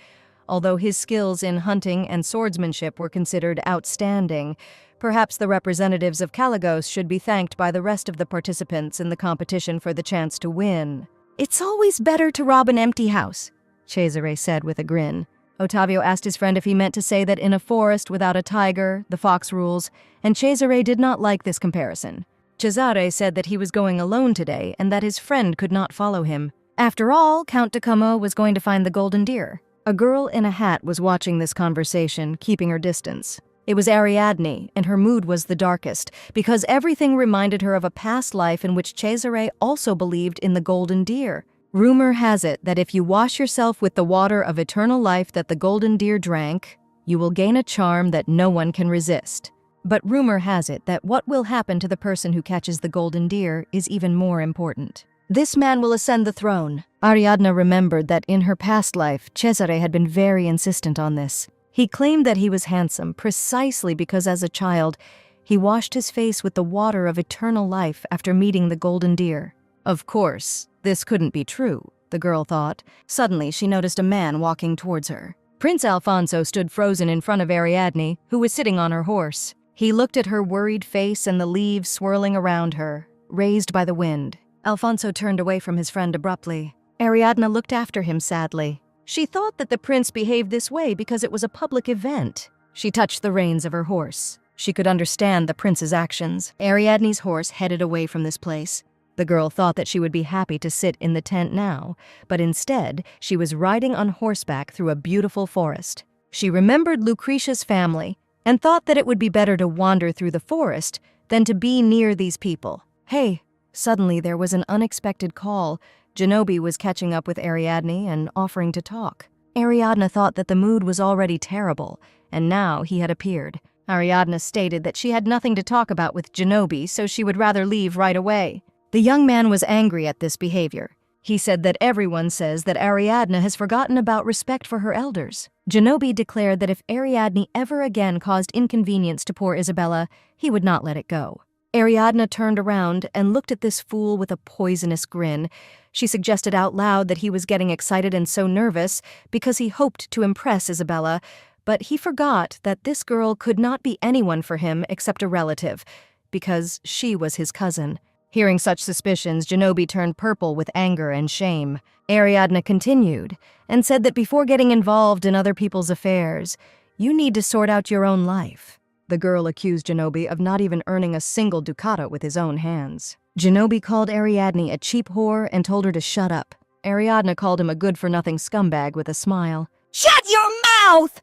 Although his skills in hunting and swordsmanship were considered outstanding, perhaps the representatives of Caligos should be thanked by the rest of the participants in the competition for the chance to win. "It's always better to rob an empty house," Cesare said with a grin. Ottavio asked his friend if he meant to say that in a forest without a tiger, the fox rules, and Cesare did not like this comparison. Cesare said that he was going alone today and that his friend could not follow him. After all, Count Takumo was going to find the golden deer. A girl in a hat was watching this conversation, keeping her distance. It was Ariadne, and her mood was the darkest, because everything reminded her of a past life in which Cesare also believed in the golden deer. Rumor has it that if you wash yourself with the water of eternal life that the golden deer drank, you will gain a charm that no one can resist. But rumor has it that what will happen to the person who catches the golden deer is even more important. This man will ascend the throne. Ariadne remembered that in her past life, Cesare had been very insistent on this. He claimed that he was handsome precisely because as a child, he washed his face with the water of eternal life after meeting the golden deer. Of course, this couldn't be true, the girl thought. Suddenly, she noticed a man walking towards her. Prince Alfonso stood frozen in front of Ariadne, who was sitting on her horse. He looked at her worried face and the leaves swirling around her, raised by the wind. Alfonso turned away from his friend abruptly. Ariadne looked after him sadly. She thought that the prince behaved this way because it was a public event. She touched the reins of her horse. She could understand the prince's actions. Ariadne's horse headed away from this place. The girl thought that she would be happy to sit in the tent now, but instead, she was riding on horseback through a beautiful forest. She remembered Lucretia's family and thought that it would be better to wander through the forest than to be near these people. Hey! Suddenly, there was an unexpected call. Genobe was catching up with Ariadne and offering to talk. Ariadne thought that the mood was already terrible, and now he had appeared. Ariadne stated that she had nothing to talk about with Genobe, so she would rather leave right away. The young man was angry at this behavior. He said that everyone says that Ariadne has forgotten about respect for her elders. Genobe declared that if Ariadne ever again caused inconvenience to poor Isabella, he would not let it go. Ariadne turned around and looked at this fool with a poisonous grin. She suggested out loud that he was getting excited and so nervous because he hoped to impress Isabella, but he forgot that this girl could not be anyone for him except a relative, because she was his cousin. Hearing such suspicions, Genobe turned purple with anger and shame. Ariadne continued and said that before getting involved in other people's affairs, you need to sort out your own life. The girl accused Genobe of not even earning a single ducato with his own hands. Genobe called Ariadne a cheap whore and told her to shut up. Ariadne called him a good-for-nothing scumbag with a smile. "Shut your mouth!"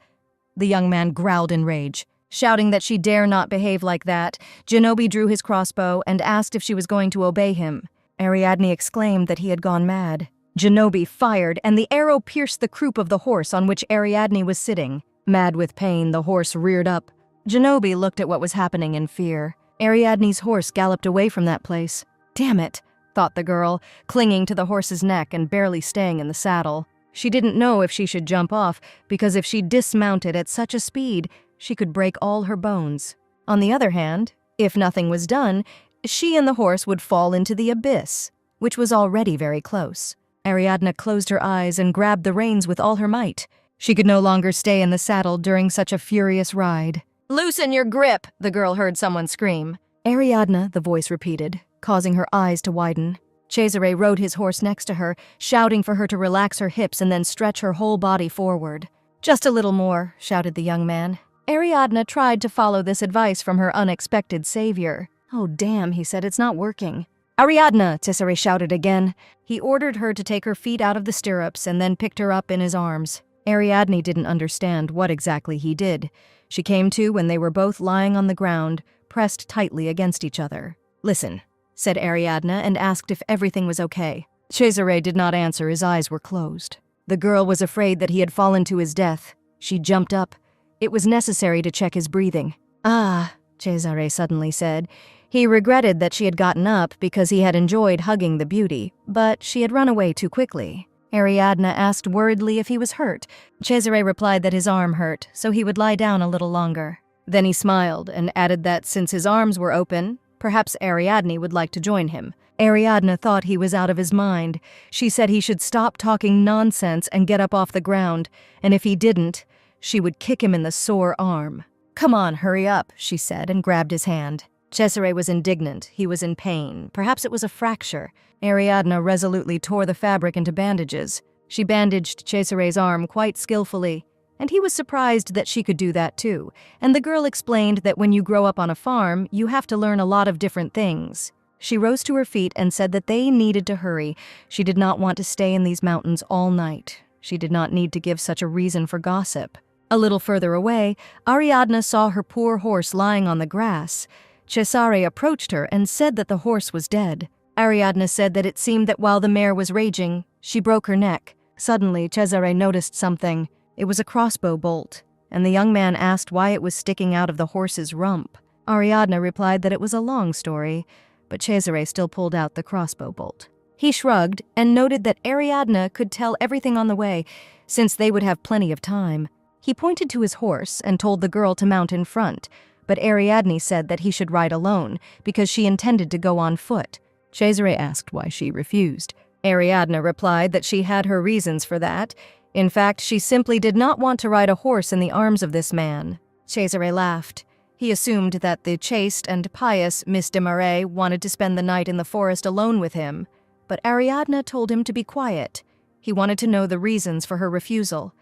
The young man growled in rage. Shouting that she dare not behave like that, Genobe drew his crossbow and asked if she was going to obey him. Ariadne exclaimed that he had gone mad. Genobe fired, and the arrow pierced the croup of the horse on which Ariadne was sitting. Mad with pain, the horse reared up. Genobe looked at what was happening in fear. Ariadne's horse galloped away from that place. Damn it, thought the girl, clinging to the horse's neck and barely staying in the saddle. She didn't know if she should jump off, because if she dismounted at such a speed, she could break all her bones. On the other hand, if nothing was done, she and the horse would fall into the abyss, which was already very close. Ariadne closed her eyes and grabbed the reins with all her might. She could no longer stay in the saddle during such a furious ride. "Loosen your grip," the girl heard someone scream. "Ariadne," the voice repeated, causing her eyes to widen. Cesare rode his horse next to her, shouting for her to relax her hips and then stretch her whole body forward. "Just a little more," shouted the young man. Ariadne tried to follow this advice from her unexpected savior. "Oh, damn," he said, "it's not working." "Ariadne," Cesare shouted again. He ordered her to take her feet out of the stirrups and then picked her up in his arms. Ariadne didn't understand what exactly he did. She came to when they were both lying on the ground, pressed tightly against each other. "Listen," said Ariadne and asked if everything was okay. Cesare did not answer, his eyes were closed. The girl was afraid that he had fallen to his death. She jumped up. It was necessary to check his breathing. "Ah," Cesare suddenly said. He regretted that she had gotten up because he had enjoyed hugging the beauty, but she had run away too quickly. Ariadne asked worriedly if he was hurt. Cesare replied that his arm hurt, so he would lie down a little longer. Then he smiled and added that since his arms were open, perhaps Ariadne would like to join him. Ariadne thought he was out of his mind. She said he should stop talking nonsense and get up off the ground, and if he didn't, she would kick him in the sore arm. "Come on, hurry up," she said and grabbed his hand. Cesare was indignant. He was in pain. Perhaps it was a fracture. Ariadne resolutely tore the fabric into bandages. She bandaged Cesare's arm quite skillfully, and he was surprised that she could do that too. And the girl explained that when you grow up on a farm, you have to learn a lot of different things. She rose to her feet and said that they needed to hurry. She did not want to stay in these mountains all night. She did not need to give such a reason for gossip. A little further away, Ariadne saw her poor horse lying on the grass. Cesare approached her and said that the horse was dead. Ariadne said that it seemed that while the mare was raging, she broke her neck. Suddenly, Cesare noticed something. It was a crossbow bolt, and the young man asked why it was sticking out of the horse's rump. Ariadne replied that it was a long story, but Cesare still pulled out the crossbow bolt. He shrugged and noted that Ariadne could tell everything on the way, since they would have plenty of time. He pointed to his horse and told the girl to mount in front, but Ariadne said that he should ride alone because she intended to go on foot. Cesare asked why she refused. Ariadne replied that she had her reasons for that. In fact, she simply did not want to ride a horse in the arms of this man. Cesare laughed. He assumed that the chaste and pious Miss de Marais wanted to spend the night in the forest alone with him, but Ariadne told him to be quiet. He wanted to know the reasons for her refusal,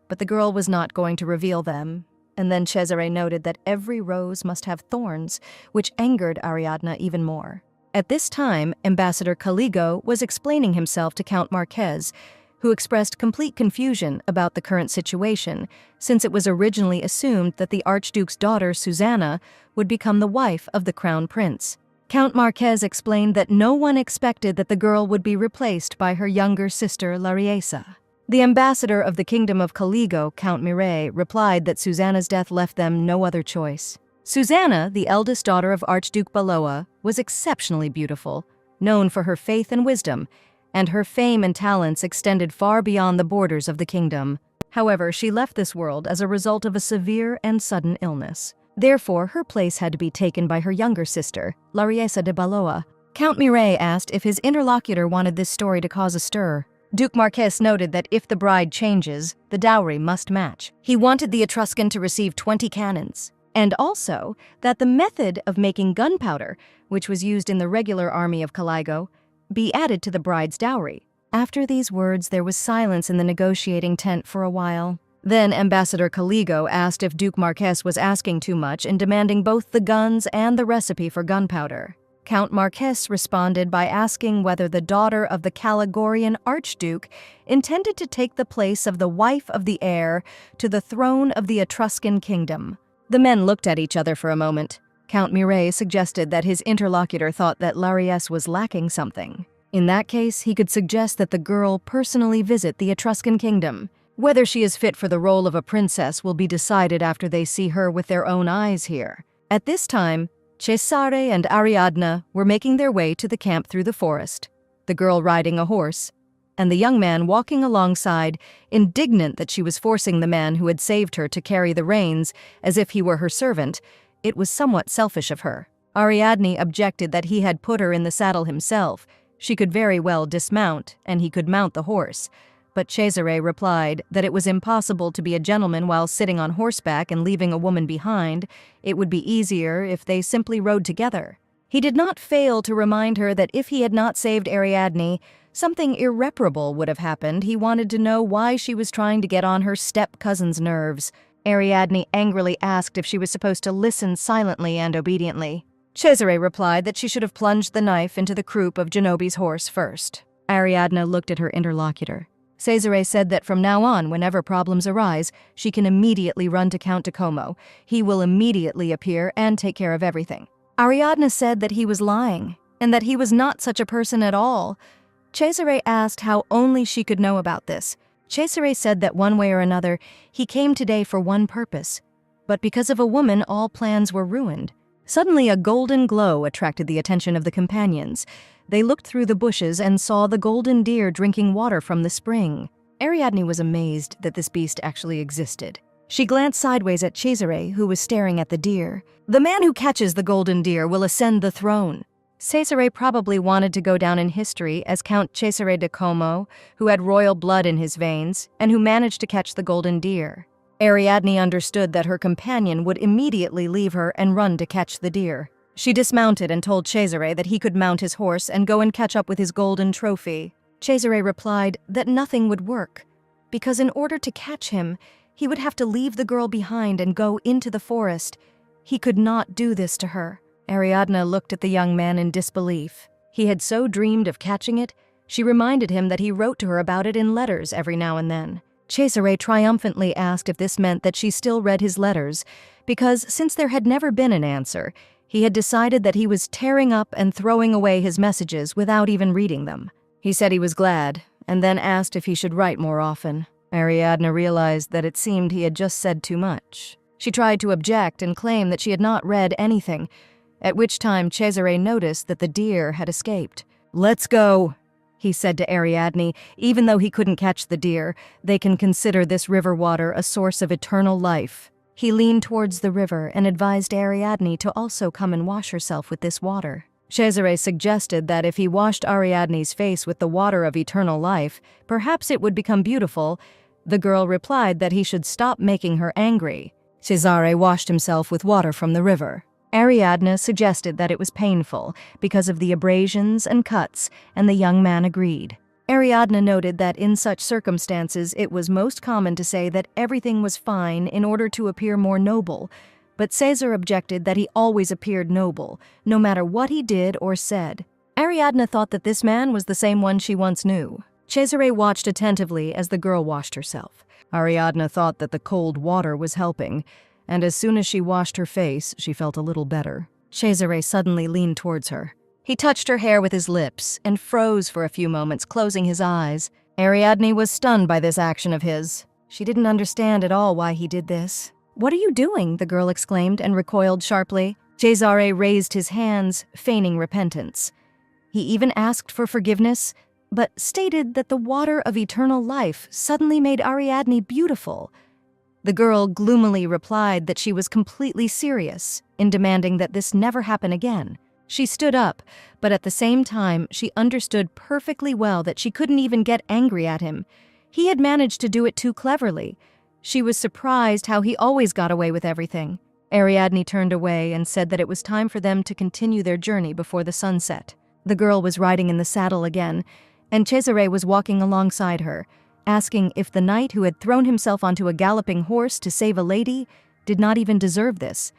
but the girl was not going to reveal them. And then Cesare noted that every rose must have thorns, which angered Ariadne even more. At this time, Ambassador Caligo was explaining himself to Count Marquez, who expressed complete confusion about the current situation, since it was originally assumed that the Archduke's daughter, Susanna, would become the wife of the Crown Prince. Count Marquez explained that no one expected that the girl would be replaced by her younger sister, Lariesa. The ambassador of the Kingdom of Caligo, Count Mireille, replied that Susanna's death left them no other choice. Susanna, the eldest daughter of Archduke Balloa, was exceptionally beautiful, known for her faith and wisdom, and her fame and talents extended far beyond the borders of the kingdom. However, she left this world as a result of a severe and sudden illness. Therefore, her place had to be taken by her younger sister, Lariesa de Balloa. Count Mireille asked if his interlocutor wanted this story to cause a stir. Duke Marquez noted that if the bride changes, the dowry must match. He wanted the Etruscan to receive 20 cannons, and also that the method of making gunpowder, which was used in the regular army of Caligo, be added to the bride's dowry. After these words, there was silence in the negotiating tent for a while. Then Ambassador Caligo asked if Duke Marquez was asking too much in demanding both the guns and the recipe for gunpowder. Count Marquez responded by asking whether the daughter of the Caligorian Archduke intended to take the place of the wife of the heir to the throne of the Etruscan kingdom. The men looked at each other for a moment. Count Mireille suggested that his interlocutor thought that Lariesa was lacking something. In that case, he could suggest that the girl personally visit the Etruscan kingdom. Whether she is fit for the role of a princess will be decided after they see her with their own eyes here. At this time, Cesare and Ariadne were making their way to the camp through the forest, the girl riding a horse, and the young man walking alongside, indignant that she was forcing the man who had saved her to carry the reins as if he were her servant. It was somewhat selfish of her. Ariadne objected that he had put her in the saddle himself. She could very well dismount, and he could mount the horse. But Cesare replied that it was impossible to be a gentleman while sitting on horseback and leaving a woman behind. It would be easier if they simply rode together. He did not fail to remind her that if he had not saved Ariadne, something irreparable would have happened. He wanted to know why she was trying to get on her step-cousin's nerves. Ariadne angrily asked if she was supposed to listen silently and obediently. Cesare replied that she should have plunged the knife into the croup of Genobe's horse first. Ariadne looked at her interlocutor. Cesare said that from now on, whenever problems arise, she can immediately run to Count Tacomo. He will immediately appear and take care of everything. Ariadne said that he was lying, and that he was not such a person at all. Cesare asked how only she could know about this. Cesare said that one way or another, he came today for one purpose. But because of a woman, all plans were ruined. Suddenly, a golden glow attracted the attention of the companions. They looked through the bushes and saw the golden deer drinking water from the spring. Ariadne was amazed that this beast actually existed. She glanced sideways at Cesare, who was staring at the deer. The man who catches the golden deer will ascend the throne. Cesare probably wanted to go down in history as Count Cesare de Como, who had royal blood in his veins, and who managed to catch the golden deer. Ariadne understood that her companion would immediately leave her and run to catch the deer. She dismounted and told Cesare that he could mount his horse and go and catch up with his golden trophy. Cesare replied that nothing would work, because in order to catch him, he would have to leave the girl behind and go into the forest. He could not do this to her. Ariadne looked at the young man in disbelief. He had so dreamed of catching it, she reminded him that he wrote to her about it in letters every now and then. Cesare triumphantly asked if this meant that she still read his letters, because since there had never been an answer, he had decided that he was tearing up and throwing away his messages without even reading them. He said he was glad, and then asked if he should write more often. Ariadne realized that it seemed he had just said too much. She tried to object and claim that she had not read anything, at which time Cesare noticed that the deer had escaped. "Let's go," he said to Ariadne. "Even though he couldn't catch the deer, they can consider this river water a source of eternal life." He leaned towards the river and advised Ariadne to also come and wash herself with this water. Cesare suggested that if he washed Ariadne's face with the water of eternal life, perhaps it would become beautiful. The girl replied that he should stop making her angry. Cesare washed himself with water from the river. Ariadne suggested that it was painful because of the abrasions and cuts, and the young man agreed. Ariadne noted that in such circumstances it was most common to say that everything was fine in order to appear more noble, but Cesare objected that he always appeared noble, no matter what he did or said. Ariadne thought that this man was the same one she once knew. Cesare watched attentively as the girl washed herself. Ariadne thought that the cold water was helping, and as soon as she washed her face, she felt a little better. Cesare suddenly leaned towards her. He touched her hair with his lips and froze for a few moments, closing his eyes. Ariadne was stunned by this action of his. She didn't understand at all why he did this. "What are you doing?" the girl exclaimed and recoiled sharply. Cesare raised his hands, feigning repentance. He even asked for forgiveness, but stated that the water of eternal life suddenly made Ariadne beautiful. The girl gloomily replied that she was completely serious in demanding that this never happen again. She stood up, but at the same time, she understood perfectly well that she couldn't even get angry at him. He had managed to do it too cleverly. She was surprised how he always got away with everything. Ariadne turned away and said that it was time for them to continue their journey before the sun set. The girl was riding in the saddle again, and Cesare was walking alongside her, asking if the knight who had thrown himself onto a galloping horse to save a lady did not even deserve this.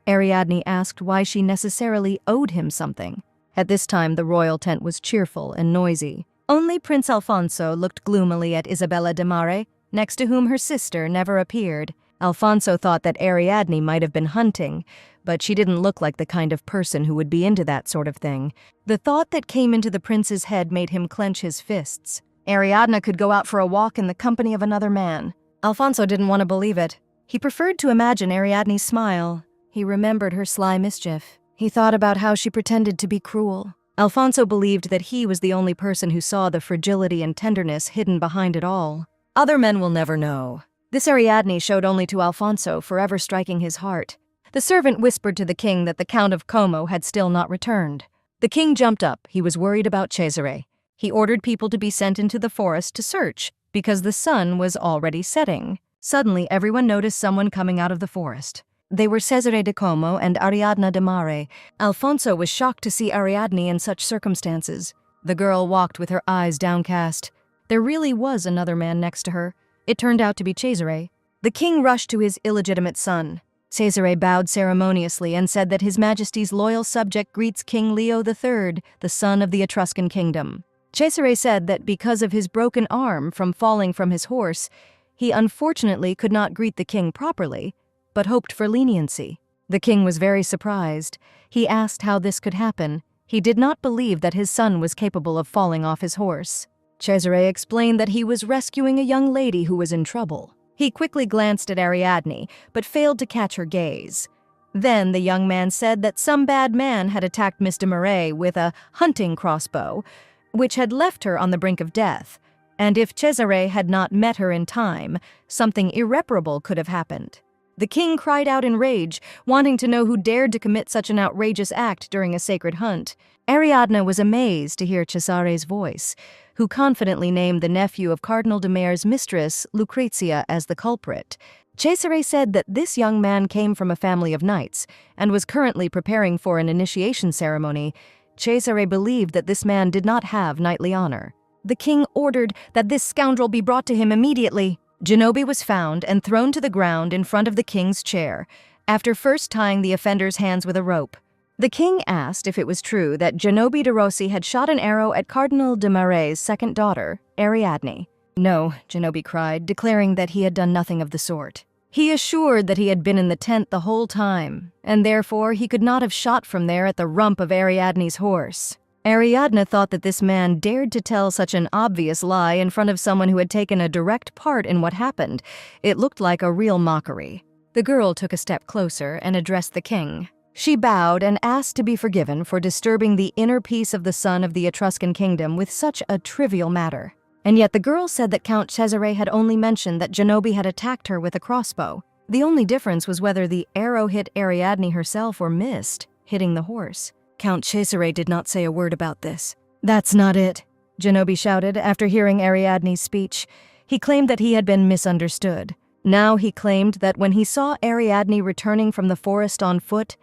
Ariadne asked why she necessarily owed him something. At this time, the royal tent was cheerful and noisy. Only Prince Alfonso looked gloomily at Isabella de Mare, next to whom her sister never appeared. Alfonso thought that Ariadne might have been hunting, but she didn't look like the kind of person who would be into that sort of thing. The thought that came into the prince's head made him clench his fists. Ariadne could go out for a walk in the company of another man. Alfonso didn't want to believe it. He preferred to imagine Ariadne's smile. He remembered her sly mischief. He thought about how she pretended to be cruel. Alfonso believed that he was the only person who saw the fragility and tenderness hidden behind it all. Other men will never know. This Ariadne showed only to Alfonso, forever striking his heart. The servant whispered to the king that the Count of Como had still not returned. The king jumped up. He was worried about Cesare. He ordered people to be sent into the forest to search, because the sun was already setting. Suddenly, everyone noticed someone coming out of the forest. They were Cesare de Como and Ariadne de Mare. Alfonso was shocked to see Ariadne in such circumstances. The girl walked with her eyes downcast. There really was another man next to her. It turned out to be Cesare. The king rushed to his illegitimate son. Cesare bowed ceremoniously and said that His Majesty's loyal subject greets King Leo III, the son of the Etruscan kingdom. Cesare said that because of his broken arm from falling from his horse, he unfortunately could not greet the king properly, but hoped for leniency. The king was very surprised. He asked how this could happen. He did not believe that his son was capable of falling off his horse. Cesare explained that he was rescuing a young lady who was in trouble. He quickly glanced at Ariadne, but failed to catch her gaze. Then the young man said that some bad man had attacked Miss de Mare with a hunting crossbow, which had left her on the brink of death, and if Cesare had not met her in time, something irreparable could have happened. The king cried out in rage, wanting to know who dared to commit such an outrageous act during a sacred hunt. Ariadne was amazed to hear Cesare's voice, who confidently named the nephew of Cardinal de Mare's mistress, Lucrezia, as the culprit. Cesare said that this young man came from a family of knights and was currently preparing for an initiation ceremony. Cesare believed that this man did not have knightly honor. The king ordered that this scoundrel be brought to him immediately. Genobe was found and thrown to the ground in front of the king's chair, after first tying the offender's hands with a rope. The king asked if it was true that Genobi de Rossi had shot an arrow at Cardinal de Marais' second daughter, Ariadne. No, Genobi cried, declaring that he had done nothing of the sort. He assured that he had been in the tent the whole time, and therefore he could not have shot from there at the rump of Ariadne's horse. Ariadne thought that this man dared to tell such an obvious lie in front of someone who had taken a direct part in what happened. It looked like a real mockery. The girl took a step closer and addressed the king. She bowed and asked to be forgiven for disturbing the inner peace of the son of the Etruscan kingdom with such a trivial matter. And yet the girl said that Count Cesare had only mentioned that Genobi had attacked her with a crossbow. The only difference was whether the arrow hit Ariadne herself or missed, hitting the horse. Count Cesare did not say a word about this. "That's not it," Genobi shouted after hearing Ariadne's speech. He claimed that he had been misunderstood. Now he claimed that when he saw Ariadne returning from the forest on foot,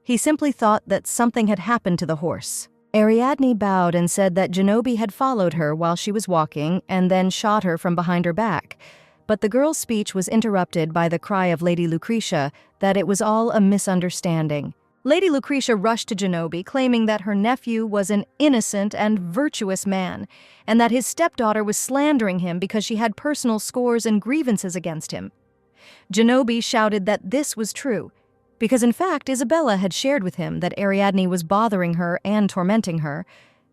he simply thought that something had happened to the horse. Ariadne bowed and said that Genobi had followed her while she was walking and then shot her from behind her back. But the girl's speech was interrupted by the cry of Lady Lucretia that it was all a misunderstanding. Lady Lucretia rushed to Genobi, claiming that her nephew was an innocent and virtuous man, and that his stepdaughter was slandering him because she had personal scores and grievances against him. Genobi shouted that this was true, because in fact Isabella had shared with him that Ariadne was bothering her and tormenting her,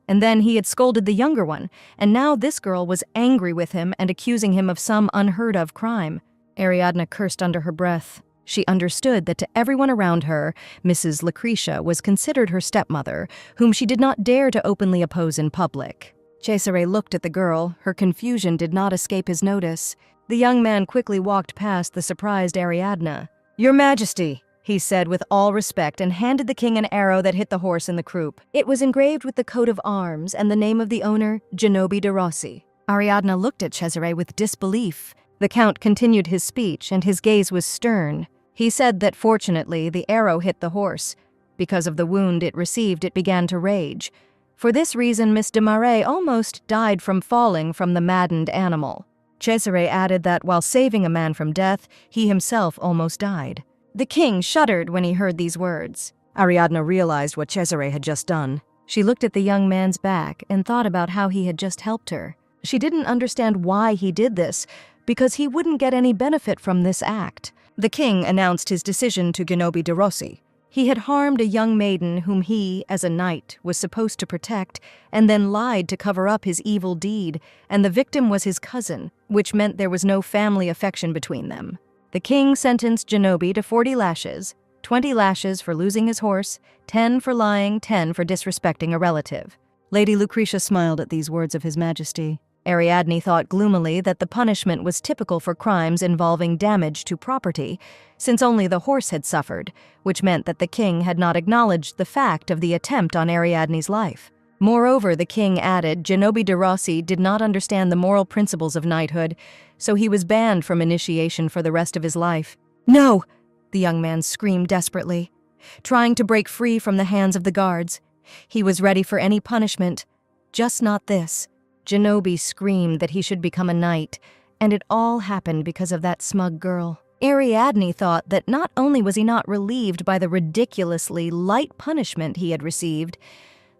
and then he had scolded the younger one, and now this girl was angry with him and accusing him of some unheard-of crime. Ariadne cursed under her breath. She understood that to everyone around her, Mrs. Lucretia was considered her stepmother, whom she did not dare to openly oppose in public. Cesare looked at the girl. Her confusion did not escape his notice. The young man quickly walked past the surprised Ariadne. "Your Majesty," he said with all respect, and handed the king an arrow that hit the horse in the croup. It was engraved with the coat of arms and the name of the owner, Genobi de Rossi. Ariadne looked at Cesare with disbelief. The count continued his speech, and his gaze was stern. He said that fortunately the arrow hit the horse. Because of the wound it received, it began to rage. For this reason, Miss de Marais almost died from falling from the maddened animal. Cesare added that while saving a man from death, he himself almost died. The king shuddered when he heard these words. Ariadne realized what Cesare had just done. She looked at the young man's back and thought about how he had just helped her. She didn't understand why he did this, because he wouldn't get any benefit from this act. The king announced his decision to Genobi de Rossi. He had harmed a young maiden whom he, as a knight, was supposed to protect, and then lied to cover up his evil deed, and the victim was his cousin, which meant there was no family affection between them. The king sentenced Genobi to 40 lashes, 20 lashes for losing his horse, 10 for lying, 10 for disrespecting a relative. Lady Lucretia smiled at these words of His Majesty. Ariadne thought gloomily that the punishment was typical for crimes involving damage to property, since only the horse had suffered, which meant that the king had not acknowledged the fact of the attempt on Ariadne's life. Moreover, the king added, Genobi de Rossi did not understand the moral principles of knighthood, so he was banned from initiation for the rest of his life. "No!" the young man screamed desperately, trying to break free from the hands of the guards. He was ready for any punishment, just not this. Genobi screamed that he should become a knight, and it all happened because of that smug girl. Ariadne thought that not only was he not relieved by the ridiculously light punishment he had received,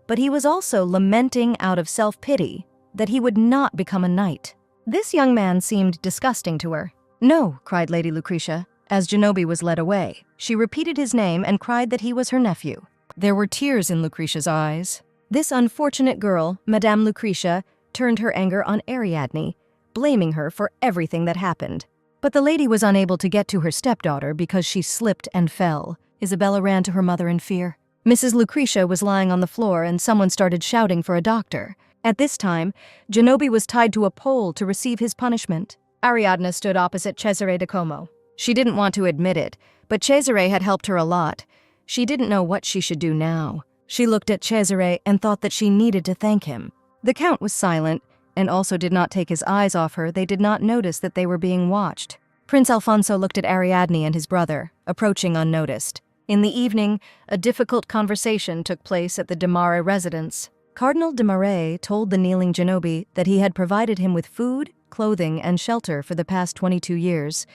but he was also lamenting out of self-pity that he would not become a knight. This young man seemed disgusting to her. "No," cried Lady Lucretia. As Genobi was led away, she repeated his name and cried that he was her nephew. There were tears in Lucretia's eyes. This unfortunate girl, Madame Lucretia, turned her anger on Ariadne, blaming her for everything that happened. But the lady was unable to get to her stepdaughter because she slipped and fell. Isabella ran to her mother in fear. Mrs. Lucretia was lying on the floor and someone started shouting for a doctor. At this time, Genobi was tied to a pole to receive his punishment. Ariadne stood opposite Cesare de Como. She didn't want to admit it, but Cesare had helped her a lot. She didn't know what she should do now. She looked at Cesare and thought that she needed to thank him. The count was silent, and also did not take his eyes off her. They did not notice that they were being watched. Prince Alfonso looked at Ariadne and his brother, approaching unnoticed. In the evening, a difficult conversation took place at the de Mare residence. Cardinal de Marais told the kneeling Genobi that he had provided him with food, clothing, and shelter for the past 22 years.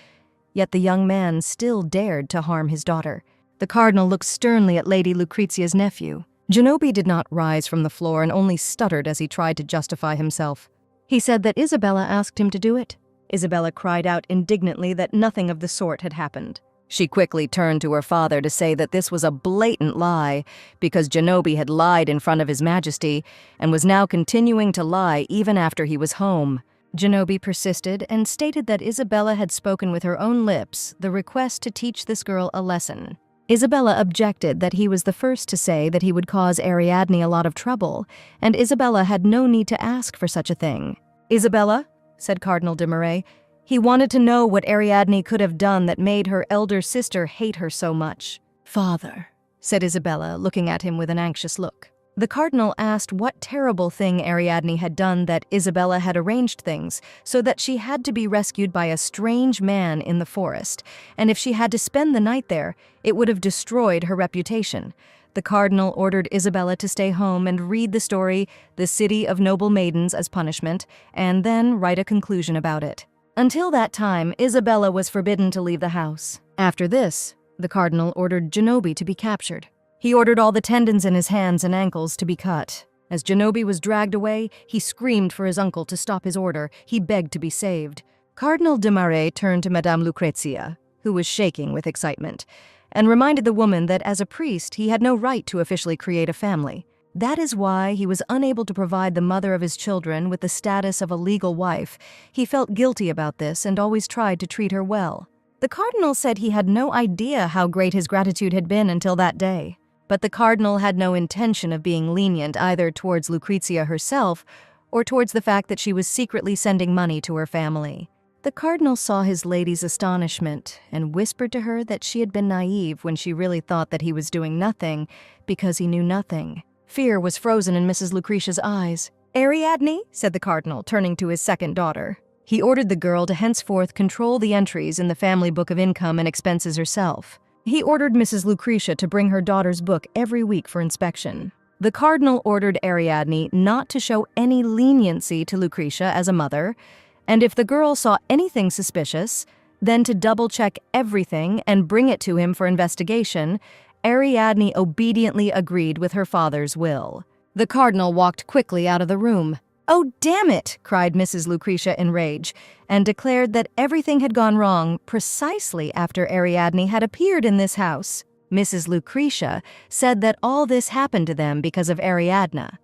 Yet the young man still dared to harm his daughter. The cardinal looked sternly at Lady Lucrezia's nephew. Genobi did not rise from the floor and only stuttered as he tried to justify himself. He said that Isabella asked him to do it. Isabella cried out indignantly that nothing of the sort had happened. She quickly turned to her father to say that this was a blatant lie, because Genobi had lied in front of His Majesty and was now continuing to lie even after he was home. Genobi persisted and stated that Isabella had spoken with her own lips the request to teach this girl a lesson. Isabella objected that he was the first to say that he would cause Ariadne a lot of trouble, and Isabella had no need to ask for such a thing. "Isabella," said Cardinal de Marais, he wanted to know what Ariadne could have done that made her elder sister hate her so much. "Father," said Isabella, looking at him with an anxious look. The cardinal asked what terrible thing Ariadne had done that Isabella had arranged things so that she had to be rescued by a strange man in the forest, and if she had to spend the night there, it would have destroyed her reputation. The cardinal ordered Isabella to stay home and read the story, The City of Noble Maidens, as punishment, and then write a conclusion about it. Until that time, Isabella was forbidden to leave the house. After this, the cardinal ordered Genobi to be captured. He ordered all the tendons in his hands and ankles to be cut. As Genobi was dragged away, he screamed for his uncle to stop his order. He begged to be saved. Cardinal de Marais turned to Madame Lucrezia, who was shaking with excitement, and reminded the woman that as a priest he had no right to officially create a family. That is why he was unable to provide the mother of his children with the status of a legal wife. He felt guilty about this and always tried to treat her well. The cardinal said he had no idea how great his gratitude had been until that day. But the cardinal had no intention of being lenient either towards Lucrezia herself or towards the fact that she was secretly sending money to her family. The cardinal saw his lady's astonishment and whispered to her that she had been naive when she really thought that he was doing nothing because he knew nothing. Fear was frozen in Mrs. Lucretia's eyes. "Ariadne," said the cardinal, turning to his second daughter. He ordered the girl to henceforth control the entries in the family book of income and expenses herself. He ordered Mrs. Lucretia to bring her daughter's book every week for inspection. The cardinal ordered Ariadne not to show any leniency to Lucretia as a mother, and if the girl saw anything suspicious, then to double-check everything and bring it to him for investigation. Ariadne obediently agreed with her father's will. The cardinal walked quickly out of the room. "Oh, damn it!" cried Mrs. Lucretia in rage, and declared that everything had gone wrong precisely after Ariadne had appeared in this house. Mrs. Lucretia said that all this happened to them because of Ariadne.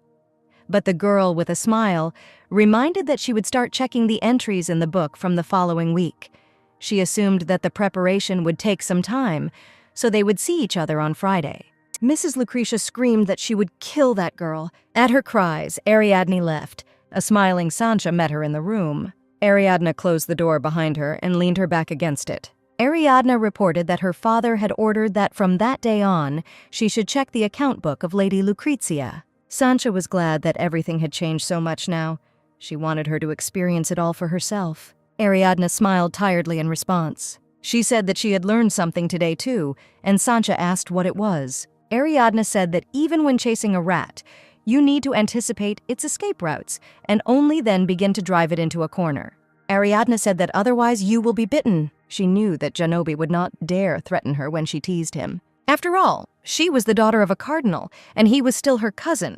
But the girl, with a smile, reminded that she would start checking the entries in the book from the following week. She assumed that the preparation would take some time, so they would see each other on Friday. Mrs. Lucretia screamed that she would kill that girl. At her cries, Ariadne left. A smiling Sancha met her in the room. Ariadne closed the door behind her and leaned her back against it. Ariadne reported that her father had ordered that from that day on, she should check the account book of Lady Lucrezia. Sancha was glad that everything had changed so much now. She wanted her to experience it all for herself. Ariadne smiled tiredly in response. She said that she had learned something today too, and Sancha asked what it was. Ariadne said that even when chasing a rat, you need to anticipate its escape routes and only then begin to drive it into a corner. Ariadne said that otherwise you will be bitten. She knew that Genobi would not dare threaten her when she teased him. After all, she was the daughter of a cardinal, and he was still her cousin.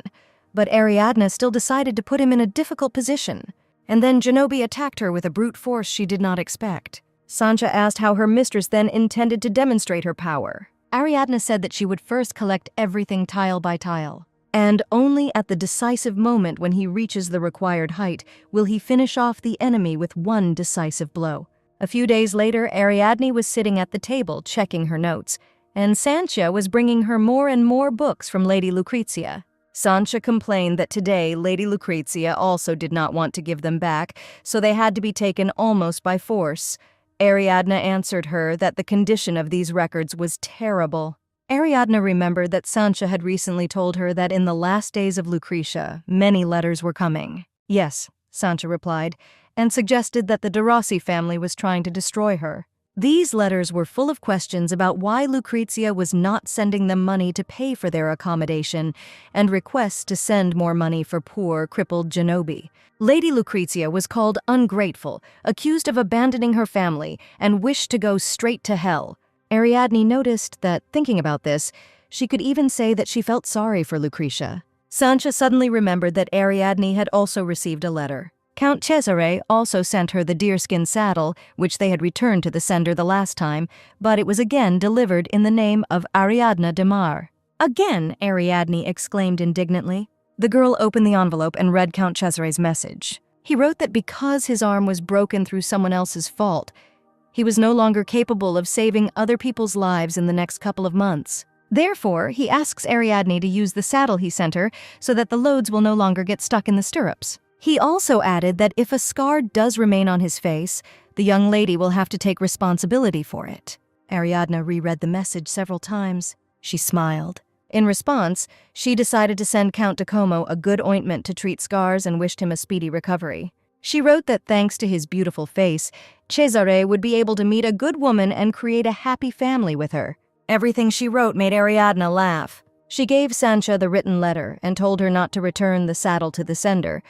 But Ariadne still decided to put him in a difficult position. And then Genobi attacked her with a brute force she did not expect. Sancha asked how her mistress then intended to demonstrate her power. Ariadne said that she would first collect everything tile by tile. And only at the decisive moment when he reaches the required height will he finish off the enemy with one decisive blow. A few days later, Ariadne was sitting at the table checking her notes, and Sancha was bringing her more and more books from Lady Lucrezia. Sancha complained that today Lady Lucrezia also did not want to give them back, so they had to be taken almost by force. Ariadne answered her that the condition of these records was terrible. Ariadne remembered that Sancha had recently told her that in the last days of Lucretia, many letters were coming. Yes, Sancha replied, and suggested that the de Rossi family was trying to destroy her. These letters were full of questions about why Lucrezia was not sending them money to pay for their accommodation, and requests to send more money for poor, crippled Genobi. Lady Lucrezia was called ungrateful, accused of abandoning her family, and wished to go straight to hell. Ariadne noticed that, thinking about this, she could even say that she felt sorry for Lucretia. Sancha suddenly remembered that Ariadne had also received a letter. Count Cesare also sent her the deerskin saddle, which they had returned to the sender the last time, but it was again delivered in the name of Ariadne de Mar. "Again!" Ariadne exclaimed indignantly. The girl opened the envelope and read Count Cesare's message. He wrote that because his arm was broken through someone else's fault, he was no longer capable of saving other people's lives in the next couple of months. Therefore, he asks Ariadne to use the saddle he sent her so that the loads will no longer get stuck in the stirrups. He also added that if a scar does remain on his face, the young lady will have to take responsibility for it. Ariadne reread the message several times. She smiled. In response, she decided to send Count Tacomo a good ointment to treat scars and wished him a speedy recovery. She wrote that thanks to his beautiful face, Cesare would be able to meet a good woman and create a happy family with her. Everything she wrote made Ariadne laugh. She gave Sancha the written letter and told her not to return the saddle to the sender,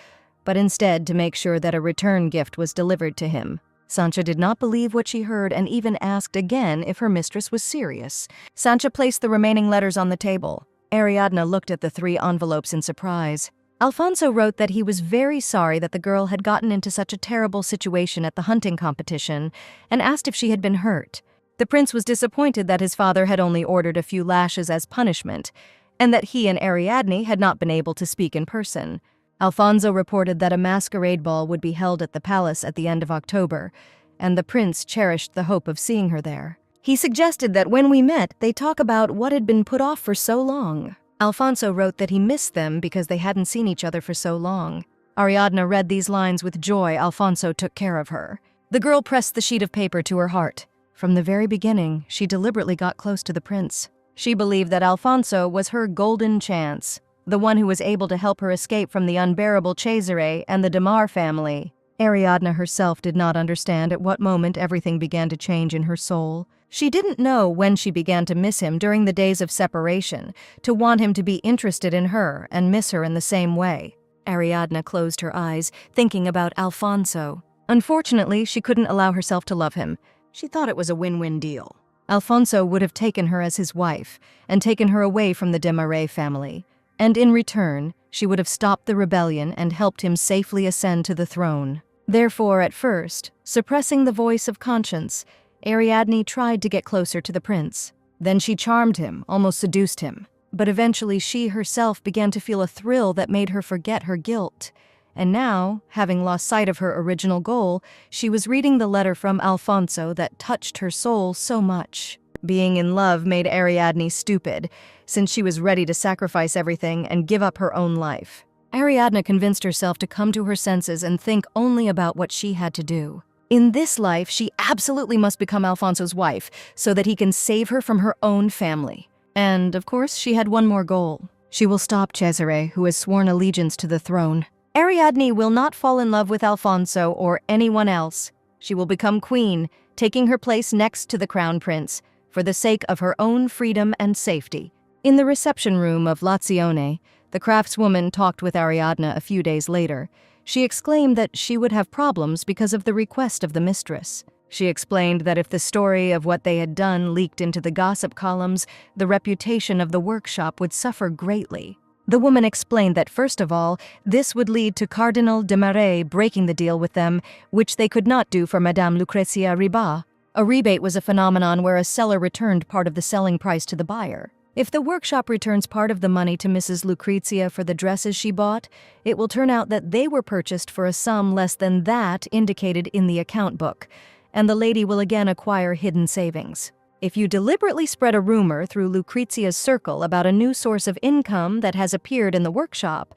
but instead to make sure that a return gift was delivered to him. Sancha did not believe what she heard and even asked again if her mistress was serious. Sancha placed the remaining letters on the table. Ariadne looked at the 3 envelopes in surprise. Alfonso wrote that he was very sorry that the girl had gotten into such a terrible situation at the hunting competition and asked if she had been hurt. The prince was disappointed that his father had only ordered a few lashes as punishment, and that he and Ariadne had not been able to speak in person. Alfonso reported that a masquerade ball would be held at the palace at the end of October, and the prince cherished the hope of seeing her there. He suggested that when we met, they talk about what had been put off for so long. Alfonso wrote that he missed them because they hadn't seen each other for so long. Ariadne read these lines with joy. Alfonso took care of her. The girl pressed the sheet of paper to her heart. From the very beginning, she deliberately got close to the prince. She believed that Alfonso was her golden chance, the one who was able to help her escape from the unbearable Cesare and the de Mar family. Ariadne herself did not understand at what moment everything began to change in her soul. She didn't know when she began to miss him during the days of separation, to want him to be interested in her and miss her in the same way. Ariadne closed her eyes, thinking about Alfonso. Unfortunately, she couldn't allow herself to love him. She thought it was a win-win deal. Alfonso would have taken her as his wife and taken her away from the de Marais family. And in return, she would have stopped the rebellion and helped him safely ascend to the throne. Therefore, at first, suppressing the voice of conscience, Ariadne tried to get closer to the prince. Then she charmed him, almost seduced him. But eventually she herself began to feel a thrill that made her forget her guilt. And now, having lost sight of her original goal, she was reading the letter from Alfonso that touched her soul so much. Being in love made Ariadne stupid, since she was ready to sacrifice everything and give up her own life. Ariadne convinced herself to come to her senses and think only about what she had to do. In this life, she absolutely must become Alfonso's wife, so that he can save her from her own family. And, of course, she had one more goal. She will stop Cesare, who has sworn allegiance to the throne. Ariadne will not fall in love with Alfonso or anyone else. She will become queen, taking her place next to the crown prince, for the sake of her own freedom and safety. In the reception room of Lazione, the craftswoman talked with Ariadne a few days later. She exclaimed that she would have problems because of the request of the mistress. She explained that if the story of what they had done leaked into the gossip columns, the reputation of the workshop would suffer greatly. The woman explained that, first of all, this would lead to Cardinal de Marais breaking the deal with them, which they could not do for Madame Lucrezia Riba. A rebate was a phenomenon where a seller returned part of the selling price to the buyer. If the workshop returns part of the money to Mrs. Lucrezia for the dresses she bought, it will turn out that they were purchased for a sum less than that indicated in the account book, and the lady will again acquire hidden savings. If you deliberately spread a rumor through Lucrezia's circle about a new source of income that has appeared in the workshop,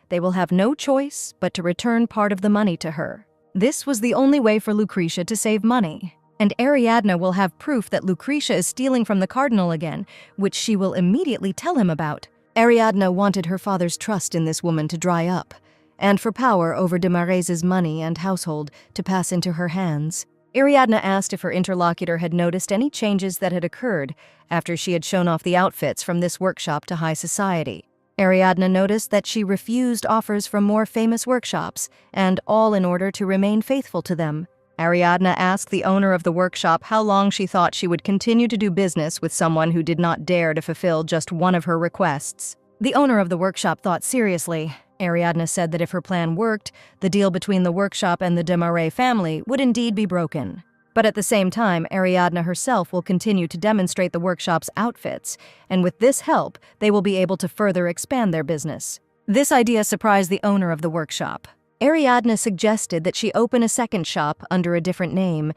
they will have no choice but to return part of the money to her. This was the only way for Lucretia to save money. And Ariadne will have proof that Lucretia is stealing from the cardinal again, which she will immediately tell him about. Ariadne wanted her father's trust in this woman to dry up, and for power over de Marais' money and household to pass into her hands. Ariadne asked if her interlocutor had noticed any changes that had occurred after she had shown off the outfits from this workshop to high society. Ariadne noticed that she refused offers from more famous workshops, and all in order to remain faithful to them. Ariadne asked the owner of the workshop how long she thought she would continue to do business with someone who did not dare to fulfill just one of her requests. The owner of the workshop thought seriously. Ariadne said that if her plan worked, the deal between the workshop and the Desmarais family would indeed be broken. But at the same time, Ariadne herself will continue to demonstrate the workshop's outfits, and with this help, they will be able to further expand their business. This idea surprised the owner of the workshop. Ariadne suggested that she open a second shop under a different name,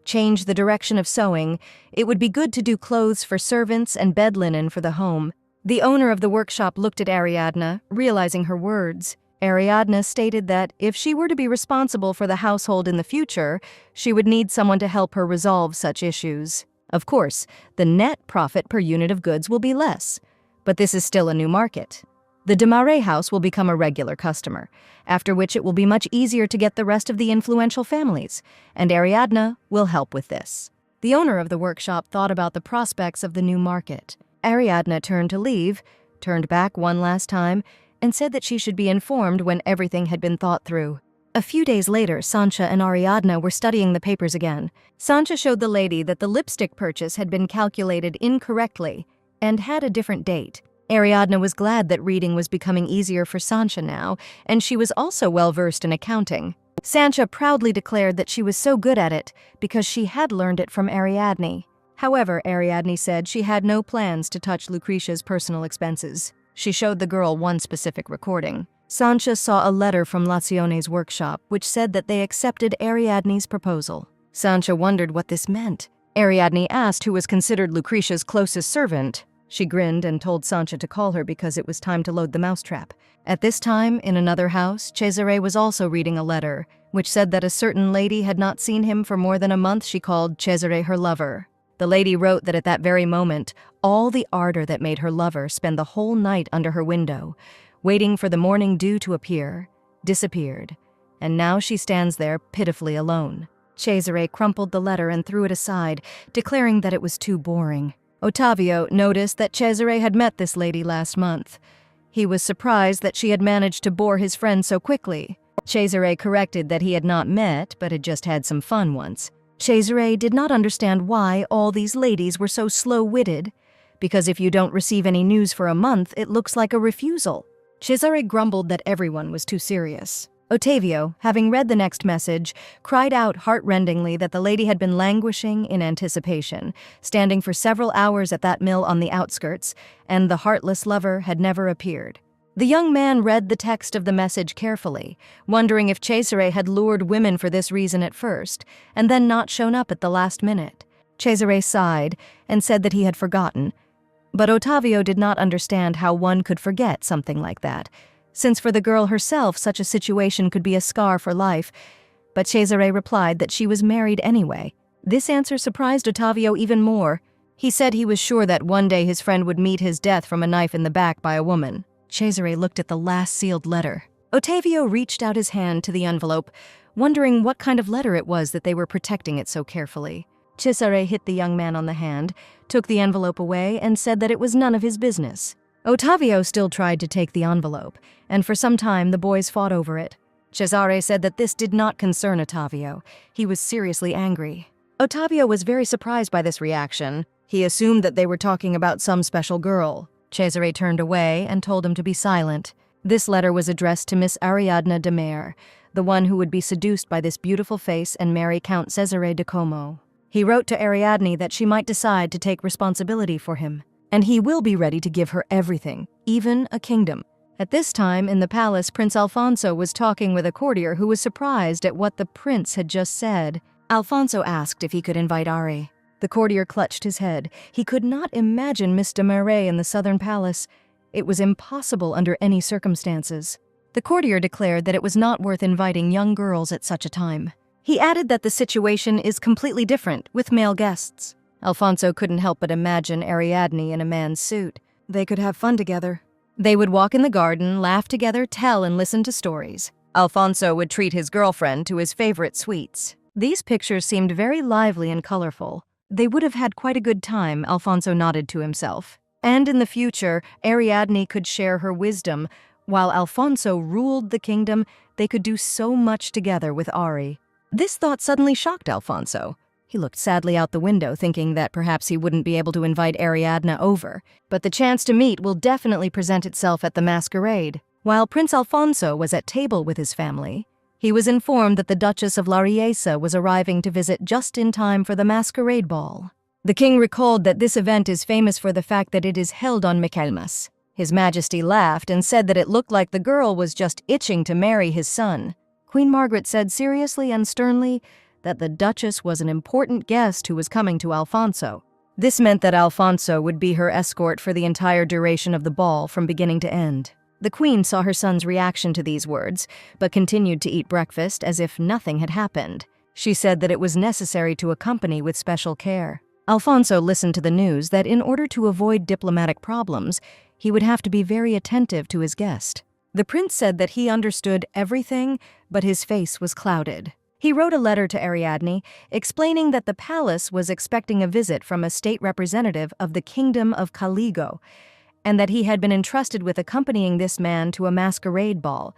change the direction of sewing. It would be good to do clothes for servants and bed linen for the home. The owner of the workshop looked at Ariadne, realizing her words. Ariadne stated that if she were to be responsible for the household in the future, she would need someone to help her resolve such issues. Of course, the net profit per unit of goods will be less, but this is still a new market. The Desmarais house will become a regular customer, after which it will be much easier to get the rest of the influential families, and Ariadne will help with this. The owner of the workshop thought about the prospects of the new market. Ariadne turned to leave, turned back one last time, and said that she should be informed when everything had been thought through. A few days later, Sancha and Ariadne were studying the papers again. Sancha showed the lady that the lipstick purchase had been calculated incorrectly and had a different date. Ariadne was glad that reading was becoming easier for Sancha now, and she was also well-versed in accounting. Sancha proudly declared that she was so good at it because she had learned it from Ariadne. However, Ariadne said she had no plans to touch Lucretia's personal expenses. She showed the girl one specific recording. Sancha saw a letter from Lazione's workshop which said that they accepted Ariadne's proposal. Sancha wondered what this meant. Ariadne asked who was considered Lucretia's closest servant. She grinned and told Sancha to call her because it was time to load the mousetrap. At this time, in another house, Cesare was also reading a letter, which said that a certain lady had not seen him for more than a month. She called Cesare her lover. The lady wrote that at that very moment, all the ardor that made her lover spend the whole night under her window, waiting for the morning dew to appear, disappeared, and now she stands there pitifully alone. Cesare crumpled the letter and threw it aside, declaring that it was too boring. Ottavio noticed that Cesare had met this lady last month. He was surprised that she had managed to bore his friend so quickly. Cesare corrected that he had not met, but had just had some fun once. Cesare did not understand why all these ladies were so slow-witted, because if you don't receive any news for a month, it looks like a refusal. Cesare grumbled that everyone was too serious. Ottavio, having read the next message, cried out heart-rendingly that the lady had been languishing in anticipation, standing for several hours at that mill on the outskirts, and the heartless lover had never appeared. The young man read the text of the message carefully, wondering if Cesare had lured women for this reason at first, and then not shown up at the last minute. Cesare sighed and said that he had forgotten, but Ottavio did not understand how one could forget something like that, since for the girl herself such a situation could be a scar for life, but Cesare replied that she was married anyway. This answer surprised Ottavio even more. He said he was sure that one day his friend would meet his death from a knife in the back by a woman. Cesare looked at the last sealed letter. Ottavio reached out his hand to the envelope, wondering what kind of letter it was that they were protecting it so carefully. Cesare hit the young man on the hand, took the envelope away, and said that it was none of his business. Ottavio still tried to take the envelope, and for some time the boys fought over it. Cesare said that this did not concern Ottavio. He was seriously angry. Ottavio was very surprised by this reaction. He assumed that they were talking about some special girl. Cesare turned away and told him to be silent. This letter was addressed to Miss Ariadne de Mere, the one who would be seduced by this beautiful face and marry Count Cesare de Como. He wrote to Ariadne that she might decide to take responsibility for him, and he will be ready to give her everything, even a kingdom. At this time, in the palace, Prince Alfonso was talking with a courtier who was surprised at what the prince had just said. Alfonso asked if he could invite Ari. The courtier clutched his head. He could not imagine Miss de Marais in the southern palace. It was impossible under any circumstances. The courtier declared that it was not worth inviting young girls at such a time. He added that the situation is completely different with male guests. Alfonso couldn't help but imagine Ariadne in a man's suit. They could have fun together. They would walk in the garden, laugh together, tell and listen to stories. Alfonso would treat his girlfriend to his favorite sweets. These pictures seemed very lively and colorful. They would have had quite a good time, Alfonso nodded to himself. And in the future, Ariadne could share her wisdom. While Alfonso ruled the kingdom, they could do so much together with Ari. This thought suddenly shocked Alfonso. He looked sadly out the window, thinking that perhaps he wouldn't be able to invite Ariadna over. But the chance to meet will definitely present itself at the masquerade. While Prince Alfonso was at table with his family, he was informed that the Duchess of Lariesa was arriving to visit just in time for the masquerade ball. The king recalled that this event is famous for the fact that it is held on Michaelmas. His Majesty laughed and said that it looked like the girl was just itching to marry his son. Queen Margaret said seriously and sternly that the Duchess was an important guest who was coming to Alfonso. This meant that Alfonso would be her escort for the entire duration of the ball from beginning to end. The Queen saw her son's reaction to these words, but continued to eat breakfast as if nothing had happened. She said that it was necessary to accompany with special care. Alfonso listened to the news that in order to avoid diplomatic problems, he would have to be very attentive to his guest. The prince said that he understood everything, but his face was clouded. He wrote a letter to Ariadne explaining that the palace was expecting a visit from a state representative of the Kingdom of Caligo, and that he had been entrusted with accompanying this man to a masquerade ball.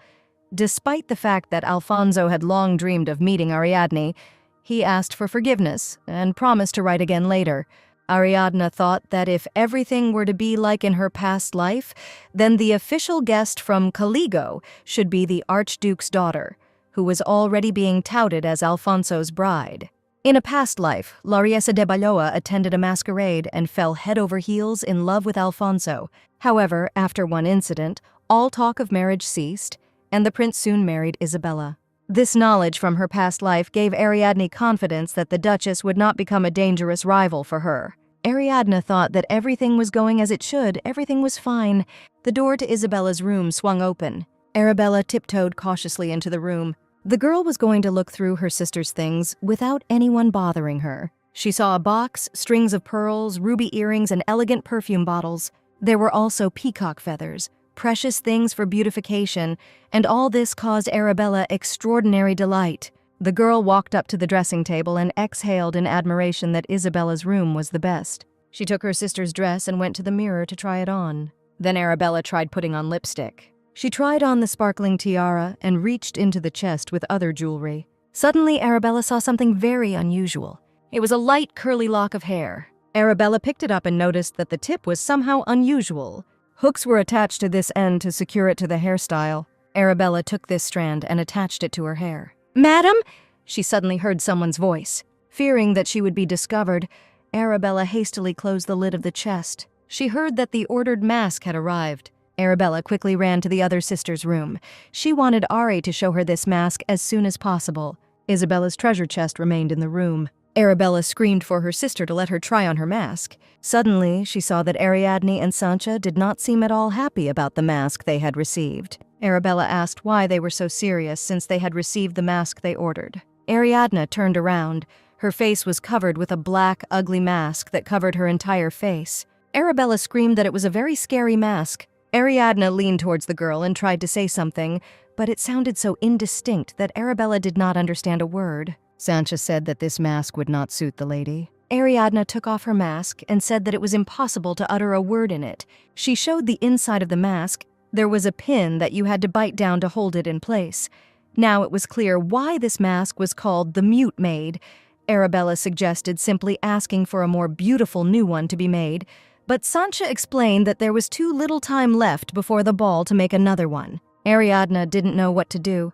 Despite the fact that Alfonso had long dreamed of meeting Ariadne, he asked for forgiveness and promised to write again later. Ariadne thought that if everything were to be like in her past life, then the official guest from Caligo should be the Archduke's daughter, who was already being touted as Alfonso's bride. In a past life, Lariesa de Balloa attended a masquerade and fell head over heels in love with Alfonso. However, after one incident, all talk of marriage ceased, and the prince soon married Isabella. This knowledge from her past life gave Ariadne confidence that the Duchess would not become a dangerous rival for her. Ariadne thought that everything was going as it should, everything was fine. The door to Isabella's room swung open. Arabella tiptoed cautiously into the room. The girl was going to look through her sister's things without anyone bothering her. She saw a box, strings of pearls, ruby earrings, and elegant perfume bottles. There were also peacock feathers, precious things for beautification, and all this caused Arabella extraordinary delight. The girl walked up to the dressing table and exhaled in admiration that Isabella's room was the best. She took her sister's dress and went to the mirror to try it on. Then Arabella tried putting on lipstick. She tried on the sparkling tiara and reached into the chest with other jewelry. Suddenly, Arabella saw something very unusual. It was a light, curly lock of hair. Arabella picked it up and noticed that the tip was somehow unusual. Hooks were attached to this end to secure it to the hairstyle. Arabella took this strand and attached it to her hair. "Madam?" She suddenly heard someone's voice. Fearing that she would be discovered, Arabella hastily closed the lid of the chest. She heard that the ordered mask had arrived. Arabella quickly ran to the other sister's room. She wanted Ari to show her this mask as soon as possible. Isabella's treasure chest remained in the room. Arabella screamed for her sister to let her try on her mask. Suddenly, she saw that Ariadne and Sancha did not seem at all happy about the mask they had received. Arabella asked why they were so serious since they had received the mask they ordered. Ariadne turned around. Her face was covered with a black, ugly mask that covered her entire face. Arabella screamed that it was a very scary mask. Ariadne leaned towards the girl and tried to say something, but it sounded so indistinct that Arabella did not understand a word. Sancha said that this mask would not suit the lady. Ariadne took off her mask and said that it was impossible to utter a word in it. She showed the inside of the mask. There was a pin that you had to bite down to hold it in place. Now it was clear why this mask was called the Mute Maid. Arabella suggested simply asking for a more beautiful new one to be made, but Sancha explained that there was too little time left before the ball to make another one. Ariadne didn't know what to do.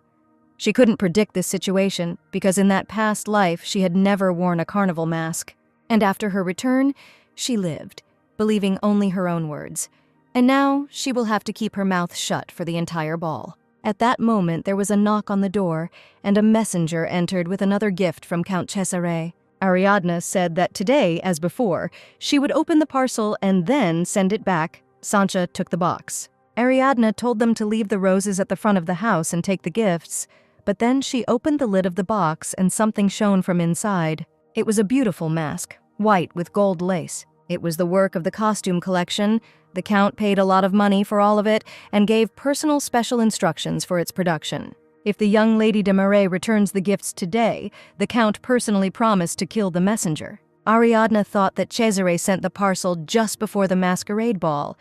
She couldn't predict this situation because in that past life she had never worn a carnival mask. And after her return, she lived, believing only her own words. And now she will have to keep her mouth shut for the entire ball. At that moment, there was a knock on the door, and a messenger entered with another gift from Count Cesare. Ariadne said that today, as before, she would open the parcel and then send it back. Sancha took the box. Ariadne told them to leave the roses at the front of the house and take the gifts, but then she opened the lid of the box and something shone from inside. It was a beautiful mask, white with gold lace. It was the work of the costume collection. The Count paid a lot of money for all of it and gave personal special instructions for its production. If the young Lady de Marais returns the gifts today, the Count personally promised to kill the messenger. Ariadne thought that Cesare sent the parcel just before the masquerade ball,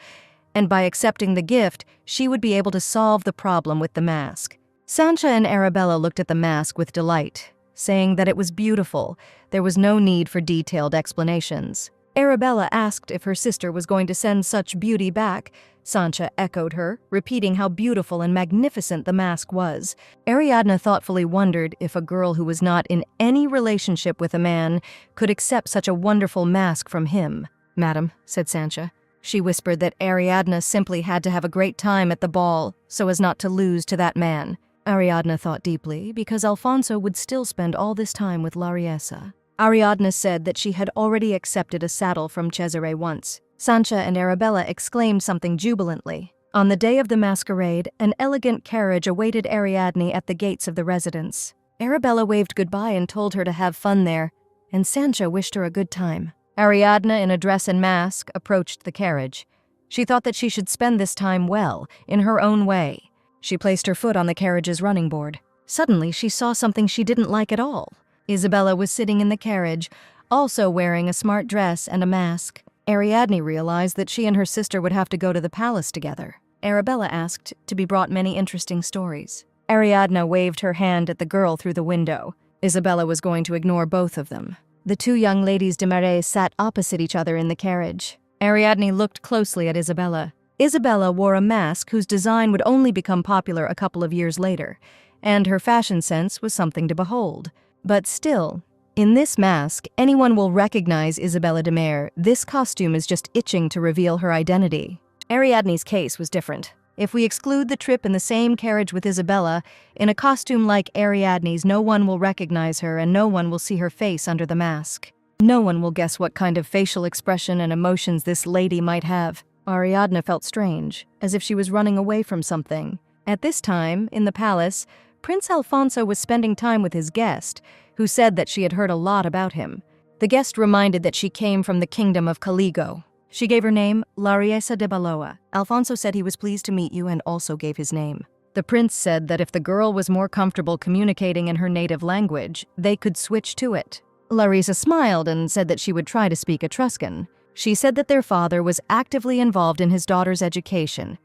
and by accepting the gift, she would be able to solve the problem with the mask. Sancha and Arabella looked at the mask with delight. saying that it was beautiful. There was no need for detailed explanations. Arabella asked if her sister was going to send such beauty back. Sancha echoed her, repeating how beautiful and magnificent the mask was. Ariadne thoughtfully wondered if a girl who was not in any relationship with a man could accept such a wonderful mask from him. "Madam," said Sancha. She whispered that Ariadne simply had to have a great time at the ball so as not to lose to that man. Ariadne thought deeply, because Alfonso would still spend all this time with Lariessa. Ariadne said that she had already accepted a saddle from Cesare once. Sancha and Arabella exclaimed something jubilantly. On the day of the masquerade, an elegant carriage awaited Ariadne at the gates of the residence. Arabella waved goodbye and told her to have fun there, and Sancha wished her a good time. Ariadne, in a dress and mask, approached the carriage. She thought that she should spend this time well, in her own way. She placed her foot on the carriage's running board. Suddenly, she saw something she didn't like at all. Isabella was sitting in the carriage, also wearing a smart dress and a mask. Ariadne realized that she and her sister would have to go to the palace together. Arabella asked to be brought many interesting stories. Ariadne waved her hand at the girl through the window. Isabella was going to ignore both of them. The two young ladies de Marais sat opposite each other in the carriage. Ariadne looked closely at Isabella. Isabella wore a mask whose design would only become popular a couple of years later, and her fashion sense was something to behold. But still, in this mask, anyone will recognize Isabella de Marais. This costume is just itching to reveal her identity. Ariadne's case was different. If we exclude the trip in the same carriage with Isabella, in a costume like Ariadne's, no one will recognize her and no one will see her face under the mask. No one will guess what kind of facial expression and emotions this lady might have. Ariadne felt strange, as if she was running away from something. At this time, in the palace, Prince Alfonso was spending time with his guest, who said that she had heard a lot about him. The guest reminded that she came from the kingdom of Caligo. She gave her name, Lariessa de Balloa. Alfonso said he was pleased to meet you and also gave his name. The prince said that if the girl was more comfortable communicating in her native language, they could switch to it. Larissa smiled and said that she would try to speak Etruscan. She said that their father was actively involved in his daughter's education,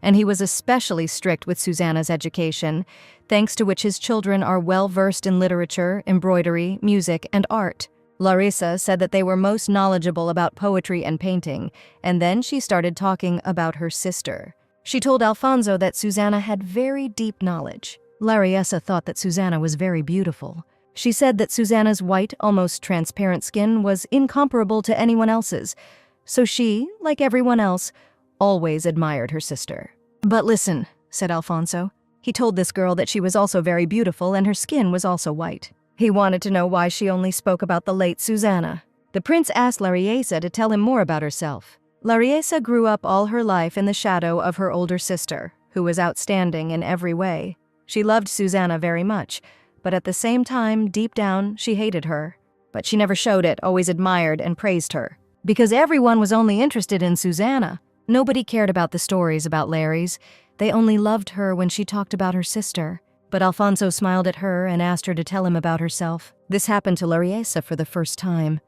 and he was especially strict with Susanna's education, thanks to which his children are well-versed in literature, embroidery, music, and art. Larissa said that they were most knowledgeable about poetry and painting, and then she started talking about her sister. She told Alfonso that Susanna had very deep knowledge. Larissa thought that Susanna was very beautiful. She said that Susanna's white, almost transparent skin was incomparable to anyone else's, so she, like everyone else, always admired her sister. "But listen," said Alfonso. He told this girl that she was also very beautiful and her skin was also white. He wanted to know why she only spoke about the late Susanna. The prince asked Lariessa to tell him more about herself. Lariessa grew up all her life in the shadow of her older sister, who was outstanding in every way. She loved Susanna very much, but at the same time, deep down, she hated her. But she never showed it, always admired and praised her. Because everyone was only interested in Susanna. Nobody cared about the stories about Lares. They only loved her when she talked about her sister. But Alfonso smiled at her and asked her to tell him about herself. This happened to Lariessa for the first time.